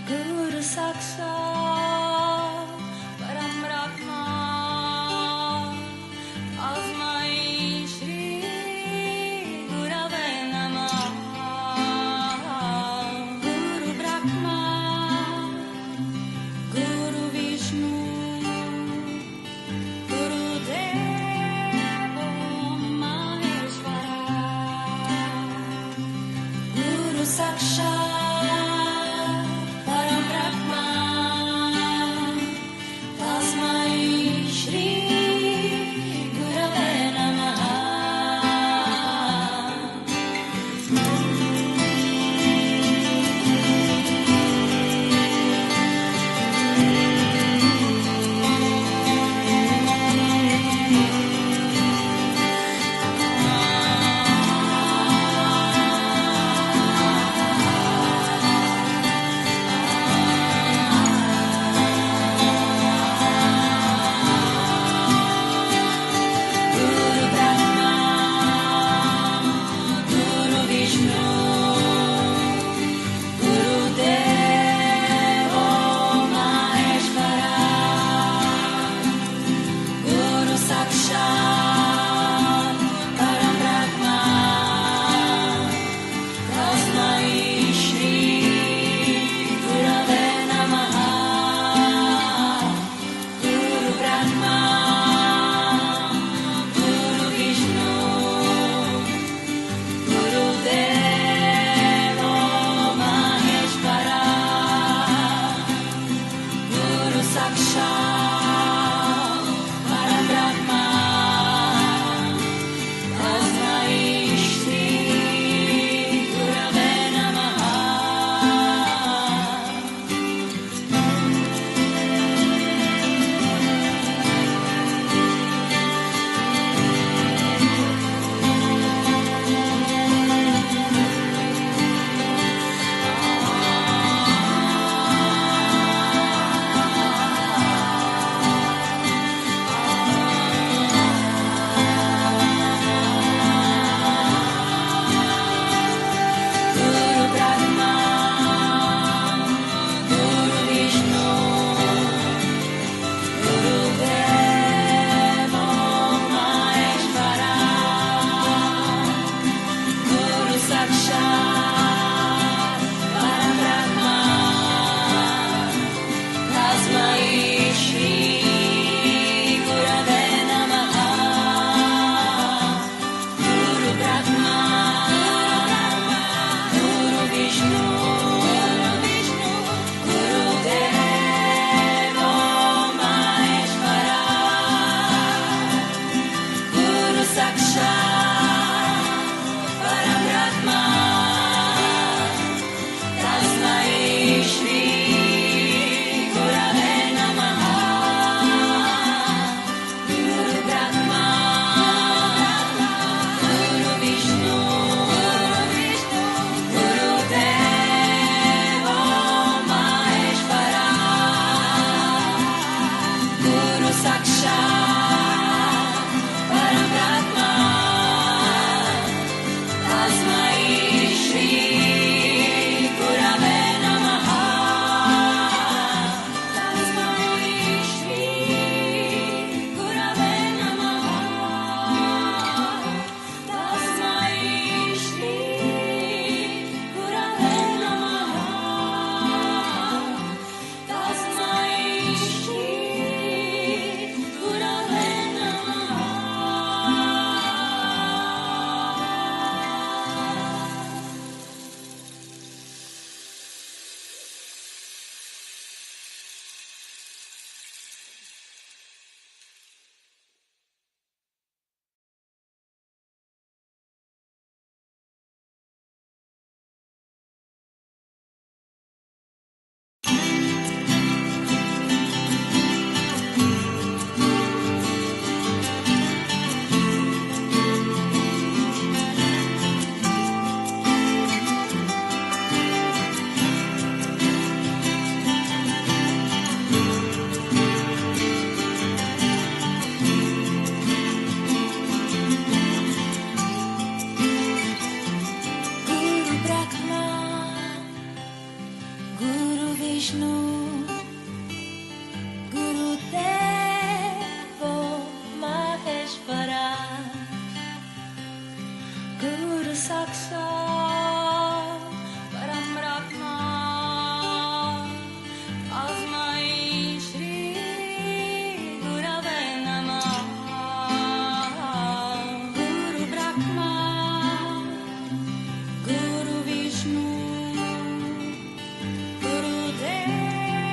Guru Sakshat Param Brahma Tasmai Shri Gurave Namaha Guru Brahma Guru Vishnu Guru Devo Maheshwara Guru Sakshat Param Brahma Vishnu, Guru Devo Maheshwara, Guru Sakshat Param Brahma, Tasmai Shri Gurave Namah. Guru Brahma, Guru Vishnu, Guru Dev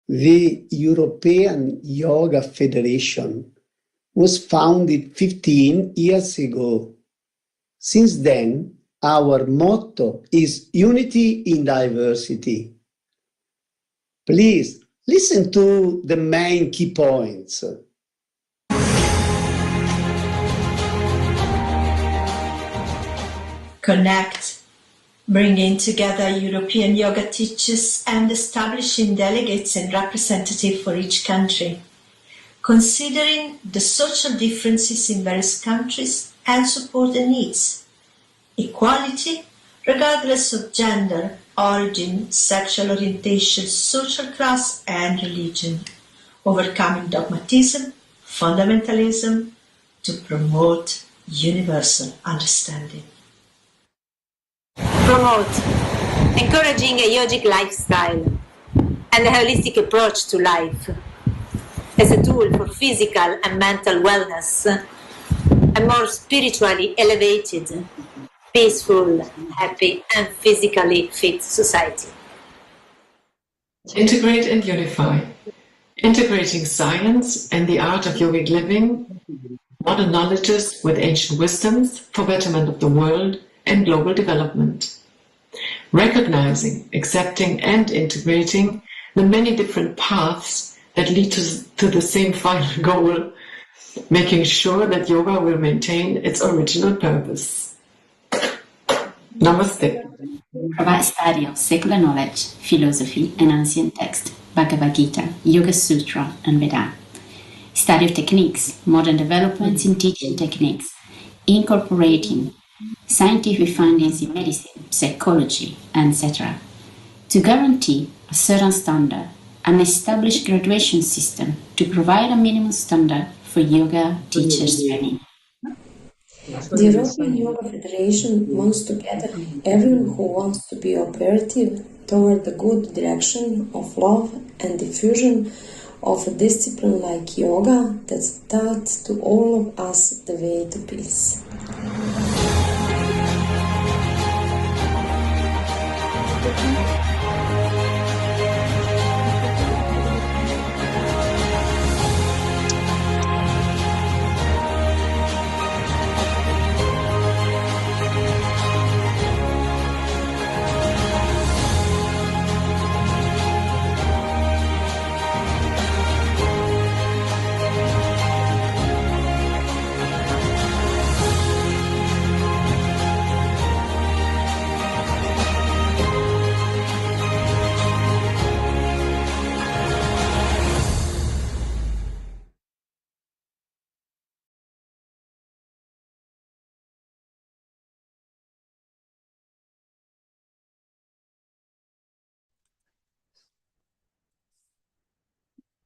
The European Yoga Federation was founded 15 years ago. Since then, our motto is unity in diversity. Please listen to the main key points. Connect, bringing together European yoga teachers and establishing delegates and representatives for each country, considering the social differences in various countries and support the needs, equality regardless of gender, origin, sexual orientation, social class and religion, overcoming dogmatism, fundamentalism to promote universal understanding. Promote, encouraging a yogic lifestyle and a holistic approach to life as a tool for physical and mental wellness, a more spiritually elevated, peaceful, happy and physically fit society. Integrate and unify, integrating science and the art of yogic living, modern knowledges with ancient wisdoms for betterment of the world and global development. Recognizing, accepting and integrating the many different paths that lead to the same final goal, making sure that yoga will maintain its original purpose. Namaste. Provide study of secular knowledge, philosophy and ancient text, Bhagavad Gita, Yoga Sutra and Veda. Study of techniques, modern developments in teaching techniques, incorporating scientific findings in medicine, psychology, etc. to guarantee a certain standard, an established graduation system to provide a minimum standard for yoga teachers training. The European Yoga Federation wants to gather everyone who wants to be operative toward the good direction of love and diffusion of a discipline like yoga that taught to all of us the way to peace.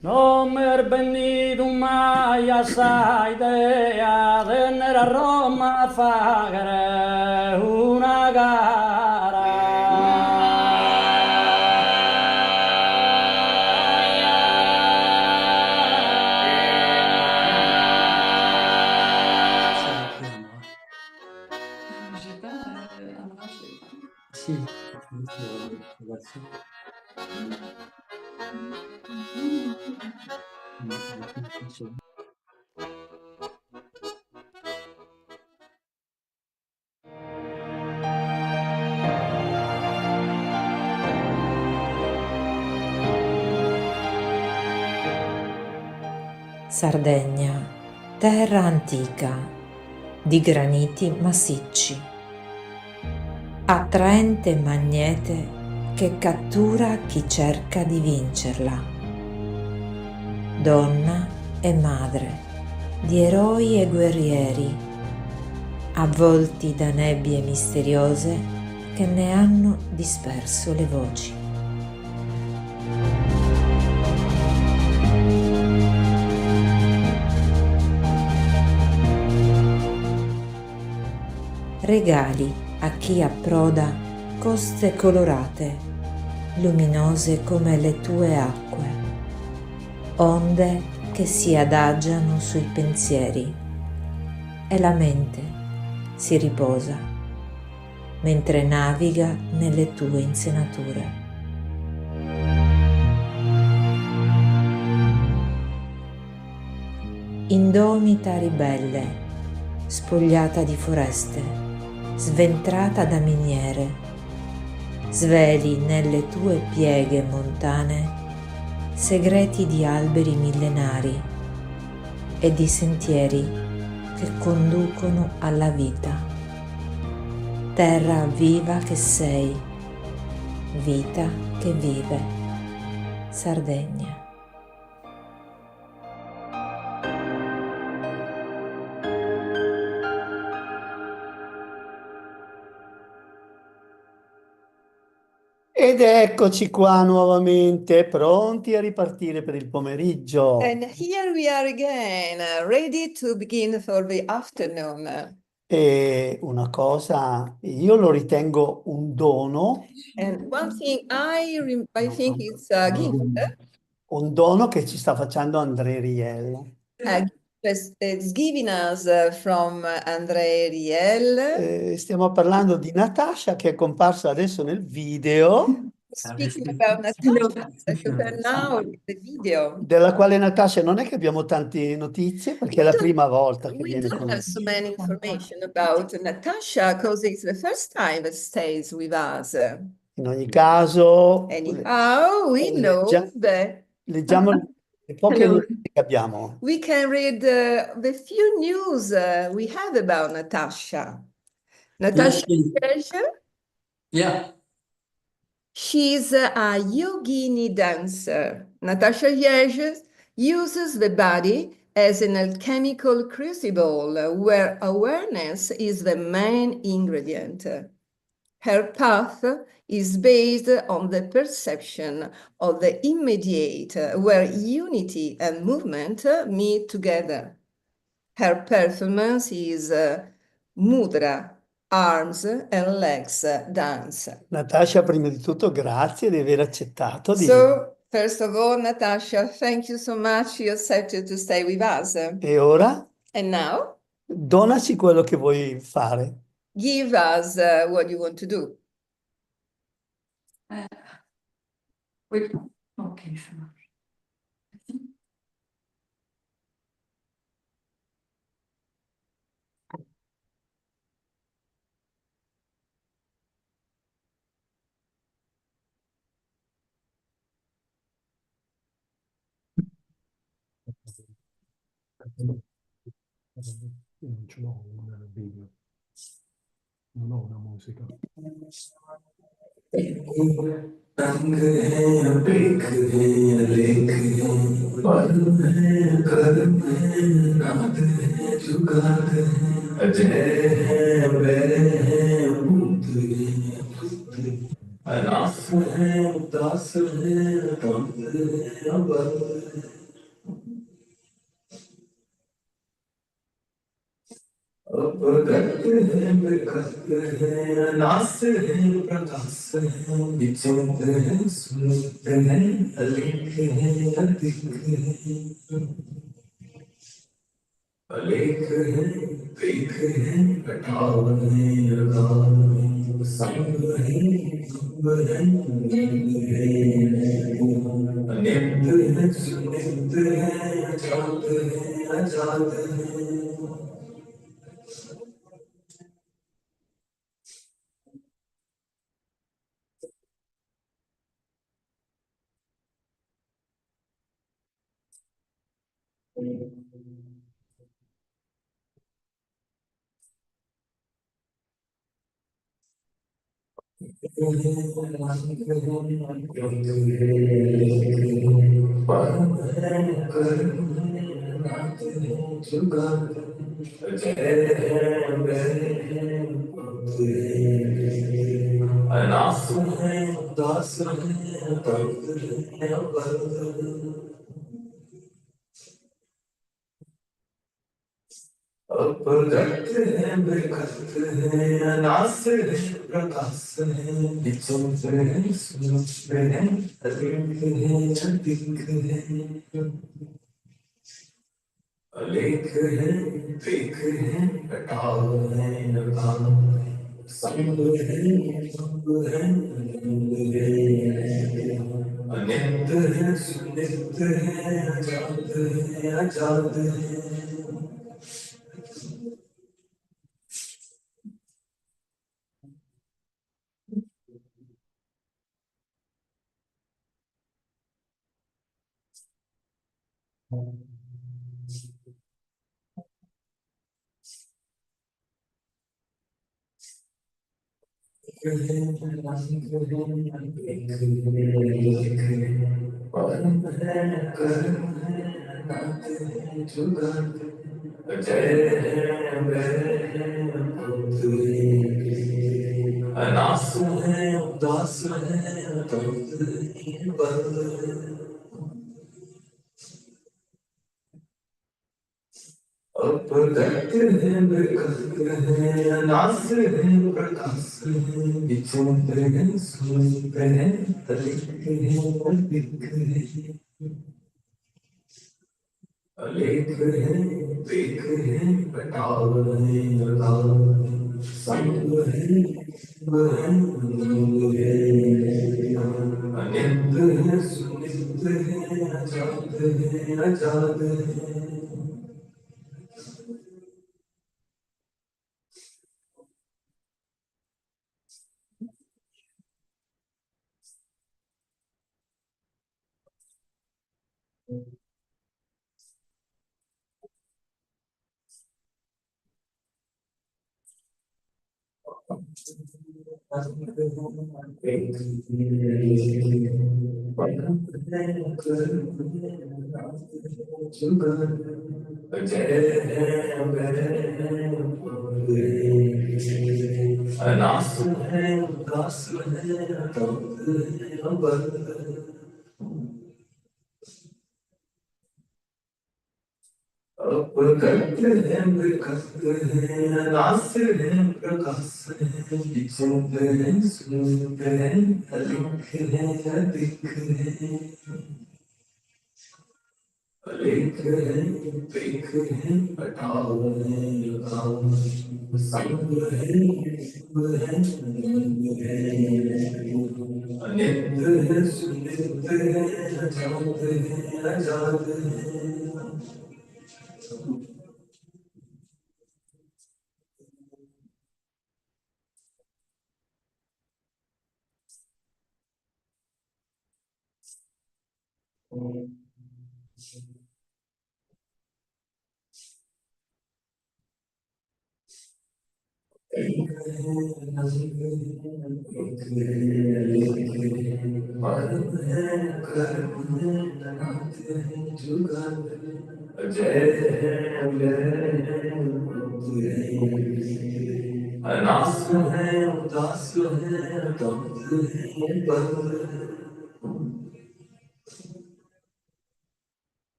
No me he venido mai asa idea de tener a Roma fare una gara. Sardegna, terra antica, di graniti massicci, attraente magnete che cattura chi cerca di vincerla. Donna e madre di eroi e guerrieri, avvolti da nebbie misteriose che ne hanno disperso le voci. Regali a chi approda coste colorate, luminose come le tue acque, onde che si adagiano sui pensieri e la mente si riposa mentre naviga nelle tue insenature. indomita ribelle, spogliata di foreste, sventrata da miniere, sveli nelle tue pieghe montane segreti di alberi millenari e di sentieri che conducono alla vita. Terra viva che sei, vita che vive. Sardegna. Ed eccoci qua nuovamente, pronti a ripartire per il pomeriggio. And here we are again, ready to begin for the afternoon. E una cosa, io lo ritengo un dono, And one thing I think it's a gift. un dono che ci sta facendo Andrii Riehl. It's given us from Andrii Riehl. Stiamo parlando di Natasha che è comparsa adesso nel video. Speaking about Natasha, now the video. Della quale Natasha non è che abbiamo tante notizie perché è la prima volta che We viene don't con have so many information about Natasha because it's the first time that stays with us. In ogni caso, Anyhow, we know that leggiamo le poche Hello. notizie che abbiamo. We can read the few news we have about Natasha. Natasha Yeah. She's a yogini dancer. Natasha Yerzh uses the body as an alchemical crucible where awareness is the main ingredient. Her path is based on the perception of the immediate, where unity and movement meet together. Her performance is mudra, arms and legs dance. Natasha, prima di tutto, grazie di aver accettato di... So, first of all, Natasha, thank you so much. You accepted to stay with us. E ora? And now? Donaci quello che vuoi fare. Give us what you want to do. Okay, ça marche. Non ce l'ho un video, non ho una musica.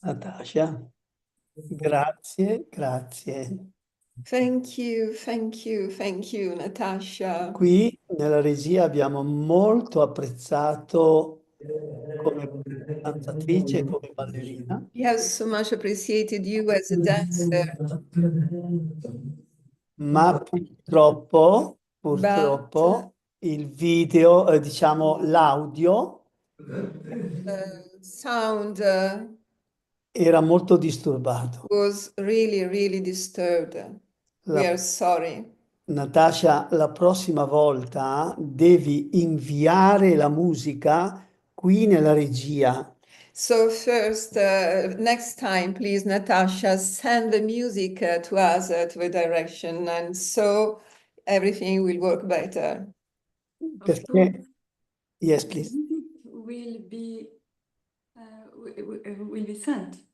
Natasha, grazie, grazie. Thank you, thank you, thank you, Natasha. Qui nella regia abbiamo molto apprezzato come danzatrice e come ballerina. We have so much appreciated you as a dancer, Ma purtroppo il video, diciamo l'audio, sound era molto disturbato. was really, really disturbed. We La- are sorry. Natasha, la prossima volta devi inviare la musica qui nella regia. So first, next time, please, Natasha, send the music to us to a direction, and so everything will work better. Perché? Yes, please. Will be will be sent.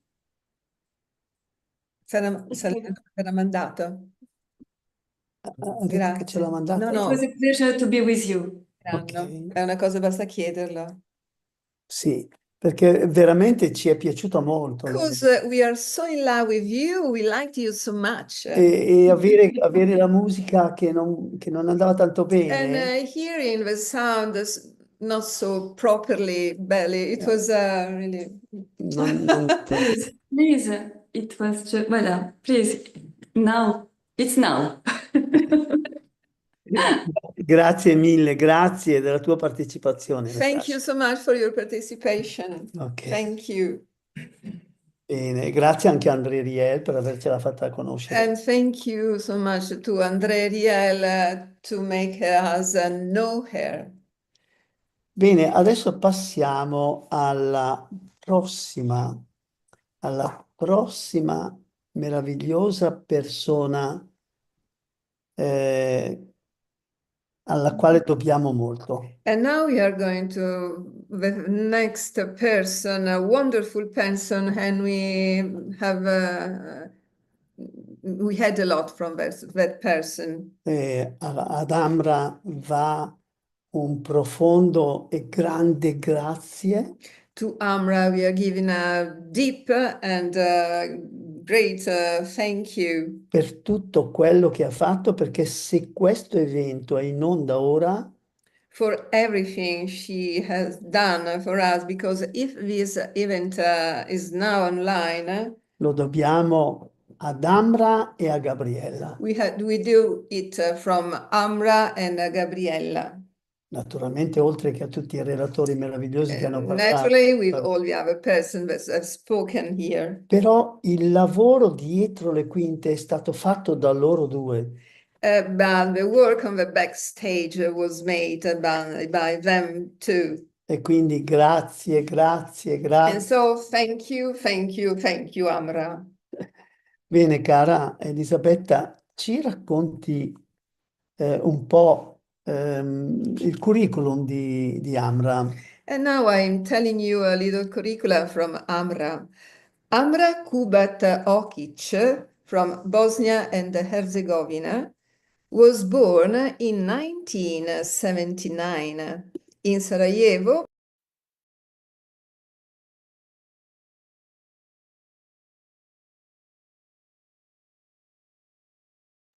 Sarà mandato. Ha detto che ce l'ha mandato. No, It was a pleasure to be with you. Ok. È una cosa, basta chiederlo. Sì, perché veramente ci è piaciuto molto. Because we are so in love with you, we liked you so much. E avere la musica che non andava tanto And bene, hearing the sound not so properly, belly, it was really... Please, it was just, voilà, please, now, it's now. Grazie mille, grazie della tua partecipazione. Thank you so much for your participation. Ok. Thank you. Bene, grazie anche a Andrii Riehl per avercela fatta conoscere. And thank you so much to Andrii Riehl to make us know her. Bene, adesso passiamo alla prossima meravigliosa persona alla quale dobbiamo molto. And now we are going to the next person, a wonderful person, and we had a lot from that person. Ad Amra va un profondo e grande grazie. To Amra, we are giving a deep and great thank you. Per tutto quello che ha fatto, perché se questo evento è in onda ora, for everything she has done for us, because if this event is now online, lo dobbiamo ad Amra e a Gabriella. we do it from Amra and Gabriella. Naturalmente, oltre che a tutti i relatori meravigliosi che hanno parlato. Naturally, with all the other persons that have spoken here. Però il lavoro dietro le quinte è stato fatto da loro due. But the work on the backstage was made by them too. E quindi grazie, grazie, grazie. And so thank you, Amra. Bene, cara Elisabetta, ci racconti un po' il curriculum di Amra. And now I'm telling you a little curricula from Amra. Amra Kubat Okić from Bosnia and Herzegovina was born in 1979 in Sarajevo.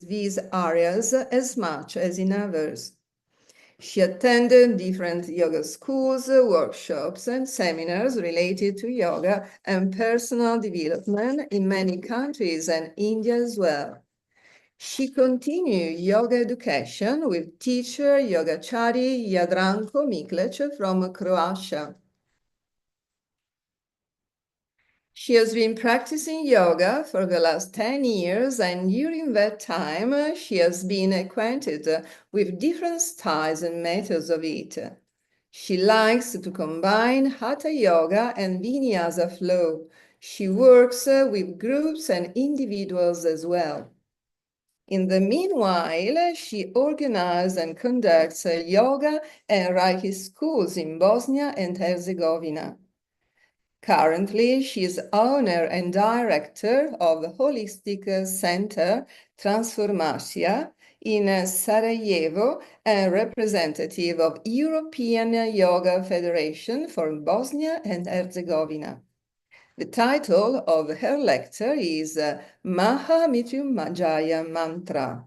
These areas as much as in others. She attended different yoga schools, workshops, and seminars related to yoga and personal development in many countries and India as well. She continued yoga education with teacher Yogachari Jadranko Miklec from Croatia. She has been practicing yoga for the last 10 years, and during that time, she has been acquainted with different styles and methods of it. She likes to combine Hatha Yoga and Vinyasa flow. She works with groups and individuals as well. In the meanwhile, she organizes and conducts yoga and Reiki schools in Bosnia and Herzegovina. Currently, she is owner and director of the Holistic Center Transformatia in Sarajevo and representative of European Yoga Federation for Bosnia and Herzegovina. The title of her lecture is Maha Mrityunjaya Mantra.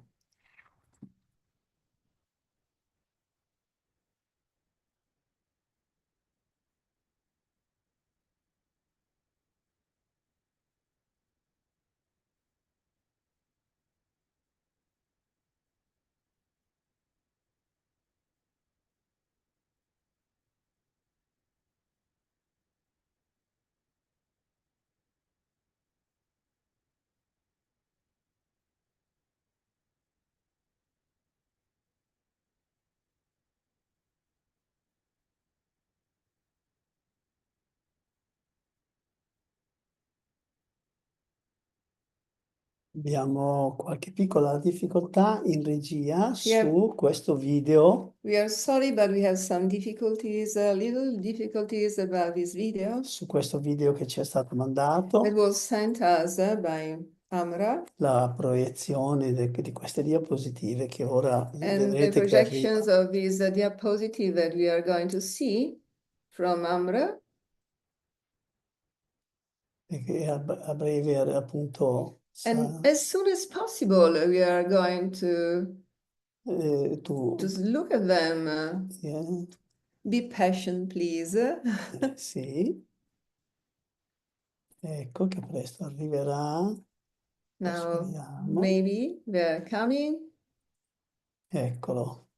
Abbiamo qualche piccola difficoltà in regia Yeah. su questo video. We are sorry, but we have some difficulties, little difficulties about this video. Su questo video che ci è stato mandato. It was sent us by Amra. La proiezione di queste diapositive che ora And the vedrete che projections arriva. of this diapositive that we are going to see from Amra. e che a breve appunto And as soon as possible, we are going to tu just look at them. Be patient, please. sì, ecco che presto arriverà. Now, Speriamo. maybe they're coming. Eccolo,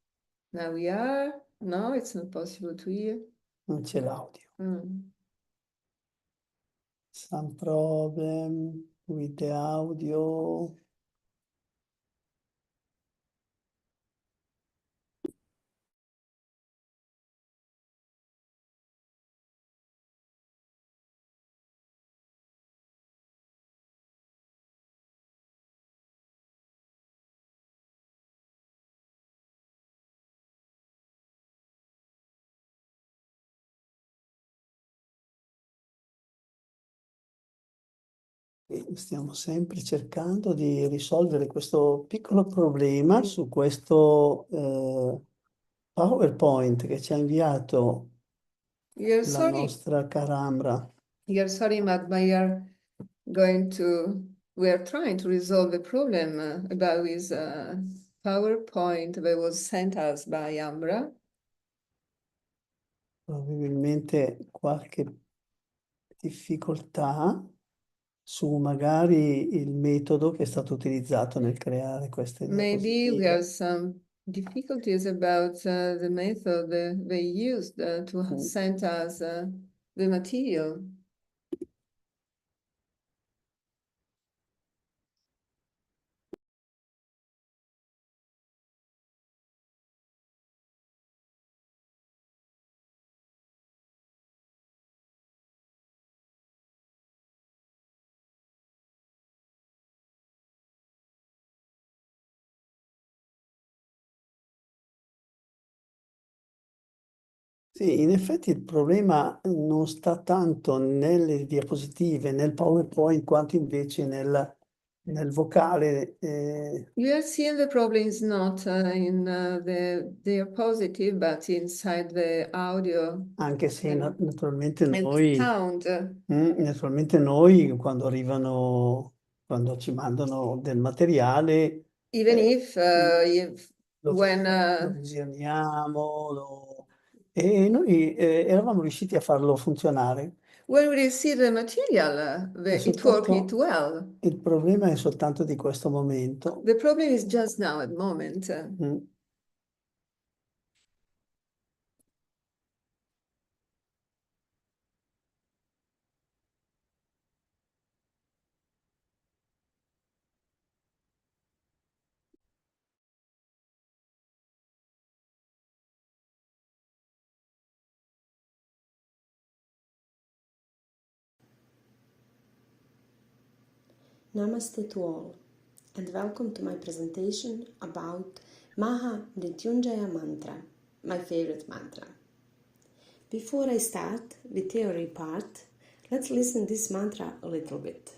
Now we are. No, it's not possible to hear. non c'è l'audio. Mm. Some problem with the audio. E stiamo sempre cercando di risolvere questo piccolo problema su questo PowerPoint che ci ha inviato You're la sorry. nostra cara Amra. You're sorry, but we are we are trying to resolve a problem about this PowerPoint that was sent us by Amra. Probabilmente qualche difficoltà su magari il metodo che è stato utilizzato nel creare queste Maybe we have diapositive. some difficulties about the method they used to send us the material. Sì, in effetti il problema non sta tanto nelle diapositive, nel PowerPoint, quanto invece nel vocale. You are seeing the problem is not in the diapositive, but inside the audio. Anche se and naturalmente and noi, sound. naturalmente noi quando ci mandano del materiale, Even if lo when visioniamo, e noi eravamo riusciti a farlo funzionare. when we receive the material, È it works soltanto well. il problema è soltanto di questo momento. The problem is just now at the moment. Namaste to all, and welcome to my presentation about Maha Mrityunjaya mantra, my favorite mantra. Before I start the theory part, let's listen this mantra a little bit.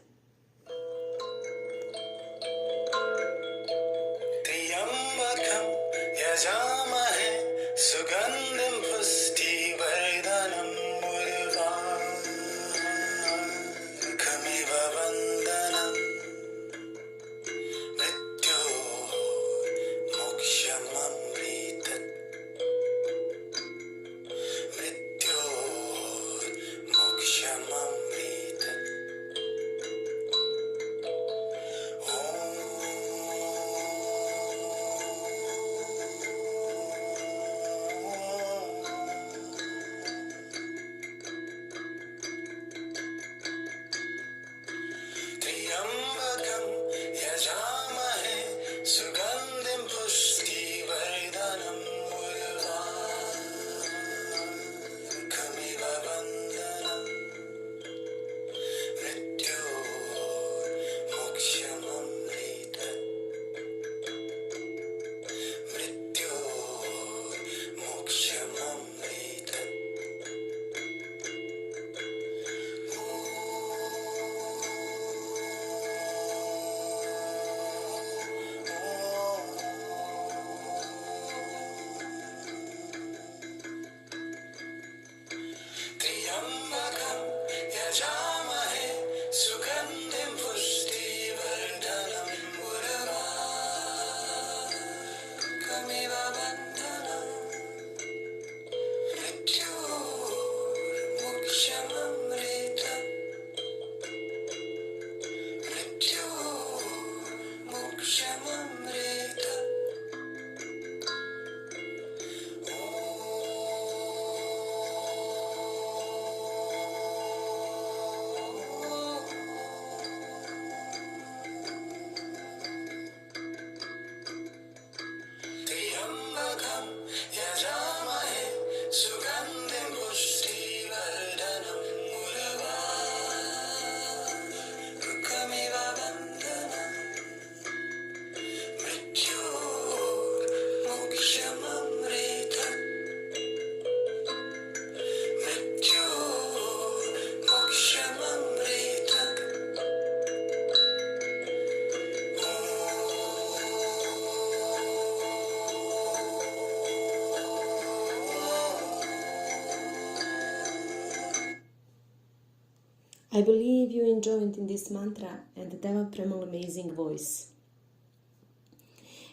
I believe you enjoyed in this mantra and Deva Premal amazing voice.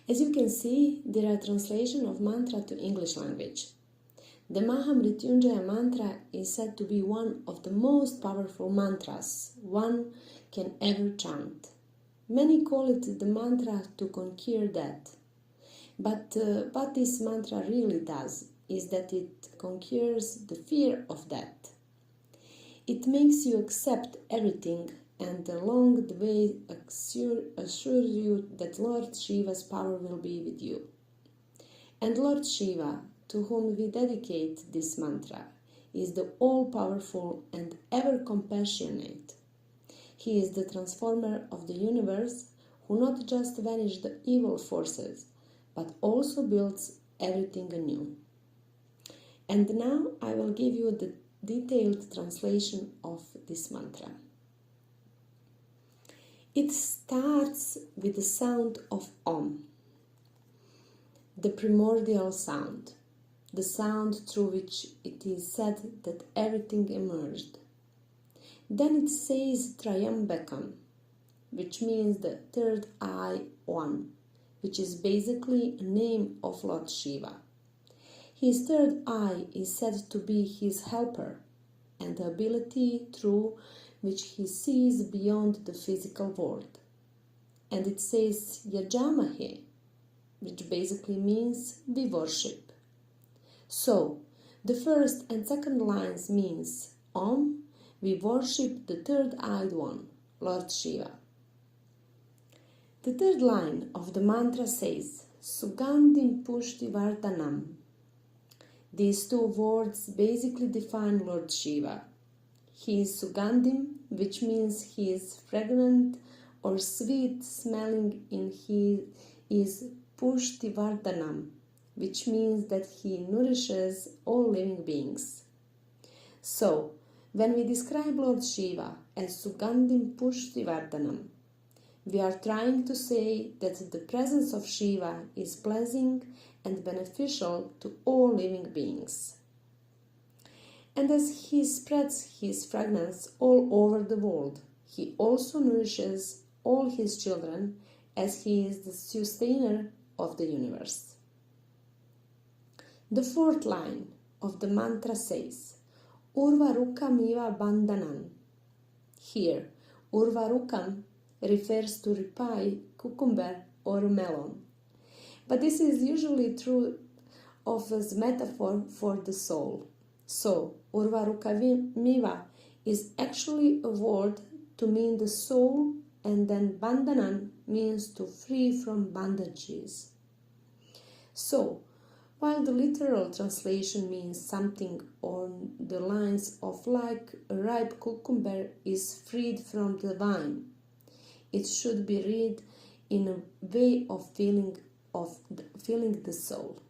As you can see, there are translations of mantra to English language. The Maha Mrityunjaya mantra is said to be one of the most powerful mantras one can ever chant. Many call it the mantra to conquer death. But what this mantra really does is that it conquers the fear of death. It makes you accept everything and along the way assures you that Lord Shiva's power will be with you. And Lord Shiva, to whom we dedicate this mantra, is the all-powerful and ever-compassionate. He is the transformer of the universe who not just vanishes the evil forces, but also builds everything anew. And now I will give you the detailed translation of this mantra. It starts with the sound of Om, the primordial sound, the sound through which it is said that everything emerged. Then it says Trayambakam, which means the third eye one, which is basically a name of Lord Shiva. His third eye is said to be his helper and the ability through which he sees beyond the physical world. And it says Yajamahe, which basically means we worship. So, the first and second lines means Om, we worship the third-eyed one, Lord Shiva. The third line of the mantra says Sugandhim Pushti Vardhanam. These two words basically define Lord Shiva. He is Sugandhim, which means he is fragrant or sweet smelling, and he is Pushti Vardhanam, which means that he nourishes all living beings. So, when we describe Lord Shiva as Sugandhim Pushti Vardhanam, we are trying to say that the presence of Shiva is pleasing and beneficial to all living beings. And as he spreads his fragrance all over the world, he also nourishes all his children as he is the sustainer of the universe. The fourth line of the mantra says Urvarukam iva bandhanan. Here, Urvarukam refers to ripai, cucumber or melon. But this is usually true of as metaphor for the soul. So, Urvarukamiva is actually a word to mean the soul, and then bandhanan means to free from bondages. So, while the literal translation means something on the lines of like a ripe cucumber is freed from the vine, it should be read in a way of feeling the soul.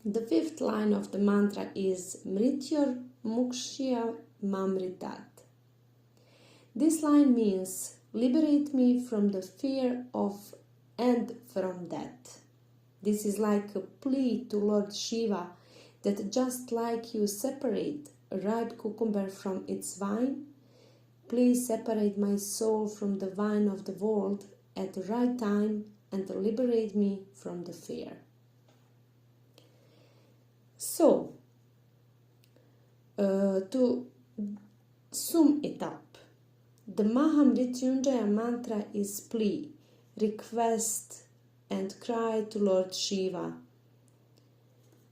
The fifth line of the mantra is Mrityor Mukshya Mamritat. This line means liberate me from the fear of and from death. This is like a plea to Lord Shiva that just like you separate a ripe cucumber from its vine, please separate my soul from the vine of the world at the right time and liberate me from the fear. So, to sum it up, the Maha Mrityunjaya mantra is plea, request and cry to Lord Shiva,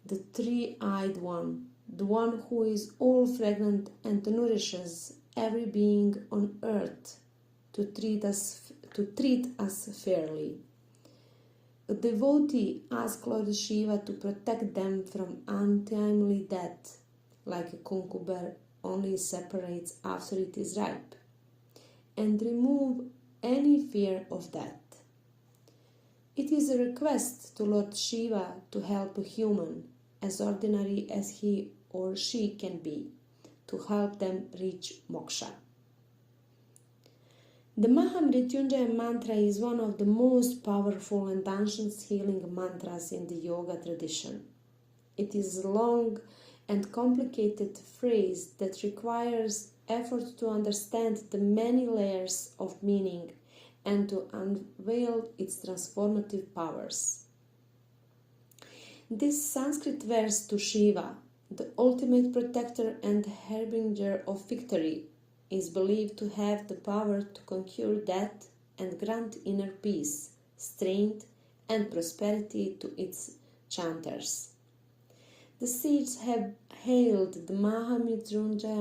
the three-eyed one, the one who is all fragrant and nourishes every being on earth, to treat us fairly. A devotee asks Lord Shiva to protect them from untimely death, like a cucumber only separates after it is ripe, and remove any fear of death. It is a request to Lord Shiva to help a human, as ordinary as he or she can be, to help them reach moksha. The Maha Mrityunjaya mantra is one of the most powerful and ancient healing mantras in the yoga tradition. It is long and complicated phrase that requires effort to understand the many layers of meaning and to unveil its transformative powers. This Sanskrit verse to Shiva, the ultimate protector and harbinger of victory, is believed to have the power to conquer death and grant inner peace, strength, and prosperity to its chanters. The sages have hailed the Maha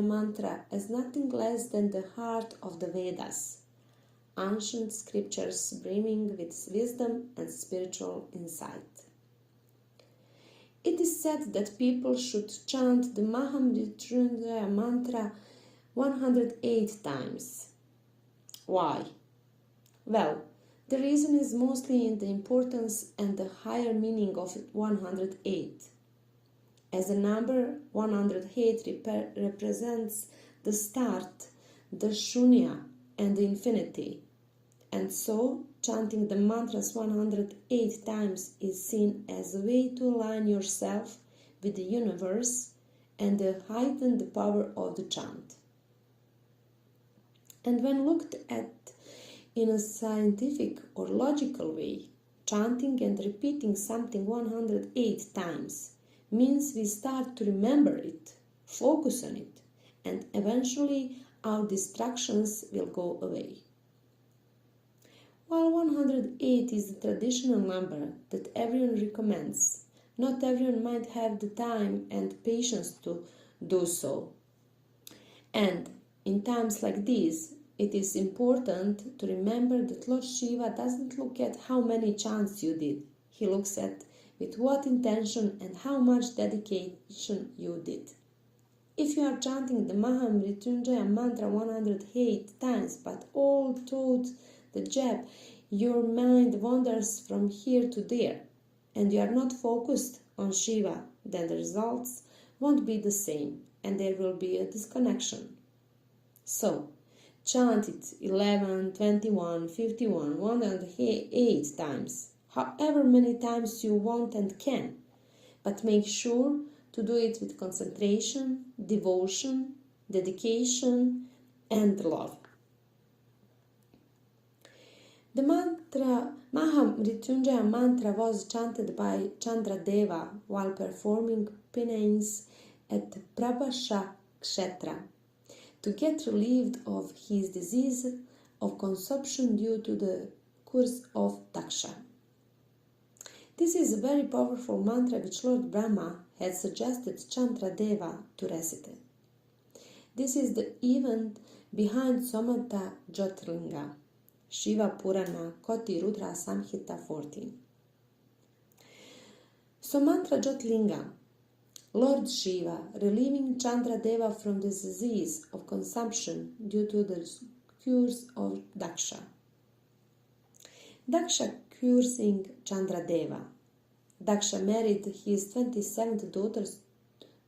mantra as nothing less than the heart of the Vedas, ancient scriptures brimming with wisdom and spiritual insight. It is said that people should chant the Maha mantra 108 times. Why? Well, the reason is mostly in the importance and the higher meaning of 108. As the number 108 represents the start, the shunya, and the infinity, and so chanting the mantras 108 times is seen as a way to align yourself with the universe and heighten the power of the chant. And when looked at in a scientific or logical way, chanting and repeating something 108 times means we start to remember it, focus on it, and eventually our distractions will go away. While 108 is the traditional number that everyone recommends, not everyone might have the time and patience to do so. And in times like these, it is important to remember that Lord Shiva doesn't look at how many chants you did. He looks at with what intention and how much dedication you did. If you are chanting the Maha mantra 108 times, but all through the jap, your mind wanders from here to there, and you are not focused on Shiva, then the results won't be the same, and there will be a disconnection. So, chant it 11, 21, 51, 108 times, however many times you want and can, but make sure to do it with concentration, devotion, dedication, and love. The mantra Maha mantra was chanted by Chandradeva while performing penance at Prabhasha Kshetra to get relieved of his disease of consumption due to the curse of Daksha. This is a very powerful mantra which Lord Brahma had suggested Chandradeva to recite. This is the event behind Somata Jyotirlinga, Shiva Purana, Koti Rudra Samhita 14. Somatra Jyotirlinga, Lord Shiva relieving Chandradeva from the disease of consumption due to the curse of Daksha. Daksha cursing Chandradeva. Daksha married his 27th daughters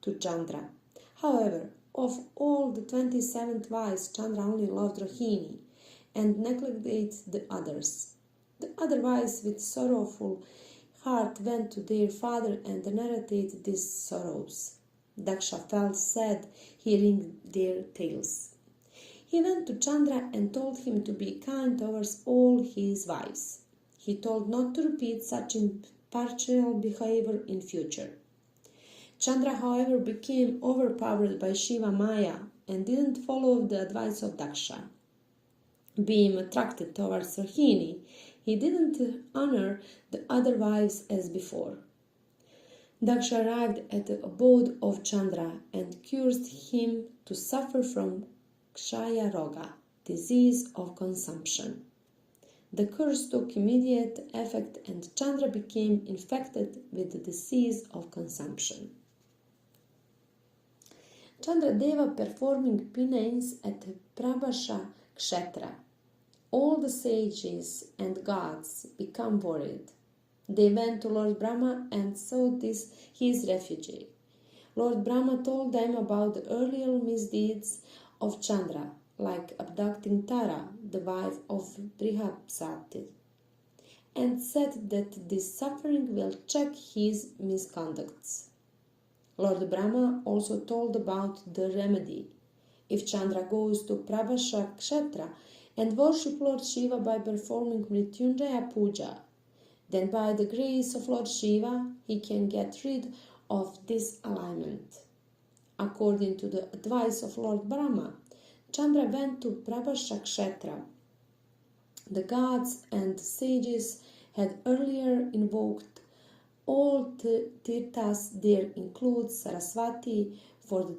to Chandra. However, of all the 27 wives, Chandra only loved Rohini and neglected the others. The other wives with sorrowful heart went to their father and narrated these sorrows. Daksha felt sad hearing their tales. He went to Chandra and told him to be kind towards all his wives. He told not to repeat such impartial behavior in future. Chandra, however, became overpowered by Shiva Maya and didn't follow the advice of Daksha. Being attracted towards Rohini, he didn't honor the other wives as before. Daksha arrived at the abode of Chandra and cursed him to suffer from Kshaya Roga, disease of consumption. The curse took immediate effect and Chandra became infected with the disease of consumption. Chandradeva performing penance at Prabhasha Kshetra. All the sages and gods become worried. They went to Lord Brahma and sought his refuge. Lord Brahma told them about the earlier misdeeds of Chandra, like abducting Tara, the wife of Brihaspati, and said that this suffering will check his misconducts. Lord Brahma also told about the remedy. If Chandra goes to Prabhasha Kshetra and worship Lord Shiva by performing Mrityunjaya Puja, then by the grace of Lord Shiva he can get rid of this alignment. According to the advice of Lord Brahma, Chandra went to Prabhasha Kshetra. The gods and sages had earlier invoked all tirthas. There includes Saraswati for the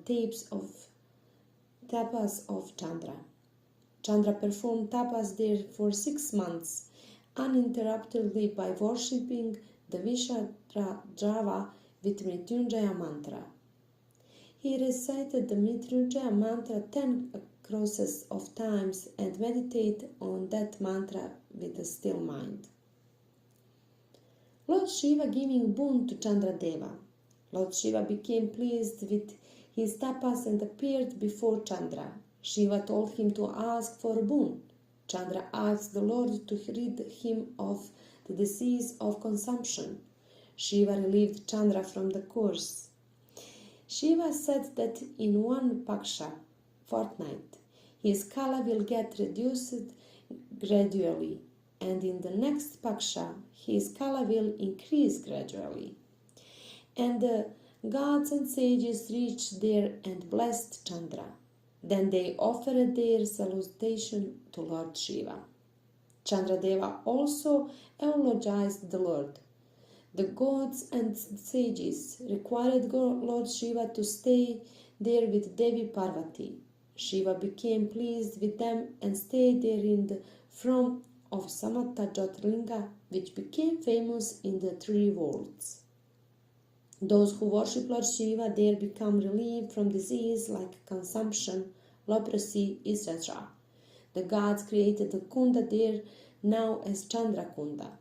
tapas of Chandra. Chandra performed tapas there for 6 months uninterruptedly by worshipping the Vishadra with Mrityunjaya mantra. He recited the Mrityunjaya mantra 10 crosses of times and meditated on that mantra with a still mind. Lord Shiva giving boon to Chandradeva. Lord Shiva became pleased with his tapas and appeared before Chandra. Shiva told him to ask for a boon. Chandra asked the Lord to rid him of the disease of consumption. Shiva relieved Chandra from the curse. Shiva said that in one paksha, fortnight, his kala will get reduced gradually, and in the next paksha, his kala will increase gradually. And the gods and sages reached there and blessed Chandra. Then they offered their salutation to Lord Shiva. Chandradeva also eulogized the Lord. The gods and sages required Lord Shiva to stay there with Devi Parvati. Shiva became pleased with them and stayed there in the front of Samatha Jyotirlinga, which became famous in the 3 worlds. Those who worship Lord Shiva there become relieved from disease like consumption, leprosy, etc. The gods created the Kunda there now as Chandra Kunda.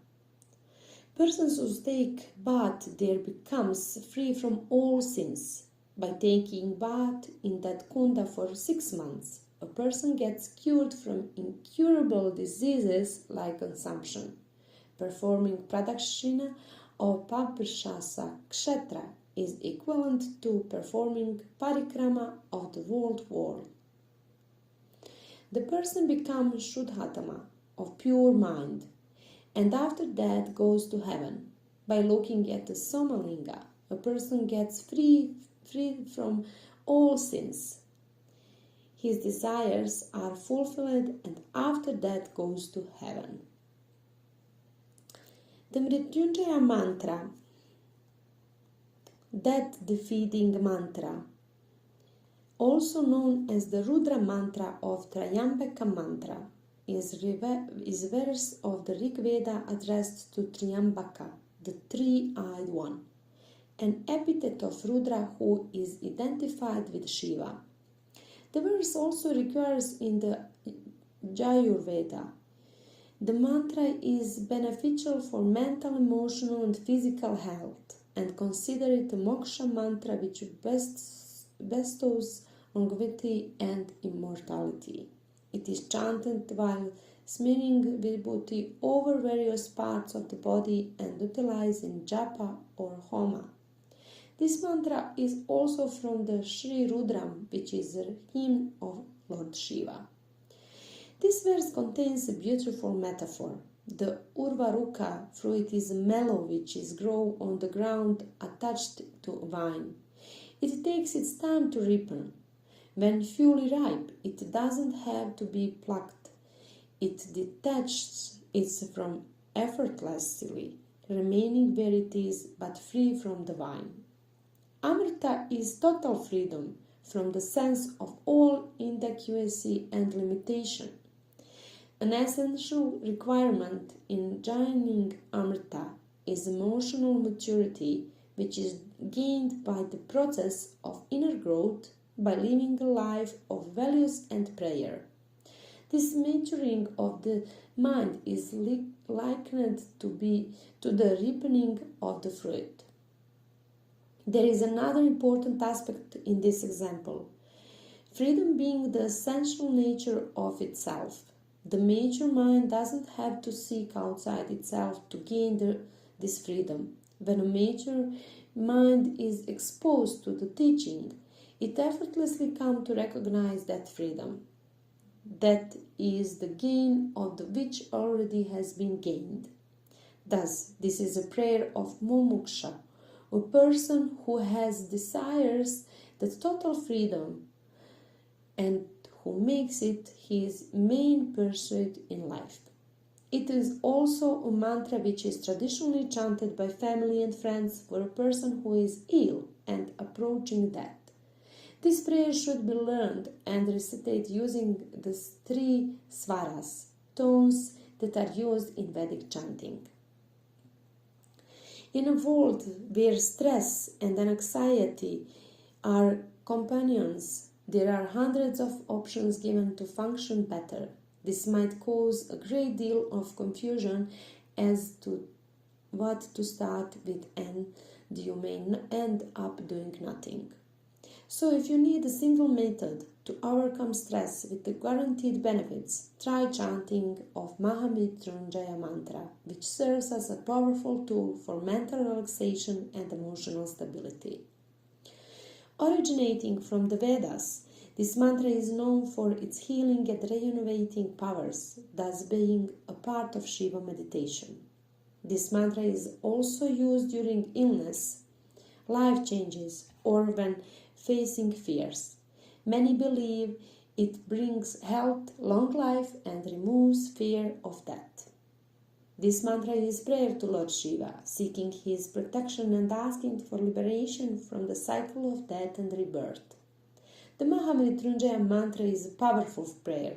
Persons who take bath there becomes free from all sins. By taking bath in that Kunda for 6 months, a person gets cured from incurable diseases like consumption. Performing pradakshina or Paprashasa Kshetra is equivalent to performing parikrama of the world. The person becomes Shuddhatama, of pure mind, and after that goes to heaven. By looking at the Somalinga, a person gets free from all sins. His desires are fulfilled and after that goes to heaven. The Mrityunjaya mantra, death-defeating mantra, also known as the Rudra mantra of Trayambaka mantra, is verse of the Rig Veda addressed to Trayambaka, the three-eyed one, an epithet of Rudra who is identified with Shiva. The verse also recurs in the Yajurveda. The mantra is beneficial for mental, emotional and physical health, and consider it a moksha mantra which bestows longevity and immortality. It is chanted while smearing vibhuti over various parts of the body and utilized in japa or homa. This mantra is also from the Sri Rudram, which is a hymn of Lord Shiva. This verse contains a beautiful metaphor. The urvaruka fruit is a mellow which is grown on the ground attached to a vine. It takes its time to ripen. When fully ripe, it doesn't have to be plucked. It detaches itself from effortlessly, remaining where it is but free from the vine. Amrita is total freedom from the sense of all inadequacy and limitation. An essential requirement in joining Amrita is emotional maturity, which is gained by the process of inner growth by living a life of values and prayer. This maturing of the mind is likened to the ripening of the fruit. There is another important aspect in this example, freedom being the essential nature of itself. The mature mind doesn't have to seek outside itself to gain this freedom. When a mature mind is exposed to the teaching, it effortlessly comes to recognize that freedom. That is the gain of the which already has been gained. Thus, this is a prayer of mumuksha, a person who has desires that total freedom and who makes it his main pursuit in life. It is also a mantra which is traditionally chanted by family and friends for a person who is ill and approaching death. This prayer should be learned and recited using the 3 svaras, tones that are used in Vedic chanting. In a world where stress and anxiety are companions, there are hundreds of options given to function better. This might cause a great deal of confusion as to what to start with, and you may end up doing nothing. So if you need a simple method to overcome stress with the guaranteed benefits, try chanting of Maha mantra, which serves as a powerful tool for mental relaxation and emotional stability. Originating from the Vedas, this mantra is known for its healing and rejuvenating powers, thus being a part of Shiva meditation. This mantra is also used during illness, life changes, or when facing fears. Many believe it brings health, long life, and removes fear of death. This mantra is prayer to Lord Shiva, seeking his protection and asking for liberation from the cycle of death and rebirth. The Maha mantra is a powerful prayer.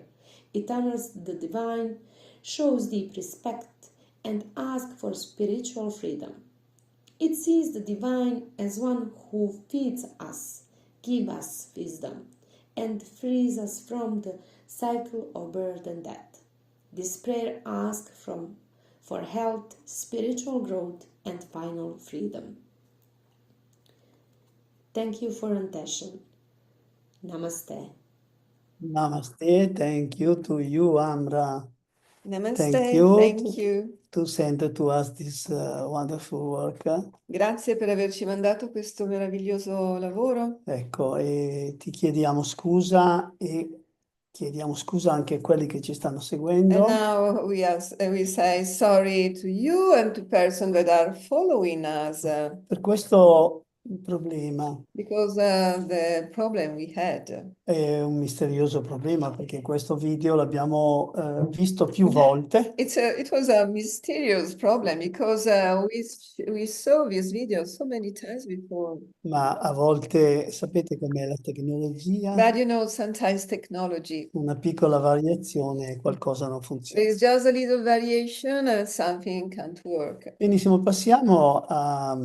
It honors the divine, shows deep respect, and asks for spiritual freedom. It sees the divine as one who feeds us, gives us wisdom, and frees us from the cycle of birth and death. This prayer asks for health, spiritual growth, and final freedom. Thank you for attention. Namaste. Namaste. Thank you to you, Amra. Namaste, thank you. To send to us this wonderful work. Grazie per averci mandato questo meraviglioso lavoro. Ecco, e ti chiediamo scusa e chiediamo scusa anche a quelli che ci stanno And seguendo. now we say sorry to you and to persons that are following us Per questo problema because the problem we had. è un misterioso problema perché questo video l'abbiamo visto più volte. It was a mysterious problem because we saw this video so many times before. Ma a volte sapete com'è la tecnologia? But you know, sometimes technology, Una piccola variazione e qualcosa non funziona. there's just a little variation and something can't work. Benissimo, passiamo a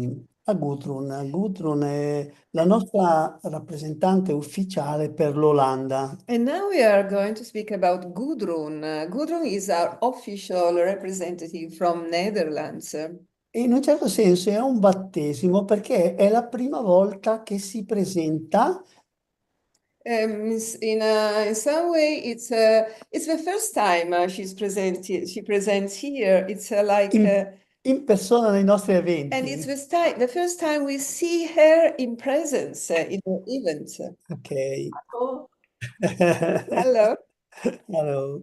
Gudrun. Gudrun è la nostra rappresentante ufficiale per l'Olanda. And now we are going to speak about Gudrun. Gudrun is our official representative from Netherlands. E in un certo senso è un battesimo perché è la prima volta che si presenta. In some way, it's the first time she presents here. It's like in persona nei nostri eventi. and it's the first time we see her in presence in the events. Ok. Oh. Hello. Hello.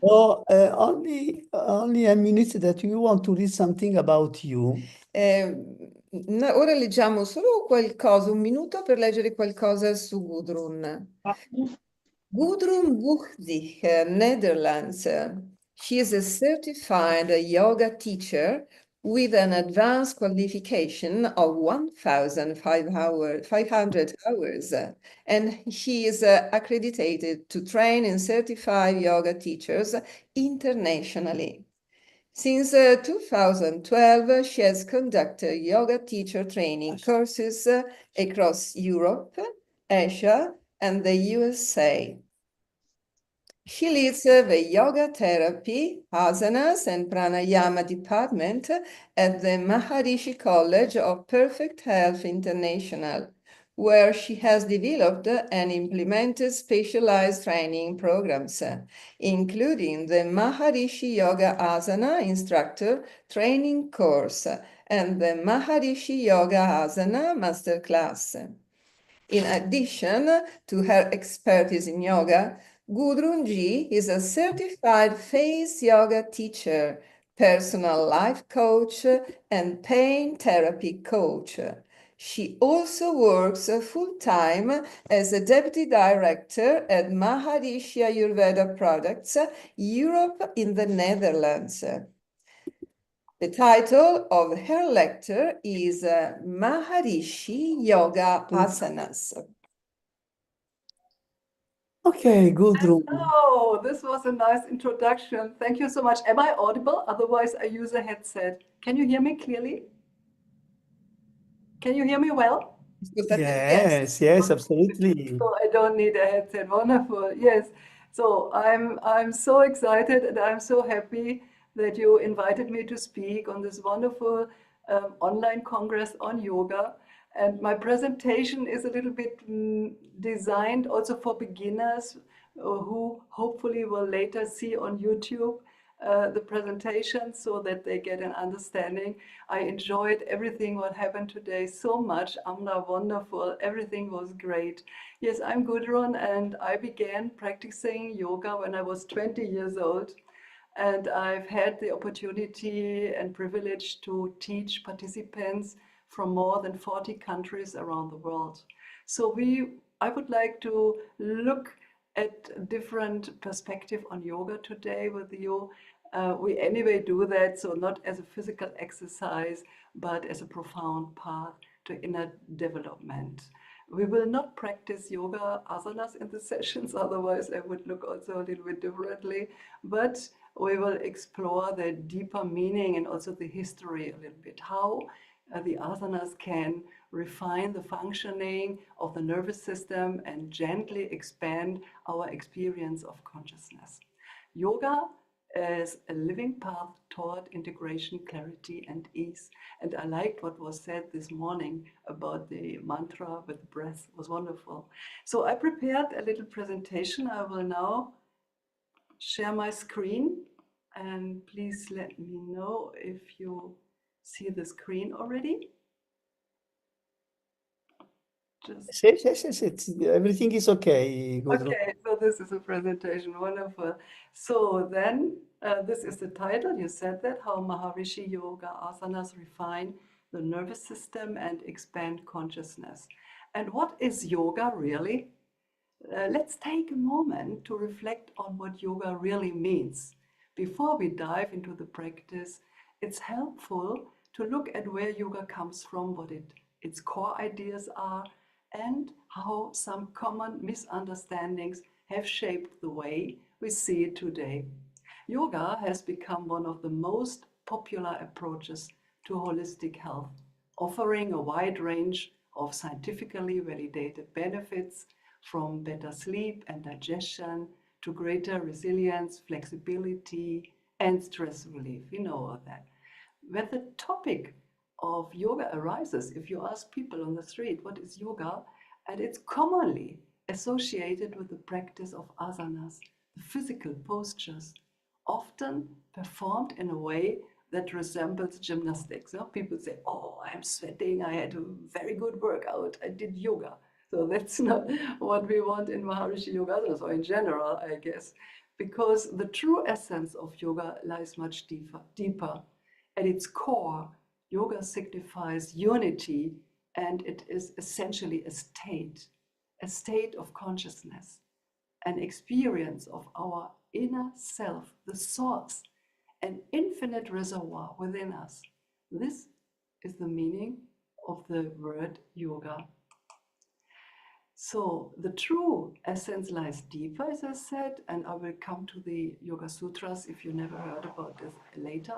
So only a minute that you want to read something about you. Ora leggiamo solo qualcosa, un minuto per leggere qualcosa su Gudrun. Gudrun Buchzig, Netherlands. She is a certified yoga teacher with an advanced qualification of 1,500 hours, and she is accredited to train and certify yoga teachers internationally. Since 2012, she has conducted yoga teacher training courses across Europe, Asia, and the USA. She leads the yoga therapy, asanas, and pranayama department at the Maharishi College of Perfect Health International, where she has developed and implemented specialized training programs, including the Maharishi Yoga Asana Instructor Training Course and the Maharishi Yoga Asana Masterclass. In addition to her expertise in yoga, Gudrun G is a certified face yoga teacher, personal life coach, and pain therapy coach. She also works full-time as a deputy director at Maharishi Ayurveda Products, Europe in the Netherlands. The title of her lecture is Maharishi Yoga Asanas. Okay, Gudrun. Oh, this was a nice introduction. Thank you so much. Am I audible? Otherwise, I use a headset. Can you hear me clearly? Can you hear me well? Yes, yes, absolutely. So I don't need a headset. Wonderful. Yes. So I'm so excited and I'm so happy that you invited me to speak on this wonderful online congress on yoga. And my presentation is a little bit designed also for beginners who hopefully will later see on YouTube the presentation so that they get an understanding. I enjoyed everything what happened today so much. Amra, wonderful. Everything was great. Yes, I'm Gudrun and I began practicing yoga when I was 20 years old. And I've had the opportunity and privilege to teach participants from more than 40 countries around the world. So I would like to look at different perspective on yoga today with you. We anyway do that, so not as a physical exercise, but as a profound path to inner development. We will not practice yoga asanas in the sessions, otherwise I would look also a little bit differently, but we will explore the deeper meaning and also the history a little bit, how the asanas can refine the functioning of the nervous system and gently expand our experience of consciousness. Yoga as a living path toward integration, clarity, and ease. And I liked what was said this morning about the mantra with the breath. It was wonderful. So I prepared a little presentation. I will now share my screen, and please let me know if you see the screen already. Yes, everything is okay, Gudrun. Okay, so this is a presentation, wonderful. So then, this is the title, you said that, how Maharishi Yoga Asanas refine the nervous system and expand consciousness. And what is yoga really? Let's take a moment to reflect on what yoga really means. Before we dive into the practice, it's helpful to look at where yoga comes from, what its core ideas are, and how some common misunderstandings have shaped the way we see it today. Yoga has become one of the most popular approaches to holistic health, offering a wide range of scientifically validated benefits, from better sleep and digestion to greater resilience, flexibility, and stress relief. You know all that. When the topic of yoga arises, if you ask people on the street, what is yoga? And it's commonly associated with the practice of asanas, the physical postures, often performed in a way that resembles gymnastics. You know, people say, oh, I'm sweating, I had a very good workout, I did yoga. So that's not what we want in Maharishi Yoga Asanas, or in general, I guess, because the true essence of yoga lies much deeper. At its core, yoga signifies unity, and it is essentially a state of consciousness, an experience of our inner self, the source, an infinite reservoir within us. This is the meaning of the word yoga. So the true essence lies deeper, as I said, and I will come to the Yoga Sutras if you never heard about this later.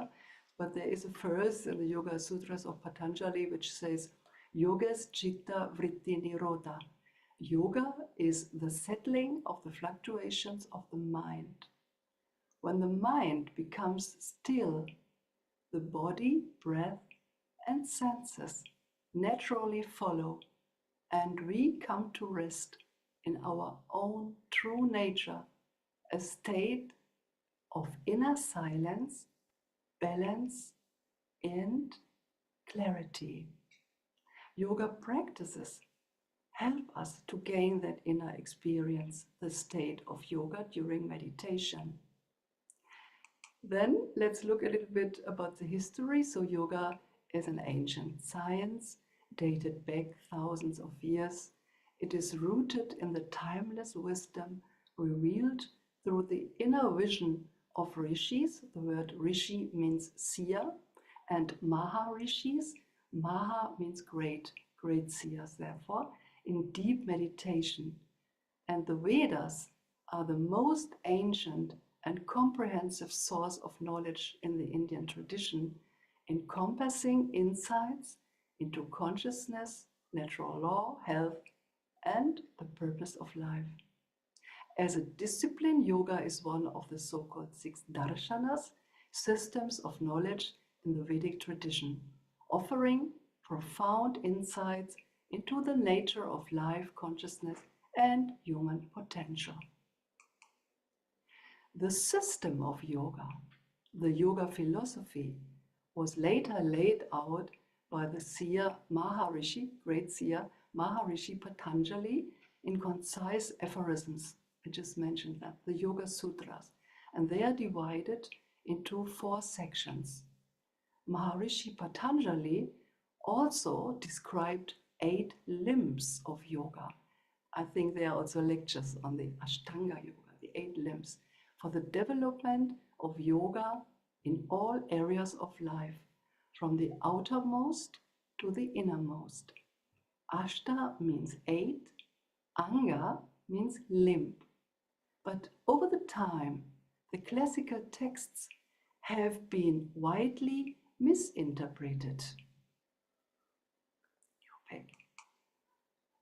But there is a verse in the Yoga Sutras of Patanjali which says, Yogas Chitta Vritti Nirodha. Yoga is the settling of the fluctuations of the mind. When the mind becomes still, the body, breath, and senses naturally follow, and we come to rest in our own true nature, a state of inner silence, balance, and clarity. Yoga practices help us to gain that inner experience, the state of yoga during meditation. Then let's look a little bit about the history. So yoga is an ancient science dated back thousands of years. It is rooted in the timeless wisdom revealed through the inner vision of rishis. The word rishi means seer, and Maha rishis. Maha means great seers, therefore, in deep meditation. And the Vedas are the most ancient and comprehensive source of knowledge in the Indian tradition, encompassing insights into consciousness, natural law, health, and the purpose of life. As a discipline, yoga is one of the so-called 6 darshanas, systems of knowledge in the Vedic tradition, offering profound insights into the nature of life, consciousness, and human potential. The system of yoga, the yoga philosophy, was later laid out by the seer Maharishi, great seer Maharishi Patanjali, in concise aphorisms. I just mentioned that, the Yoga Sutras, and they are divided into 4 sections. Maharishi Patanjali also described 8 limbs of yoga. I think there are also lectures on the Ashtanga yoga, the 8 limbs, for the development of yoga in all areas of life, from the outermost to the innermost. Ashta means 8, Anga means limb. But over the time, the classical texts have been widely misinterpreted.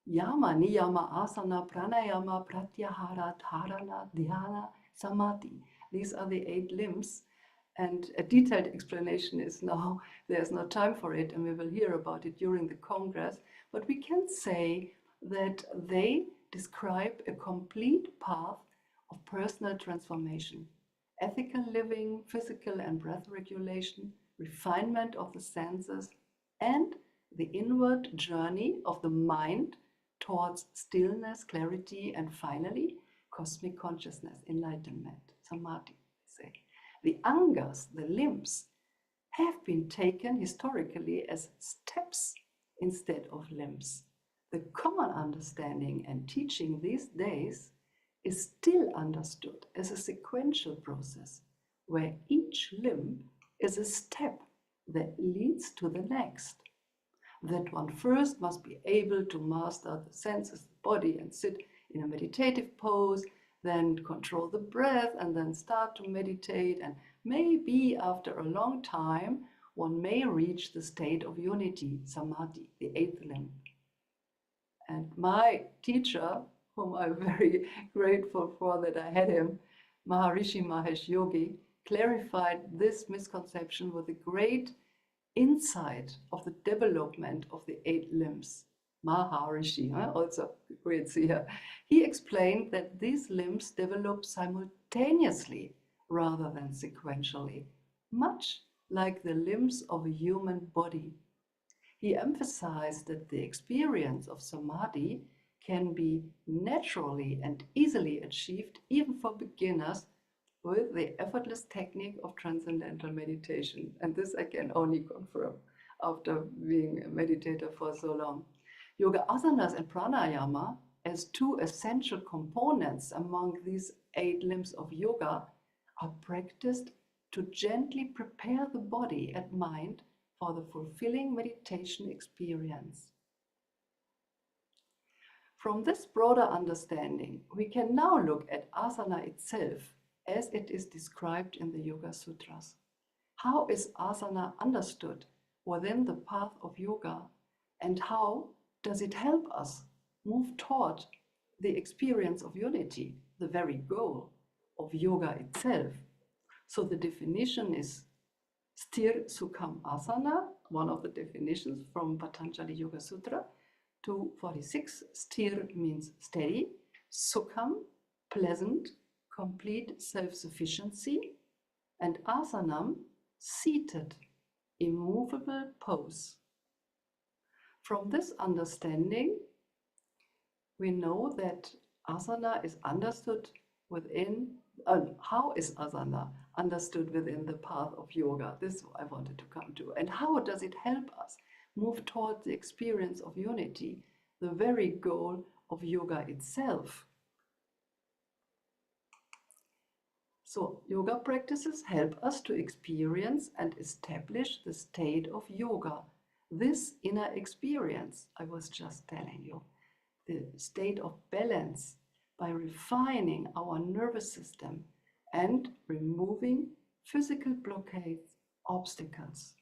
Yama, niyama, asana, pranayama, pratyahara, dharana, dhyana, samadhi. These are the 8 limbs, and a detailed explanation is now, there's no time for it, and we will hear about it during the Congress, but we can say that they describe a complete path of personal transformation, ethical living, physical and breath regulation, refinement of the senses, and the inward journey of the mind towards stillness, clarity, and finally, cosmic consciousness, enlightenment, samadhi, they say. The angas, the limbs, have been taken historically as steps instead of limbs. The common understanding and teaching these days is still understood as a sequential process, where each limb is a step that leads to the next. That one first must be able to master the senses, the body, and sit in a meditative pose, then control the breath, and then start to meditate. And maybe after a long time, one may reach the state of unity, samadhi, the 8th limb. And my teacher, whom I'm very grateful for that I had him, Maharishi Mahesh Yogi, clarified this misconception with a great insight of the development of the 8 limbs. Maharishi, also great seer. He explained that these limbs develop simultaneously rather than sequentially, much like the limbs of a human body. He emphasized that the experience of samadhi can be naturally and easily achieved even for beginners with the effortless technique of transcendental meditation. And this I can only confirm after being a meditator for so long. Yoga asanas and pranayama, as 2 essential components among these 8 limbs of yoga, are practiced to gently prepare the body and mind for the fulfilling meditation experience. From this broader understanding, we can now look at asana itself as it is described in the Yoga Sutras. How is asana understood within the path of yoga, and how does it help us move toward the experience of unity, the very goal of yoga itself? So the definition is Sthir Sukham Asana, one of the definitions from Patanjali Yoga Sutra, to 46. Sthir means steady, sukham, pleasant, complete self-sufficiency, and asanam, seated, immovable pose. From this understanding, we know that asana is understood within, how is asana understood within the path of yoga? This I wanted to come to. And how does it help us move towards the experience of unity, the very goal of yoga itself? So yoga practices help us to experience and establish the state of yoga, this inner experience I was just telling you, the state of balance, by refining our nervous system and removing physical blockades, obstacles.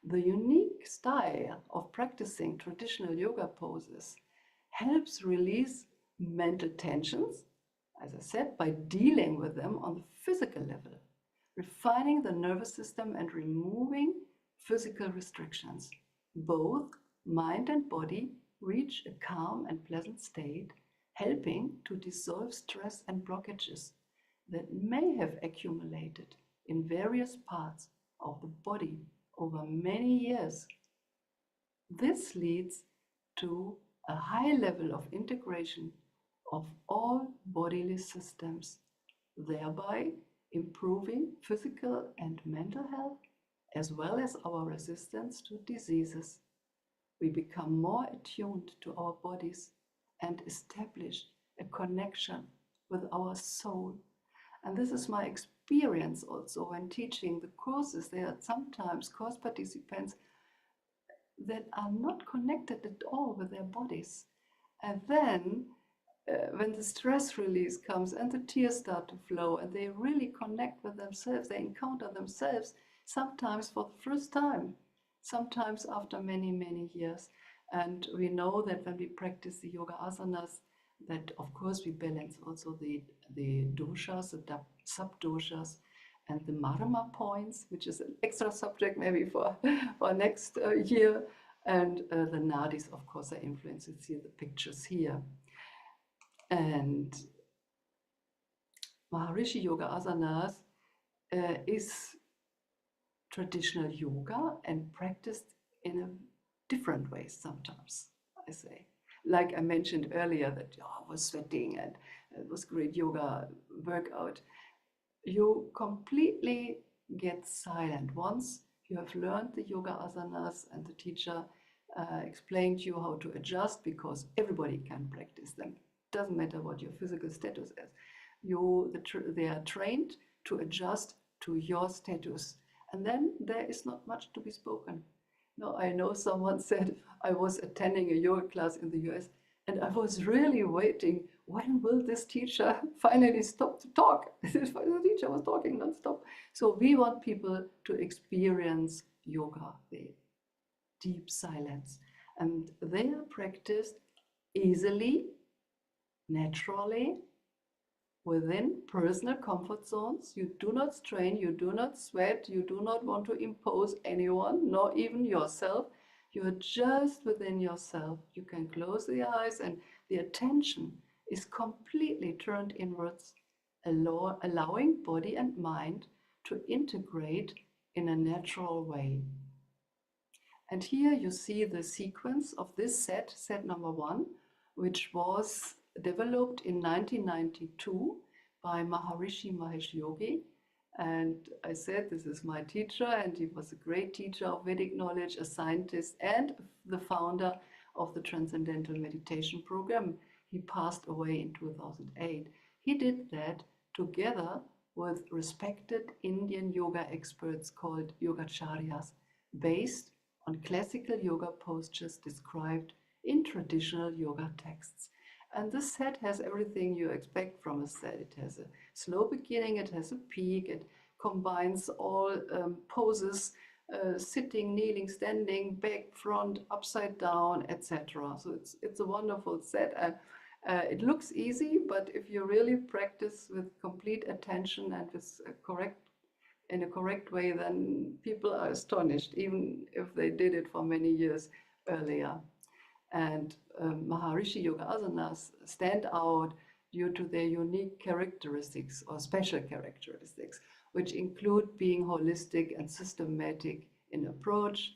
The unique style of practicing traditional yoga poses helps release mental tensions, as I said, by dealing with them on the physical level, refining the nervous system and removing physical restrictions. Both mind and body reach a calm and pleasant state, helping to dissolve stress and blockages that may have accumulated in various parts of the body over many years. This leads to a high level of integration of all bodily systems, thereby improving physical and mental health, as well as our resistance to diseases. We become more attuned to our bodies and establish a connection with our soul. And this is my experience also when teaching the courses. There are sometimes course participants that are not connected at all with their bodies. And then when the stress release comes and the tears start to flow and they really connect with themselves, they encounter themselves sometimes for the first time, sometimes after many, many years. And we know that when we practice the yoga asanas, that of course we balance also the doshas, the sub-doshas, and the marma points, which is an extra subject maybe for next year. And the nadis, of course, are influenced. You see the pictures here. And Maharishi Yoga Asanas is traditional yoga and practiced in a different ways sometimes, I say. Like I mentioned earlier that I was sweating and it was great yoga workout. You completely get silent once you have learned the yoga asanas and the teacher explained to you how to adjust, because everybody can practice them. Doesn't matter what your physical status is. They are trained to adjust to your status. And then there is not much to be spoken. No, I know someone said, I was attending a yoga class in the US and I was really waiting, when will this teacher finally stop to talk? The teacher was talking non-stop. So we want people to experience yoga, the deep silence. And they are practiced easily, naturally, within personal comfort zones. You do not strain, you do not sweat, you do not want to impose anyone, nor even yourself. You are just within yourself. You can close the eyes and the attention is completely turned inwards, allowing body and mind to integrate in a natural way. And here you see the sequence of this set number 1, which was developed in 1992 by Maharishi Mahesh Yogi. And I said, this is my teacher, and he was a great teacher of Vedic knowledge, a scientist, and the founder of the Transcendental Meditation Program. He passed away in 2008. He did that together with respected Indian yoga experts called Yogacharyas, based on classical yoga postures described in traditional yoga texts. And this set has everything you expect from a set. It has a slow beginning, it has a peak, it combines all poses, sitting, kneeling, standing, back, front, upside down, etc. So it's a wonderful set. It looks easy, but if you really practice with complete attention and with correct in a correct way, then people are astonished, even if they did it for many years earlier. And Maharishi Yoga Asanas stand out due to their unique characteristics or special characteristics, which include being holistic and systematic in approach.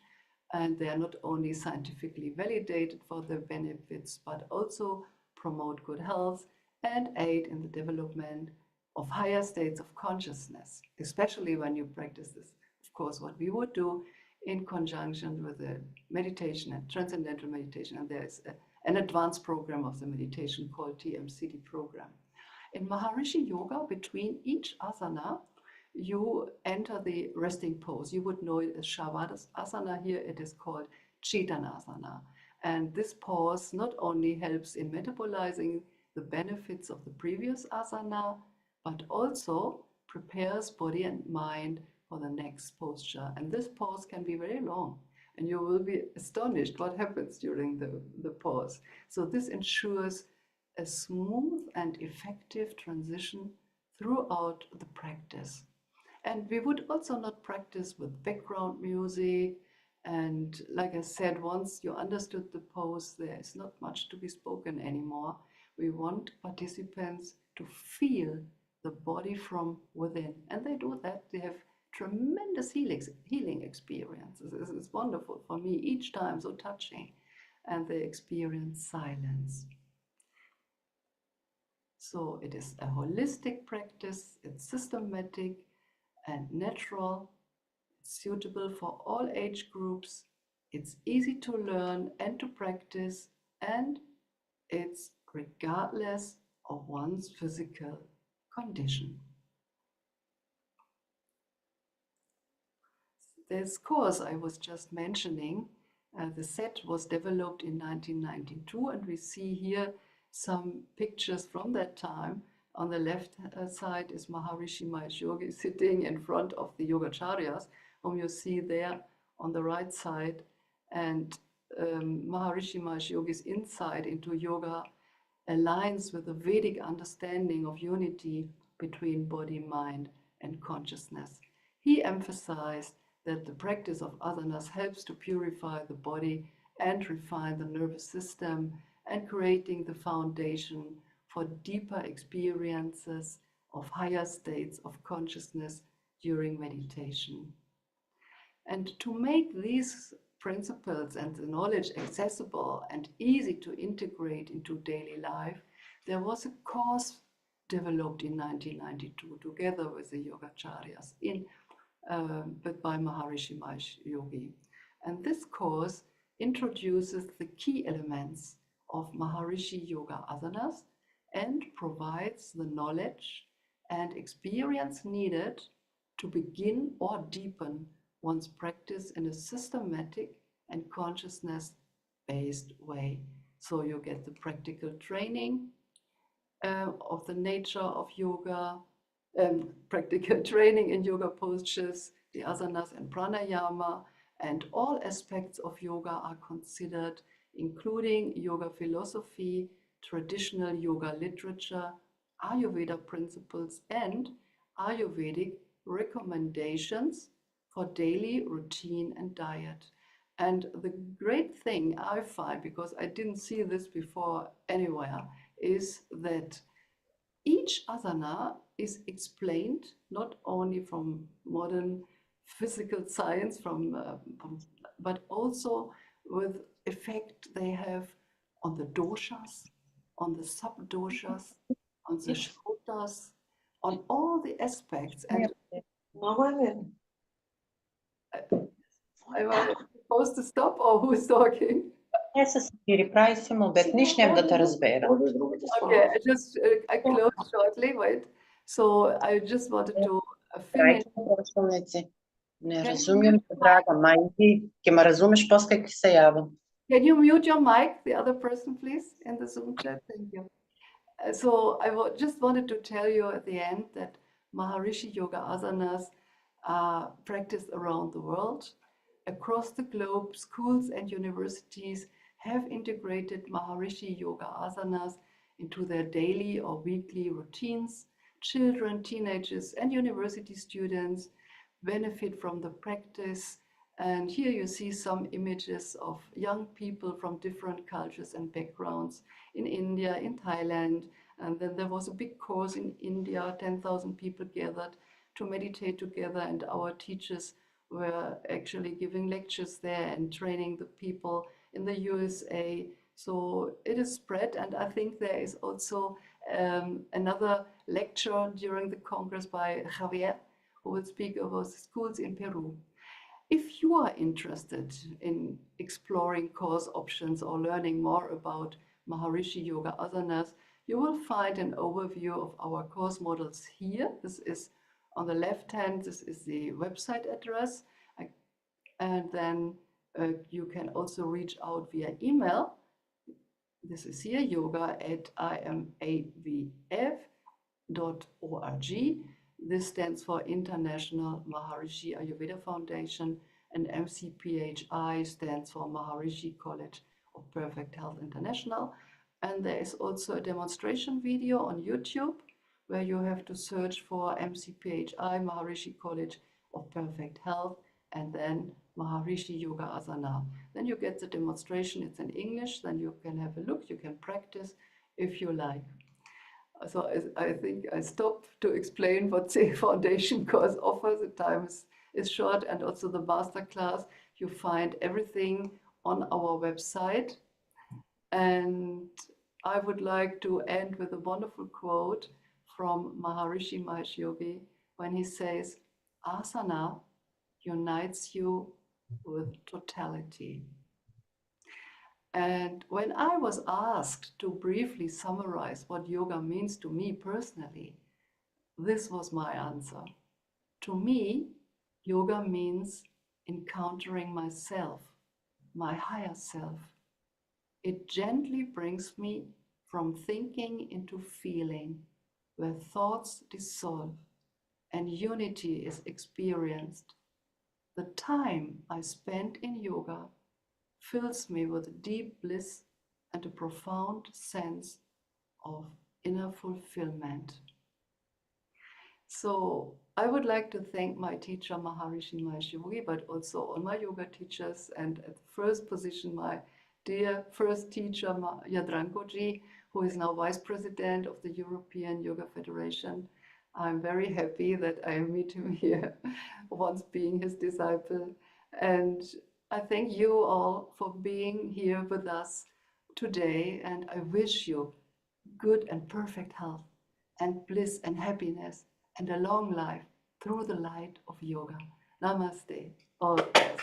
And they are not only scientifically validated for their benefits, but also promote good health and aid in the development of higher states of consciousness, especially when you practice this, of course, what we would do in conjunction with the meditation and transcendental meditation. And there is an advanced program of the meditation called TMCD program. In Maharishi Yoga, between each asana, you enter the resting pose. You would know it as Shavasana. Here it is called Chetanasana. And this pose not only helps in metabolizing the benefits of the previous asana, but also prepares body and mind for the next posture. And this pose can be very long, and you will be astonished what happens during the pose. So this ensures a smooth and effective transition throughout the practice. And we would also not practice with background music. And like I said, once you understood the pose, there is not much to be spoken anymore. We want participants to feel the body from within. And they do that. They have tremendous healing experiences. It's wonderful for me each time, so touching. And they experience silence. So it is a holistic practice. It's systematic and natural. It's suitable for all age groups. It's easy to learn and to practice. And it's regardless of one's physical condition. This course I was just mentioning, the set was developed in 1992, and we see here some pictures from that time. On the left side is Maharishi Mahesh Yogi sitting in front of the Yogacharyas, whom you see there on the right side, and Maharishi Mahesh Yogi's insight into yoga aligns with the Vedic understanding of unity between body, mind, and consciousness. He emphasized that the practice of asanas helps to purify the body and refine the nervous system, and creating the foundation for deeper experiences of higher states of consciousness during meditation. And to make these principles and the knowledge accessible and easy to integrate into daily life, there was a course developed in 1992 together with the Yogacharyas but by Maharishi Mahesh Yogi. And this course introduces the key elements of Maharishi Yoga Asanas and provides the knowledge and experience needed to begin or deepen one's practice in a systematic and consciousness-based way. So you get the practical training of the nature of yoga, practical training in yoga postures, the asanas and pranayama, and all aspects of yoga are considered, including yoga philosophy, traditional yoga literature, Ayurveda principles, and Ayurvedic recommendations for daily routine and diet. And the great thing I find, because I didn't see this before anywhere, is that each asana is explained not only from modern physical science, but also with effect they have on the doshas, on the sub-doshas, on the shotas, on all the aspects. And am I supposed to stop, or who's talking? Okay, I close shortly, wait. So I just wanted to finish. Can you mute your mic, the other person, please, in the Zoom chat? Thank you. So I just wanted to tell you at the end that Maharishi Yoga Asanas are practiced around the world. Across the globe, schools and universities have integrated Maharishi Yoga Asanas into their daily or weekly routines. Children, teenagers, and university students benefit from the practice. And here you see some images of young people from different cultures and backgrounds in India, in Thailand. And then there was a big course in India, 10,000 people gathered to meditate together, and our teachers were actually giving lectures there and training the people in the USA. So it is spread, and I think there is also another lecture during the Congress by Javier, who will speak about the schools in Peru. If you are interested in exploring course options or learning more about Maharishi Yoga Asanas, you will find an overview of our course models here. This is on the left hand, this is the website address. And then you can also reach out via email. This is here, yoga@imavf.org. This stands for International Maharishi Ayurveda Foundation, and MCPHI stands for Maharishi College of Perfect Health International. And there is also a demonstration video on YouTube where you have to search for MCPHI, Maharishi College of Perfect Health, and then Maharishi Yoga Asana. Then you get the demonstration, it's in English, then you can have a look, you can practice if you like. So I think I stopped to explain what the foundation course offers. The time is short, and also the masterclass. You find everything on our website. And I would like to end with a wonderful quote from Maharishi Mahesh Yogi when he says, "Asana unites you with totality." And when I was asked to briefly summarize what yoga means to me personally, this was my answer. To me, yoga means encountering myself, my higher self. It gently brings me from thinking into feeling, where thoughts dissolve and unity is experienced. The time I spend in yoga fills me with deep bliss and a profound sense of inner fulfillment. So I would like to thank my teacher Maharishi Mahesh Yogi, but also all my yoga teachers, and at the first position my dear first teacher Jadranko ji, who is now Vice President of the European Yoga Federation. I'm very happy that I meet him here, once being his disciple. And I thank you all for being here with us today, and I wish you good and perfect health and bliss and happiness and a long life through the light of yoga. Namaste. All the best.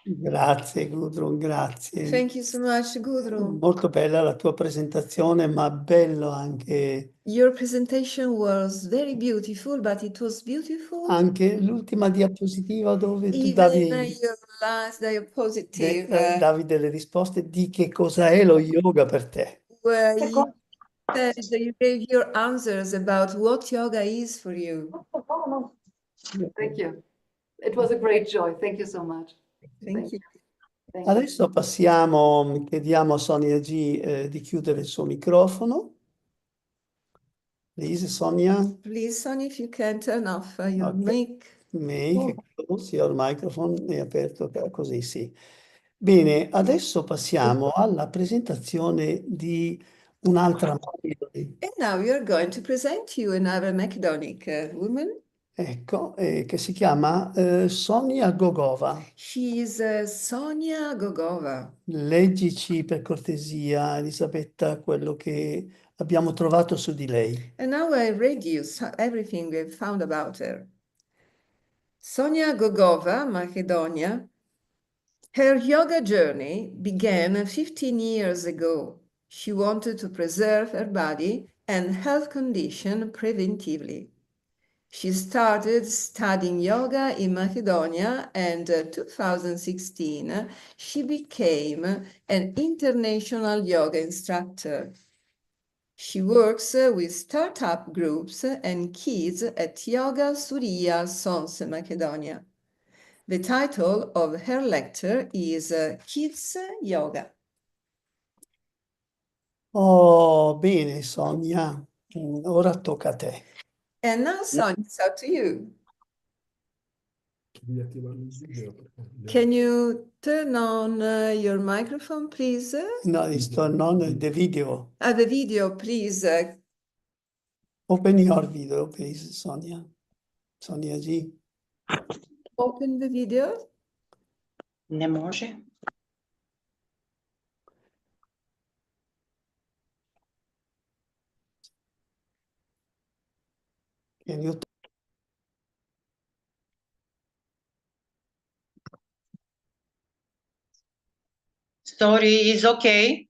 Grazie Gudrun, grazie. Thank you so much, Gudrun. Molto bella la tua presentazione, ma bello anche, Your presentation was very beautiful, but it was beautiful anche l'ultima diapositiva dove tu even davi, your last diapositive, davi delle risposte di che cosa è lo yoga per te. where you said that you gave your answers about what yoga is for you. Thank you. It was a great joy. Thank you so much. Thank you. Thank you. Adesso chiediamo a Sonja G di chiudere il suo microfono. Please, Sonja. Please, Sonja, if you can turn off your Ok. mic. Make, close your microphone, è aperto così, sì. Bene, adesso passiamo alla presentazione di un'altra Macedone. And now we are going to present you another Macedonic woman. Ecco, che si chiama Sonja Gogova. She is Sonja Gogova. Leggici per cortesia, Elisabetta, quello che abbiamo trovato su di lei. And now I read you everything we've found about her. Sonja Gogova, Macedonia. Her yoga journey began 15 years ago. She wanted to preserve her body and health condition preventively. She started studying yoga in Macedonia, and 2016 she became an international yoga instructor. She works with startup groups and kids at Yoga Surya Sons Macedonia. The title of her lecture is Kids Yoga. Oh, bene, Sonja. Ora tocca a te. And now, Sonja, it's up to you. Can you turn on your microphone, please? No, it's turn on the video. The video, please. Open your video, please, Sonja. Sonja G. Open the video. Ne može. Can you Story is okay.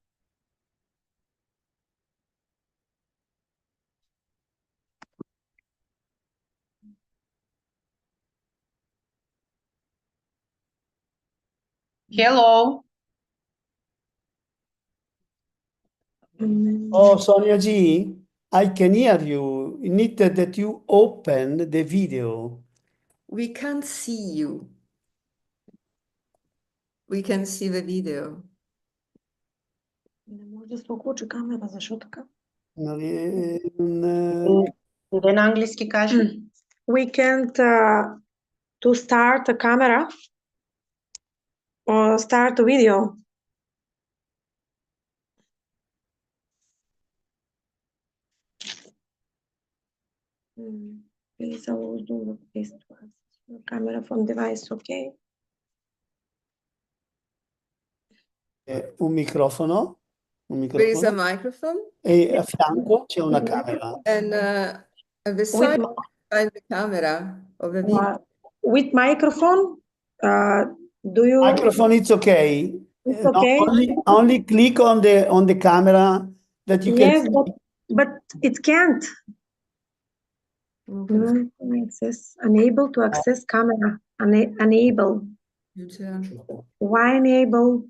Hello. Oh, Sonja G, I can hear you. You need that you open the video. We can't see you. We can see the video. Не може да се включи камера, защо така? Не, на английски кажи. We can't to start a camera or start a video. Please allow Zoom this camera from device, okay? Un microfono. There is a microphone. E a fianco c'è una camera. And at the side behind the camera of the video. With microphone, do you? Microphone, it's okay. It's okay. No, only click on the camera that you can. Yes, but it can't. Access, unable to access camera. Unable. Why enable?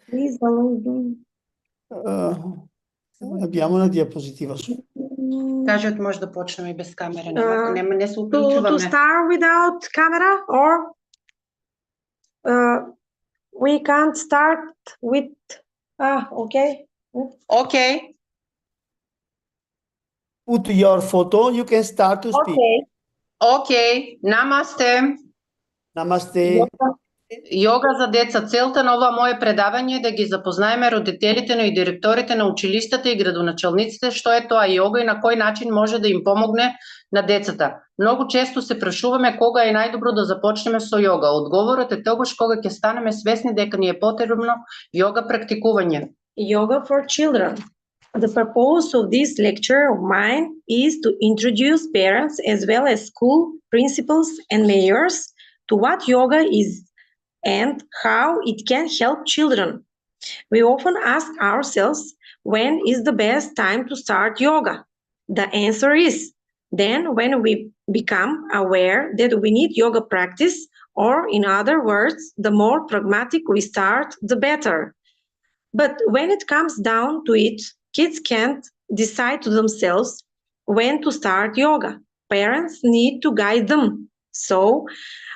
Please allow Zoom. Abbiamo una diapositiva su. Кажат, може да почнем и без камера. Не се оключваме. To start without camera or we can't start with okay. Okay. Put your photo, you can start to speak. Okay. Намасте. Намасте. Йога за деца. Целта на ова мое предавање е да ги запознаеме родителите, но и директорите на училиштата и градоначалниците што е тоа йога и на кој начин може да им помогне на децата. Многу често се прашуваме кога е најдобро да започнеме со йога. Одговорот е тогаш кога ќе станеме свесни дека ни е потребно йога практикување. Yoga for children. The purpose of this lecture of mine is to introduce parents as well as school principals and mayors to what yoga is and how it can help children. We often ask ourselves, when is the best time to start yoga? The answer is then when we become aware that we need yoga practice, or in other words, the more pragmatic we start, the better. But when it comes down to it, kids can't decide to themselves when to start yoga. Parents need to guide them. So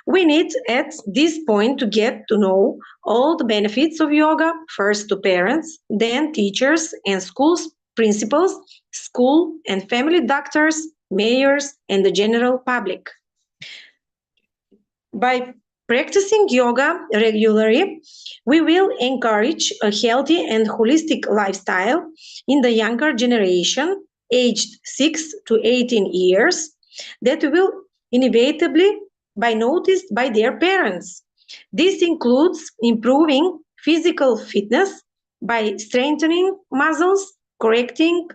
we need at this point to get to know all the benefits of yoga, first to parents, then teachers and schools, principals, school and family doctors, mayors, and the general public. By practicing yoga regularly, we will encourage a healthy and holistic lifestyle in the younger generation, aged 6 to 18 years, that will inevitably be noticed by their parents. This includes improving physical fitness by strengthening muscles, correcting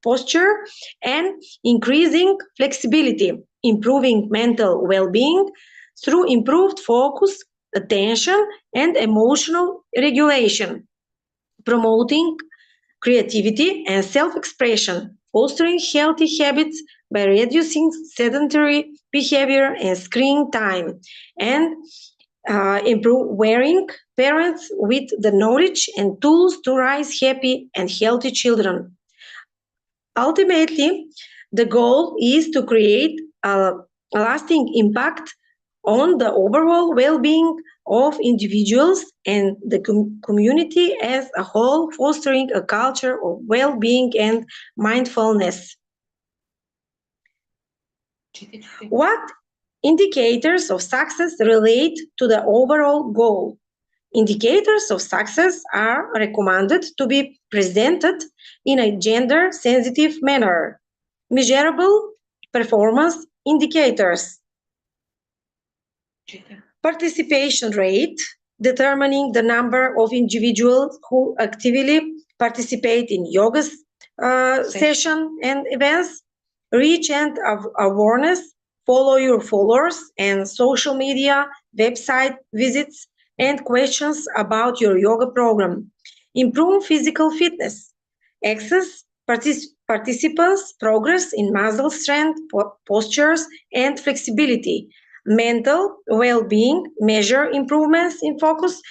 posture, and increasing flexibility, improving mental well-being through improved focus, attention, and emotional regulation, promoting creativity and self-expression, fostering healthy habits by reducing sedentary behavior and screen time, and empowering parents with the knowledge and tools to raise happy and healthy children. Ultimately, the goal is to create a lasting impact on the overall well-being of individuals and the community as a whole, fostering a culture of well-being and mindfulness. What indicators of success relate to the overall goal. Indicators of success are recommended to be presented in a gender-sensitive manner. Measurable performance indicators. Participation rate, determining the number of individuals who actively participate in yoga session and events. Reach and awareness, follow your followers and social media, website visits, and questions about your yoga program. Improve physical fitness. Access participants' progress in muscle strength, postures, and flexibility. Mental well-being, measure improvements in focus,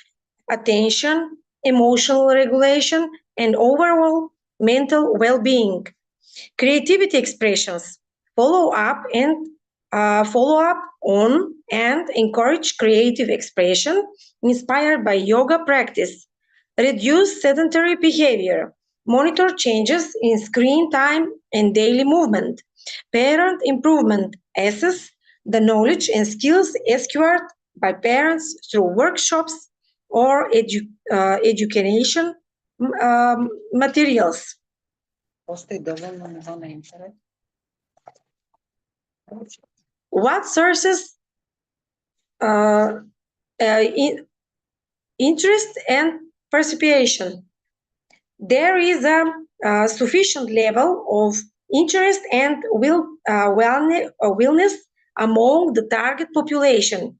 attention, emotional regulation, and overall mental well-being. Creativity expressions. Follow up on and encourage creative expression inspired by yoga practice. Reduce sedentary behavior. Monitor changes in screen time and daily movement. Parent improvement. Assess the knowledge and skills acquired by parents through workshops or education materials. What sources interest and participation? There is a sufficient level of interest and willingness among the target population,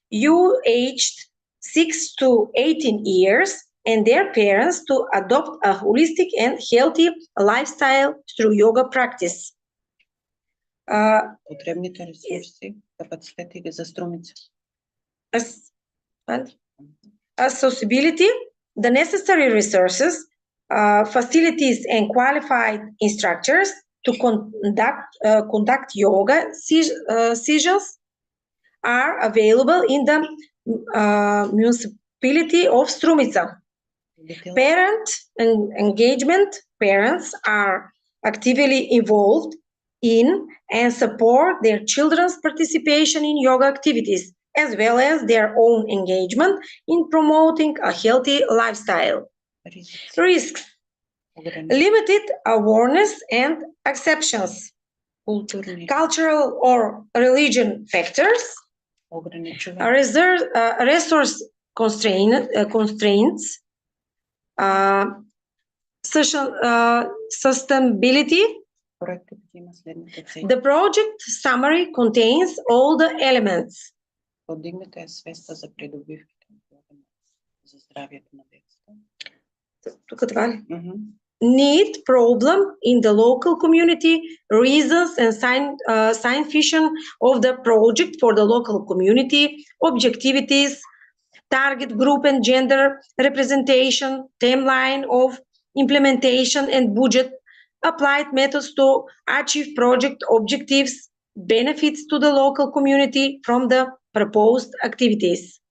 you aged 6 to 18 years, and their parents to adopt a holistic and healthy lifestyle through yoga practice. Потребните ресурси, капацитети ги застромите. Accessibility, the necessary resources, facilities, and qualified instructors to conduct yoga sessions are available in the municipality of Strumica. Parent engagement, parents are actively involved in and support their children's participation in yoga activities, as well as their own engagement in promoting a healthy lifestyle. Risks. Limited awareness and exceptions. Cultural or religion factors. Resource constraints. Sustainability. The project summary contains all the elements. Need, problem in the local community, reasons and science fiction of the project for the local community, objectivities, target group and gender representation, timeline of implementation and budget, applied methods to achieve project objectives, benefits to the local community from the proposed activities.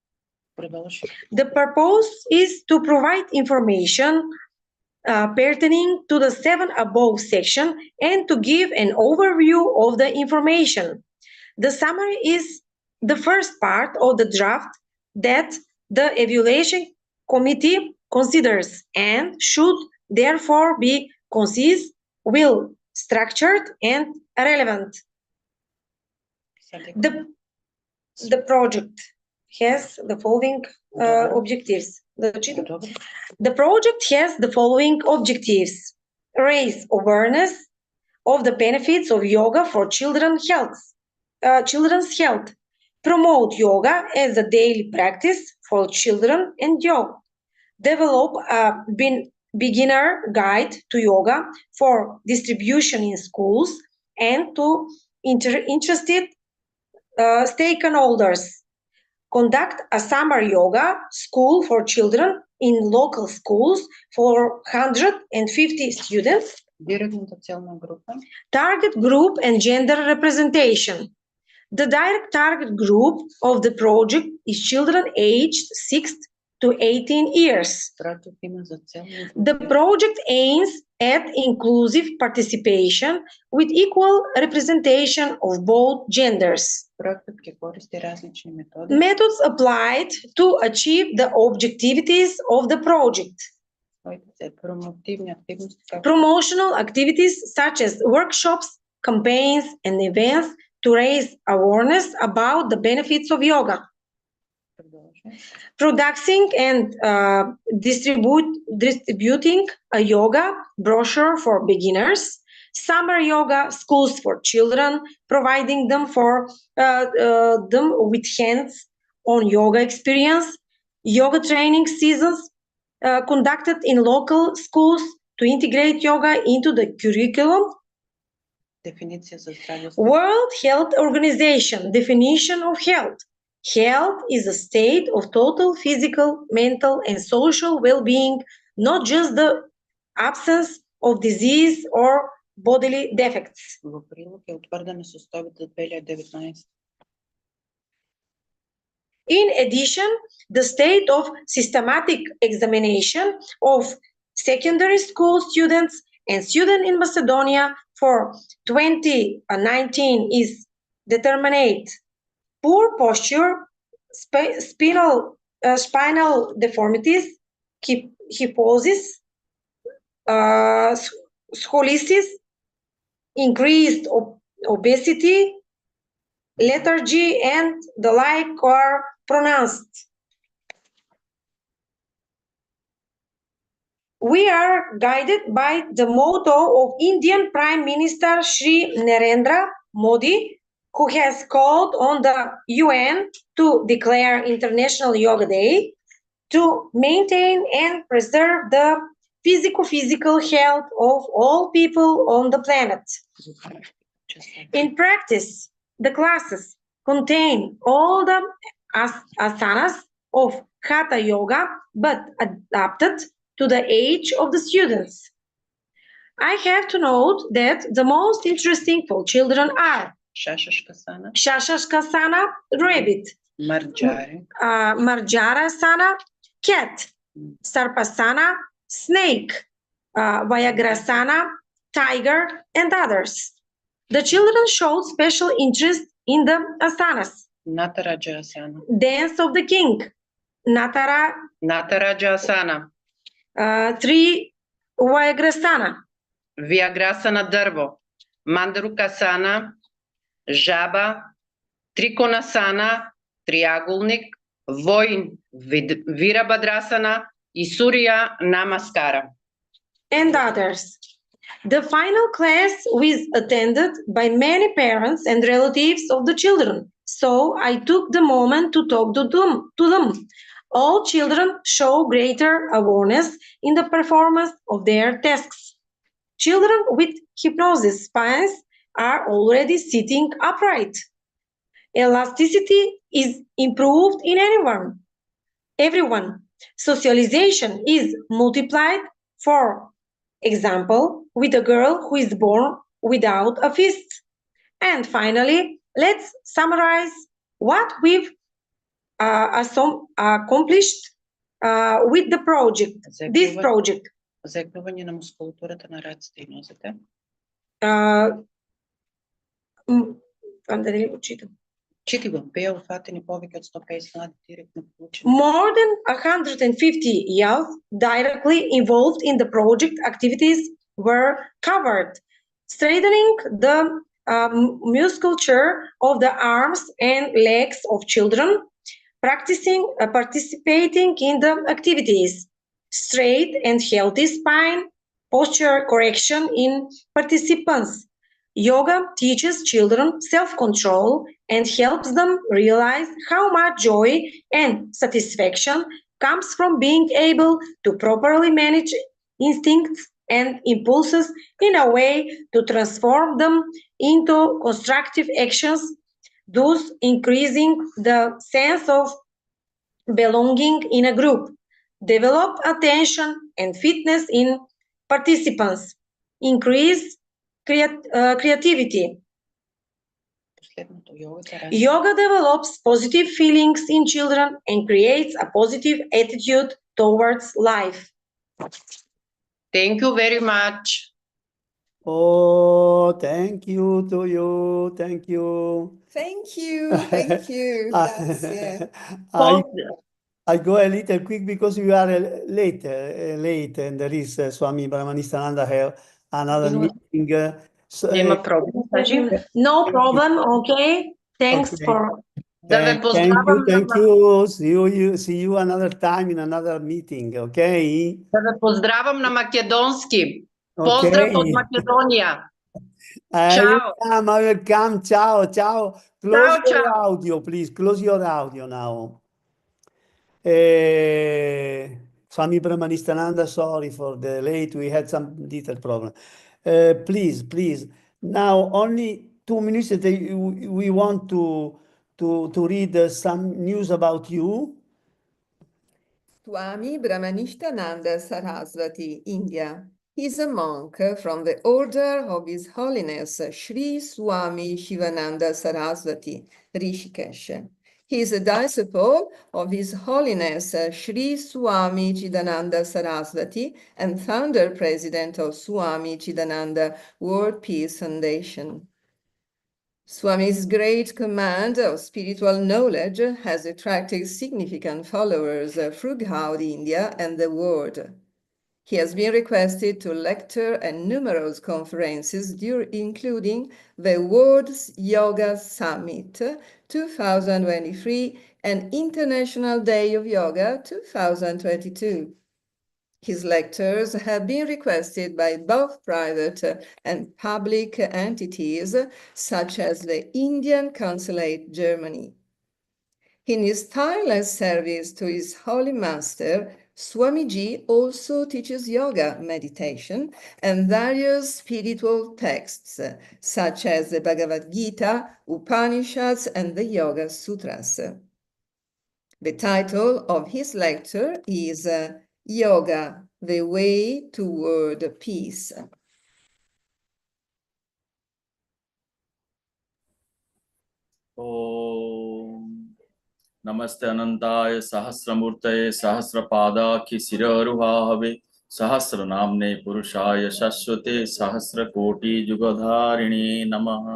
The purpose is to provide information pertaining to the 7 above section and to give an overview of the information. The summary is the first part of the draft that the evaluation committee considers and should therefore be concise, well structured, and relevant. The project has the following objectives. The project has the following objectives: raise awareness of the benefits of yoga for children's health, promote yoga as a daily practice for children and yoga, develop a beginner guide to yoga for distribution in schools and to interested stakeholders, conduct a summer yoga school for children in local schools for 150 students, target group and gender representation. The direct target group of the project is children aged 6 to 18 years. The project aims at inclusive participation with equal representation of both genders. Methods applied to achieve the objectivities of the project. Promotional activities such as workshops, campaigns, and events to raise awareness about the benefits of yoga. Producing and distributing a yoga brochure for beginners, summer yoga schools for children, providing them with hands-on yoga experience, yoga training seasons conducted in local schools to integrate yoga into the curriculum. World Health Organization definition of health. Health is a state of total physical, mental, and social well-being, not just the absence of disease or bodily defects. In addition, the state of systematic examination of secondary school students and students in Macedonia for 2019 is determinate. Poor posture, spinal deformities, kyphosis, scoliosis, increased obesity, lethargy, and the like are pronounced. We are guided by the motto of Indian Prime Minister Shri Narendra Modi, who has called on the UN to declare International Yoga Day to maintain and preserve the physical health of all people on the planet. In practice, the classes contain all the asanas of Hatha Yoga, but adapted to the age of the students. I have to note that the most interesting for children are Shashashkasana, rabbit, Marjarasana, cat, Sarpasana, snake, Vyagrasana, tiger, and others. The children showed special interest in the asanas. Natarajasana. Dance of the king, Natarajasana. 3 Vyagrasana. Vyagrasana drvo, Mandrukasana, žaba, Trikonasana, triagulnik, vojn, Virabhadrasana i Surya Namaskara. And others. The final class was attended by many parents and relatives of the children, so I took the moment to talk to them. All children show greater awareness in the performance of their tasks. Children with hypnosis spines are already sitting upright. Elasticity is improved in everyone. Socialization is multiplied, for example, with a girl who is born without a fist. And finally, let's summarize what we've accomplished with the project, this project. Загнување на мускулатурата на раците и нозете. Чити го, беа уфатени повеќе од 150 млади директно вклучени. More than 150 youth directly involved in the project activities were covered, strengthening the musculature of the arms and legs of children, participating in the activities. Straight and healthy spine, posture correction in participants. Yoga teaches children self-control and helps them realize how much joy and satisfaction comes from being able to properly manage instincts and impulses in a way to transform them into constructive actions, thus increasing the sense of belonging in a group. Develop attention and fitness in participants, increase creativity. Yoga develops positive feelings in children and creates a positive attitude towards life. Thank you very much. Oh, thank you to you. Thank you. Thank you. Thank you. Grazie. I go a little quick because we are late, and there is Swami Brahmanistananda have another meeting. No problem. Okay. Thanks Okay. for. Thank you. See you another time in another meeting, okay? Да ве поздравам на македонски. Okay. Поздрав од Македонија. I Ciao. will come. Ciao, ciao. Close Ciao, your ciao. audio, please. Close your audio now. Swami Brahmanistananda, sorry for the late. We had some little problem. Please. Now only 2 minutes that we want to read some news about you. Swami Brahmanistananda Sarasvati, India. He is a monk from the order of His Holiness Sri Swami Shivananda Sarasvati, Rishikesh. He is a disciple of His Holiness Sri Swami Chidananda Sarasvati and founder president of Swami Chidananda World Peace Foundation. Swami's great command of spiritual knowledge has attracted significant followers throughout India and the world. He has been requested to lecture at numerous conferences, including the World Yoga Summit 2023 and International Day of Yoga 2022. His lectures have been requested by both private and public entities, such as the Indian Consulate, Germany. In his tireless service to his Holy Master, Swamiji also teaches yoga, meditation, and various spiritual texts, such as the Bhagavad Gita, Upanishads, and the Yoga Sutras. The title of his lecture is Yoga, the Way Toward Peace. नमस्ते अनंताय सहस्रमूर्तये सहस्रपादाख्य शिरोरुहाहवे सहस्रनाम्ने पुरुषाय शाश्वते सहस्रकोटि जुगधारिणे नमः।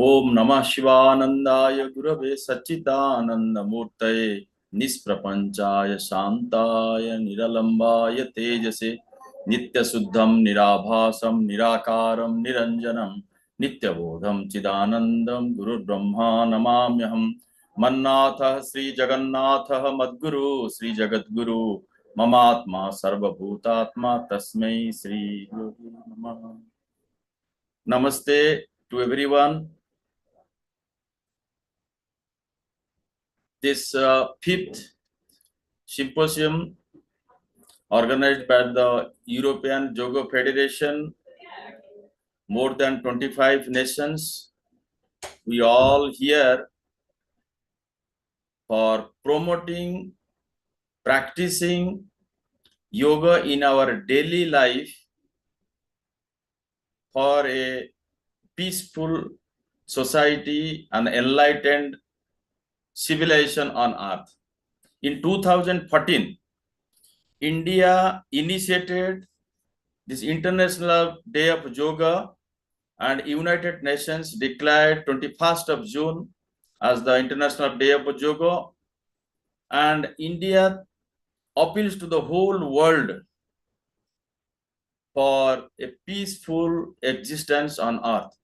ओम नमः शिवानंदाय गुरवे सच्चिदानंदमूर्तये निष्प्रपंचाय शांताय निरलंबाय तेजसे नित्यशुद्धं निराभासं निराकारं निरंजनं नित्यबोधं चिदानन्दं गुरुर्ब्रह्मा नमाम्यहम्। मन्नाथः श्री जगन्नाथः मद्गुरु श्री जगद्गुरु ममात्मा सर्वभूतात्मा तस्मै श्री गुरुवे नमः। Namaste to everyone. This fifth symposium organized by the European Yoga Federation, more than 25 nations, we all here for promoting, practicing yoga in our daily life for a peaceful society and enlightened civilization on earth. In 2014, India initiated this International Day of Yoga, and United Nations declared 21st of June as the International Day of Yoga, and India appeals to the whole world for a peaceful existence on earth.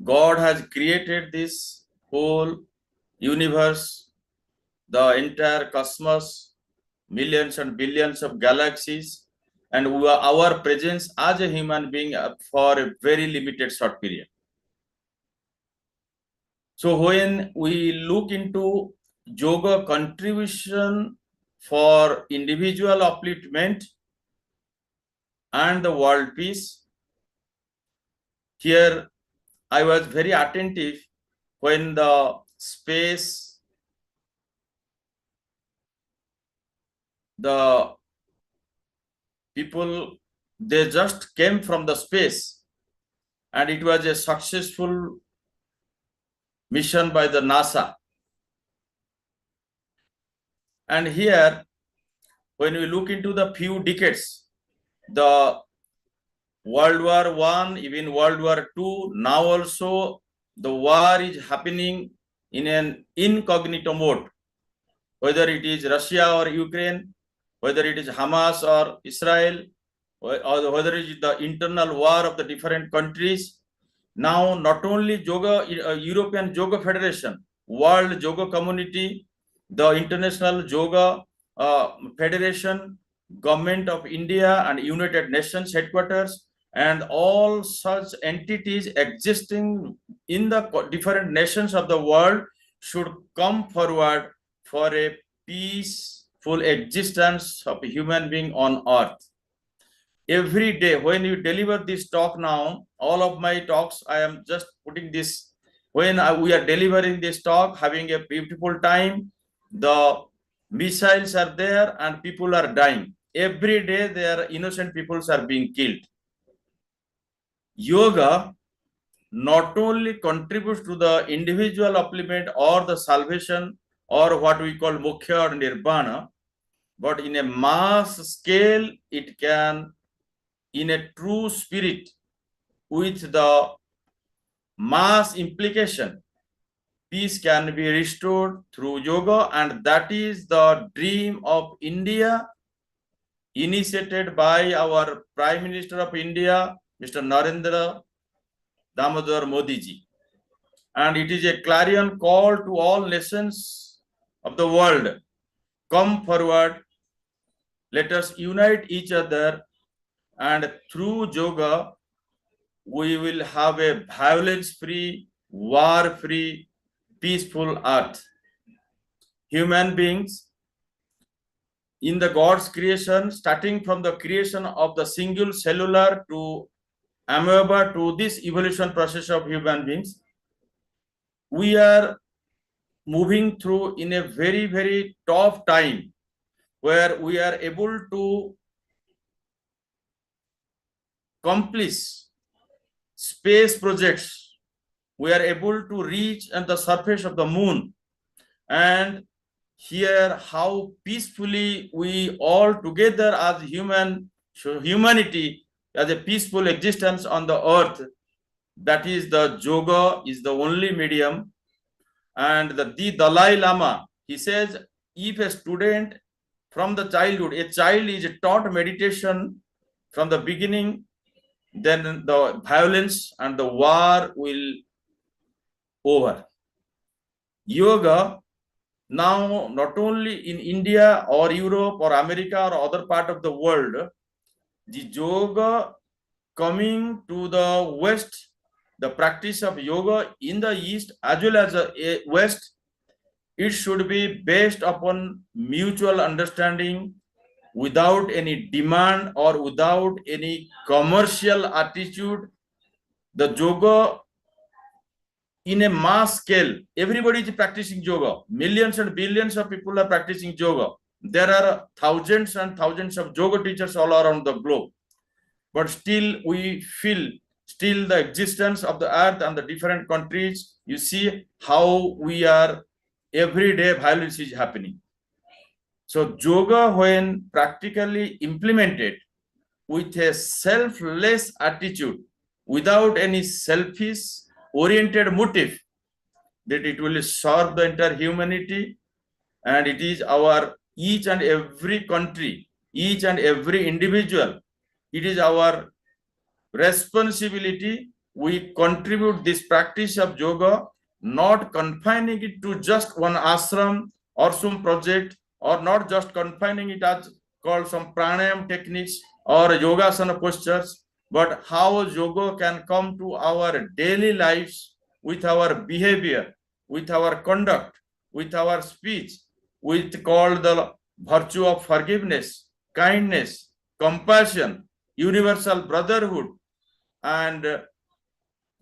God has created this whole universe, the entire cosmos, millions and billions of galaxies, and our presence as a human being for a very limited short period. So when we look into yoga contribution for individual upliftment and the world peace, here I was very attentive when the space, the people, they just came from the space and it was a successful mission by the NASA. And here, when we look into the few decades, the World War I, even World War II, now also the war is happening in an incognito mode, whether it is Russia or Ukraine, whether it is Hamas or Israel, or whether it is the internal war of the different countries. Now, not only Yoga, European Yoga Federation, World Yoga Community, the International Yoga Federation, Government of India and United Nations headquarters, and all such entities existing in the different nations of the world should come forward for a peaceful existence of a human being on earth. Every day, when you deliver this talk now, all of my talks, I am just putting this, when we are delivering this talk, having a beautiful time, the missiles are there and people are dying. Every day, there innocent people are being killed. Yoga not only contributes to the individual upliftment or the salvation or what we call moksha or nirvana, but in a mass scale, it can, in a true spirit, with the mass implication, peace can be restored through yoga, and that is the dream of India, initiated by our Prime Minister of India, Mr. Narendra Damodar Modi ji. And it is a clarion call to all nations of the world. Come forward, let us unite each other, and through yoga, we will have a violence-free, war-free, peaceful earth. Human beings, in the God's creation, starting from the creation of the single cellular to amoeba to this evolution process of human beings, we are moving through in a very, very tough time where we are able to accomplish space projects. We are able to reach at the surface of the moon and hear how peacefully we all together as humanity as a peaceful existence on the earth. That is, the yoga is the only medium. And the Dalai Lama, he says, if a student from the childhood, a child is taught meditation from the beginning, then the violence and the war will over. Yoga now, not only in India or Europe or America or other part of the world, the yoga coming to the West, the practice of yoga in the East as well as the West, it should be based upon mutual understanding, without any demand or without any commercial attitude. The yoga in a mass scale, everybody is practicing yoga. Millions and billions of people are practicing yoga. There are thousands and thousands of yoga teachers all around the globe. But still we feel still the existence of the earth and the different countries. You see how we are, every day violence is happening. So yoga, when practically implemented with a selfless attitude, without any selfish oriented motive, that it will serve the entire humanity, and it is our each and every country, each and every individual, it is our responsibility. We contribute this practice of yoga, not confining it to just one ashram or some project, or not just confining it as called some pranayama techniques or yogasana postures, but how yoga can come to our daily lives with our behavior, with our conduct, with our speech, with called the virtue of forgiveness, kindness, compassion, universal brotherhood, and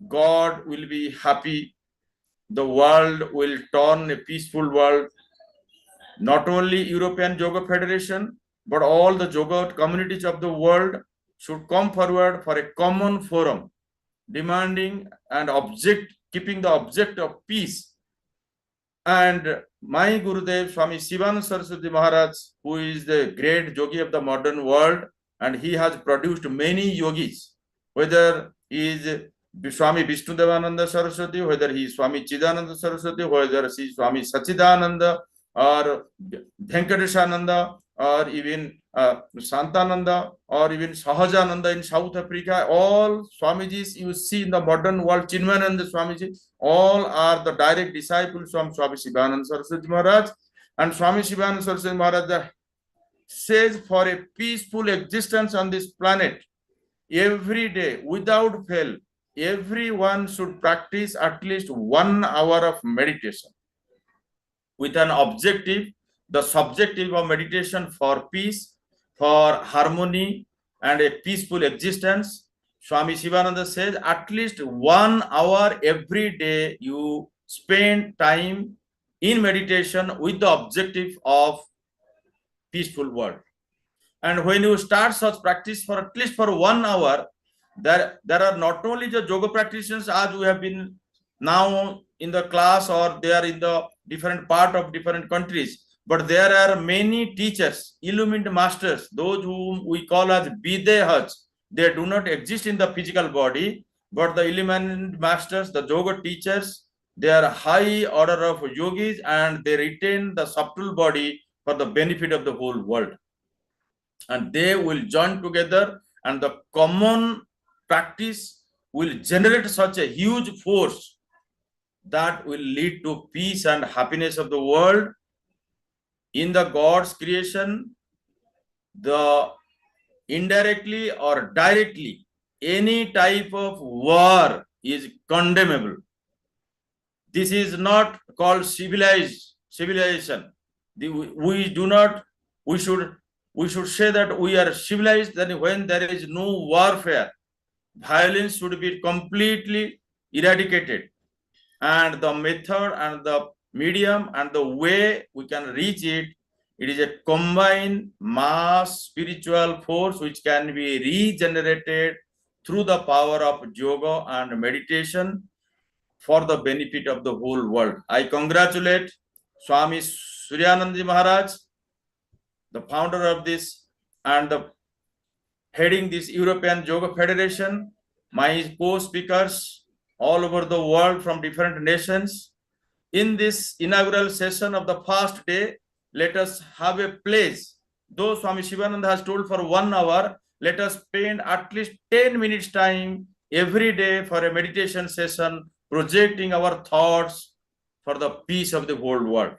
God will be happy. The world will turn a peaceful world. Not only European Yoga Federation, but all the yoga communities of the world should come forward for a common forum. demanding and keeping the object of peace. And my Gurudev, Swami Sivananda Saraswati Maharaj, who is the great yogi of the modern world, and he has produced many yogis, whether he is Swami Vishnudevananda Saraswati, whether he is Swami Chidananda Saraswati, whether he is Swami Sachidananda, or Venkateshananda, or even Santananda, or even Sahajananda in South Africa. All Swamijis you see in the modern world, Chinmayananda Swamiji, all are the direct disciples from Swami Sivananda Saraswati Maharaj. And Swami Sivananda Saraswati Maharaj says, for a peaceful existence on this planet, every day, without fail, everyone should practice at least 1 hour of meditation with an objective, the subjective of meditation for peace, for harmony, and a peaceful existence. Swami Sivananda says, at least 1 hour every day you spend time in meditation with the objective of peaceful world. And when you start such practice for at least for 1 hour, there are not only the yoga practitioners as we have been now in the class, or they are in the different part of different countries, but there are many teachers, illumined masters, those whom we call as Bidehas. They do not exist in the physical body, but the illumined masters, the yoga teachers, they are high order of yogis, and they retain the subtle body for the benefit of the whole world. And they will join together, and the common practice will generate such a huge force that will lead to peace and happiness of the world. In the God's creation, the indirectly or directly, any type of war is condemnable. This is not called civilization. We should say that we are civilized, then when there is no warfare, violence should be completely eradicated. And the method and the medium and the way we can reach it, it is a combined mass spiritual force which can be regenerated through the power of yoga and meditation for the benefit of the whole world. I congratulate Swami Suryananda Maharaj, the founder of this and the heading this European Yoga Federation, my co-speakers all over the world from different nations. In this inaugural session of the first day, let us have a place. Though Swami Sivananda has told for 1 hour, let us spend at least 10 minutes time every day for a meditation session, projecting our thoughts for the peace of the whole world.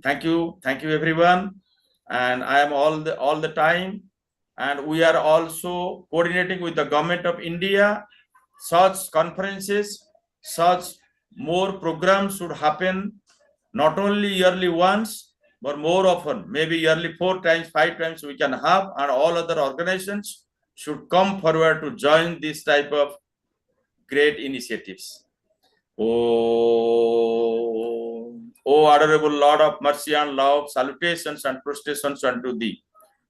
Thank you everyone. And I am all the time, and we are also coordinating with the government of India. Such conferences, such more programs should happen, not only yearly once, but more often, maybe yearly 4 times, 5 times we can have, and all other organizations should come forward to join this type of great initiatives. Oh, adorable Lord of mercy and love, salutations and prostrations unto thee.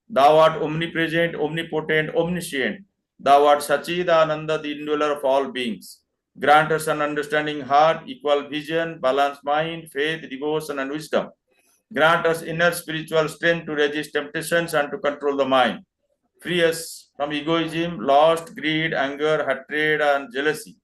Thou art omnipresent, omnipotent, omniscient. Thou art Sachidananda, the indweller of all beings. Grant us an understanding heart, equal vision, balanced mind, faith, devotion, and wisdom. Grant us inner spiritual strength to resist temptations and to control the mind. Free us from egoism, lust, greed, anger, hatred, and jealousy.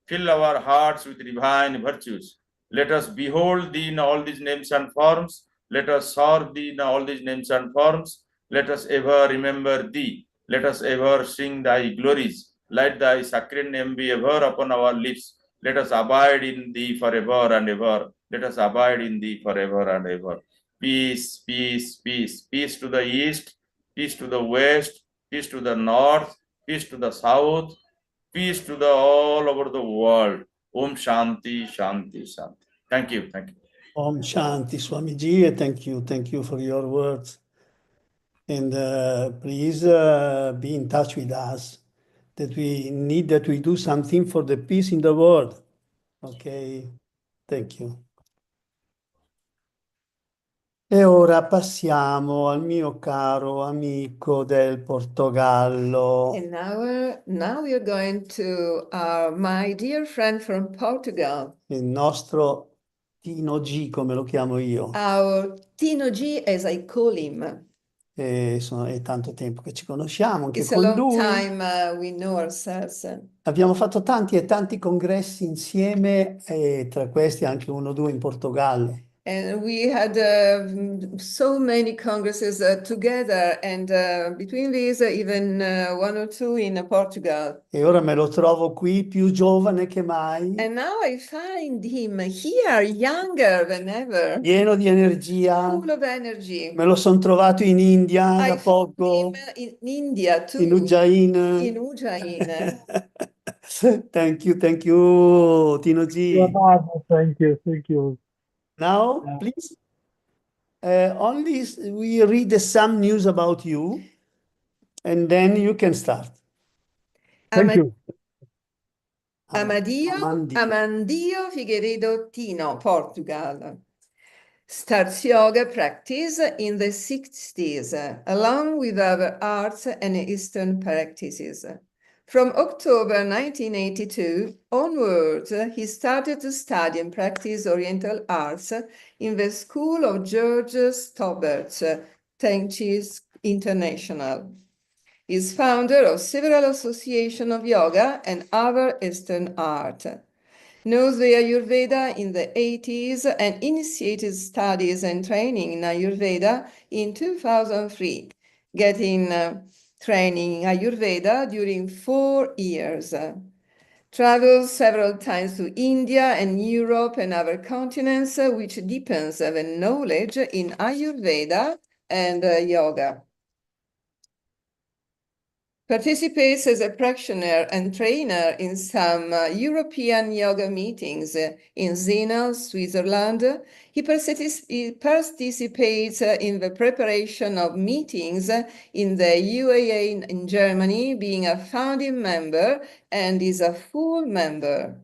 Fill our hearts with divine virtues. Let us behold thee in all these names and forms. Let us serve thee in all these names and forms. Let us ever remember thee. Let us ever sing thy glories. Let thy sacred name be ever upon our lips. Let us abide in thee forever and ever. Let us abide in thee forever and ever. Peace, peace, peace. Peace to the east, peace to the west, peace to the north, peace to the south, peace to the all over the world. Om Shanti, Shanti, Shanti. Thank you, thank you. Om Shanti, Swamiji, thank you for your words. And please be in touch with us, that we do something for the peace in the world. Okay, thank you. E ora passiamo al mio caro amico del Portogallo. And now we are going to my dear friend from Portugal, Il nostro Tino G, come lo chiamo io. our Tino G, as I call him. È tanto tempo che ci conosciamo anche It's a con long lui. time we know ourselves. Abbiamo fatto tanti e tanti congressi insieme e tra questi anche uno o due in Portogallo. And we had so many congresses together, and between these, even one or two in Portugal. E ora me lo trovo qui più giovane che mai, And now I find him here, younger than ever, pieno di energia. full of energy. Me lo sono trovato in India da I found poco, him in India too, in Ujjain. in Ujjain. Thank you, Tino G. Thank you. Now, please, only we read some news about you, and then you can start. Thank you. Amandio Figueiredo Tino, Portugal. Starts yoga practice in the 60s, along with other arts and Eastern practices. From October 1982 onwards, he started to study and practice Oriental arts in the school of George Staubert's Tenchis International. He is founder of several associations of yoga and other Eastern art. Knows the Ayurveda in the 80s and initiated studies and training in Ayurveda in 2003, getting training in Ayurveda during 4 years. Travels several times to India and Europe and other continents, which deepens the knowledge in Ayurveda and yoga. Participates as a practitioner and trainer in some European yoga meetings in Zena, Switzerland. He participates in the preparation of meetings in the UAA in Germany, being a founding member and is a full member.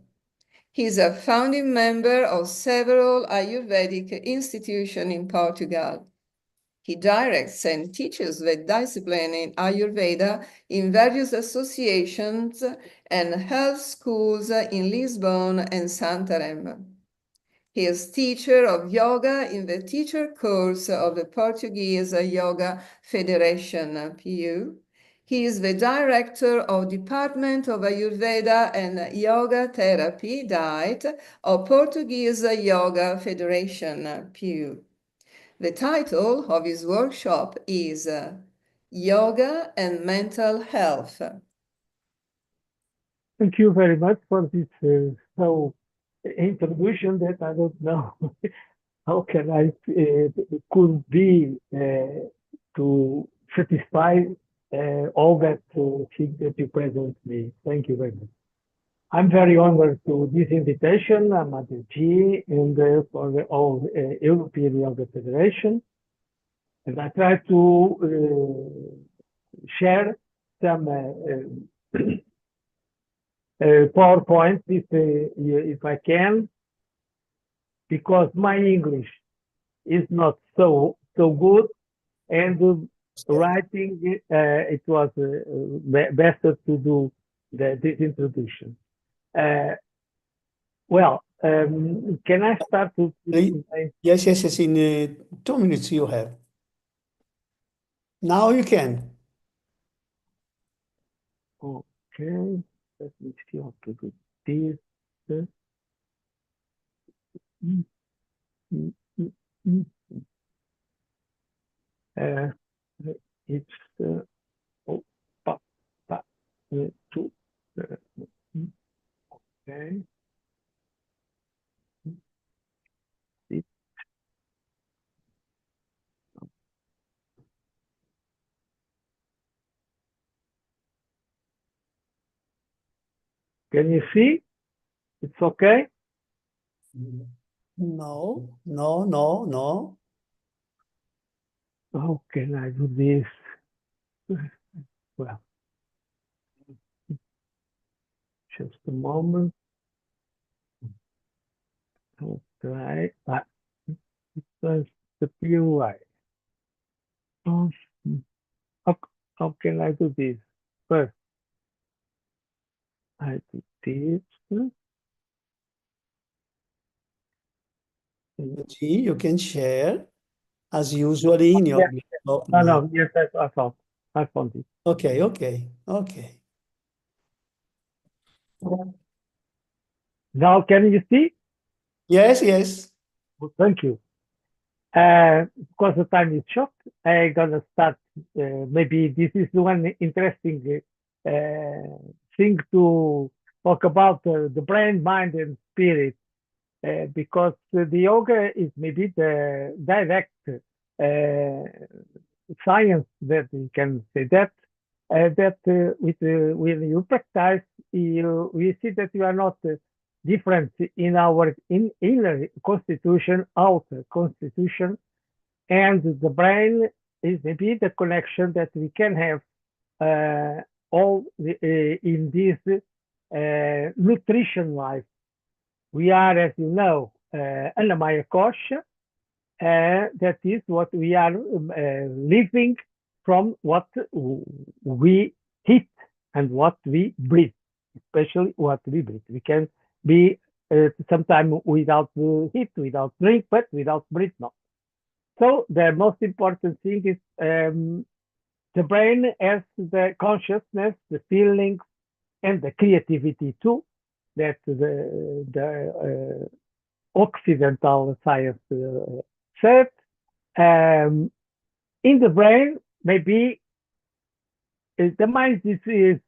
He is a founding member of several Ayurvedic institutions in Portugal. He directs and teaches the discipline in Ayurveda in various associations and health schools in Lisbon and Santarém. He is teacher of yoga in the teacher course of the Portuguese Yoga Federation, PU. He is the director of Department of Ayurveda and Yoga Therapy, Diet, of Portuguese Yoga Federation, PU. The title of his workshop is Yoga and Mental Health. Thank you very much for this introduction that I don't know how can I could be to satisfy all that thing that you present me. Thank you very much. I'm very honored to this invitation. I'm at the G and for the all European Yoga Federation, and I try to share some PowerPoint if I can, because my English is not so good, and writing it was better to do this introduction. Can I start to? Yes. In 2 minutes you have. Now you can. Okay, let me see how to do this. It's two. Okay. Can you see? It's okay? No. How can I do this? Well, just a moment. I'll try. the pure light. How, how can I do this? First, I do this. You can share as usually in your laptop. No, yes, I found it. Okay. Now, can you see? Yes. Well, thank you. Because the time is short, I'm gonna start. Maybe this is one interesting thing to talk about the brain, mind, and spirit, because the yoga is maybe the direct science that we can say that when you practice, we see that you are not different in our inner constitution, outer constitution, and the brain is maybe the connection that we can have in this nutrition life. We are, as you know, Annamaya Kosha. That is what we are living from what we eat and what we breathe, especially what we breathe. We can be sometime without heat, without drink, but without breathe not. So the most important thing is the brain has the consciousness, the feelings, and the creativity too, that the Occidental science said. In the brain, maybe the mind is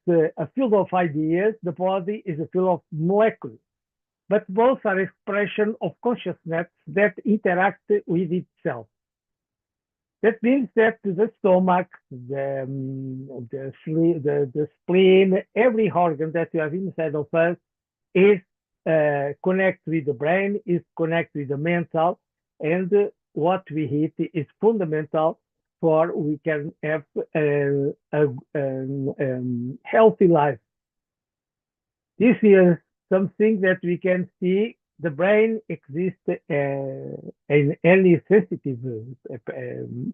a field of ideas, the body is a field of molecules, but both are expression of consciousness that interact with itself. That means that the stomach, the spleen, every organ that you have inside of us is connect with the brain, is connect with the mental, and what we eat is fundamental for we can have a healthy life. This is something that we can see. The brain exists in any sensitive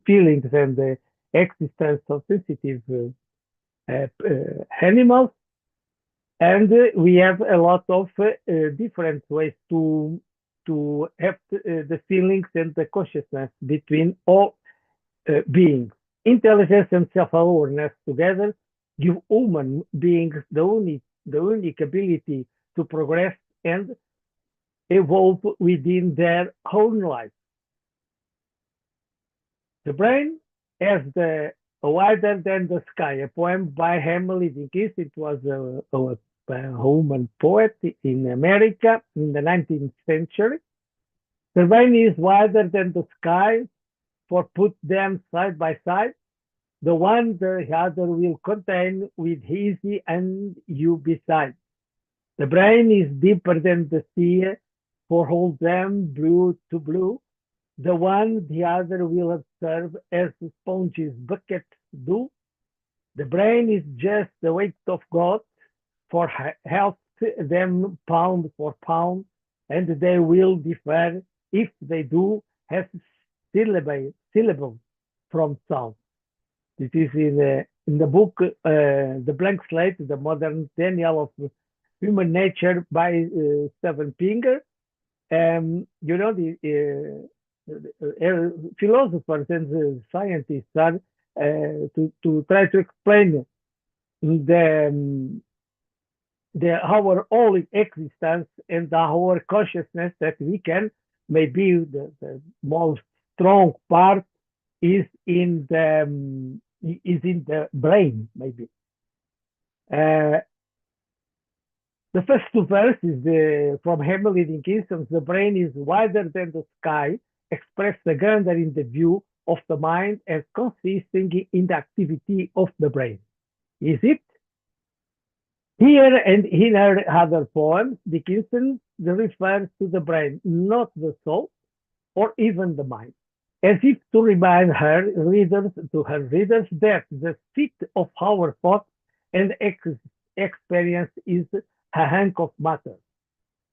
feelings and the existence of sensitive animals. And we have a lot of different ways to have the feelings and the consciousness between all beings. Intelligence and self-awareness together give human beings the unique ability to progress and evolve within their own life. The brain has the wider than the sky, a poem by Emily Dickinson. It was a Roman poet in America in the 19th century. The brain is wider than the sky, for put them side by side. The one the other will contain with easy and you beside. The brain is deeper than the sea, for hold them blue to blue. The one the other will observe as the sponge's bucket do. The brain is just the weight of God, for health them pound for pound, and they will differ if they do have syllables from sound. This is in the book The Blank Slate, the Modern Daniel of Human Nature by Steven Pinker. You know, the philosophers and scientists are to try to explain our whole existence and our consciousness, that we can, maybe the most strong part is in the brain, maybe. The first two verses from Emily Dickinson, the brain is wider than the sky, express the grandeur in the view of the mind as consisting in the activity of the brain. Is it? Here and in her other poems, Dickinson refers to the brain, not the soul or even the mind, as if to remind her readers that the seat of our thought and experience is a hunk of matter.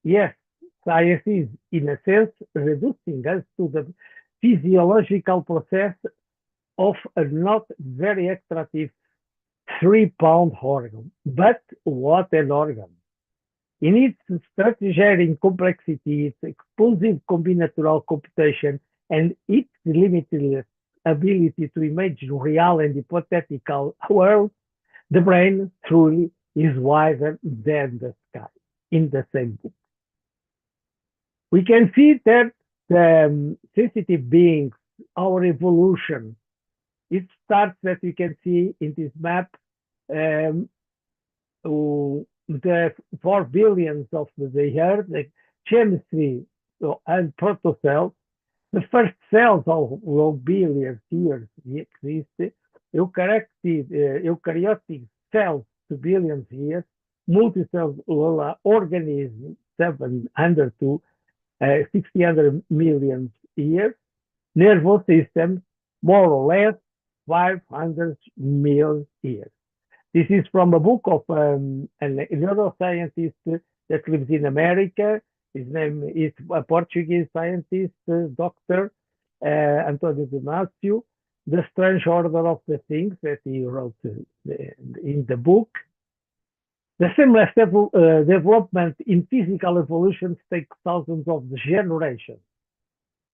Yes, science is, in a sense, reducing us to the physiological process of a not very attractive 3-pound organ. But what an organ! In its strategic complexity, its explosive combinatorial computation, and its limitless ability to imagine real and hypothetical worlds, the brain truly is wider than the sky, in the same book. We can see that the sensitive beings, our evolution, it starts that we can see in this map the 4 billions of the Earth, the chemistry and protocells. The first cells of billions years exist. Eukaryotic cells 2 billion years. Multicellular organisms 700 to 600 million years. Nervous system more or less 500 million years. This is from a book of a neuroscientist that lives in America. His name is a Portuguese scientist, Dr. António Damasio, The Strange Order of the Things, that he wrote in the book. The seamless development in physical evolution takes thousands of generations.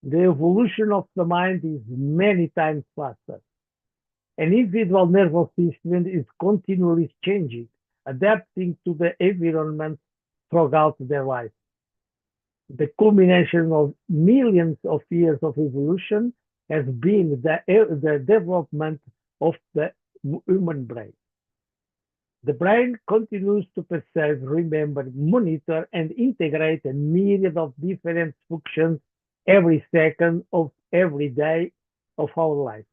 The evolution of the mind is many times faster. An individual nervous system is continually changing, adapting to the environment throughout their life. The culmination of millions of years of evolution has been the development of the human brain. The brain continues to perceive, remember, monitor, and integrate a myriad of different functions every second of every day of our life.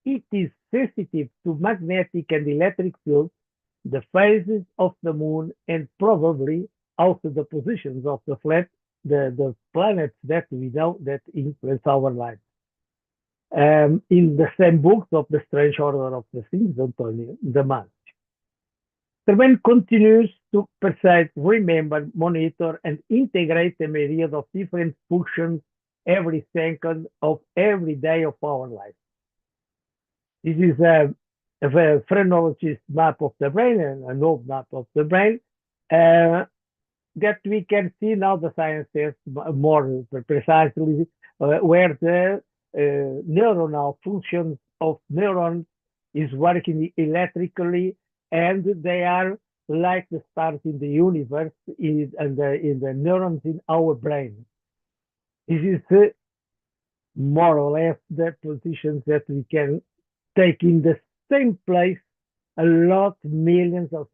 It is sensitive to magnetic and electric fields, the phases of the moon, and probably also the positions of the planets that we know that influence our lives. In the same books of The Strange Order of the Things, António Damasio. The brain continues to perceive, remember, monitor, and integrate a myriad of different functions every second of every day of our life. This is a phrenologist map of the brain, and an old map of the brain, that we can see now the science says more precisely where the neuronal functions of neurons is working electrically, and they are like the stars in the universe in the neurons in our brain. This is more or less the positions that we can take in the same place a lot, millions of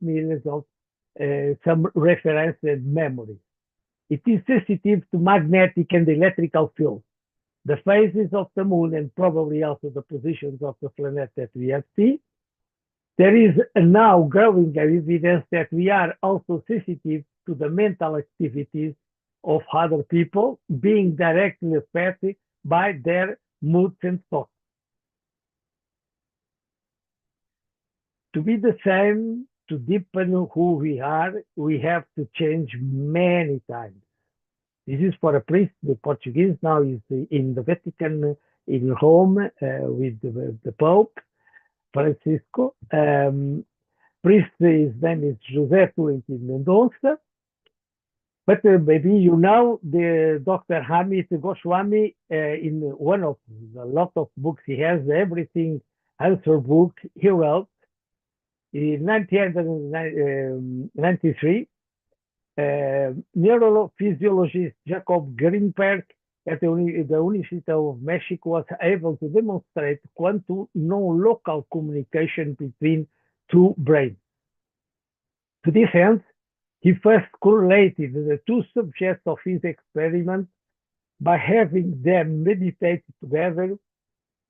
some reference and memory. It is sensitive to magnetic and electrical fields, the phases of the moon, and probably also the positions of the planet that we have seen. There is now growing evidence that we are also sensitive to the mental activities of other people, being directly affected by their moods and thoughts. To be the same, to deepen who we are, we have to change many times. This is for a priest, the Portuguese now is in the Vatican, in Rome, with the Pope, Francisco. Priest, his name is José Tolentino Mendonça. But maybe you know the Dr. Hamid Goswami, in one of a lot of books he has, everything answer book he wrote. In 1993, neurophysiologist Jacob Greenberg at the University of Mexico was able to demonstrate quantum non-local communication between two brains. To this end, he first correlated the two subjects of his experiment by having them meditate together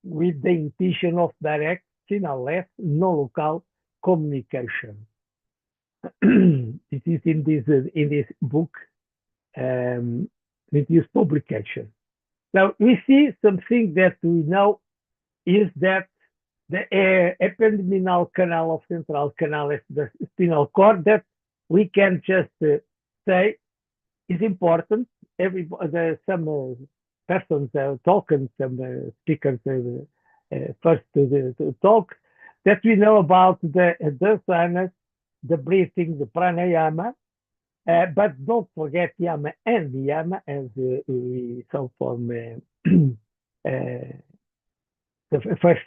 with the intention of direct, signal-less, non-local communication. It is in this book, with this publication. Now we see something that we know is that the ependymal canal of central canal is the spinal cord that we can just say is important. Some persons talk and some speakers first to talk, that we know about the asanas, the breathing, the pranayama, but don't forget Yama and Nyama, as we saw from the first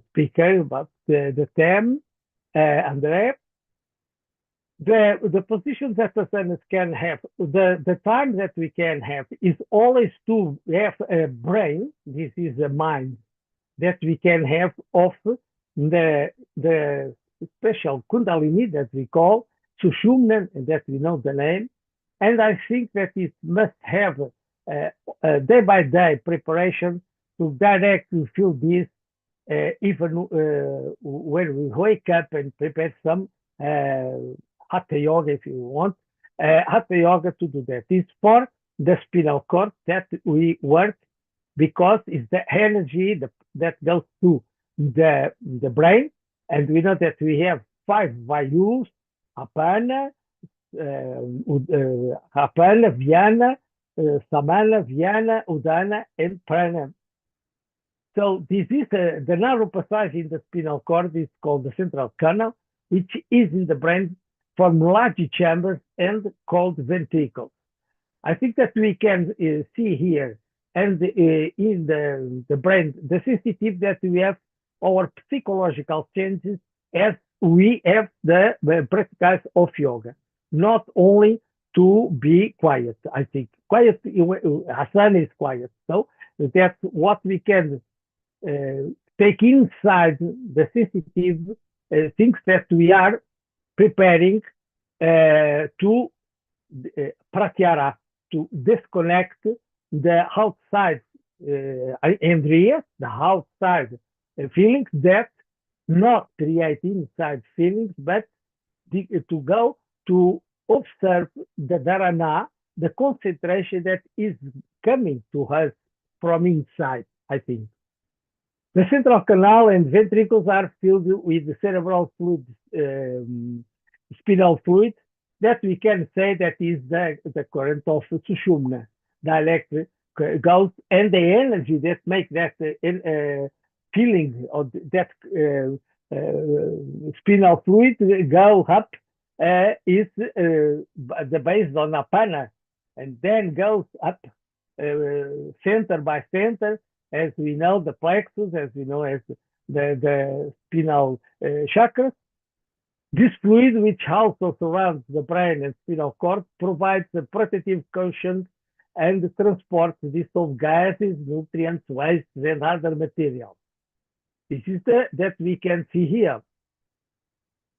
speaker about the theme, Andrii. The positions that asanas can have, the time that we can have is always to have a brain, this is a mind, that we can have of the special kundalini that we call Sushumna, and that we know the name. And I think that it must have a day-by-day preparation to directly feel this, even when we wake up and prepare some Hatha Yoga, if you want, Hatha Yoga to do that. It's for the spinal cord that we work, because it's the energy that goes to the brain. And we know that we have 5 vayus: Apana, Apana, Vyana, Samana, Vyana, Udana, and Prana. So this is the narrow passage in the spinal cord is called the central canal, which is in the brain from large chambers and called ventricles. I think that we can see here, and in the brain, the sensitive that we have our psychological changes as we have the practice of yoga, not only to be quiet. I think quiet, asana is quiet. So that's what we can take inside the sensitive things that we are preparing to pratyahara, to disconnect the outside Andrii, the outside feelings that not create inside feelings, but to go to observe the dharana, the concentration that is coming to us from inside, I think. The central canal and ventricles are filled with the cerebral fluid, spinal fluid, that we can say that is the current of Sushumna. The electric goes, and the energy that makes that feeling of that spinal fluid go up is based on Apana, and then goes up center by center, as we know the plexus, as we know as the spinal chakras. This fluid, which also surrounds the brain and spinal cord, provides a protective cushion and transports dissolved gases, nutrients, wastes, and other materials. This is that we can see here.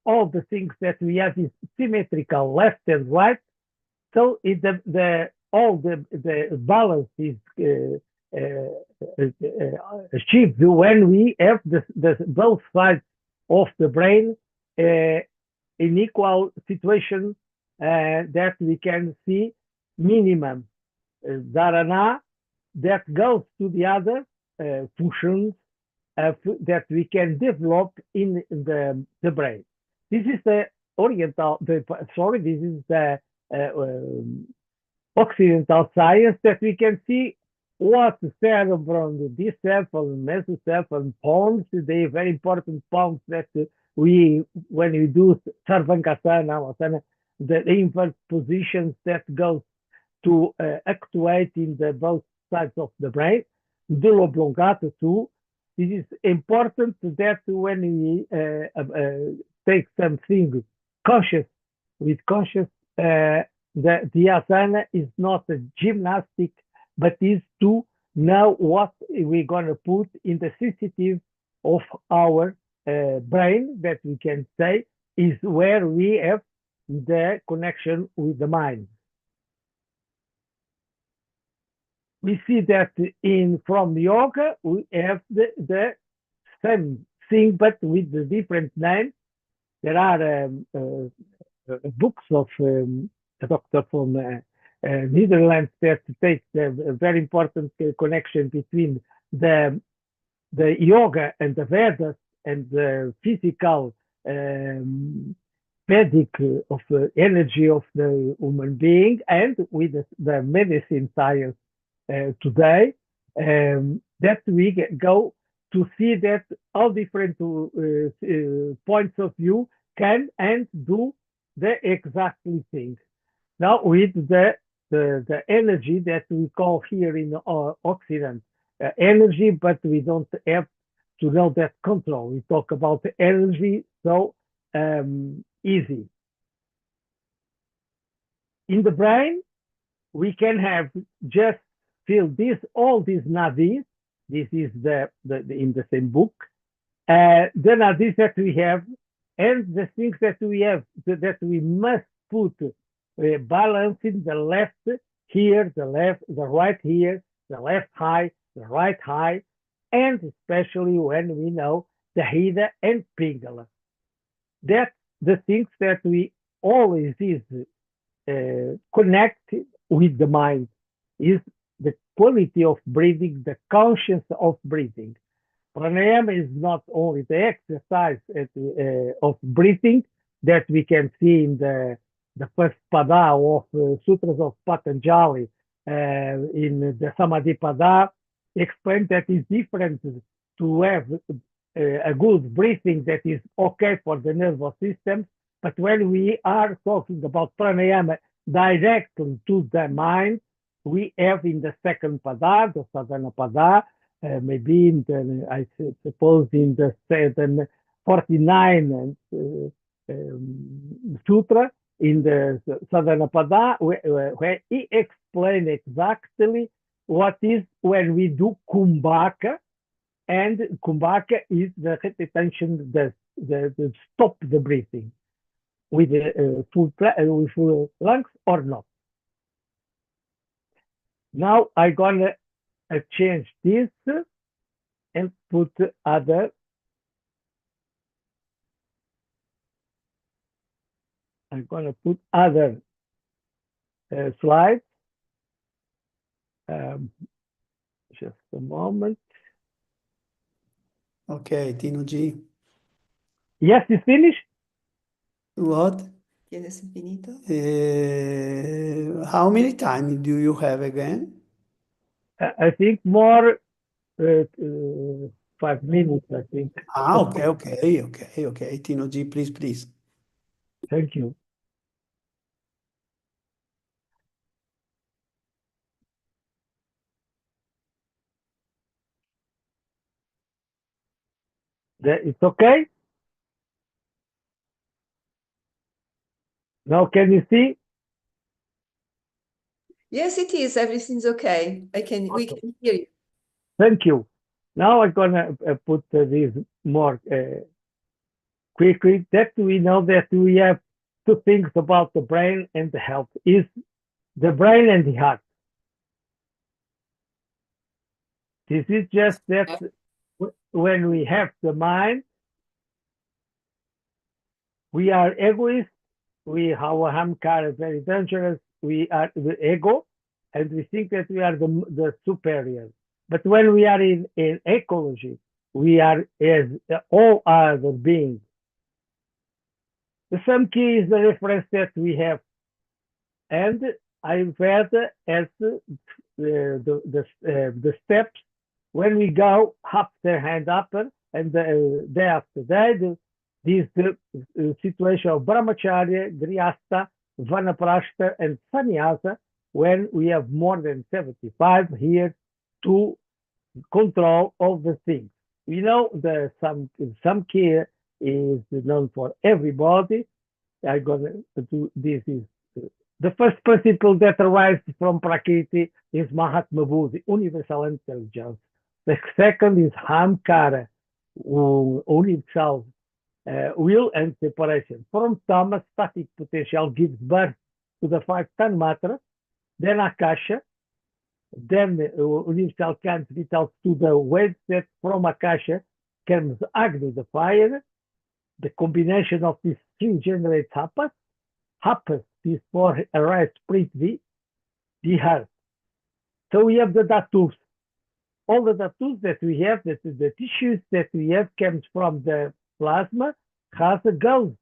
All the things that we have is symmetrical, left and right. So all the balance is achieved when we have both sides of the brain in equal situation, that we can see minimum dharana that goes to the other functions that we can develop in the brain. This is the this is the Occidental science, that we can see what cerebrum, this cerebrum, mesocerebrum, pons, the very important pons that when we do Sarvankasana, the invert positions that goes to actuate in both sides of the brain, the oblongata too. This is important that when we take something conscious, the asana is not a gymnastic, but is to know what we're going to put in the sensitive of our brain, that we can say is where we have the connection with the mind. We see that from yoga, we have the same thing, but with the different name. There are books of a doctor from Netherlands that takes a very important connection between the yoga and the Vedas and the physical Vedic of the energy of the human being, and with the medicine science today, that we go to see that all different points of view can and do the exactly thing. Now with the energy that we call here in Occident energy, but we don't have to know that control. We talk about the energy so easy. In the brain, we can have just feel this, all these nadis. This is the in the same book. The nadis that we have, and the things that we have that we must put balancing the left here, the right here, the left high, the right high, and especially when we know the Hida and Pingala. That's the things that we always is connected with the mind, is the quality of breathing, the conscience of breathing. Pranayama is not only the exercise of breathing that we can see in the first pada of Sutras of Patanjali, in the Samadhi pada, explained that it's different to have a good breathing that is okay for the nervous system, but when we are talking about pranayama directly to the mind, we have in the second pada, the sadhana pada, maybe in the, I suppose in the 749 sutra, in the sadhana pada, where he explained exactly what is when we do kumbhaka, and kumbhaka is the retention, the stop the breathing with full lungs or not. Now I'm gonna change this and put other. I'm gonna put other slides. Just a moment. Okay, Tino G. Yes, it's finished. What? ¿Tienes infinito? How many time do you have again? I think more 5 minutes, I think. Okay. Tino G, please. Thank you. It's okay? Now can you see? Yes, it is. Everything's okay. We can hear you. Thank you. Now I'm gonna put this more quickly. That we know that we have two things about the brain and the health, is the brain and the heart. This is just that when we have the mind, we are egoist, our hamkara is very dangerous, we are the ego, and we think that we are the superior. But when we are in ecology, we are as all other beings. The sum key is the reference that we have. And I've had as the steps when we go up the hand upper, and day after day, this situation of brahmacharya, grihastha, vanaprastha, and sannyasa, when we have more than 75 here to control all the things. We know the some care is known for everybody. I'm gonna do this. Is the first principle that arises from Prakriti is Mahatma Buddhi, universal intelligence. The second is Hamkara, universal will and separation. From Thomas, static potential gives birth to the 5 Tanmatra, then Akasha, then universal can't vital to the waves that from Akasha comes Agni, the fire. The combination of these 3 generates Hapas. Hapas is for arise Prithvi, the heart. So we have the dhatus. All the dhatus that we have, that the tissues that we have comes from the plasma, goes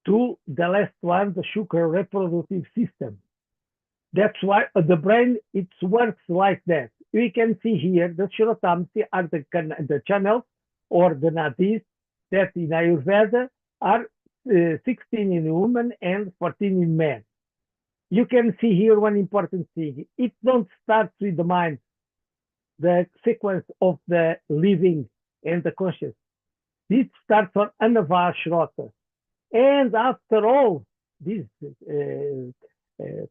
to the last one, the sugar reproductive system. That's why the brain, it works like that. We can see here the Shirotamsi are the channels or the nadis that in Ayurveda are 16 in women and 14 in men. You can see here one important thing. It don't start with the mind, the sequence of the living and the conscious. This starts on Anava Shrota. And after all this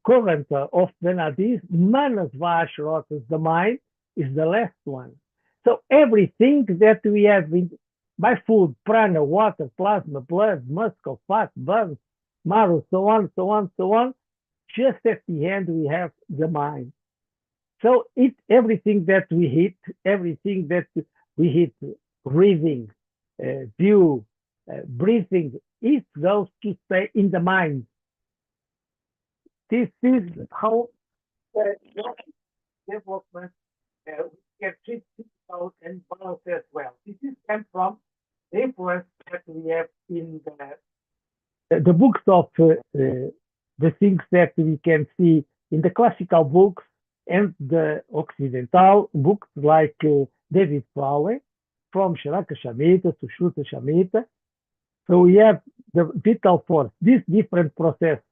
current of the nadis, Manasva Shrota, the mind, is the last one. So everything that we have by food, prana, water, plasma, blood, muscle, fat, bones, marrow, so on, so on, so on, just at the end we have the mind. So everything that we eat, breathing, view, breathing, it goes to stay in the mind. This is how development can treat people and balance as well. This is comes from the influence that we have in the books of the things that we can see in the classical books and the Occidental books like David Fowler, from Sharaka Shamita to Shruta Shamita. So we have the vital force. These different processes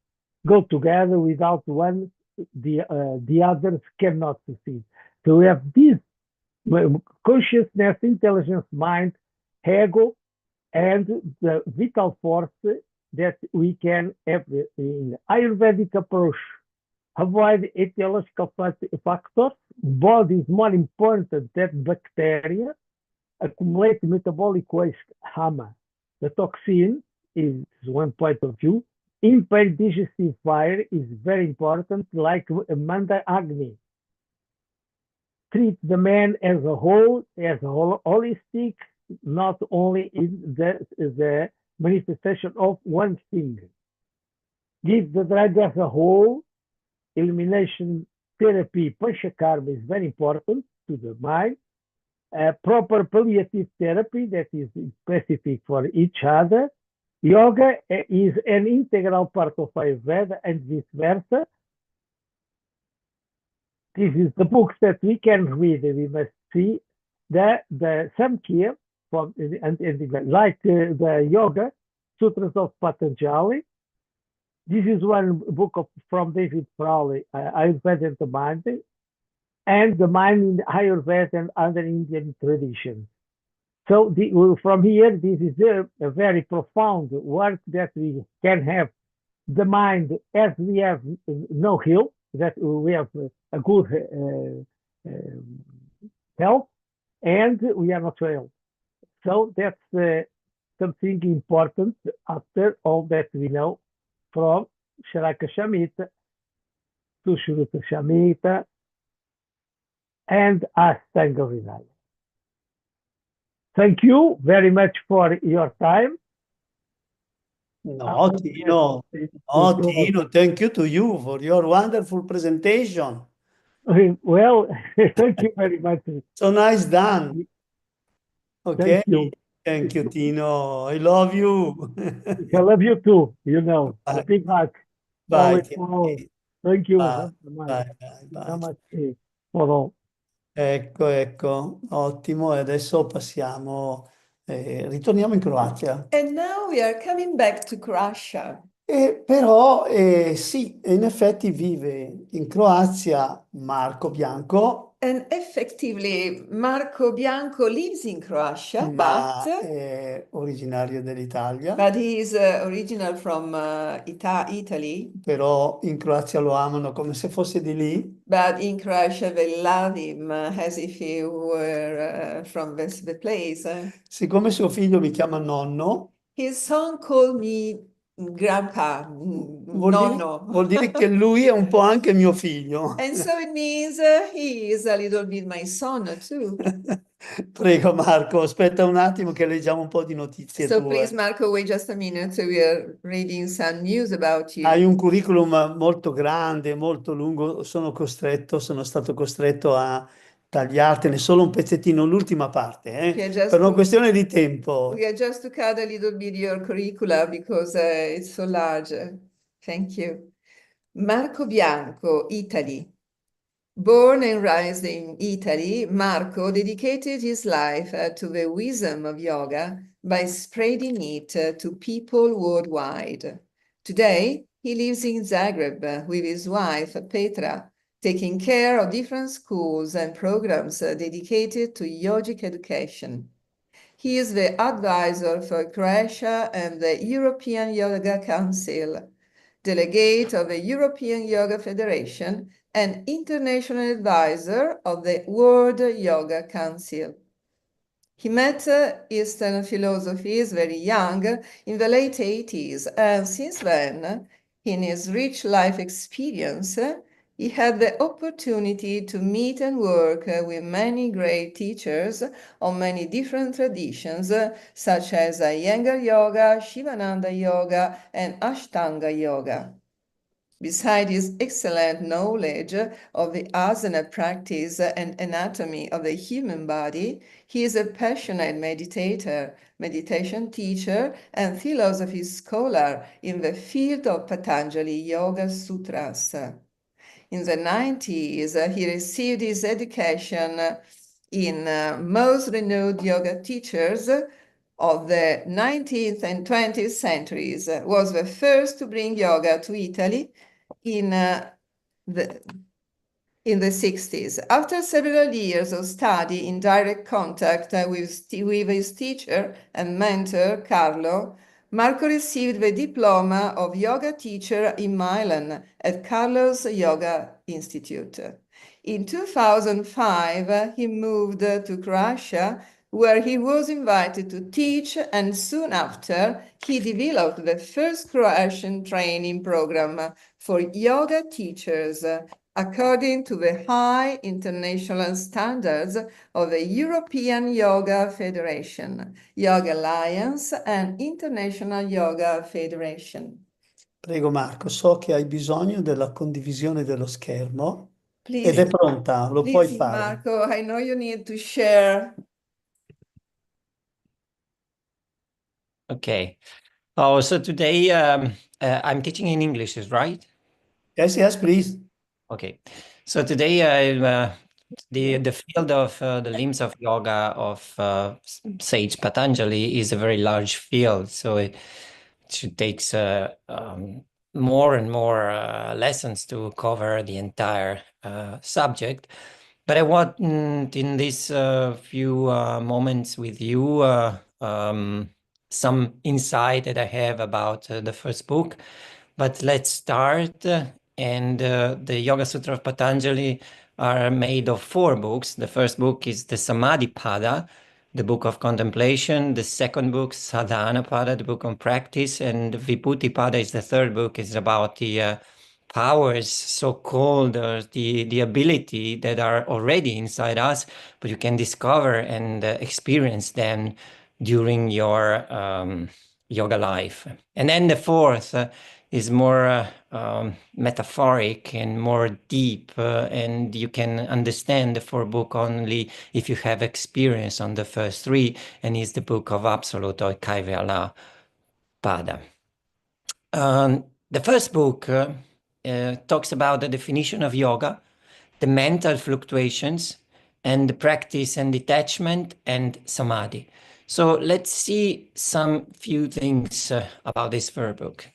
go together. Without one, the others cannot succeed. So we have this consciousness, intelligence, mind, ego, and the vital force that we can have in Ayurvedic approach. Avoid etiological factors. Body is more important than bacteria. Accumulate metabolic waste, Hama. The toxin is one point of view. Impaired digestive fire is very important, like Manda Agni. Treat the man as a whole, holistic, not only in the manifestation of one thing. Give the drug as a whole. Elimination therapy, Panchakarma, is very important to the mind. Proper palliative therapy that is specific for each other. Yoga is an integral part of Ayurveda and vice versa. This is the books that we can read. We must see the Samkhya from like the Yoga Sutras of Patanjali. This is one book from David Fowler, Ayurveda and the Mind, and the mind in Ayurveda and other Indian traditions. So from here, this is a very profound work that we can have the mind as we have no health, that we have a good health, and we are not well. So that's something important after all that we know from Sharaka Shamita to Shruta Shamita and Astanga Vinaya. Thank you very much for your time. No, Tino, thank you to you for your wonderful presentation. Well, thank you very much. So nice done. Okay. Thank you. Thank you, Tino. I love you. I love you too, you know. Bye. A big hug. Bye. Thank you. Bye. Bye. Bye. Namaste for all. Ecco, ottimo. E adesso passiamo, ritorniamo in Croazia. And now we are coming back to Croatia. Però sì, in effetti vive in Croazia Marco Bianco, And effectively, Marco Bianco lives in Croatia, ma but è originario dell'Italia. he is original from Italy. Però in Croazia lo amano come se fosse di lì. But in Croatia, they love him as if he were from the place. Siccome suo figlio mi chiama nonno, His son called me grandpa, nonno. vuol dire che lui è un po' anche mio figlio. And so it means he is a little bit my son too. Prego Marco, aspetta un attimo che leggiamo un po' di notizie So tue. please, Marco, wait just a minute. We are reading some news about you. Hai un curriculum molto grande, molto lungo, sono stato costretto a tagliartene solo un pezzettino, l'ultima parte, per una questione di tempo. We are just to cut a little bit your curricula because it's so large. Thank you. Marco Bianco, Italy. Born and raised in Italy, Marco dedicated his life to the wisdom of yoga by spreading it to people worldwide. Today, he lives in Zagreb with his wife, Petra, taking care of different schools and programs dedicated to yogic education. He is the advisor for Croatia and the European Yoga Council, delegate of the European Yoga Federation, and international advisor of the World Yoga Council. He met Eastern philosophies very young, in the late 80s, and since then, in his rich life experience, he had the opportunity to meet and work with many great teachers of many different traditions, such as Iyengar Yoga, Shivananda Yoga, and Ashtanga Yoga. Beside his excellent knowledge of the asana practice and anatomy of the human body, he is a passionate meditator, meditation teacher, and philosophy scholar in the field of Patanjali Yoga Sutras. In the 90s, he received his education in most renowned yoga teachers of the 19th and 20th centuries, was the first to bring yoga to Italy in the 60s. After several years of study in direct contact with his teacher and mentor, Carlo, Marco received the diploma of yoga teacher in Milan at Carlo's Yoga Institute. In 2005, he moved to Croatia, where he was invited to teach, and soon after, he developed the first Croatian training program for yoga teachers, according to the high international standards of the European Yoga Federation, Yoga Alliance, and International Yoga Federation. Prego Marco, so che hai bisogno della condivisione dello schermo Please, ed è pronta, lo puoi please, fare. Marco, I know you need to share. Okay. Oh, so today I'm teaching in English, is right? Yes, yes, please. Okay. So today the field of the limbs of yoga of Sage Patanjali is a very large field. So it takes more and more lessons to cover the entire subject. But I want in these few moments with you some insight that I have about the first book. But let's start. And the Yoga Sutra of Patanjali are made of 4 books. The first book is the Samadhi Pada, the book of contemplation. The second book, Sadhana Pada, the book on practice. And Vibhuti Pada is the third book. It's about the powers, so-called, the ability that are already inside us, but you can discover and experience them during your yoga life. And then the fourth is more metaphoric and more deep, and you can understand the 4 book only if you have experience on the first 3, and is the book of Absolute or Kaivalya Pada. The first book talks about the definition of yoga, the mental fluctuations, and the practice and detachment and samadhi. So let's see some few things about this first book.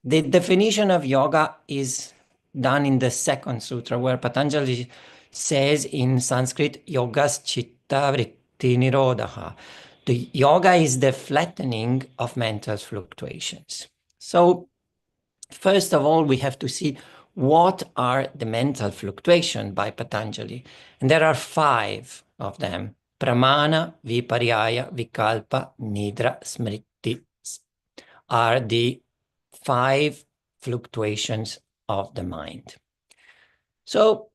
The definition of yoga is done in the second sutra, where Patanjali says in Sanskrit, yogas chitta vritti nirodha. The yoga is the flattening of mental fluctuations. So first of all, we have to see what are the mental fluctuations by Patanjali. And there are 5 of them. Pramana, Viparyaya, Vikalpa, Nidra, Smriti are the 5 fluctuations of the mind. So,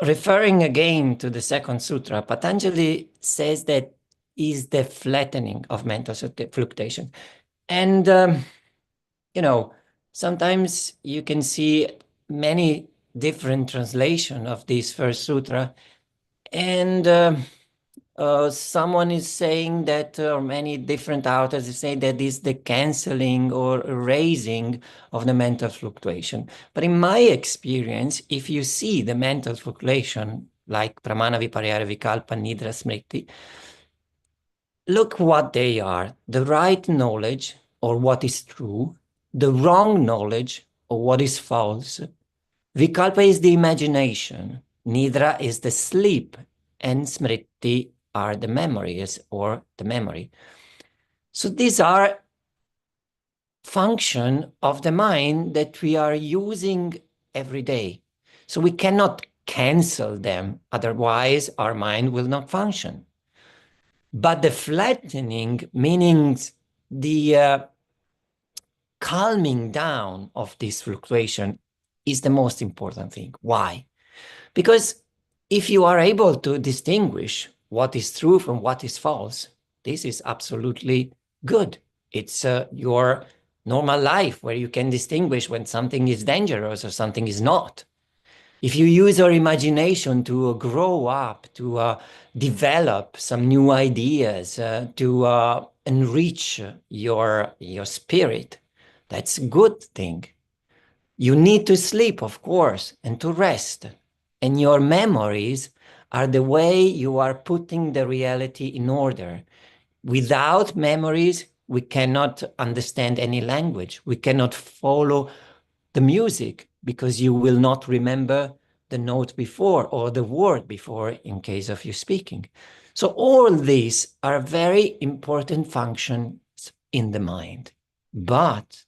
referring again to the second sutra, Patanjali says that is the flattening of mental fluctuation. And, you know, sometimes you can see many different translations of this first sutra. And someone is saying that, or many different authors say that is the canceling or erasing of the mental fluctuation. But in my experience, if you see the mental fluctuation, like pramana, vipariyara, vikalpa, nidra, smriti, look what they are: the right knowledge or what is true, the wrong knowledge or what is false. Vikalpa is the imagination, nidra is the sleep, and smriti are the memories or the memory. So these are function of the mind that we are using every day. So we cannot cancel them, otherwise our mind will not function. But the flattening, meaning the calming down of this fluctuation, is the most important thing. Why? Because if you are able to distinguish what is true from what is false, this is absolutely good. It's your normal life where you can distinguish when something is dangerous or something is not. If you use your imagination to grow up, to develop some new ideas, to enrich your spirit, that's a good thing. You need to sleep, of course, and to rest. And your memories are the way you are putting the reality in order. Without memories, we cannot understand any language. We cannot follow the music because you will not remember the note before or the word before in case of you speaking. So all these are very important functions in the mind. But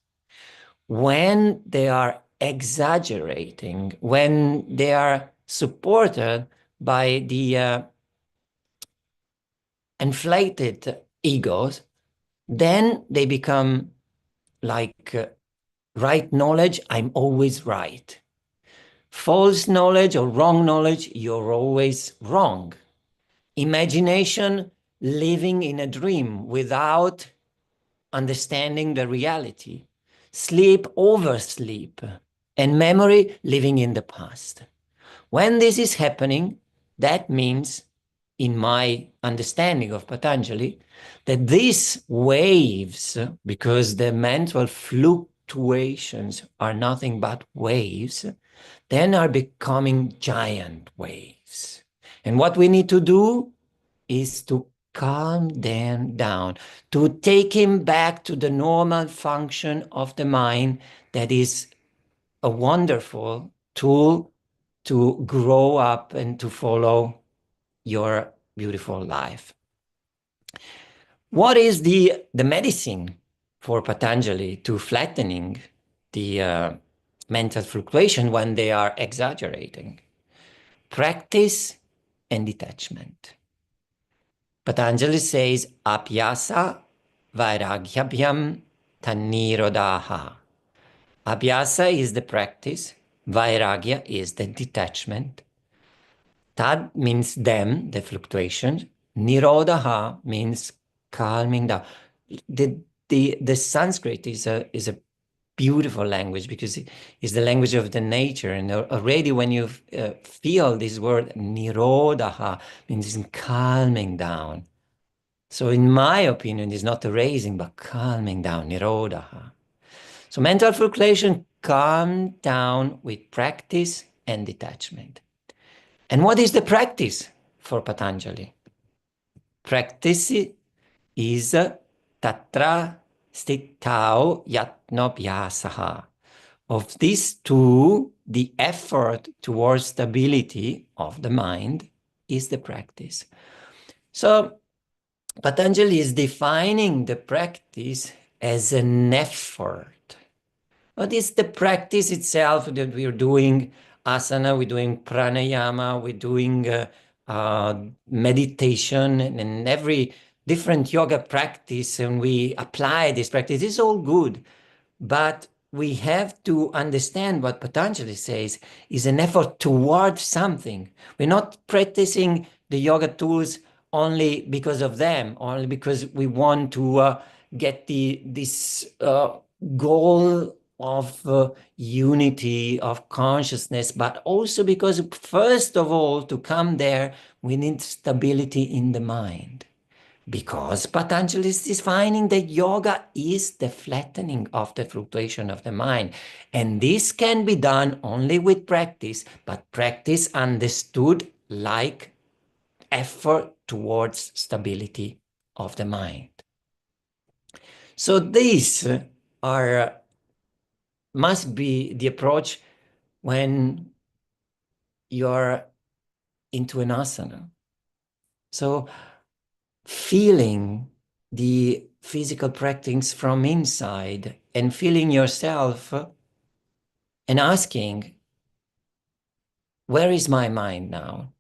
when they are exaggerating, when they are supported by the inflated egos, then they become like right knowledge, I'm always right. False knowledge or wrong knowledge, you're always wrong. Imagination, living in a dream without understanding the reality. Sleep, oversleep. And memory, living in the past. When this is happening, that means, in my understanding of Patanjali, that these waves, because the mental fluctuations are nothing but waves, then are becoming giant waves. And what we need to do is to calm them down, to take him back to the normal function of the mind that is a wonderful tool to grow up and to follow your beautiful life. What is the medicine for Patanjali to flattening the mental fluctuation when they are exaggerating? Practice and detachment. Patanjali says, Abhyasa vairagyabhyam tanirodaha. Abhyasa is the practice, vairagya is the detachment. Tad means them, the fluctuation. Nirodha means calming down. The Sanskrit is a beautiful language because it's the language of the nature. And already when you feel this word nirodha, means calming down. So in my opinion, it's not erasing, but calming down, nirodha. So mental fluctuation calm down with practice and detachment. And what is the practice for Patanjali? Practice is tatra stitau yatnobhyasaha. Of these two, the effort towards stability of the mind is the practice. So Patanjali is defining the practice as an effort. But it's the practice itself that we're doing asana, we're doing pranayama, we're doing meditation, and every different yoga practice, and we apply this practice. It's all good, but we have to understand what Patanjali says is an effort towards something. We're not practicing the yoga tools only because of them, only because we want to get this goal of unity, of consciousness, but also because, first of all, to come there, we need stability in the mind. Because Patanjali is defining that yoga is the flattening of the fluctuation of the mind. And this can be done only with practice, but practice understood like effort towards stability of the mind. So these must be the approach when you're into an asana. So feeling the physical practice from inside and feeling yourself and asking, where is my mind now?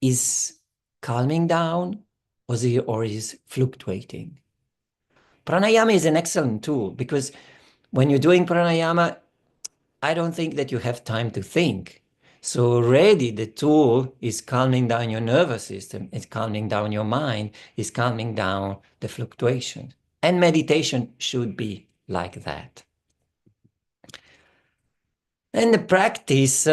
Is calming down or is fluctuating? Pranayama is an excellent tool because when you're doing pranayama, I don't think that you have time to think. So already the tool is calming down your nervous system, it's calming down your mind, it's calming down the fluctuation. And meditation should be like that. And the practice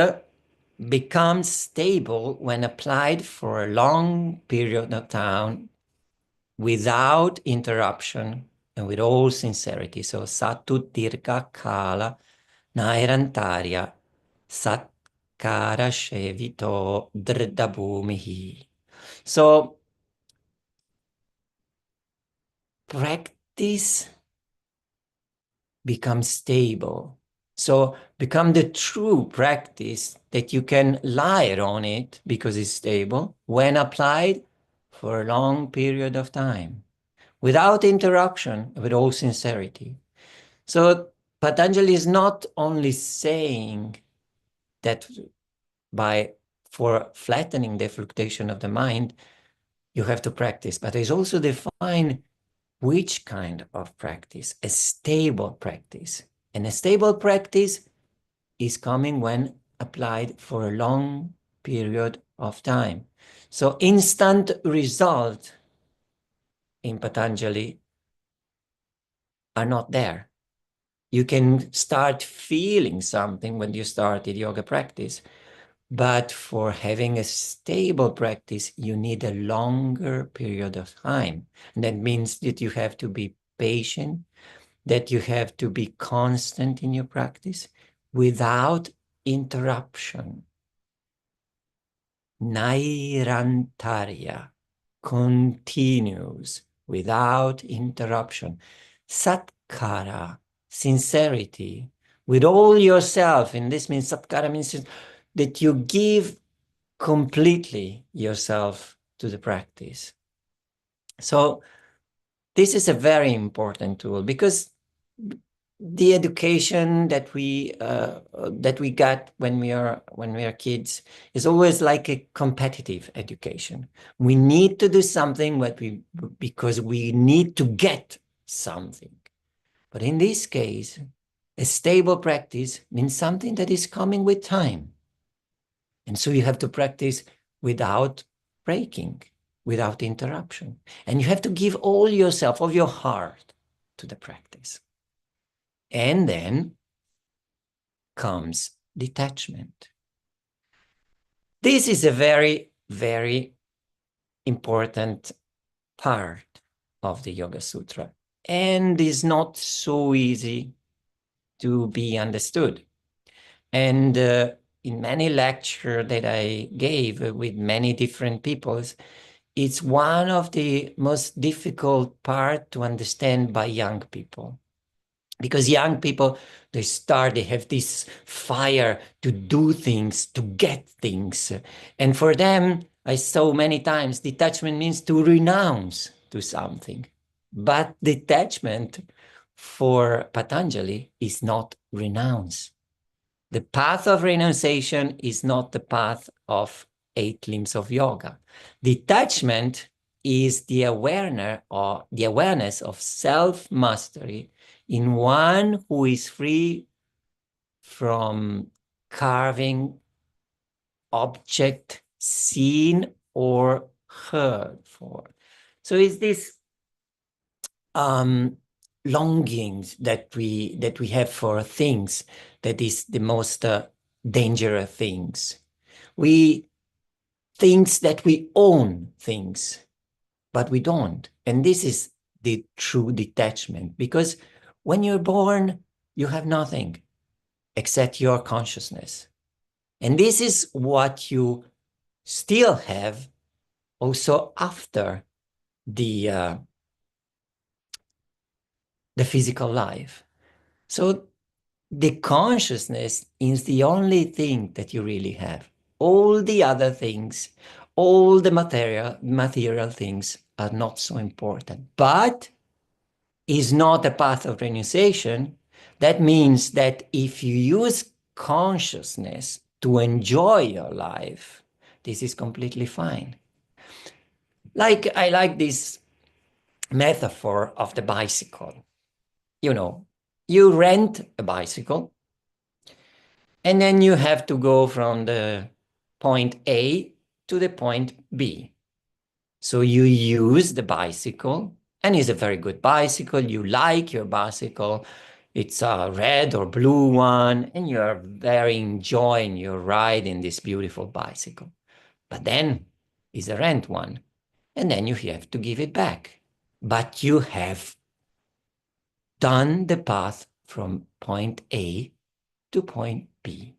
becomes stable when applied for a long period of time without interruption and with all sincerity. So Satu Tirka Kala Nairantarya Sat Kara Shevito Drdabhumihi. So practice becomes stable. So become the true practice that you can layer on it because it's stable when applied for a long period of time without interruption, with all sincerity. So Patanjali is not only saying that for flattening the fluctuation of the mind, you have to practice, but he's also defined which kind of practice, a stable practice. And a stable practice is coming when applied for a long period of time. So instant result in Patanjali are not there. You can start feeling something when you started yoga practice, but for having a stable practice, you need a longer period of time. And that means that you have to be patient, that you have to be constant in your practice without interruption. Nairantarya, continues without interruption. Satkara, sincerity, with all yourself. And this means satkara means that you give completely yourself to the practice. So this is a very important tool because the education that we got when we are kids is always like a competitive education. We need to do something because we need to get something. But in this case, a stable practice means something that is coming with time. And so you have to practice without breaking, without interruption. And you have to give all yourself, all your heart to the practice. And then comes detachment. This is a very, very important part of the Yoga Sutra and is not so easy to be understood. And in many lectures that I gave with many different peoples, it's one of the most difficult part to understand by young people. Because young people, they have this fire to do things, to get things. And for them, I saw many times, detachment means to renounce to something. But detachment for Patanjali is not renounce. The path of renunciation is not the path of 8 limbs of yoga. Detachment is the awareness of self-mastery in one who is free from carving object seen or heard for. So it's this longings that we have for things that is the most dangerous things. We thinks that we own things, but we don't. And this is the true detachment, because when you're born, you have nothing except your consciousness. And this is what you still have also after the physical life. So the consciousness is the only thing that you really have. All the other things, all the material things are not so important, but is not a path of renunciation. That means that if you use consciousness to enjoy your life, this is completely fine. I like this metaphor of the bicycle. You know, you rent a bicycle, and then you have to go from the point A to the point B. So you use the bicycle, and it's a very good bicycle. You like your bicycle. It's a red or blue one, and you're very enjoying your ride in this beautiful bicycle. But then it's a rent one, and then you have to give it back. But you have done the path from point A to point B.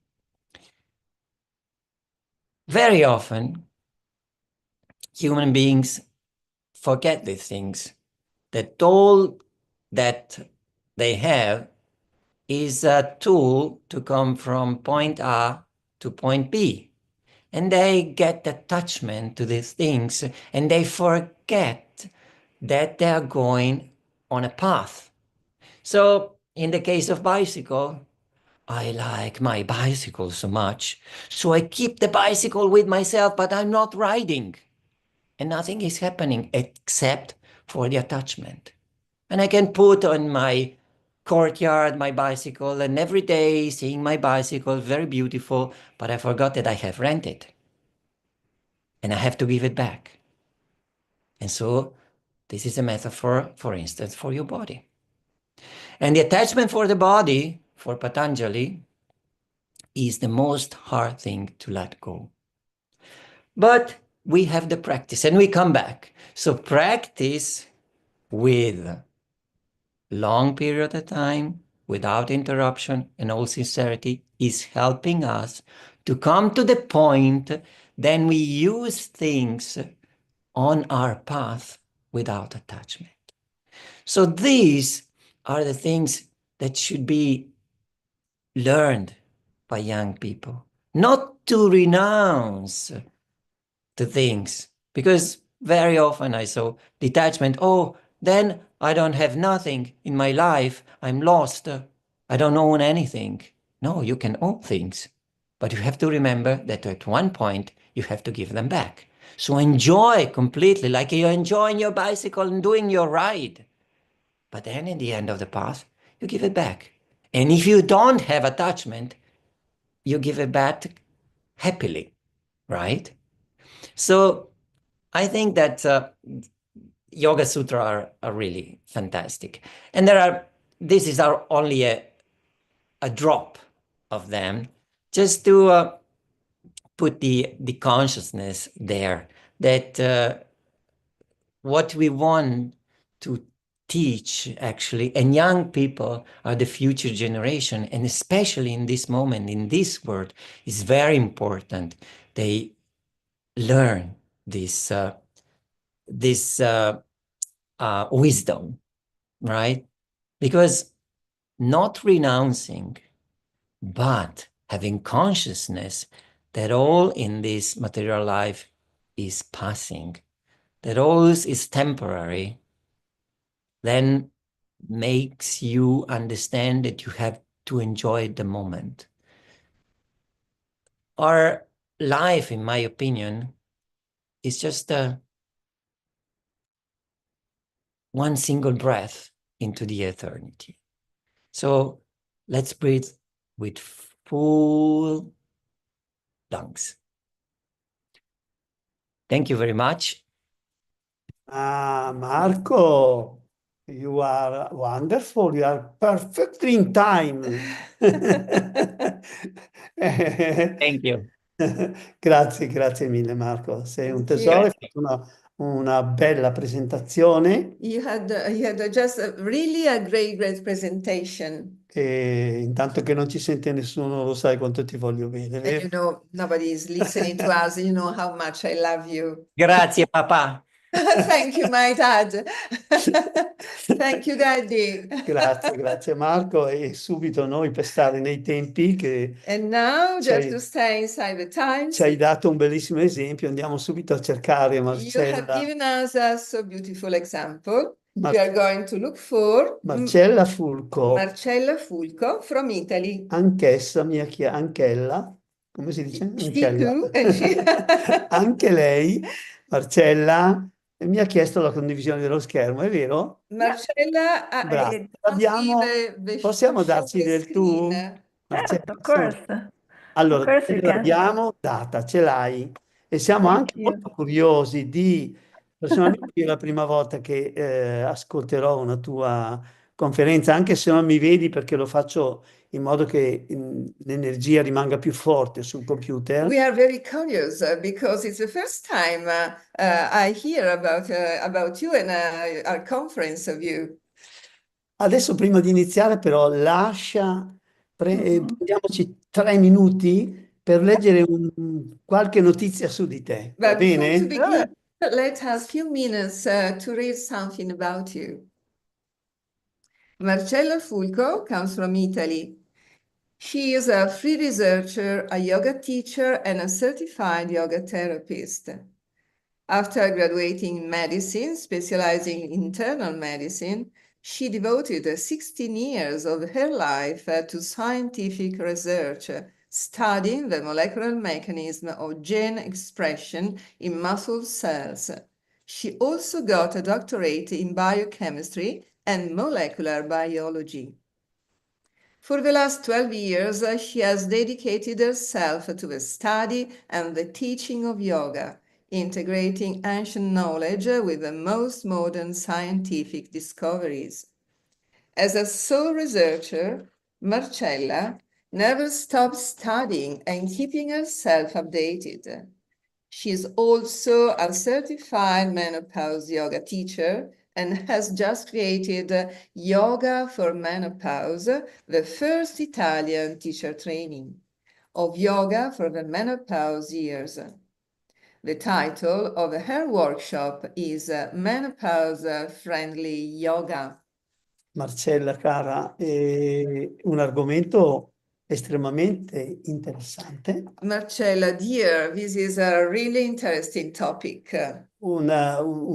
Very often, human beings forget these things, that all that they have is a tool to come from point A to point B. And they get attachment to these things, and they forget that they are going on a path. So in the case of bicycle, I like my bicycle so much, so I keep the bicycle with myself, but I'm not riding. And nothing is happening except for the attachment. And I can put on my courtyard my bicycle, and every day seeing my bicycle, very beautiful, but I forgot that I have rented. And I have to give it back. And so this is a metaphor, for instance, for your body. And the attachment for the body, for Patanjali, is the most hard thing to let go. But we have the practice, and we come back. So practice with long period of time, without interruption, and all sincerity, is helping us to come to the point then we use things on our path without attachment. So these are the things that should be learned by young people, not to renounce the things, because very often I saw detachment. Oh, then I don't have nothing in my life. I'm lost. I don't own anything. No, you can own things, but you have to remember that at one point you have to give them back. So enjoy completely, like you're enjoying your bicycle and doing your ride. But then in the end of the path, you give it back. And if you don't have attachment, you give it back happily, right? So I think that Yoga Sutra are really fantastic. And this is only a drop of them, just to put the consciousness there, that what we want to teach, actually, and young people are the future generation, and especially in this moment, in this world, is very important. They learn this wisdom, right? Because not renouncing, but having consciousness that all in this material life is passing, that all is temporary, then makes you understand that you have to enjoy the moment. Our life, in my opinion, is just one single breath into the eternity. So let's breathe with full lungs. Thank you very much. Marco, You are wonderful. You are perfectly in time. Thank you. Grazie mille Marco, sei un Thank you. tesoro, hai fatto una bella presentazione You had just really a great presentation. e intanto che non ci sente nessuno lo sai quanto ti voglio bene, And vero? you know, nobody is listening to us. You know how much I love you. Grazie papà. Thank you, my dad. Thank you, Daddy. Grazie Marco e subito noi per stare nei tempi che And now, ci just to hai, stay inside the times, ci hai dato un bellissimo esempio, andiamo subito a cercare you have Marcella. given us a so beautiful example. Mar- We are going to look for Marcella Fulco, Marcella Fulco from Italy. anch'essa, anch'ella, come si dice? She too, and she Anche lei, Marcella, mi ha chiesto la condivisione dello schermo, è vero? Marcella, Bravo. Possiamo darci del tu? Marcella, Of course. allora, Of course you te can. l'abbiamo data, ce l'hai e siamo Thank anche you. molto curiosi di, personalmente è la prima volta che ascolterò una tua conferenza, anche se non mi vedi perché lo faccio in modo che l'energia rimanga più forte sul computer. We are very curious because it's the first time I hear about you and our conference of you. Adesso prima di iniziare però prendiamoci 3 minuti per leggere qualche notizia su di te, va But before to bene? begin, let us few minutes to read something about you. Marcella Fulco comes from Italy. She is a free researcher, a yoga teacher, and a certified yoga therapist. After graduating in medicine, specializing in internal medicine, she devoted 16 years of her life to scientific research, studying the molecular mechanism of gene expression in muscle cells. She also got a doctorate in biochemistry and molecular biology. For the last 12 years, she has dedicated herself to the study and the teaching of yoga, integrating ancient knowledge with the most modern scientific discoveries. As a sole researcher, Marcella never stops studying and keeping herself updated. She is also a certified menopause yoga teacher and has just created Yoga for Menopause, the first Italian teacher training of yoga for the menopause years. The title of her workshop is Menopause Friendly Yoga. Marcella, cara, è un argomento estremamente interessante. Marcella, dear, this is a really interesting topic. Un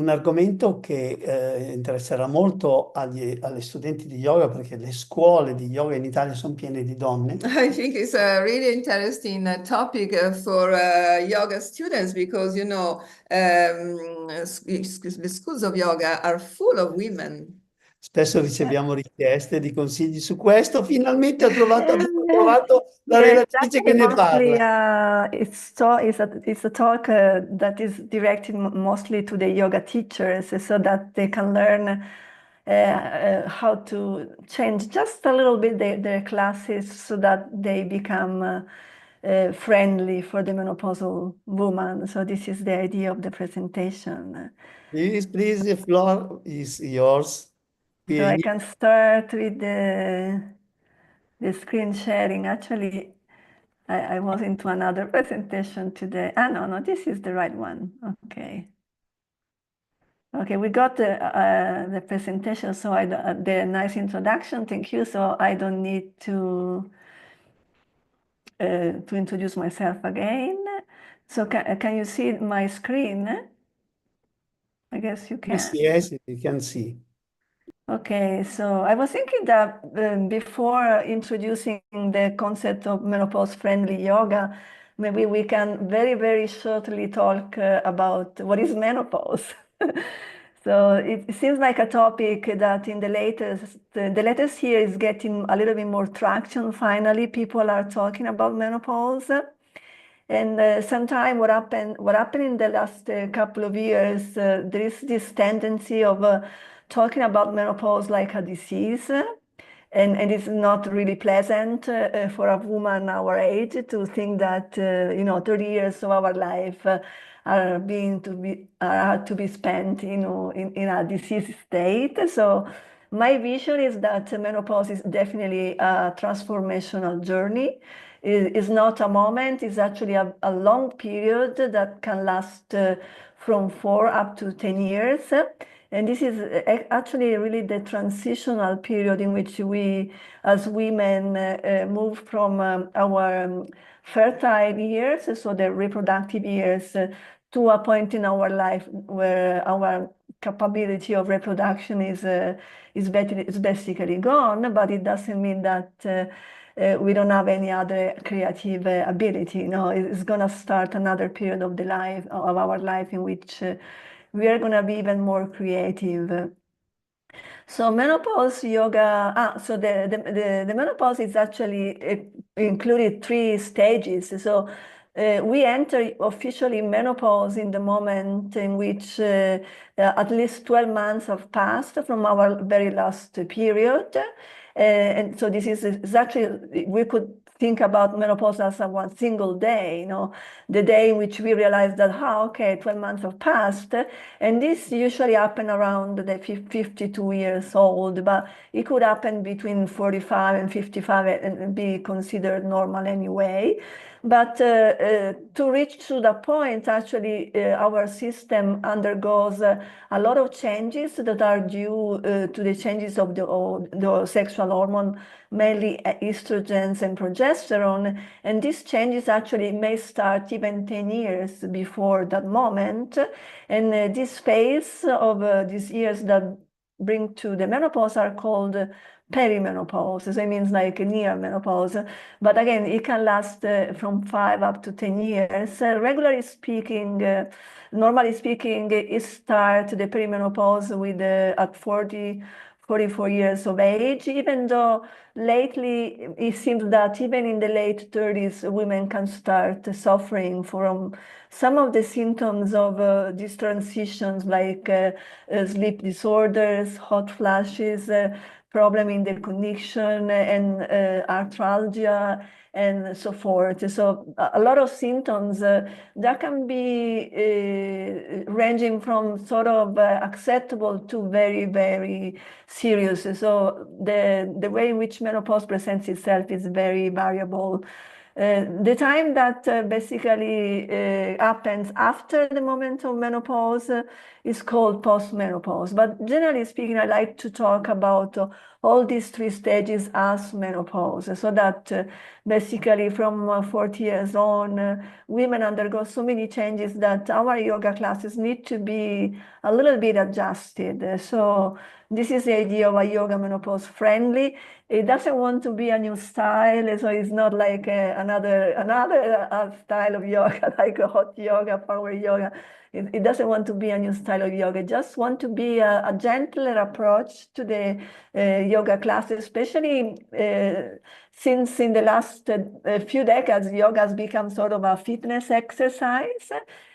argomento che interesserà molto alle studenti di yoga perché le scuole di yoga in Italia sono piene di donne. I think it's a really interesting topic for yoga students because, you know, the schools of yoga are full of women. Spesso riceviamo richieste di consigli su questo. Finalmente abbiamo trovato la Yeah, relatrice che ne mostly, parla. it's a talk that is directed mostly to the yoga teachers so that they can learn how to change just a little bit their classes so that they become friendly for the menopausal woman. So this is the idea of the presentation. Please, the floor is yours. So I can start with the screen sharing. Actually, I was into another presentation today. No, this is the right one. Okay. Okay, we got the presentation, so the nice introduction. Thank you. So I don't need to introduce myself again. So can you see my screen? I guess you can. Yes, you can see. Okay, so I was thinking that before introducing the concept of menopause-friendly yoga, maybe we can very, very shortly talk about what is menopause. So it seems like a topic that in the latest year is getting a little bit more traction. Finally, people are talking about menopause. And sometimes what happened in the last couple of years, there is this tendency of talking about menopause like a disease. And it's not really pleasant for a woman our age to think that 30 years of our life are to be spent in a disease state. So my vision is that menopause is definitely a transformational journey. It's not a moment, it's actually a long period that can last from 4 up to 10 years. And this is actually really the transitional period in which we, as women, move from our fertile years, so the reproductive years, to a point in our life where our capability of reproduction is basically gone, but it doesn't mean that we don't have any other creative ability. It's going to start another period of our life in which we are going to be even more creative. So menopause yoga, so the menopause is actually included 3 stages. So we enter officially menopause in the moment in which at least 12 months have passed from our very last period. And so this is actually, we could think about menopause as one single day, the day in which we realize that, 12 months have passed. And this usually happens around the 52 years old, but it could happen between 45 and 55 and be considered normal anyway. But to reach to the point, actually, our system undergoes a lot of changes that are due to the changes of the sexual hormone, mainly estrogens and progesterone. And these changes actually may start even 10 years before that moment. And this phase of these years that bring to the menopause are called perimenopause. So it means like near menopause. But again, it can last from 5 up to 10 years. Regularly speaking, normally speaking, it starts the perimenopause with at 44 years of age, even though lately it seems that even in the late 30s, women can start suffering from some of the symptoms of these transitions, like sleep disorders, hot flashes, problem in the cognition, and arthralgia, and so forth. So a lot of symptoms that can be ranging from sort of acceptable to very, very serious. So the way in which menopause presents itself is very variable. The time that basically happens after the moment of menopause is called postmenopause. But generally speaking, I like to talk about all these 3 stages as menopause, so that basically from 40 years on, women undergo so many changes that our yoga classes need to be a little bit adjusted. So this is the idea of a yoga menopause friendly. It doesn't want to be a new style, so it's not like another style of yoga, like a hot yoga, power yoga. It doesn't want to be a new style of yoga. It just want to be a gentler approach to the yoga classes, especially since in the last few decades, yoga has become sort of a fitness exercise.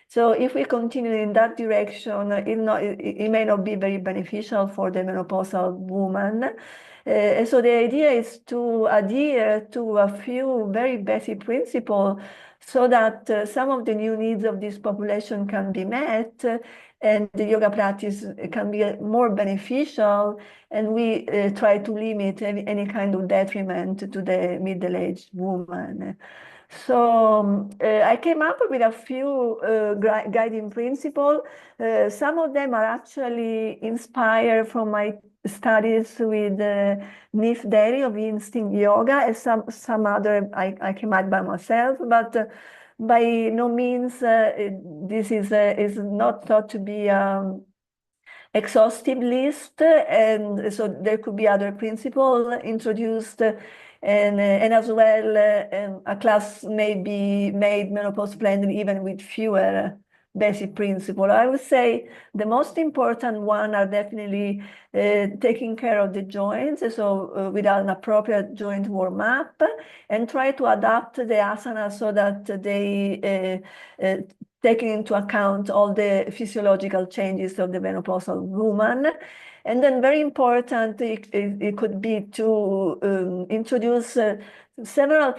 So if we continue in that direction, it may not be very beneficial for the menopausal woman. So the idea is to adhere to a few very basic principles so that some of the new needs of this population can be met, and the yoga practice can be more beneficial, and we try to limit any kind of detriment to the middle-aged woman. So I came up with a few guiding principles. Some of them are actually inspired from my studies with Nif Deri of Instinct Yoga, and some other I came up by myself, but by no means this is not thought to be exhaustive list, and so there could be other principles introduced, and as well a class may be made menopause friendly even with fewer basic principles. I would say the most important one are definitely taking care of the joints, so with an appropriate joint warm-up, and try to adapt the asana so that they taking into account all the physiological changes of the menopausal woman. And then very important, it could be to introduce several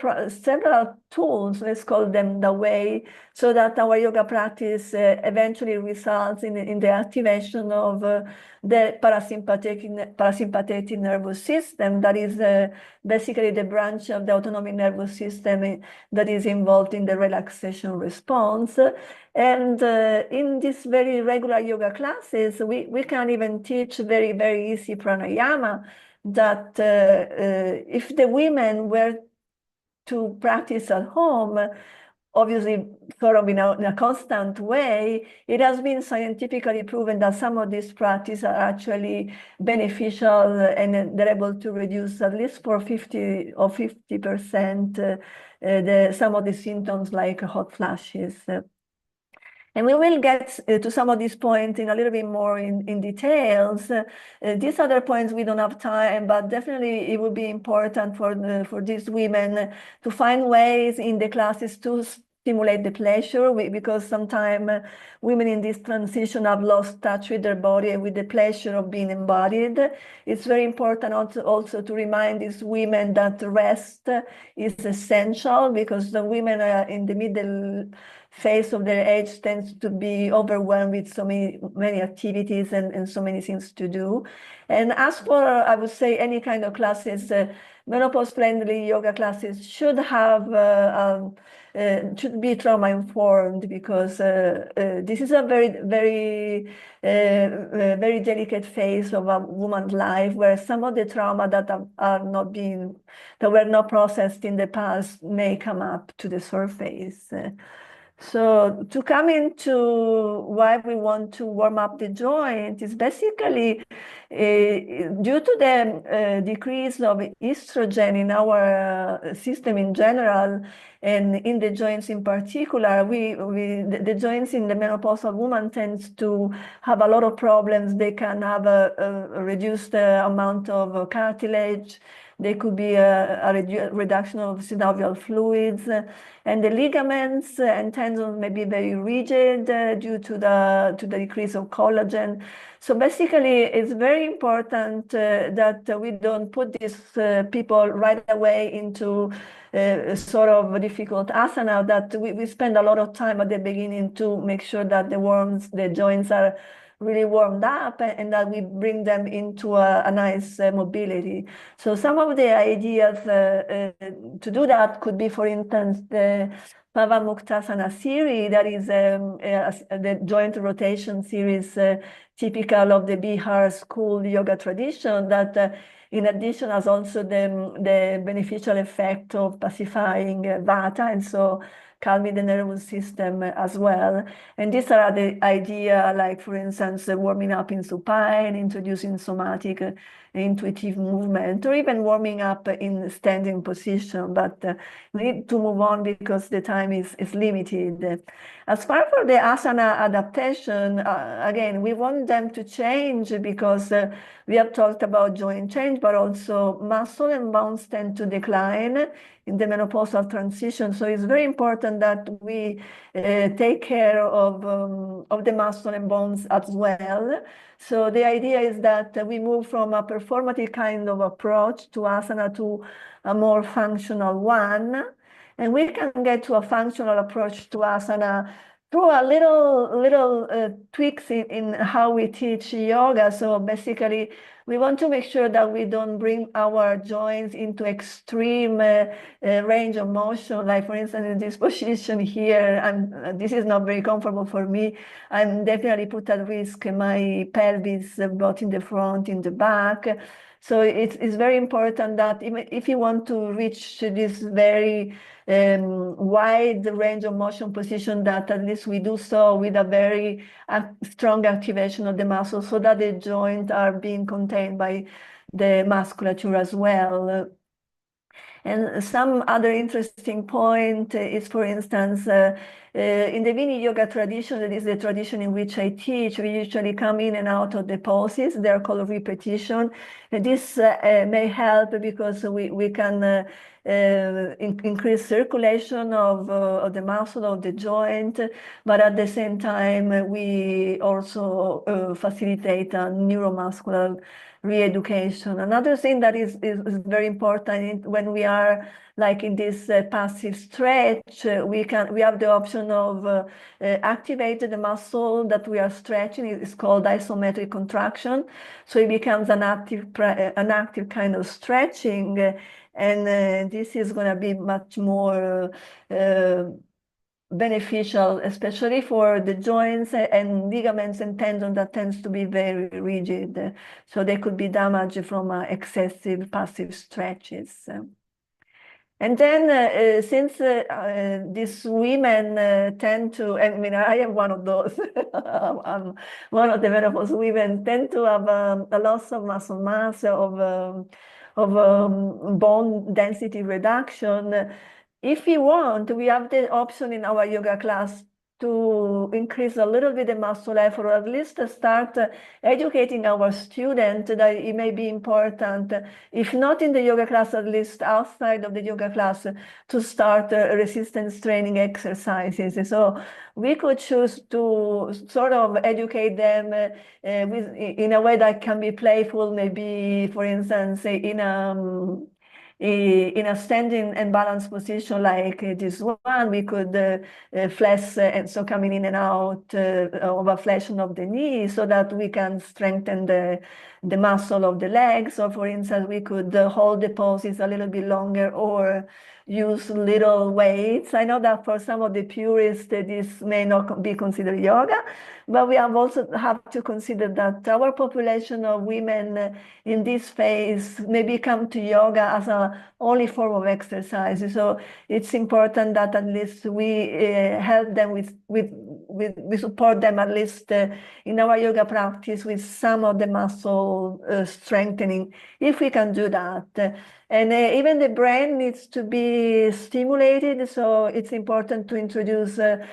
tools, let's call them the way, so that our yoga practice eventually results in the activation of the parasympathetic nervous system, that is basically the branch of the autonomic nervous system that is involved in the relaxation response. And in these very regular yoga classes, we can even teach very, very easy pranayama that if the women were to practice at home, obviously sort of in a constant way, it has been scientifically proven that some of these practices are actually beneficial, and they're able to reduce at least for 50% some of the symptoms like hot flashes. And we will get to some of these points in a little bit more in details. These other points we don't have time, but definitely it would be important for these women to find ways in the classes to stimulate the pleasure, because sometimes women in this transition have lost touch with their body and with the pleasure of being embodied. It's very important also to remind these women that rest is essential, because the women are in the middle phase of their age tends to be overwhelmed with so many activities and so many things to do. And as for, I would say, any kind of classes, menopause-friendly yoga classes should have should be trauma informed, because this is a very delicate phase of a woman's life, where some of the trauma that were not processed in the past may come up to the surface. So to come into why we want to warm up the joint is basically due to the decrease of estrogen in our system in general, and in the joints in particular. The joints in the menopausal woman tends to have a lot of problems. They can have a reduced amount of cartilage. There could be a reduction of synovial fluids, and the ligaments and tendons may be very rigid due to the decrease of collagen. So basically, it's very important that we don't put these people right away into sort of difficult asana, that we spend a lot of time at the beginning to make sure that the joints are really warmed up, and that we bring them into a nice mobility. So some of the ideas to do that could be, for instance, the Pavamuktasana series, that is the joint rotation series typical of the Bihar school yoga tradition, that in addition has also the beneficial effect of pacifying Vata, and so calming the nervous system as well. And these are the idea, like, for instance, warming up in supine, introducing somatic intuitive movement, or even warming up in standing position. But we need to move on because the time is limited. As far for the asana adaptation, again, we want them to change, because we have talked about joint change, but also muscle and bones tend to decline in the menopausal transition. So it's very important that we take care of the muscle and bones as well. So the idea is that we move from a performative kind of approach to asana to a more functional one. And we can get to a functional approach to asana through a little tweaks in how we teach yoga. So basically, we want to make sure that we don't bring our joints into extreme range of motion. Like, for instance, in this position here, and this is not very comfortable for me. I'm definitely put at risk my pelvis, both in the front, in the back. So it's very important that even if you want to reach this very wide range of motion position, that at least we do so with a very strong activation of the muscles, so that the joints are being contained by the musculature as well. And some other interesting point is, for instance, in the Vini yoga tradition, that is the tradition in which I teach, we usually come in and out of the poses. They're called repetition. And this may help because we can increase circulation of the muscle of the joint, but at the same time, we also facilitate a neuromuscular re-education. Another thing that is very important when we are like in this passive stretch, we have the option of activate the muscle that we are stretching. It's called isometric contraction. So it becomes an active kind of stretching, and this is going to be much more beneficial, especially for the joints and ligaments and tendons that tends to be very rigid. So they could be damaged from excessive passive stretches. And then since these women tend to, I mean, I am one of those, I'm one of the menopause women, tend to have a loss of muscle mass, of bone density reduction. If we want, we have the option in our yoga class to increase a little bit the muscle effort, or at least start educating our students that it may be important, if not in the yoga class, at least outside of the yoga class, to start resistance training exercises. So we could choose to sort of educate them in a way that can be playful, maybe, for instance, in a standing and balanced position like this one, we could flex, and so coming in and out of a flexion of the knee, so that we can strengthen the muscle of the legs. Or for instance, we could hold the poses a little bit longer, or use little weights. I know that for some of the purists, this may not be considered yoga, but we also have to consider that our population of women in this phase maybe come to yoga as a only form of exercise. So it's important that at least we help them we support them at least in our yoga practice with some of the muscle strengthening, if we can do that. And even the brain needs to be stimulated, so it's important to introduce a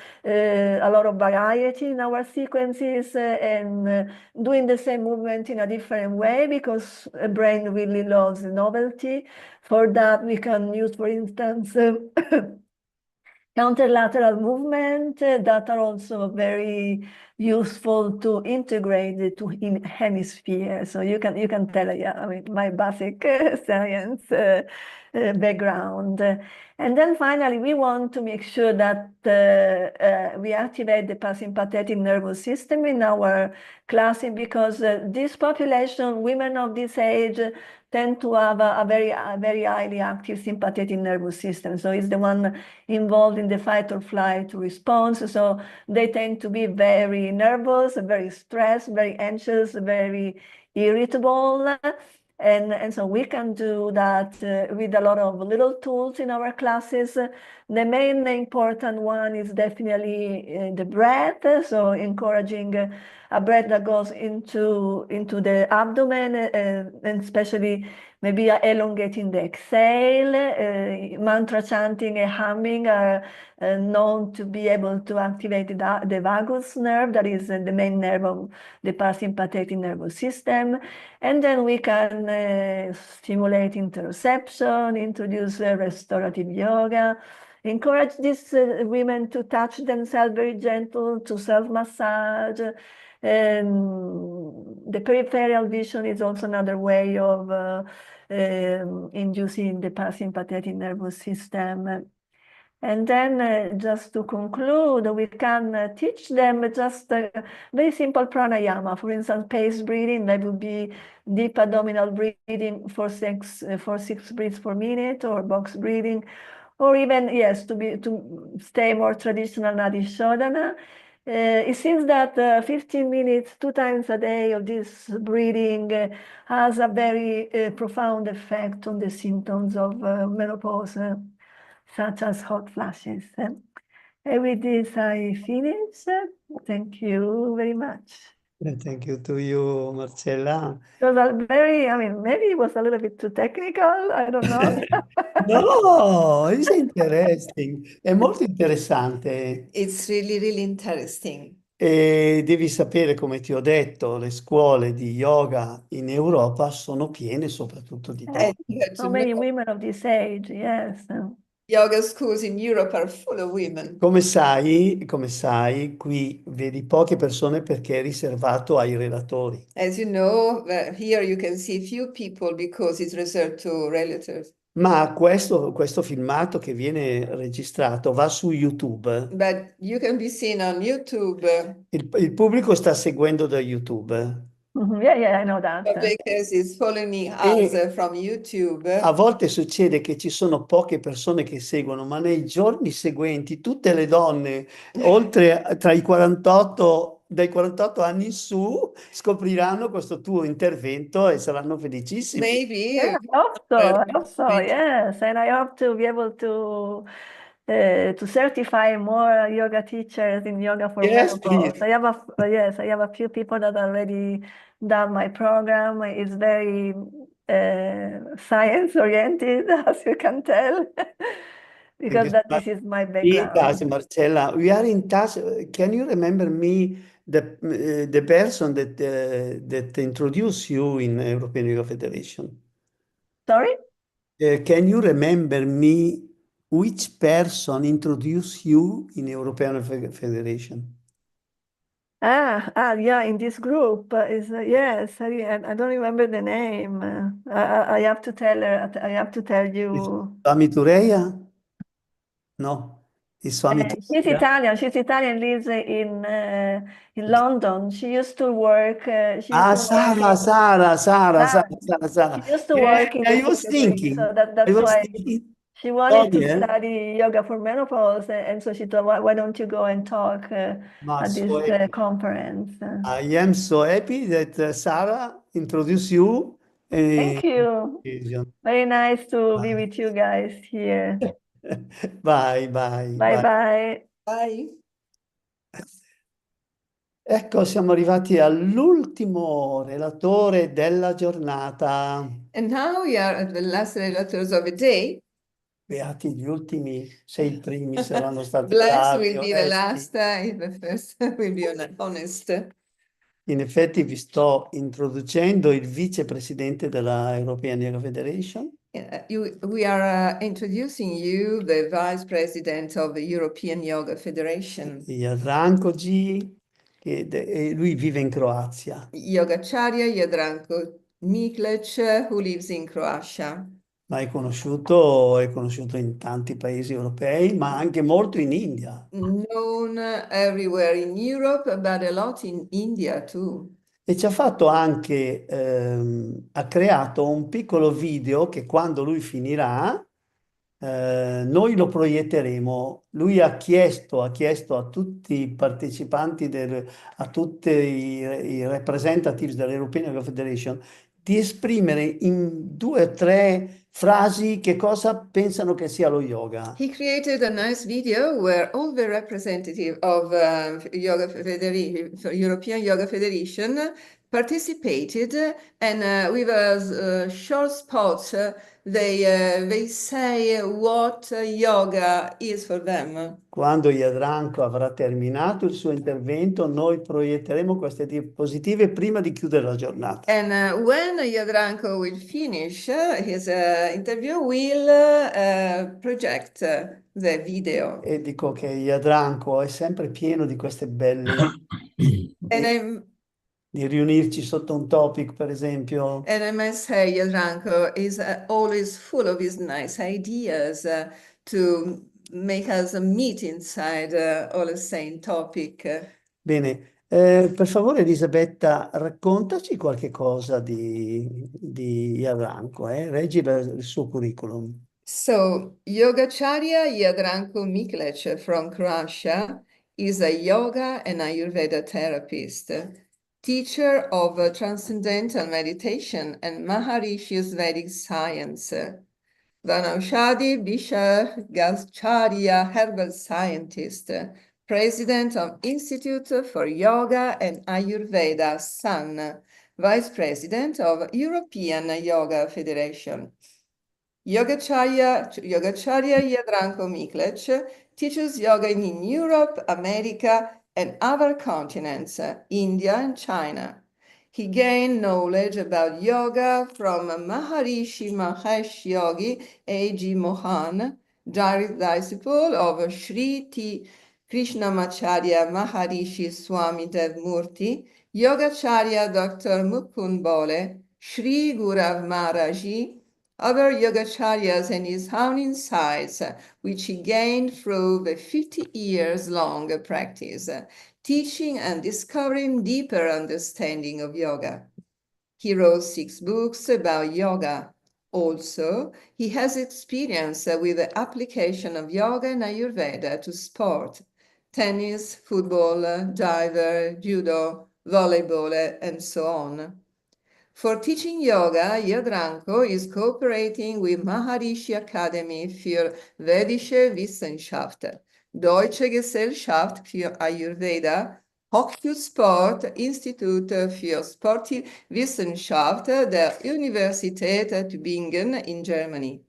lot of variety in our sequences, and doing the same movement in a different way, because the brain really loves novelty. For that, we can use, for instance, counterlateral movement that are also very useful to integrate the two hemispheres. So you can tell, yeah, I mean, my basic science background. And then finally, we want to make sure that we activate the parasympathetic nervous system in our classing, because this population, women of this age, tend to have a very highly active sympathetic nervous system. So it's the one involved in the fight or flight response. So they tend to be very nervous, very stressed, very anxious, very irritable. And so we can do that with a lot of little tools in our classes. The main important one is definitely the breath. So encouraging a breath that goes into the abdomen, and especially maybe elongating the exhale. Mantra chanting and humming are known to be able to activate the vagus nerve, that is the main nerve of the parasympathetic nervous system. And then we can stimulate interoception, introduce restorative yoga, encourage these women to touch themselves very gentle, to self-massage. The peripheral vision is also another way of inducing the parasympathetic nervous system. And then just to conclude, we can teach them just very simple pranayama. For instance, paced breathing, that would be deep abdominal breathing for six breaths per minute, or box breathing, or even, yes, to stay more traditional Nadi Shodhana. It seems that 15 minutes, 2 times a day of this breathing has a very profound effect on the symptoms of menopause, such as hot flashes. And with this, I finish. Thank you very much. Thank you to you, Marcella. It was maybe it was a little bit too technical, I don't know. No, it's interesting. È molto interessante. It's really, really interesting. E devi sapere, come ti ho detto, le scuole di yoga in Europa sono piene soprattutto di donne. You had so many women of this age, yes. Yoga schools in Europe are full of women. Come sai, qui vedi poche persone perché è riservato ai relatori. As you know, here you can see few people because it's reserved to relatives. Ma questo filmato che viene registrato va su YouTube. But you can be seen on YouTube. Il pubblico sta seguendo da YouTube. Yeah, I know that. Because it's following us from YouTube. A volte succede che ci sono poche persone che seguono, ma nei giorni seguenti tutte le donne, dai 48 anni in su, scopriranno questo tuo intervento e saranno felicissime. Maybe. Yeah, I hope so, yes. And I hope to be able to certify more yoga teachers in yoga for Yes, menopause. please. I have a few people that already done my program. It's very science oriented, as you can tell, because this is my In touch, background. Marcella. We are in touch. Can you remember me the person that introduced you in European Yoga Federation? Sorry? Can you remember me which person introduced you in European Federation? Yeah, in this group yes, I don't remember the name. I have to tell her. I have to tell you. Swami Tureya? No, it's Swami She's Italian. She's Italian. Lives in London. She used to work. Sarah. She used to work in I the was secretary, thinking. so that's I was why thinking. she wanted to Sorry, study yoga for menopause, and so she thought, why don't you go and talk at this conference? I am so happy that Sarah introduced you. Thank you. Very nice to be with you guys here. Bye. Bye. Ecco, siamo arrivati all'ultimo relatore della giornata. And now we are at the last relators of the day. Beati gli ultimi, se i primi saranno stati Blessed bravi, will be the onesti. last, if the first will be honest. In effetti vi sto introducendo il vicepresidente della European Yoga Federation. We are introducing you the vice president of the European Yoga Federation. Jadranko e lui vive in Croazia. Yogacharya Jadranko Miklec, who lives in Croatia. Ma è conosciuto in tanti paesi europei, ma anche molto in India. Known everywhere in Europe, but a lot in India too. E ci ha fatto anche, ha creato un piccolo video che quando lui finirà, noi lo proietteremo. Lui ha chiesto a tutti i partecipanti, a tutti i representatives dell'European Yoga Federation di esprimere in 2 o 3 frasi che cosa pensano che sia lo yoga. He created a nice video where all the representatives of European Yoga Federation participated, and with a short spot, they say what yoga is for them. Quando Jadranko avrà terminato il suo intervento, noi proietteremo queste diapositive prima di chiudere la giornata. And when Jadranko will finish his interview, we'll project the video. E dico che Jadranko è sempre pieno di queste belle di riunirci sotto un topic, per esempio. And I must say, Jadranko is always full of his nice ideas to make us meet inside all the same topic. Bene, per favore Elisabetta, raccontaci qualche cosa di Jadranko, leggi il suo curriculum. So, Yogacharya Jadranko Miklec from Croatia is a yoga and Ayurveda therapist, teacher of transcendental meditation and Maharishi's Vedic science, Vanaushadhi Bishagacharya herbal scientist, president of Institute for Yoga and Ayurveda, SAN, vice president of European Yoga Federation. Yogacharya Jadranko Miklec teaches yoga in Europe, America, and other continents, India and China. He gained knowledge about yoga from Maharishi Mahesh Yogi A.G. Mohan, direct disciple of Sri T. Krishnamacharya Maharishi Swami Dev Murti, Yogacharya Dr. Mukund Bole, Sri Gurav Maharaji, other Yogacharyas, and his own insights, which he gained through the 50 years long practice, teaching and discovering deeper understanding of yoga. He wrote 6 books about yoga. Also, he has experience with the application of yoga and Ayurveda to sport, tennis, football, diver, judo, volleyball, and so on. For teaching yoga, Jadranko is cooperating with Maharishi Academy für Vedische Wissenschaft, Deutsche Gesellschaft für Ayurveda, Hochschulsport, Institut für Sportwissenschaft der Universität Tübingen in Germany,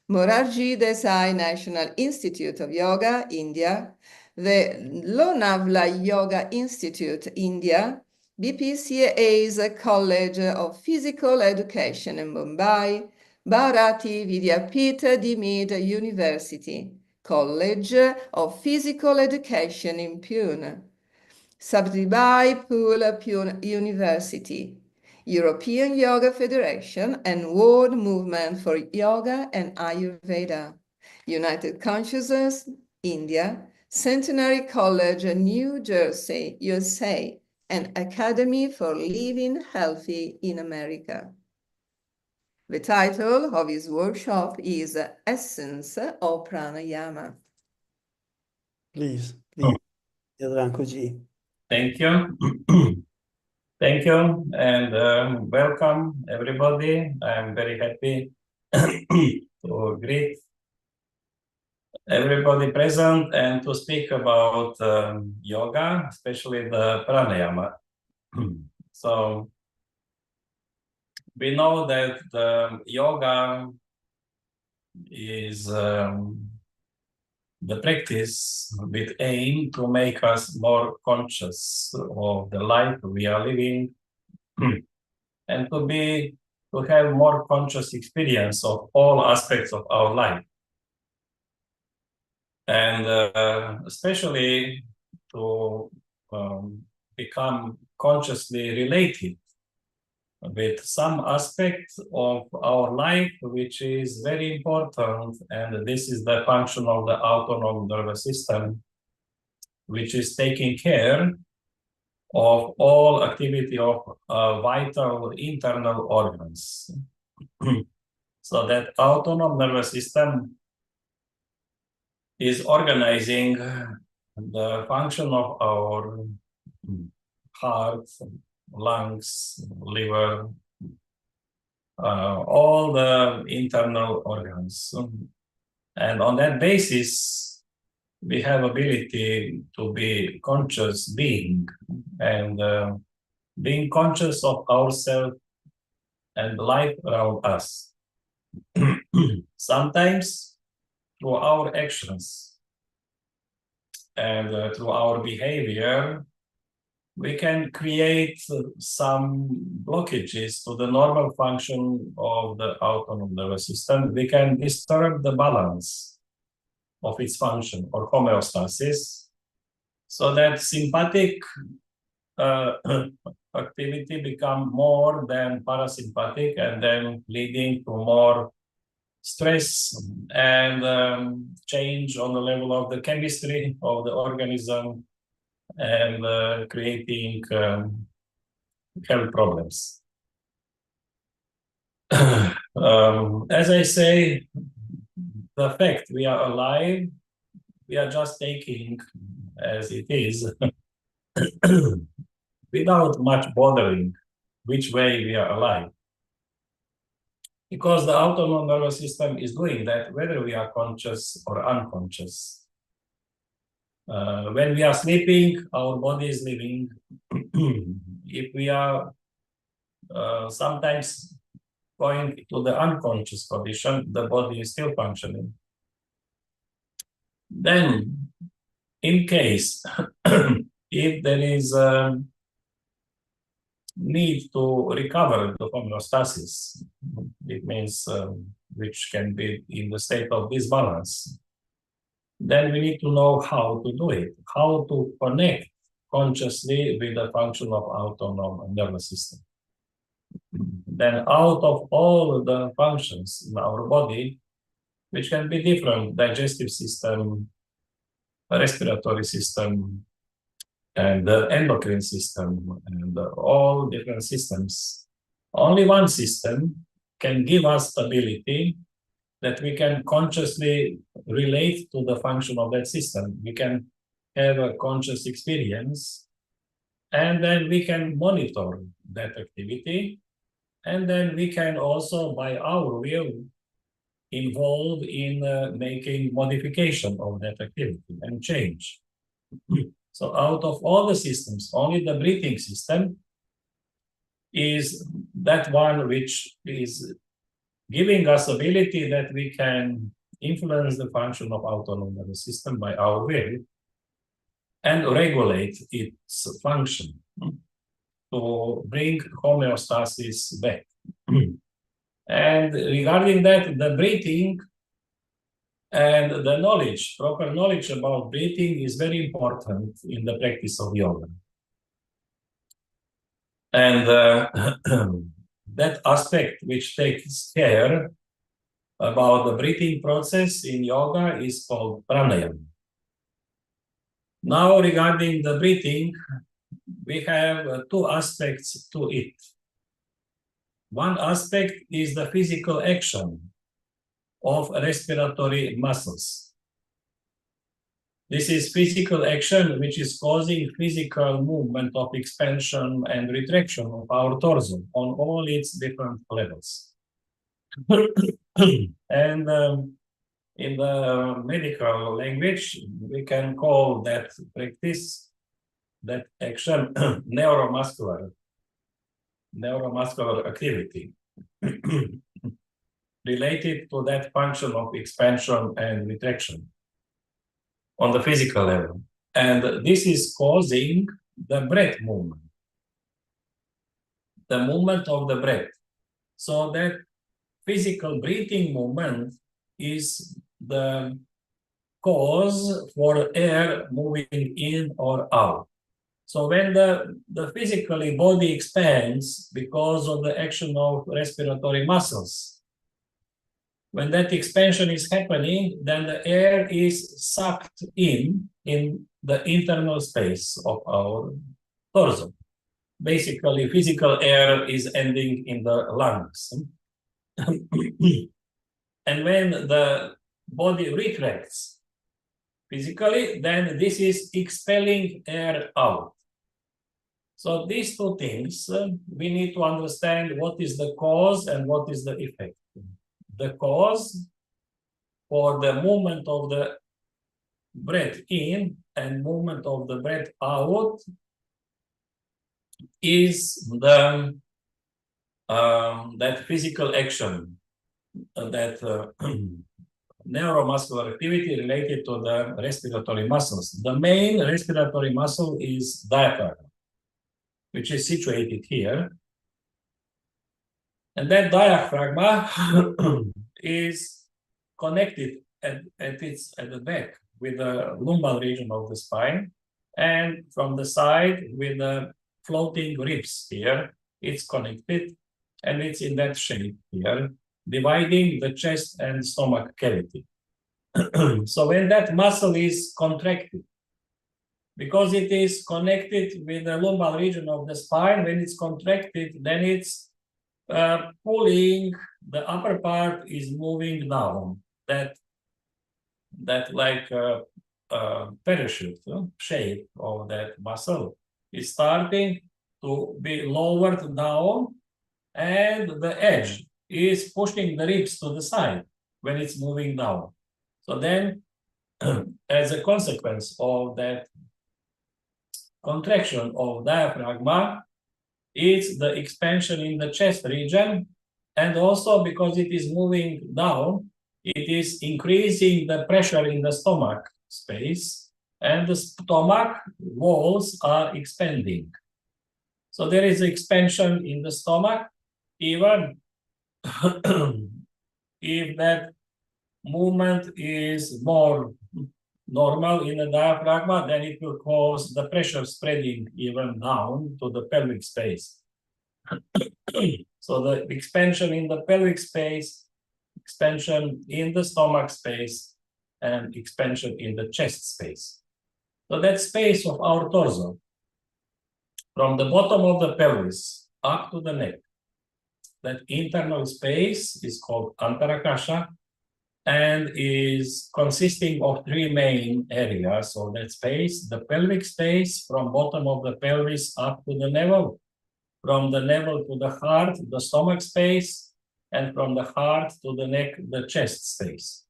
Morarji Desai National Institute of Yoga, India, the Lonavala Yoga Institute, India, BPCA's College of Physical Education in Mumbai, Bharati Vidyapith Dimit University, College of Physical Education in Pune, Sabzibai Pula Pune University, European Yoga Federation and World Movement for Yoga and Ayurveda, United Consciousness, India, Centenary College, New Jersey, USA, and Academy for Living Healthy in America. The title of his workshop is Essence of Pranayama. Please, Jadranko ji. Thank you. Thank you, and welcome everybody. I'm very happy to greet everybody present and to speak about yoga, especially the pranayama. So we know that the yoga is the practice with aim to make us more conscious of the life we are living and to have more conscious experience of all aspects of our life. And especially to become consciously related with some aspect of our life which is very important, and this is the function of the autonomic nervous system, which is taking care of all activity of vital internal organs. So that autonomic nervous system is organizing the function of our heart, lungs, liver, all the internal organs. And on that basis, we have ability to be conscious being and being conscious of ourselves and life around us. Sometimes through our actions and through our behavior, we can create some blockages to the normal function of the autonomic nervous system. We can disturb the balance of its function or homeostasis, so that sympathetic activity become more than parasympathetic, and then leading to more stress and change on the level of the chemistry of the organism, and creating health problems. As I say, the fact we are alive, we are just taking as it is, without much bothering which way we are alive. Because the autonomic nervous system is doing that, whether we are conscious or unconscious. When we are sleeping, our body is living. If we are sometimes going to the unconscious condition, the body is still functioning. Then, in case if there is a need to recover the homeostasis, it means which can be in the state of disbalance, then we need to know how to do it, how to connect consciously with the function of autonomous nervous system. Then out of all the functions in our body, which can be different, digestive system, respiratory system, and the endocrine system, and all different systems, only one system can give us stability that we can consciously relate to the function of that system. We can have a conscious experience, and then we can monitor that activity, and then we can also, by our will, involve in making modification of that activity and change. So out of all the systems, only the breathing system is that one which is giving us ability that we can influence the function of autonomous nervous system by our will and regulate its function to bring homeostasis back. And regarding that, the breathing and the knowledge, proper knowledge about breathing is very important in the practice of yoga. And that aspect which takes care about the breathing process in yoga is called pranayama. Now, regarding the breathing, we have two aspects to it. One aspect is the physical action of respiratory muscles. This is physical action which is causing physical movement of expansion and retraction of our torso on all its different levels. And in the medical language, we can call that practice, that action, neuromuscular activity related to that function of expansion and retraction on the physical level. And this is causing the breath movement, the movement of the breath. So that physical breathing movement is the cause for air moving in or out. So when the physically body expands because of the action of respiratory muscles, when that expansion is happening, then the air is sucked in the internal space of our torso. Basically, physical air is ending in the lungs. And when the body retracts physically, then this is expelling air out. So these two things, we need to understand what is the cause and what is the effect. The cause for the movement of the breath in and movement of the breath out is the that physical action, that neuromuscular activity related to the respiratory muscles. The main respiratory muscle is diaphragm, which is situated here. And that diaphragm is connected at the back with the lumbar region of the spine, and from the side with the floating ribs here. It's connected, and it's in that shape here, dividing the chest and stomach cavity. So when that muscle is contracted, because it is connected with the lumbar region of the spine, when it's contracted, then it's pulling, the upper part is moving down. That like parachute shape of that muscle is starting to be lowered down, and the edge is pushing the ribs to the side when it's moving down. So then, as a consequence of that contraction of diaphragm, it's the expansion in the chest region And also because it is moving down, it is increasing the pressure in the stomach space, and the stomach walls are expanding. So there is expansion in the stomach, even if that movement is more normal in the diaphragm, then it will cause the pressure spreading even down to the pelvic space. So the expansion in the pelvic space, expansion in the stomach space, and expansion in the chest space. So that space of our torso, from the bottom of the pelvis up to the neck, that internal space is called antarakasha and is consisting of three main areas. So that space, the pelvic space from bottom of the pelvis up to the navel, from the navel to the heart, the stomach space, and from the heart to the neck, the chest space.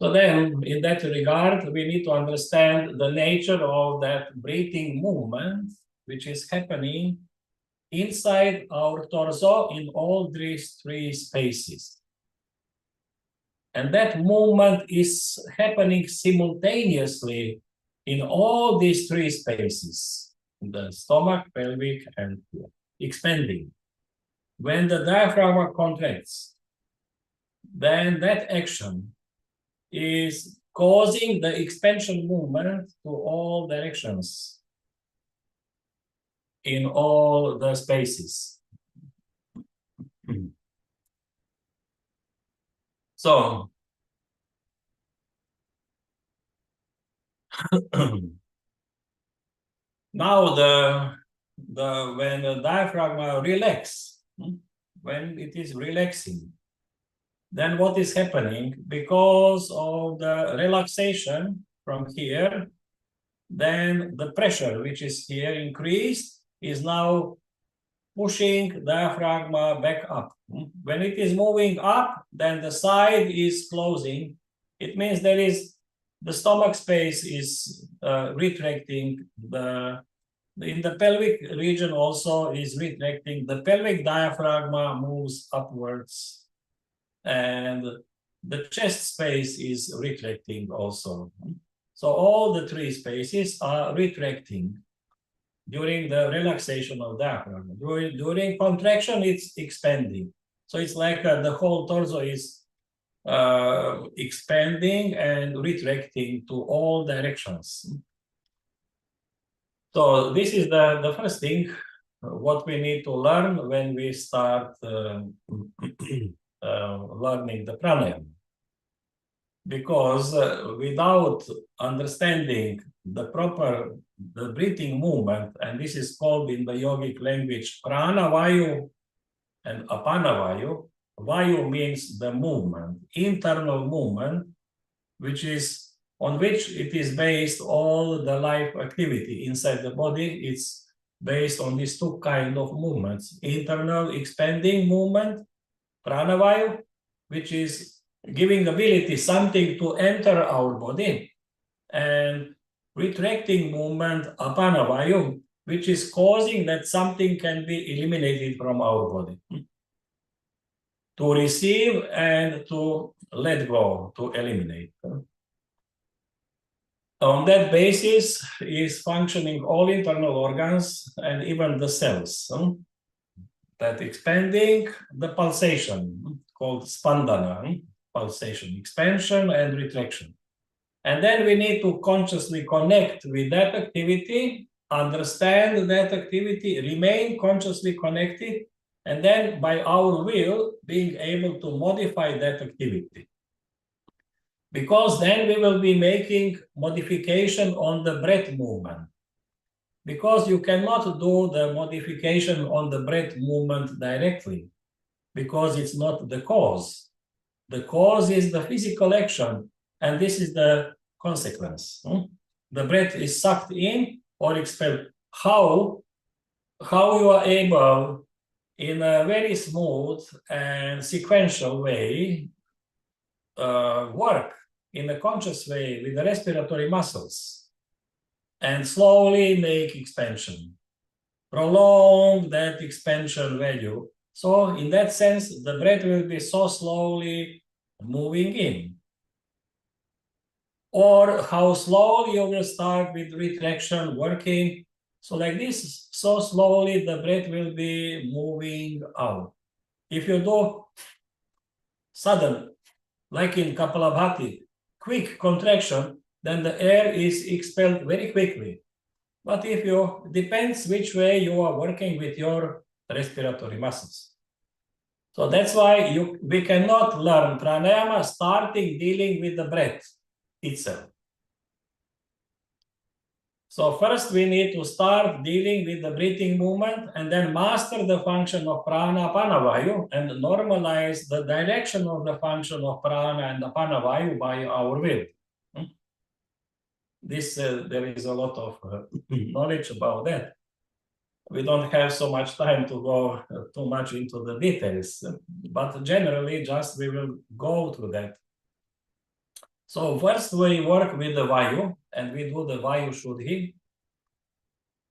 So then, in that regard, we need to understand the nature of that breathing movement, which is happening inside our torso in all these three spaces. And that movement is happening simultaneously in all these three spaces, the stomach, pelvic, and expanding. When the diaphragm contracts, then that action is causing the expansion movement to all directions in all the spaces. So, now when the diaphragm relax, when it is relaxing, then what is happening? Because of the relaxation from here, then the pressure which is here increased is now pushing diaphragm back up. When it is moving up, then the side is closing. It means there is the stomach space is retracting. In the pelvic region also is retracting. The pelvic diaphragm moves upwards, and the chest space is retracting also. So all the three spaces are retracting during the relaxation of diaphragm. During contraction, it's expanding. So it's like the whole torso is expanding and retracting to all directions. So this is the first thing what we need to learn when we start learning the pranayama. Because without understanding the proper breathing movement, and this is called in the yogic language prana vayu and apana vayu. Vayu means the movement, internal movement, which is on which it is based all the life activity inside the body. It's based on these two kinds of movements: internal expanding movement, prana vayu, which is giving ability something to enter our body, and retracting movement, apana vayu, which is causing that something can be eliminated from our body. To receive and to let go, to eliminate. On that basis is functioning all internal organs and even the cells. That expanding, the pulsation, called spandana, pulsation, expansion and retraction. And then we need to consciously connect with that activity, understand that activity, remain consciously connected, and then by our will, being able to modify that activity. Because then we will be making modification on the breath movement. Because you cannot do the modification on the breath movement directly, because it's not the cause. The cause is the physical action, and this is the consequence. The breath is sucked in or expelled. How you are able, in a very smooth and sequential way, work in a conscious way with the respiratory muscles and slowly make expansion. Prolong that expansion value So in that sense, the breath will be so slowly moving in. Or how slowly you will start with retraction, working. So like this, so slowly the breath will be moving out. If you do sudden, like in Kapalabhati, quick contraction, then the air is expelled very quickly. But if you, depends which way you are working with your respiratory muscles. So that's why we cannot learn pranayama starting dealing with the breath itself. So first we need to start dealing with the breathing movement and then master the function of prana, apana, vayu, and normalize the direction of the function of prana and apana, vayu by our will. This, there is a lot of knowledge about that. We don't have so much time to go too much into the details, but generally just we will go through that. So first we work with the vayu and we do the vayu shuddhi.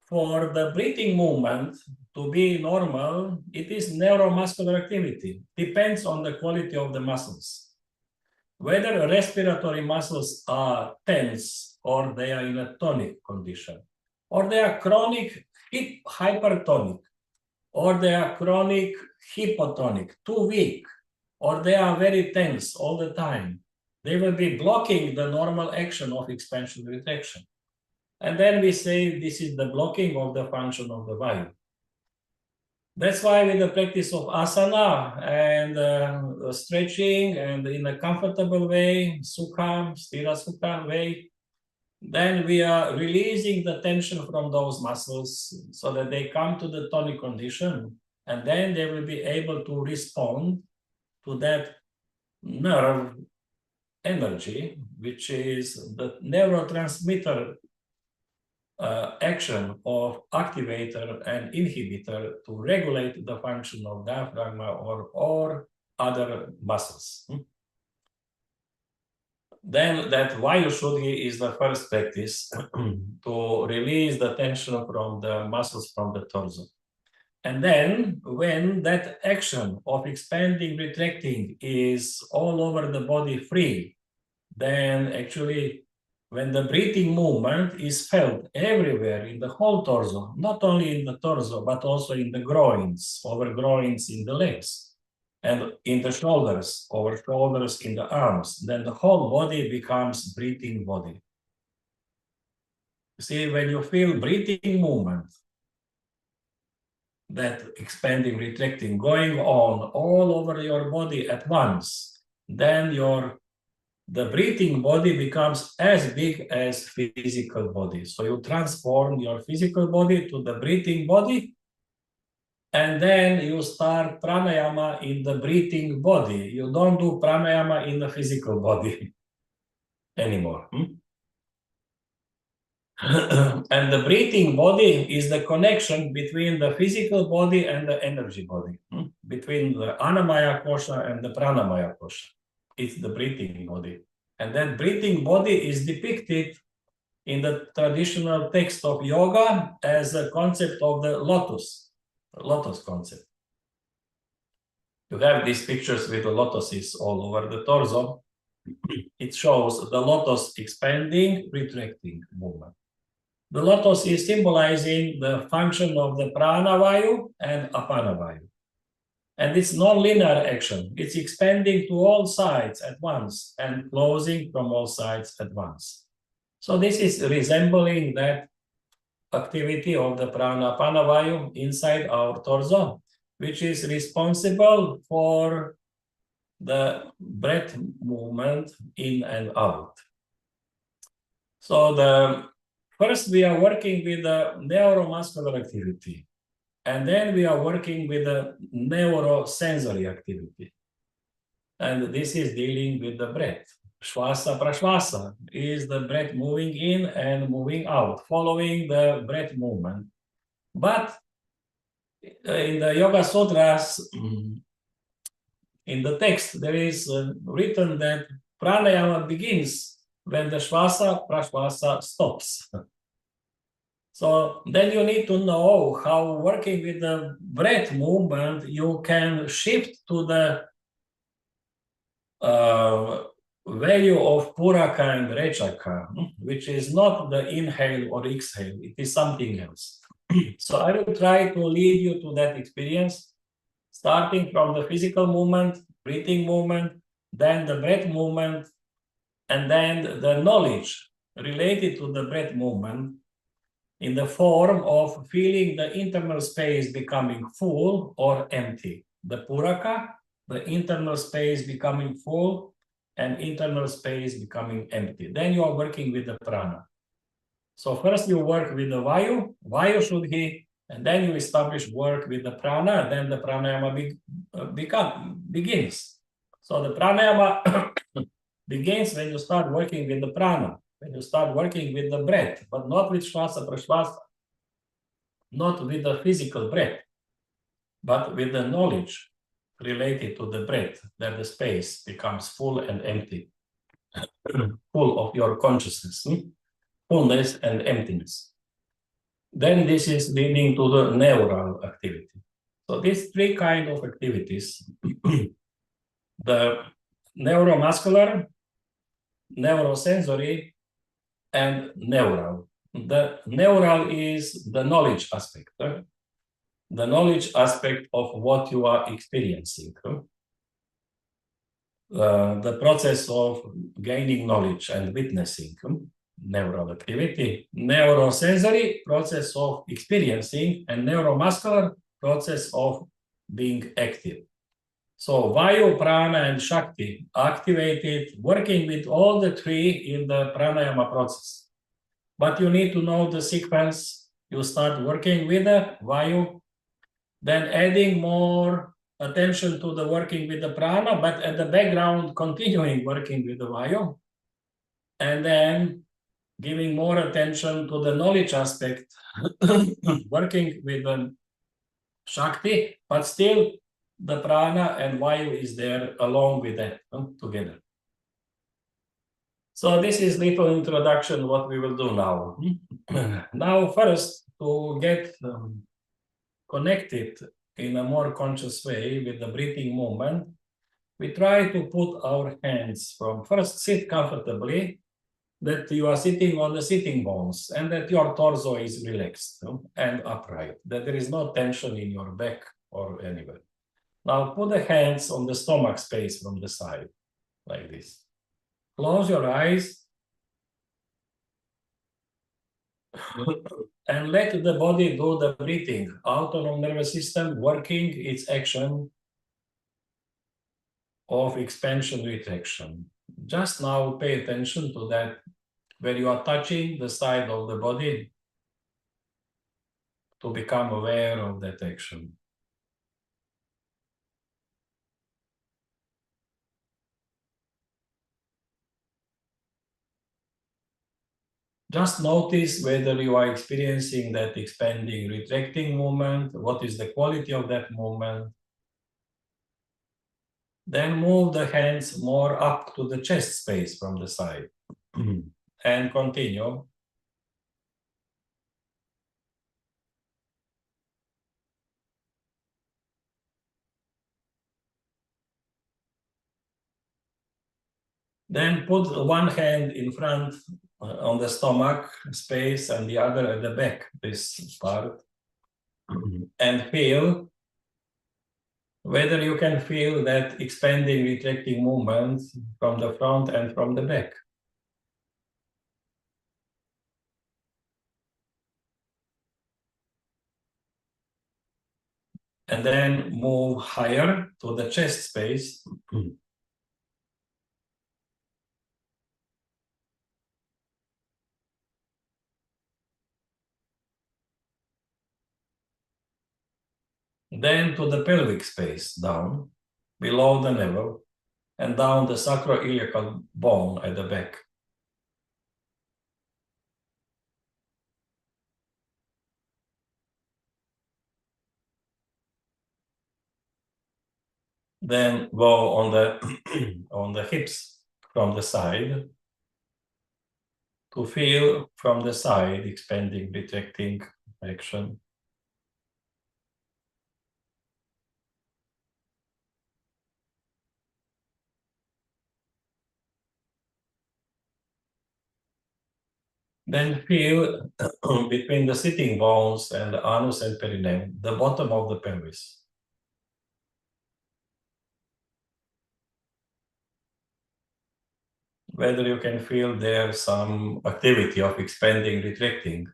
For the breathing movement to be normal, it is neuromuscular activity. Depends on the quality of the muscles. Whether respiratory muscles are tense or they are in a tonic condition, or they are chronic hypertonic, or they are chronic hypotonic, too weak, or they are very tense all the time, they will be blocking the normal action of expansion retraction. And then we say this is the blocking of the function of the vayu. That's why with the practice of asana and stretching and in a comfortable way, sukha, sthira sukha way, then we are releasing the tension from those muscles so that they come to the tonic condition, and then they will be able to respond to that nerve energy, which is the neurotransmitter action of activator and inhibitor to regulate the function of diaphragma or other muscles. Then that vayu shuddhi is the first practice to release the tension from the muscles from the torso. And then when that action of expanding, retracting is all over the body free, then actually when the breathing movement is felt everywhere in the whole torso, not only in the torso, but also in the groins, over groins in the legs, and in the shoulders, over shoulders in the arms, then the whole body becomes breathing body. See, when you feel breathing movement, that expanding, retracting, going on all over your body at once, then the breathing body becomes as big as physical body. So you transform your physical body to the breathing body, and then you start pranayama in the breathing body. You don't do pranayama in the physical body anymore. And the breathing body is the connection between the physical body and the energy body, between the annamaya kosha and the pranamaya kosha. It's the breathing body. And that breathing body is depicted in the traditional text of yoga as a concept of the lotus concept. You have these pictures with the lotuses all over the torso. It shows the lotus expanding, retracting movement. The lotus is symbolizing the function of the prana vayu and apana vayu. And it's non-linear action. It's expanding to all sides at once and closing from all sides at once. So this is resembling that activity of the prana apana vayu inside our torso, which is responsible for the breath movement in and out. So first we are working with the neuromuscular activity. And then we are working with the neurosensory activity. And this is dealing with the breath. Shvasa prashvasa is the breath moving in and moving out, following the breath movement. But in the Yoga Sutras, in the text, there is written that pranayama begins when the shvasa prashvasa stops. So then you need to know how working with the breath movement, you can shift to the value of Puraka and Rechaka, which is not the inhale or exhale, it is something else. So I will try to lead you to that experience, starting from the physical movement, breathing movement, then the breath movement, and then the knowledge related to the breath movement in the form of feeling the internal space becoming full or empty. The Puraka, the internal space becoming full and internal space becoming empty. Then you are working with the prana. So first you work with the Vayu, Vayu Shuddhi, and then you establish work with the prana, then the pranayama begins. So the pranayama begins when you start working with the prana, when you start working with the breath, but not with Shvasa Prashvasa, not with the physical breath, but with the knowledge related to the breath, that the space becomes full and empty, full of your consciousness, fullness and emptiness. Then this is leading to the neural activity. So these three kinds of activities, the neuromuscular, neurosensory, and neural. The neural is the knowledge aspect, the knowledge aspect of what you are experiencing. The process of gaining knowledge and witnessing, neural activity, neurosensory, process of experiencing, and neuromuscular, process of being active. So Vayu, Prana, and Shakti activated, working with all the three in the pranayama process. But you need to know the sequence. You start working with the Vayu, then adding more attention to the working with the prana, but at the background, continuing working with the Vayu, and then giving more attention to the knowledge aspect, working with the Shakti, but still the prana and Vayu is there along with that, together. So this is little introduction what we will do now. Now first, to get connected in a more conscious way with the breathing movement, we try to put our hands from first sit comfortably, that you are sitting on the sitting bones and that your torso is relaxed and upright, that there is no tension in your back or anywhere. Now put the hands on the stomach space from the side, like this. Close your eyes and let the body do the breathing. Autonomous nervous system working its action of expansion, retraction. Just now pay attention to that, where you are touching the side of the body, to become aware of that action. Just notice whether you are experiencing that expanding, retracting movement, what is the quality of that movement. Then move the hands more up to the chest space from the side and continue. Then put one hand in front on the stomach space and the other at the back, this part, and feel whether you can feel that expanding, retracting movement from the front and from the back. And then move higher to the chest space. Then to the pelvic space, down, below the navel, and down the sacroiliacal bone at the back. Then go on the on the hips from the side to feel from the side, expanding, retracting action. Then feel between the sitting bones and the anus and perineum, the bottom of the pelvis. Whether you can feel there some activity of expanding, retracting.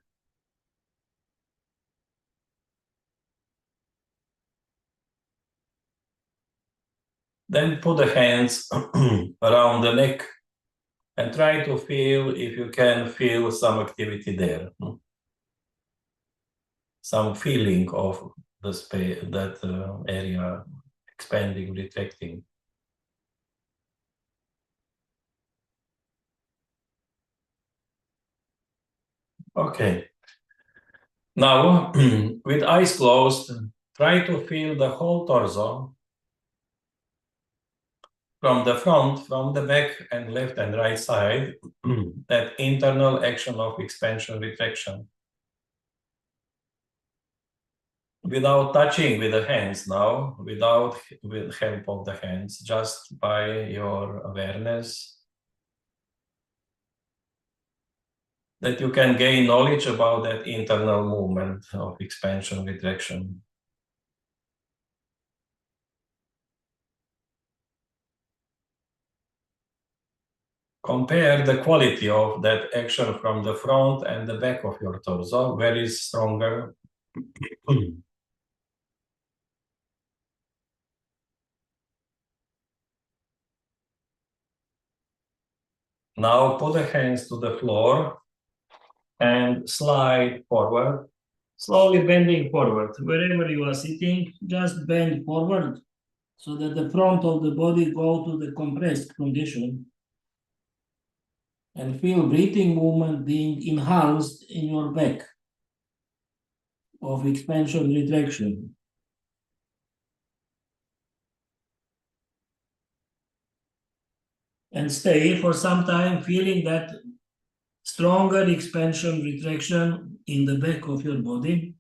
Then put the hands around the neck and try to feel if you can feel some activity there. Some feeling of the space, that area expanding, retracting. Okay. Now, with eyes closed, try to feel the whole torso from the front, from the back and left and right side, that internal action of expansion, retraction. Without touching with the hands now, without with help of the hands, just by your awareness, that you can gain knowledge about that internal movement of expansion, retraction. Compare the quality of that action from the front and the back of your torso. Where is stronger? Now put the hands to the floor and slide forward, slowly bending forward. Wherever you are sitting, just bend forward so that the front of the body go to the compressed condition. And feel breathing movement being enhanced in your back of expansion, retraction. And stay for some time feeling that stronger expansion, retraction in the back of your body.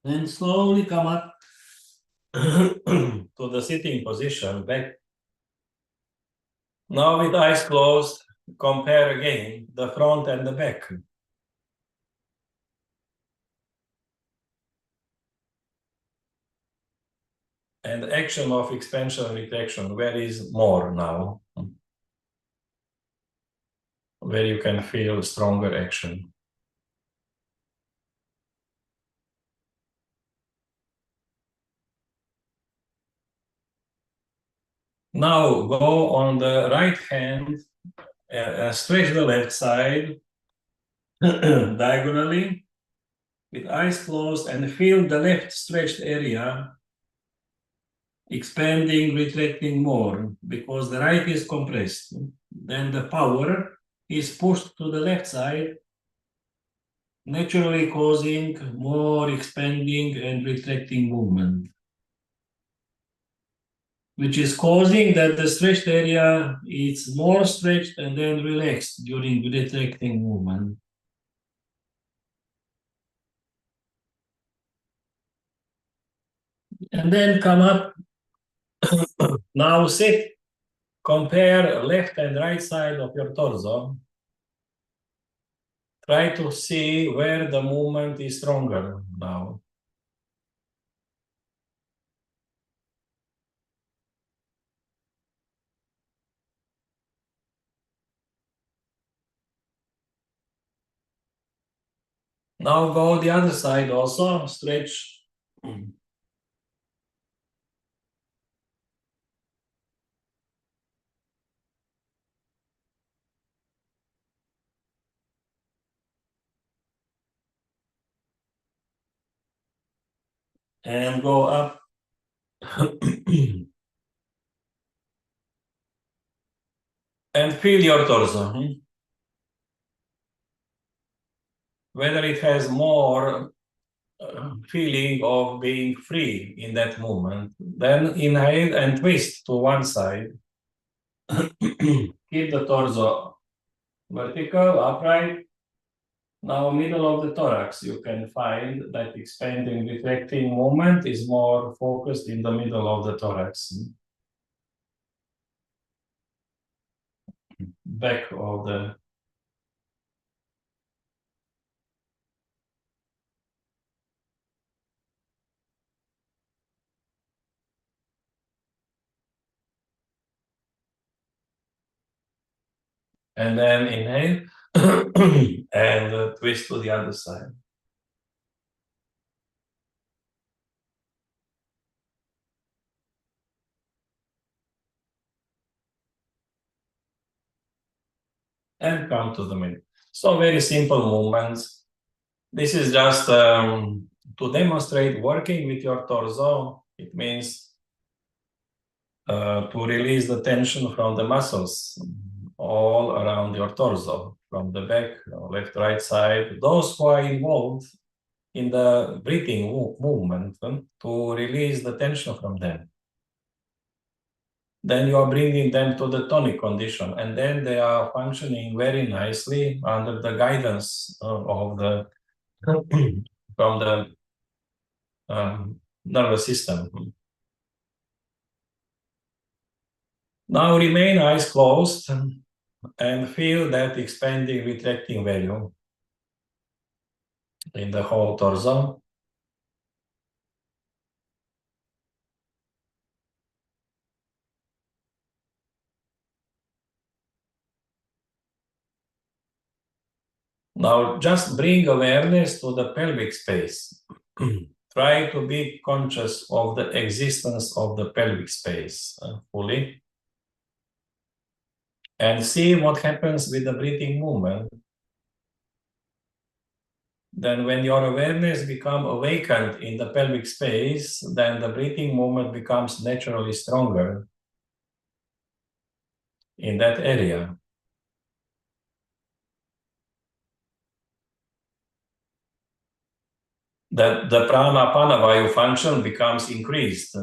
Then slowly come up to the sitting position, back. Now with eyes closed, compare again the front and the back. And action of expansion, retraction, where is more now? Where you can feel stronger action. Now go on the right hand, stretch the left side diagonally with eyes closed and feel the left stretched area expanding, retracting more because the right is compressed. Then the power is pushed to the left side, naturally causing more expanding and retracting movement, which is causing that the stretched area is more stretched and then relaxed during retracting movement. And then come up. Now sit, compare left and right side of your torso. Try to see where the movement is stronger now. Now go the other side also, stretch. And go up. And feel your torso. Whether it has more feeling of being free in that moment. Then inhale and twist to one side. Keep the torso vertical, upright. Now, middle of the thorax, you can find that expanding, retracting movement is more focused in the middle of the thorax. Back of the and then inhale and twist to the other side. And come to the middle. So very simple movements. This is just to demonstrate working with your torso. It means to release the tension from the muscles all around your torso, from the back, left, right side. Those who are involved in the breathing movement, to release the tension from them. Then you are bringing them to the tonic condition, and then they are functioning very nicely under the guidance of the from the nervous system. Now remain eyes closed and feel that expanding, retracting value in the whole torso. Now just bring awareness to the pelvic space. Try to be conscious of the existence of the pelvic space fully. And see what happens with the breathing movement. Then when your awareness becomes awakened in the pelvic space, then the breathing movement becomes naturally stronger in that area. That the prana-apana-vayu function becomes increased,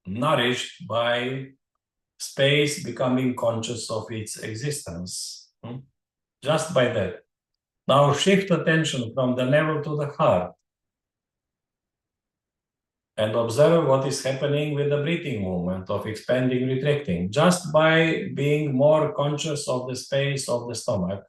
nourished by space becoming conscious of its existence. Just by that. Now shift attention from the navel to the heart and observe what is happening with the breathing movement of expanding, retracting, just by being more conscious of the space of the stomach.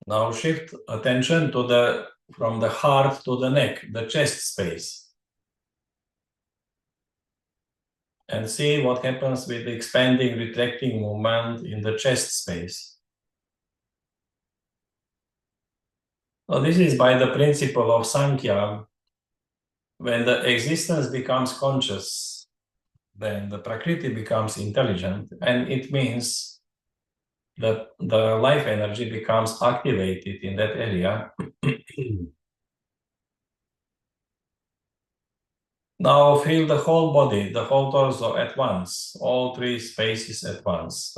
Now shift attention to from the heart to the neck, the chest space. And see what happens with the expanding, retracting movement in the chest space. Now this is by the principle of Sankhya. When the existence becomes conscious, then the Prakriti becomes intelligent, and it means that the life energy becomes activated in that area. Now feel the whole body, the whole torso at once, all three spaces at once.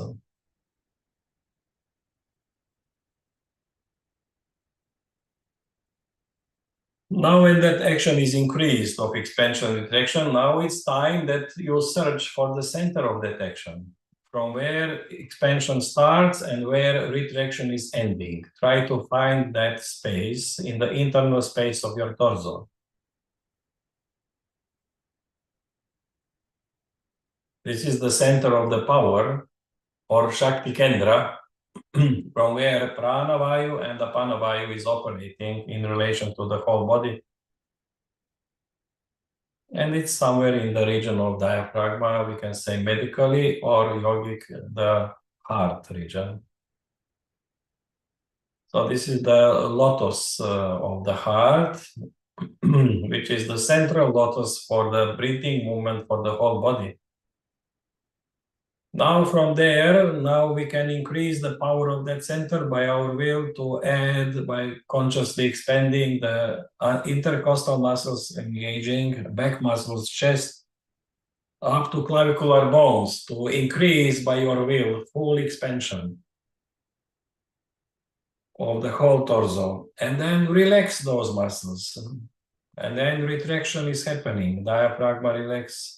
Now when that action is increased of expansion and retraction, now it's time that you search for the center of that action, from where expansion starts and where retraction is ending. Try to find that space in the internal space of your torso. This is the center of the power, or Shakti Kendra, from where Pranavayu and Apanavayu is operating in relation to the whole body. And it's somewhere in the region of diaphragma, we can say medically, or yogic, the heart region. So this is the lotus of the heart, which is the central lotus for the breathing movement for the whole body. Now from there, now we can increase the power of that center by our will to add by consciously expanding the intercostal muscles, engaging back muscles, chest, up to clavicular bones, to increase by your will full expansion of the whole torso, and then relax those muscles. And then retraction is happening, diaphragm relax.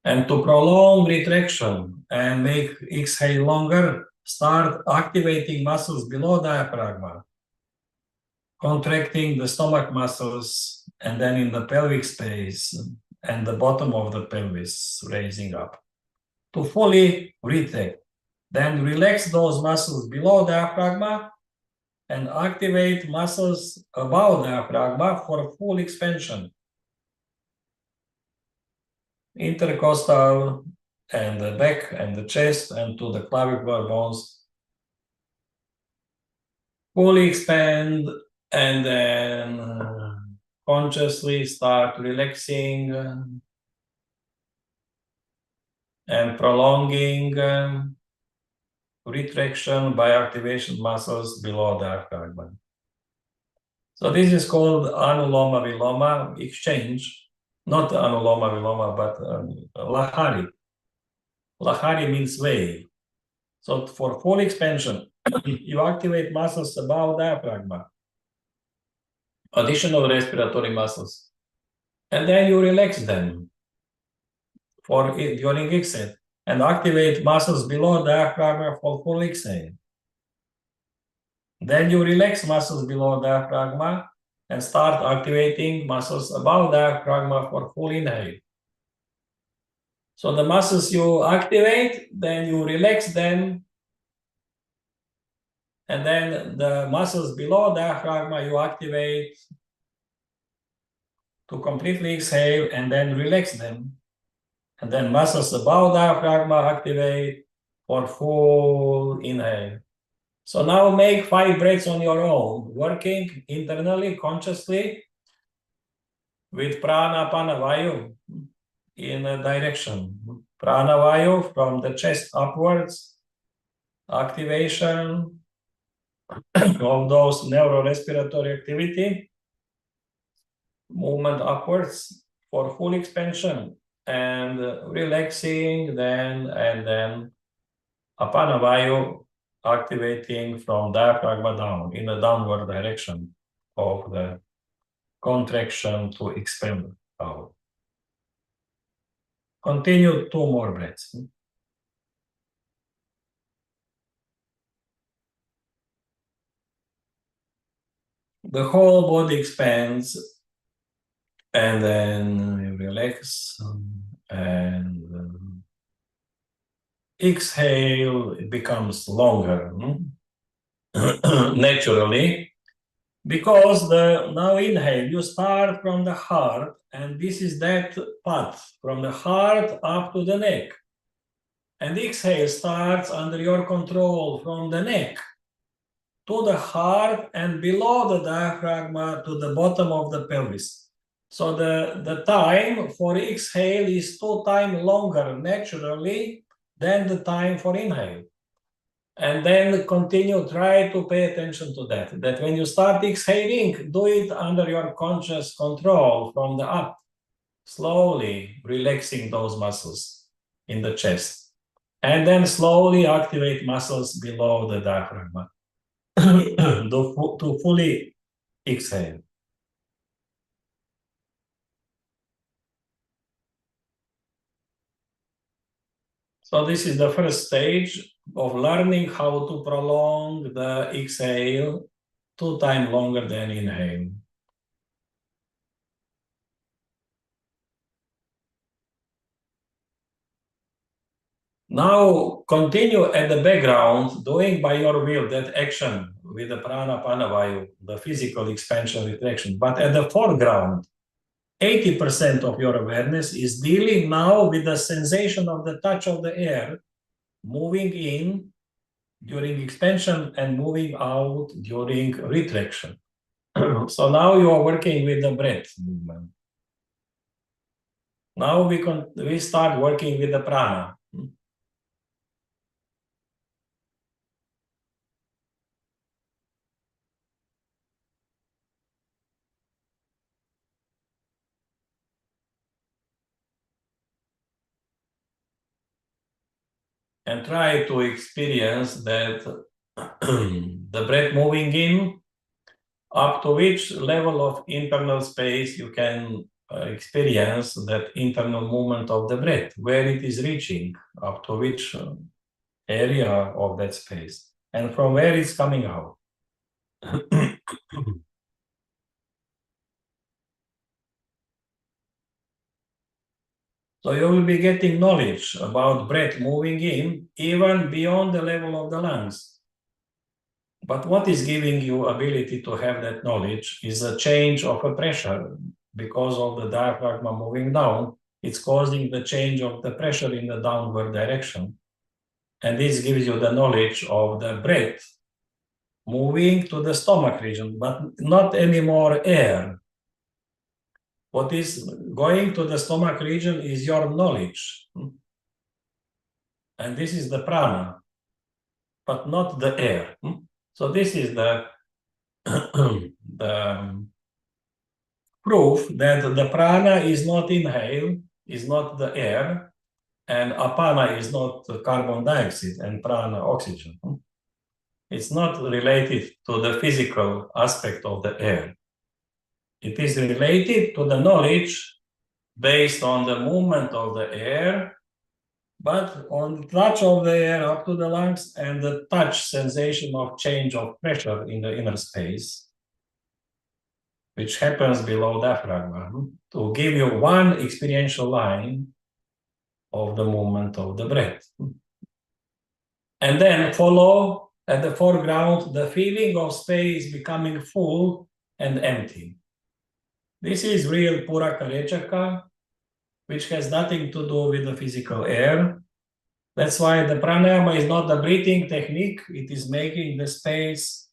And to prolong retraction and make exhale longer, start activating muscles below diaphragm, contracting the stomach muscles, and then in the pelvic space and the bottom of the pelvis, raising up. To fully retract. Then relax those muscles below diaphragm and activate muscles above diaphragm for full expansion. Intercostal and the back and the chest and to the clavicular bones. Fully expand and then consciously start relaxing and prolonging retraction by activation muscles below diaphragm. So this is called Anuloma Viloma exchange. Not Anuloma Viloma, but Lahari. Lahari means wave. So for full expansion, you activate muscles above diaphragm, additional respiratory muscles, and then you relax them during exhale, and activate muscles below diaphragm for full exhale. Then you relax muscles below diaphragm and start activating muscles above diaphragm for full inhale. So the muscles you activate, then you relax them, and then the muscles below diaphragm you activate to completely exhale and then relax them. And then muscles above diaphragm activate for full inhale. So now make 5 breaths on your own, working internally, consciously, with prana, pana, vayu in a direction. Prana, vayu from the chest upwards, activation of those neurorespiratory activity, movement upwards for full expansion, and relaxing then, and then apana vayu activating from diaphragm down in a downward direction of the contraction to expand out. Continue 2 more breaths. The whole body expands, and then you relax, and exhale, it becomes longer naturally, because now inhale, you start from the heart, and this is that path from the heart up to the neck. And exhale starts under your control from the neck to the heart and below the diaphragm to the bottom of the pelvis. So the time for exhale is 2 times longer naturally than the time for inhale. And then continue, try to pay attention to that when you start exhaling, do it under your conscious control from the up, slowly relaxing those muscles in the chest. And then slowly activate muscles below the diaphragm to fully exhale. So this is the first stage of learning how to prolong the exhale 2 times longer than inhale. Now continue at the background, doing by your will that action with the prana, pana, vayu, the physical expansion, retraction. But at the foreground, 80% of your awareness is dealing now with the sensation of the touch of the air, moving in during expansion and moving out during retraction. So now you are working with the breath movement. Now we start working with the prana. And try to experience that the breath moving in, up to which level of internal space you can experience that internal movement of the breath, where it is reaching, up to which area of that space, and from where it's coming out. So you will be getting knowledge about breath moving in, even beyond the level of the lungs. But what is giving you ability to have that knowledge is a change of a pressure. Because of the diaphragm moving down, it's causing the change of the pressure in the downward direction. And this gives you the knowledge of the breath moving to the stomach region, but not anymore air. What is going to the stomach region is your knowledge. And this is the prana, but not the air. So this is the, the proof that the prana is not inhale, is not the air, and apana is not carbon dioxide and prana oxygen. It's not related to the physical aspect of the air. It is related to the knowledge based on the movement of the air, but on the touch of the air up to the lungs and the touch sensation of change of pressure in the inner space, which happens below diaphragm, to give you one experiential line of the movement of the breath. And then follow at the foreground the feeling of space becoming full and empty. This is real pura karechaka, which has nothing to do with the physical air. That's why the pranayama is not a breathing technique. It is making the space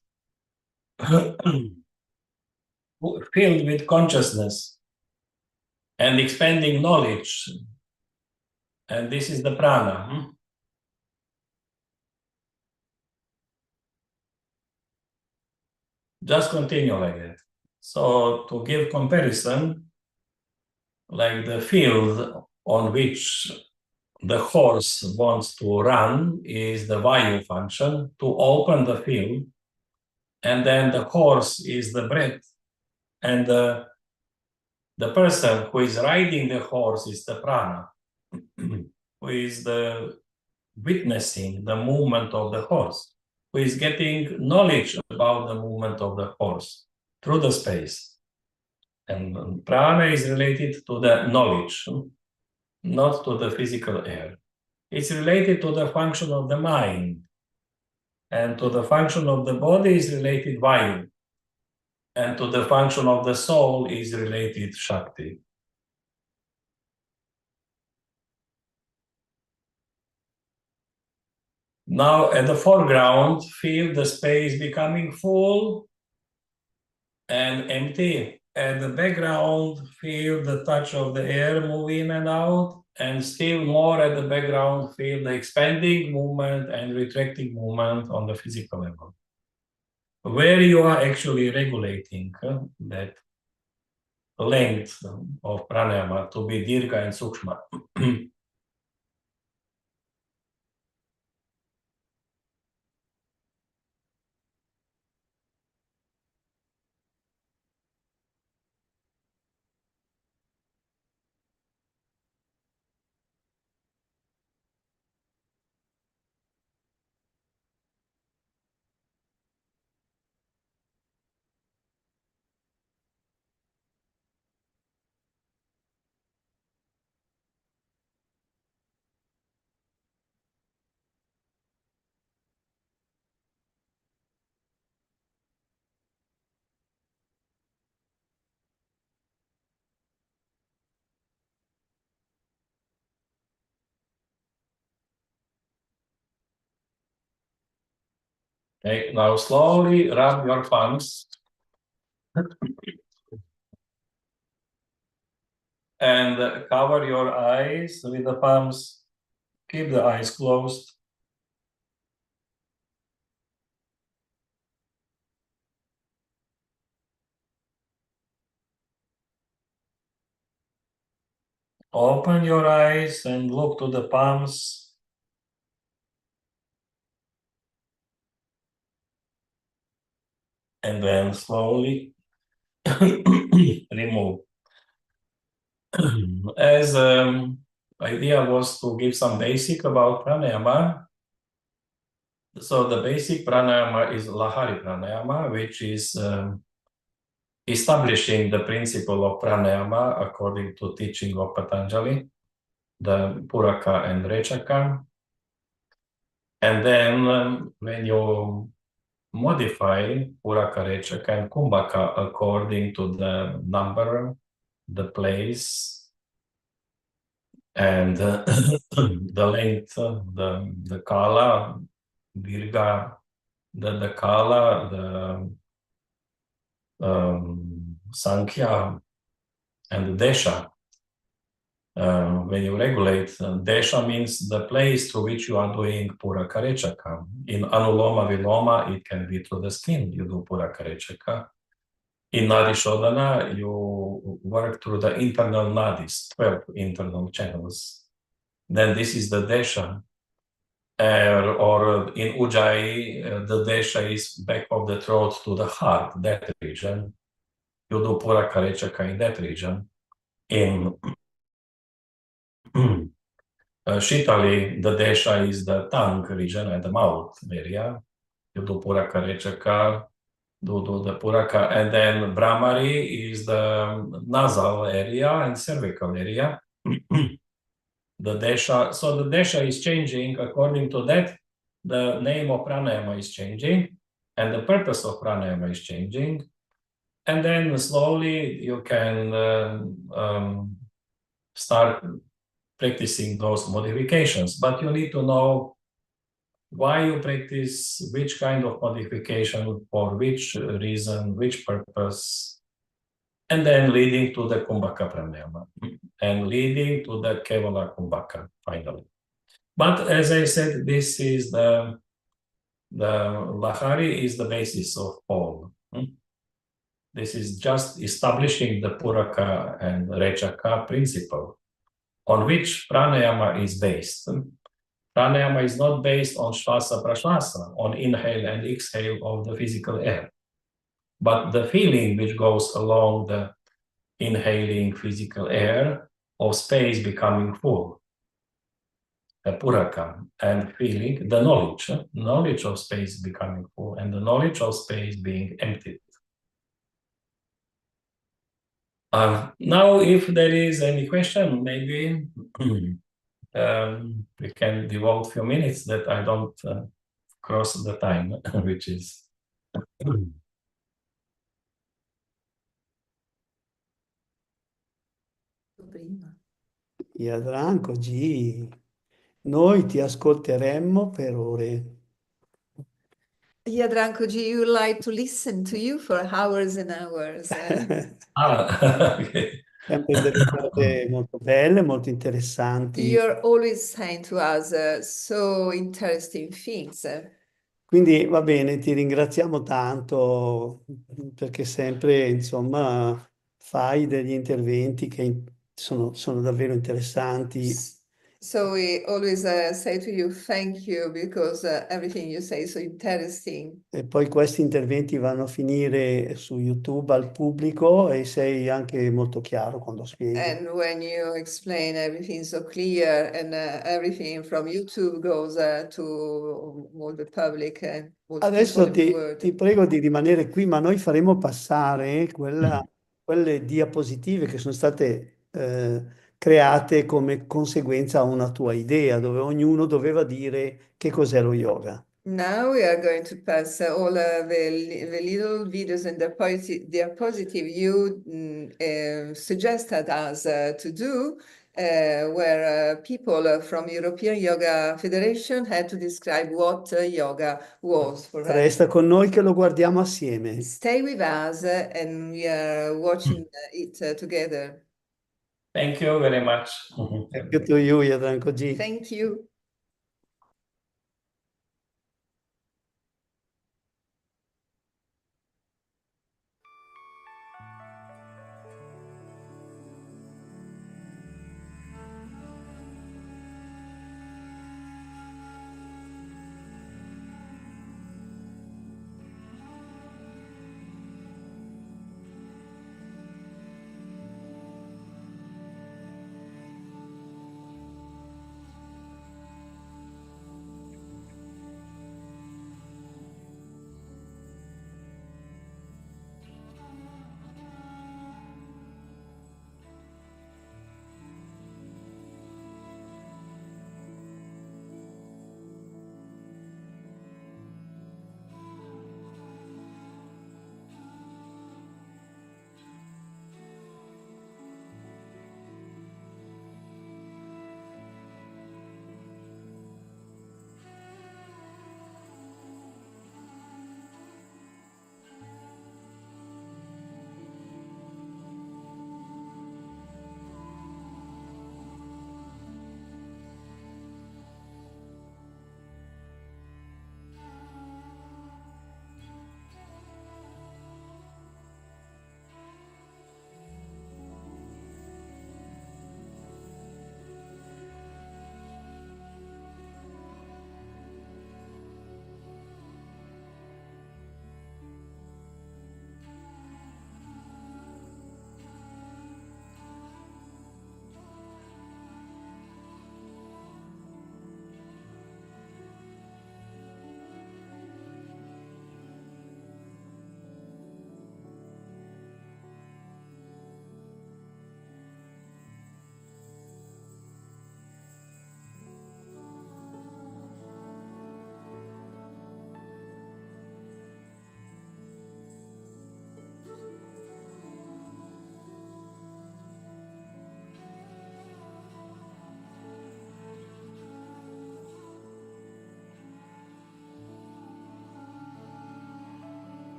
filled with consciousness and expanding knowledge. And this is the prana. Just continue like that. So to give comparison, like the field on which the horse wants to run is the vayu function, to open the field, and then the horse is the breath, and the person who is riding the horse is the prana, who is the witnessing the movement of the horse, who is getting knowledge about the movement of the horse through the space. And prana is related to the knowledge, not to the physical air. It's related to the function of the mind, and to the function of the body is related vayu, and to the function of the soul is related shakti. Now at the foreground, feel the space becoming full and empty. At the background, feel the touch of the air move in and out, and still more at the background, feel the expanding movement and retracting movement on the physical level, where you are actually regulating that length of pranayama to be dirgha and sukshma. Okay, now slowly rub your palms And cover your eyes with the palms. Keep the eyes closed. Open your eyes and look to the palms. And then slowly remove. As idea was to give some basic about pranayama. So the basic pranayama is Lahari pranayama, which is establishing the principle of pranayama according to teaching of Patanjali, the Puraka and Rechaka. And then when you modify Puraka, Rechaka and Kumbhaka according to the number, the place, and the length, the kala, virga, the kala, the sankhya, and the desha. When you regulate, desha means the place to which you are doing Puraka Rechaka. In Anuloma Viloma, it can be through the skin, you do Puraka Rechaka. In Nadi Shodhana, you work through the internal nadis, 12 internal channels. Then this is the desha. Or in Ujjayi, the desha is back of the throat to the heart, that region. You do Puraka Rechaka in that region. In Shitali, the desha is the tongue region and the mouth area. You do Puraka Rechaka, do the Puraka, and then Brahmari is the nasal area and cervical area. The desha, so the desha is changing according to that. The name of pranayama is changing, and the purpose of pranayama is changing. And then slowly you can start practicing those modifications, but you need to know why you practice, which kind of modification, for which reason, which purpose, and then leading to the Kumbhaka pranayama, and leading to the Kevala Kumbhaka finally. But as I said, this is the Lahari is the basis of all. This is just establishing the Puraka and Rechaka principle on which pranayama is based. Pranayama is not based on Shvasa Prashvasa, on inhale and exhale of the physical air, but the feeling which goes along the inhaling physical air of space becoming full, the Puraka, and feeling the knowledge of space becoming full, and the knowledge of space being emptied. Now, if there is any question, maybe we can devote a few minutes that I don't cross the time, which is... Jadranko, noi ti ascolteremmo per ore. Jadranko, you like to listen to you for hours and hours. Okay. Sempre delle cose molto belle, molto interessanti. You're always saying to us so interesting things. Quindi va bene, ti ringraziamo tanto perché sempre, insomma, fai degli interventi che sono davvero interessanti. So we always say to you, thank you, because everything you say is so interesting. E poi questi interventi vanno a finire su YouTube al pubblico e sei anche molto chiaro quando spieghi. And when you explain everything so clear and everything from YouTube goes to all the public and all the Adesso people in the world. ti prego di rimanere qui, ma noi faremo passare quelle diapositive che sono state create come conseguenza a una tua idea, dove ognuno doveva dire che cos'è lo yoga. Now we are going to pass all the little videos and the diapositive you suggested us to do, where people from European Yoga Federation had to describe what yoga was for them. Resta con noi che lo guardiamo assieme. Stay with us and we are watching it together. Thank you very much. Thank you to you, Jadranko ji. Thank you.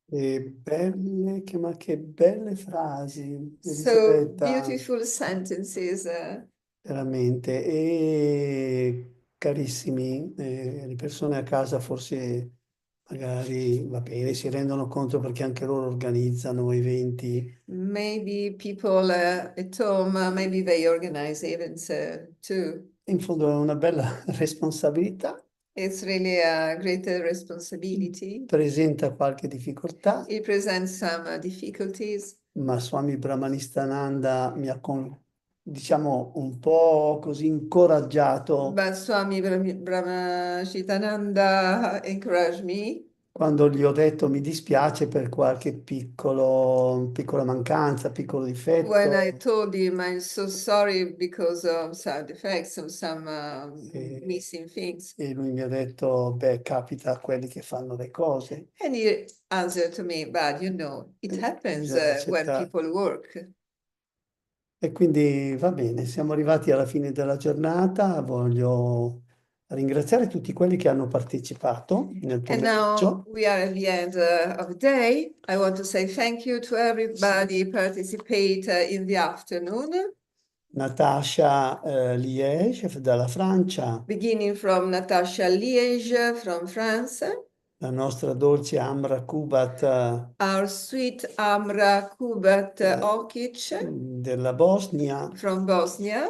Ma che belle frasi, So Elisabetta, beautiful sentences. veramente. E carissimi, le persone a casa forse magari va bene, si rendono conto perché anche loro organizzano eventi. Maybe people at home, maybe they organize events too. In fondo è una bella responsabilità, It's really a great responsibility. presenta qualche difficoltà, It presents some difficulties, ma Swami Brahmanistananda mi ha, diciamo, un po' così incoraggiato but Swami Brahmachitananda encouraged me quando gli ho detto mi dispiace per qualche piccola mancanza, piccolo when difetto. I told him I'm so sorry because of some defects or some missing things. E lui mi ha detto, beh, capita a quelli che fanno le cose. And he answered to me, but you know, it happens bisogna when accettare. people work. E quindi va bene, siamo arrivati alla fine della giornata. Voglio ringraziare tutti quelli che hanno partecipato nel And now pomeriggio. we are at the end of the day. I want to say thank you to everybody participate in the afternoon. Natasha Liège dalla Francia, Beginning from Natasha Liège from France, la nostra dolce Amra Kubat our sweet Amra Kubat Okić della Bosnia. from Bosnia.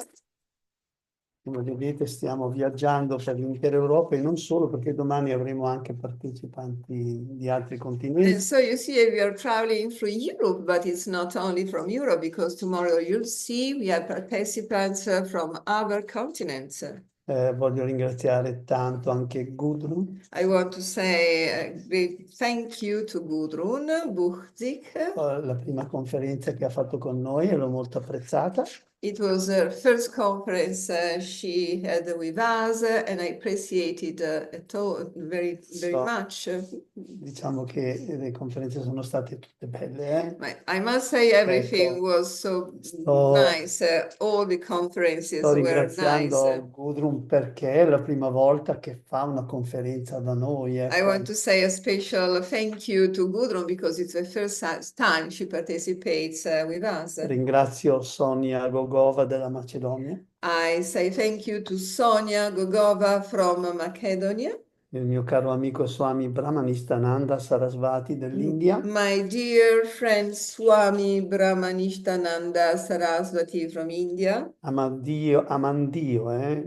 Come vedete stiamo viaggiando per l'intera Europa e non solo, perché domani avremo anche partecipanti di altri And continenti. so you see, we are traveling through Europe, but it's not only from Europe, because tomorrow you'll see we have participants from other continents. Voglio ringraziare tanto anche Gudrun, I want to say a great thank you to Gudrun Buchzik. la prima conferenza che ha fatto con noi e l'ho molto apprezzata. It was her first conference she had with us, and I appreciated it all very much. Diciamo che le conferenze sono state tutte belle. I must say everything Ecco, was so sto nice. All the conferences sto were ringraziando nice. Gudrun perché è la prima volta che fa una conferenza da noi. I Ecco. want to say a special thank you to Gudrun because it's the first time she participates with us. Ringrazio Sonja Gogova della Macedonia, I say thank you to Sonja Gogova from Macedonia. il mio caro amico Swami Brahmanistananda Sarasvati dell'India, My dear friend Swami Brahmanishtananda Sarasvati from India. Amandio,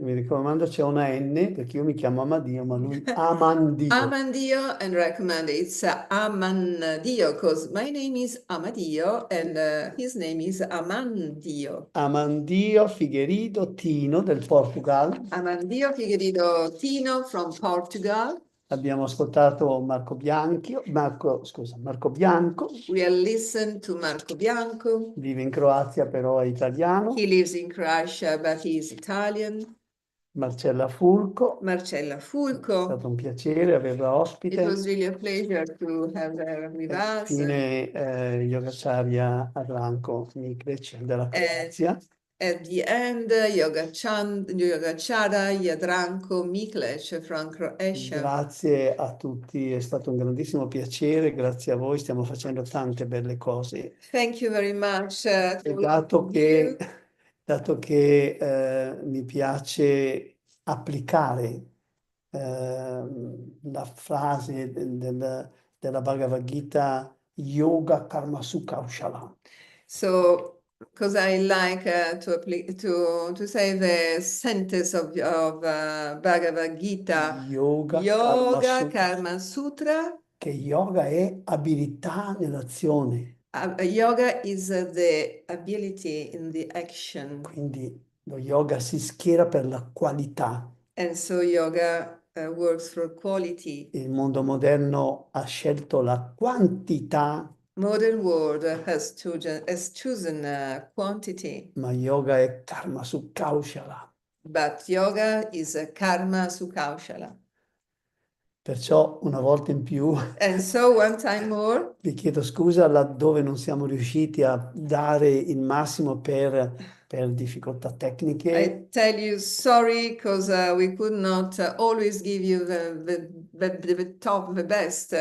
mi raccomando c'è una N perché io mi chiamo Amandio, ma lui Amandio. Amandio, and recommend it's Amandio because my name is Amadio and his name is Amandio. Amandio Figueiredo Tino del Portugal. Amandio Figueiredo Tino from Portugal. Abbiamo ascoltato Marco Bianco. We have listened to Marco Bianco. Vive in Croazia, però è italiano. He lives in Croatia, but he is Italian. Marcella Fulco. È stato un piacere averla ospite. It was really a pleasure to have her with us. Infine Yogacharya Jadranko Miklec della Croazia. At the end, Yogacharya Jadranko Miklec from Croatia. Grazie a tutti, è stato un grandissimo piacere, grazie a voi, stiamo facendo tante belle cose. Thank you very much. E dato che mi piace applicare la frase della Bhagavad Gita, Yoga Karma Sukha Ushala. So, because I like to say the sentence of Bhagavad Gita, Yoga Karma Sutra. Che yoga è abilità nell'azione. Yoga is the ability in the action. Quindi lo yoga si schiera per la qualità. And so yoga works for quality. Il mondo moderno ha scelto la quantità. Modern world has chosen quantity. Ma yoga è karma sukha. But yoga is a karma sukha. Perciò una volta in più And so one time more, vi chiedo scusa laddove non siamo riusciti a dare il massimo per difficoltà tecniche. I tell you sorry because we could not always give you the top, the best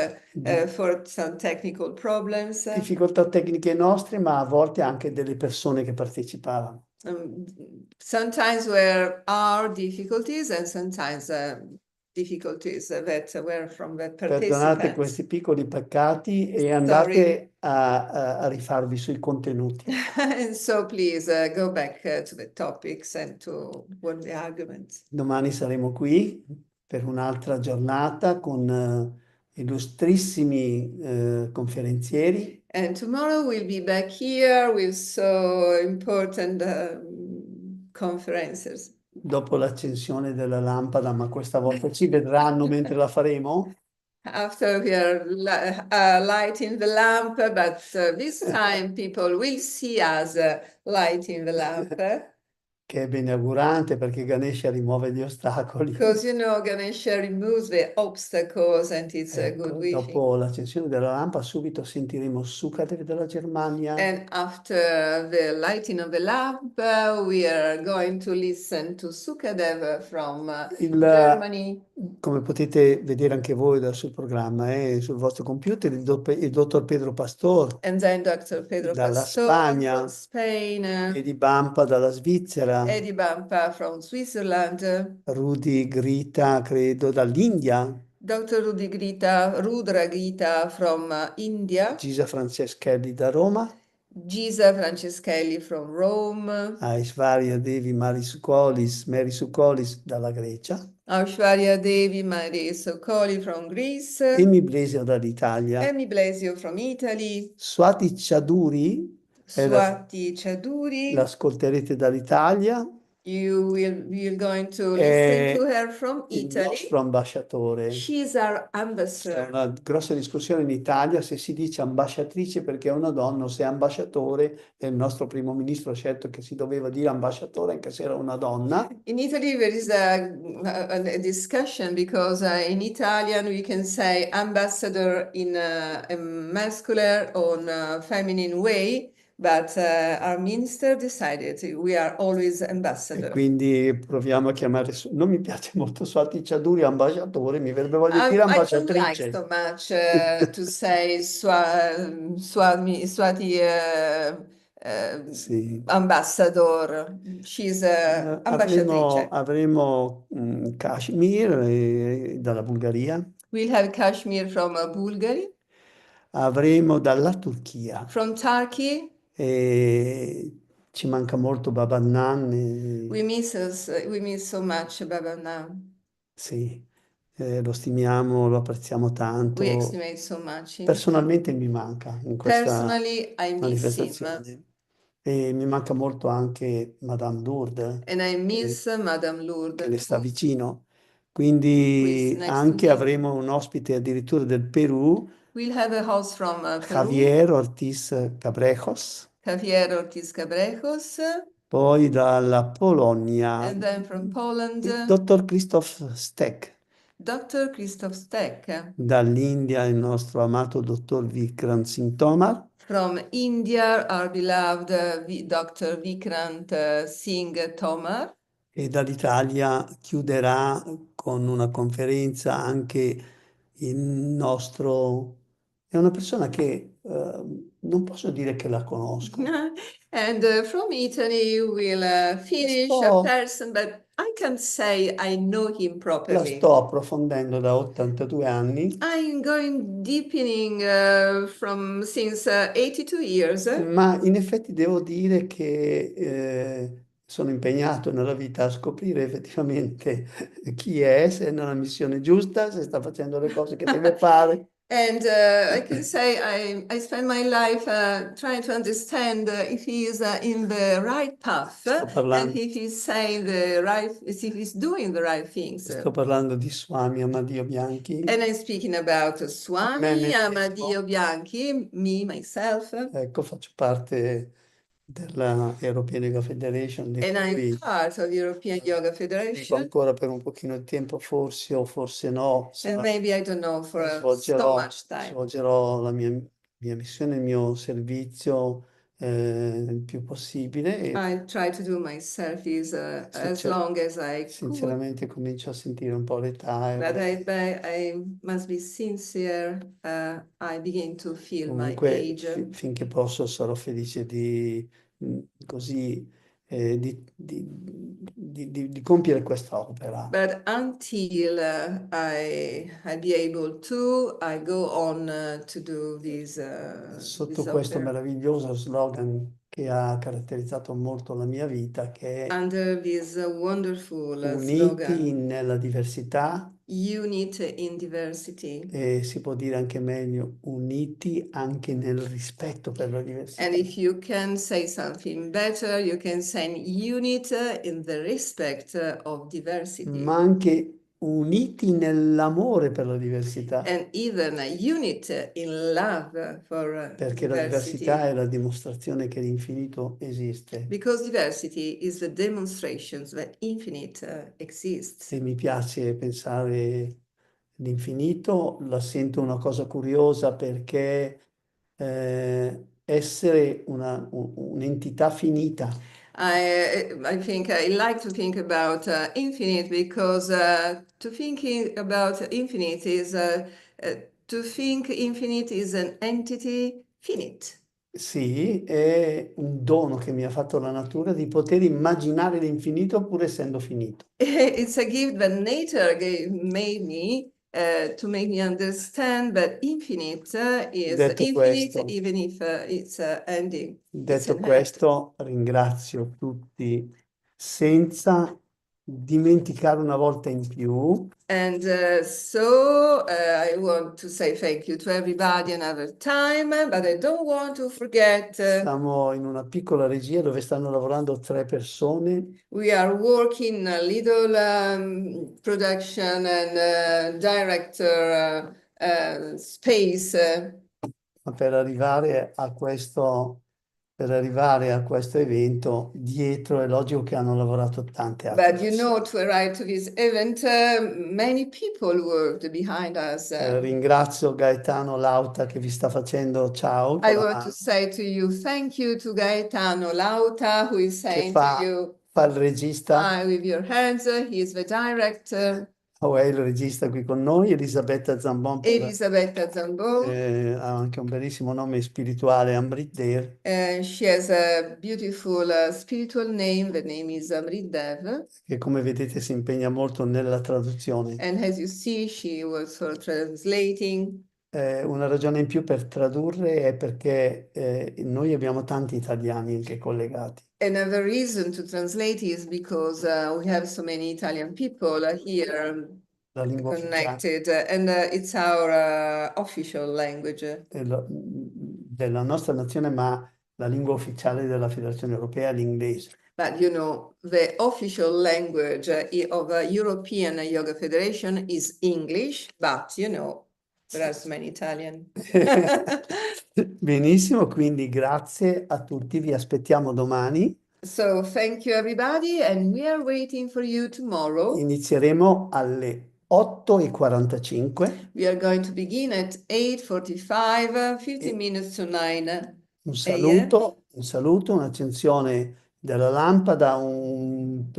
for some technical problems. Difficoltà tecniche nostre, ma a volte anche delle persone che partecipavano. Sometimes were our difficulties and sometimes difficulties that were from the Perdonate participants. questi piccoli peccati e andate a rifarvi sui contenuti. And so please go back to the topics and to what the arguments. Domani saremo qui per un'altra giornata con illustrissimi conferenzieri. And tomorrow we'll be back here with so important conferences. Dopo l'accensione della lampada, ma questa volta ci vedranno mentre la faremo. After we are lighting the lamp, but this time people will see us lighting the lamp. Che è beneaugurante perché Ganesha rimuove gli ostacoli. Because you know Ganesha removes the obstacles and it's a good wishing. Dopo l'accensione della lampada subito sentiremo Sukadev della Germania. And after the lighting of the lamp, we are going to listen to Sukadev from Germany. Come potete vedere anche voi sul programma, sul vostro computer, il dottor Pedro Pastor And then Dr. Pedro dalla Pastor Spagna, from Spain, Eddie Bampa dalla Svizzera, Eddie Bampa from Switzerland, Rudy Grita, credo, dall'India, Dr. Rudra Gita from India, Gisa Franceschelli da Roma, Gisa Franceschelli from Rome, Aishwarya Devi Mary Sukolis dalla Grecia, Aishwarya Devi Mary Sokoli from Greece, Emi Blesio dall'Italia, Emi Blesio from Italy, Swati Chaduri, Swati Chaduri. l'ascolterete dall'Italia. You're going to listen to her from Il Italy. nostro ambasciatore. She's our C'è ambassador. una grossa discussione in Italia se si dice ambasciatrice perché è una donna o se è ambasciatore, e il nostro primo ministro ha scelto che si doveva dire ambasciatore anche se era una donna. In Italy there is a discussion because in Italian we can say ambassador in a masculine or feminine way, but our minister decided we are always E ambassador. quindi proviamo a chiamare, non mi piace molto Swati Chaduri ambasciatore, mi verrebbe voglia di dire I don't ambasciatrice. like so much to say Swati Sì. ambassador. She's ambasciatrice. Avremo Kashmir dalla Bulgaria, We'll have Kashmir from Bulgaria, avremo dalla Turchia. from Turkey. E ci manca molto Baba Nan. We miss so much Baba Nam. Sì, lo stimiamo, lo apprezziamo tanto. We estimate so much. Personalmente mi manca in questa Personally, I miss him. manifestazione. E mi manca molto anche Madame Lourdes, And I miss Madame che Lourdes. le sta vicino. Who is Quindi next to anche me. avremo un ospite addirittura del Perù, We'll have a host from Peru, Javier Ortiz Cabrejos, Javier Ortiz Cabrejos, poi dalla Polonia and then from Poland, il dottor Christoph Steck, Dr. Christoph Steck. dall'India il nostro amato dottor Vikrant Singh Tomar, From India, our beloved Dr. Vikrant Singh Tomar. e dall'Italia chiuderà con una conferenza anche il nostro, è una persona che non posso dire che la conosco. And from Italy, we'll finish a person, but I can say I know him La properly. sto approfondendo da 82 anni, I'm going deepening since 82 years. ma in effetti devo dire che sono impegnato nella vita a scoprire effettivamente chi è, se è nella missione giusta, se sta facendo le cose che deve fare. And I can say I spend my life trying to understand if he is in the right path and if he's saying if he's doing the right things. Sto parlando di Swami Amandio Bianchi. And I'm speaking about Swami Amandio Bianchi, myself. Ecco, faccio parte della European Yoga Federation, di and I'm cui part of European Yoga dico Federation. ancora per un pochino di tempo, forse o forse no, And maybe, I don't know, for so svolgerò, much time. svolgerò la mia missione, il mio servizio il più possibile e I try to do my service as long as I could, sinceramente comincio a sentire un po' l'età e but I must be sincere, I begin to feel my comunque age. finché posso sarò felice di così di compiere questa opera. But until I'll be able to, I go on to do this Sotto this questo opera. meraviglioso slogan che ha caratterizzato molto la mia vita, che è Under this wonderful uniti slogan, nella diversità, unity in diversity. e si può dire anche meglio, uniti anche nel rispetto per la diversità. And if you can say something better, you can say unity in the respect of diversity. Ma anche uniti nell'amore per la diversità, And even unity in love for perché la diversity. diversità è la dimostrazione che l'infinito esiste. Because diversity is the demonstration that infinite exists. E mi piace pensare l'infinito, la sento una cosa curiosa perché essere un'entità finita I think I like to think about infinite because to think about infinite is to think infinite is an entity finite. sì, è un dono che mi ha fatto la natura di poter immaginare l'infinito pur essendo finito. It's a gift that nature made me to make me understand that infinite is Detto infinite questo, even if it's ending. detto questo, ringrazio tutti senza dimenticare una volta in più And so I want to say thank you to everybody another time, but I don't want to forget. Siamo in una piccola regia dove stanno lavorando 3 persone. We are working a little production and director space. Ma per arrivare a questo evento, dietro è logico che hanno lavorato tante altre But you know, to arrive to this event, many people worked behind us. Ringrazio Gaetano Lauta che vi sta facendo ciao con I la want mano, to say to you, thank you to Gaetano Lauta, who is che saying to you, fa il regista, with your hands, he is the director. è il regista qui con noi, Elisabetta Zambon, Elisabetta Zambon. ha anche un bellissimo nome spirituale, Amrit Dev. She has a beautiful spiritual name. The name is Amrit Dev. Che come vedete si impegna molto nella traduzione. And as you see, she was for translating. Una ragione in più per tradurre è perché noi abbiamo tanti italiani anche collegati. Another reason to translate is because we have so many Italian people here connected, and it's our official language. Della nostra nazione, ma la lingua ufficiale della Federazione Europea è l'inglese. But you know, the official language of the European Yoga Federation is English, but you know, there are so many Italian. Benissimo, quindi grazie a tutti, vi aspettiamo domani. So thank you everybody, and we are waiting for you tomorrow. Inizieremo alle 8:45. We are going to begin at 8:45, 15 minutes to 9. Un saluto, un'accensione della lampada, un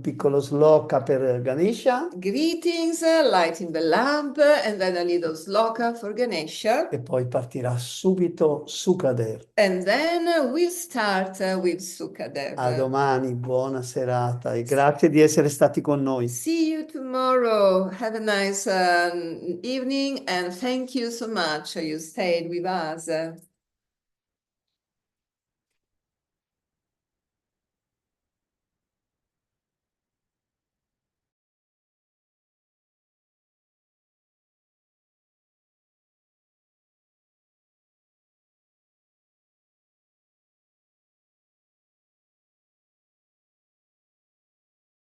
piccolo sloka per Ganesha. Greetings, lighting the lamp, and then a little sloka for Ganesha. E poi partirà subito Sukadev. And then we'll start with Sukadev. A domani, buona serata e grazie di essere stati con noi. See you tomorrow. Have a nice evening, and thank you so much you stayed with us.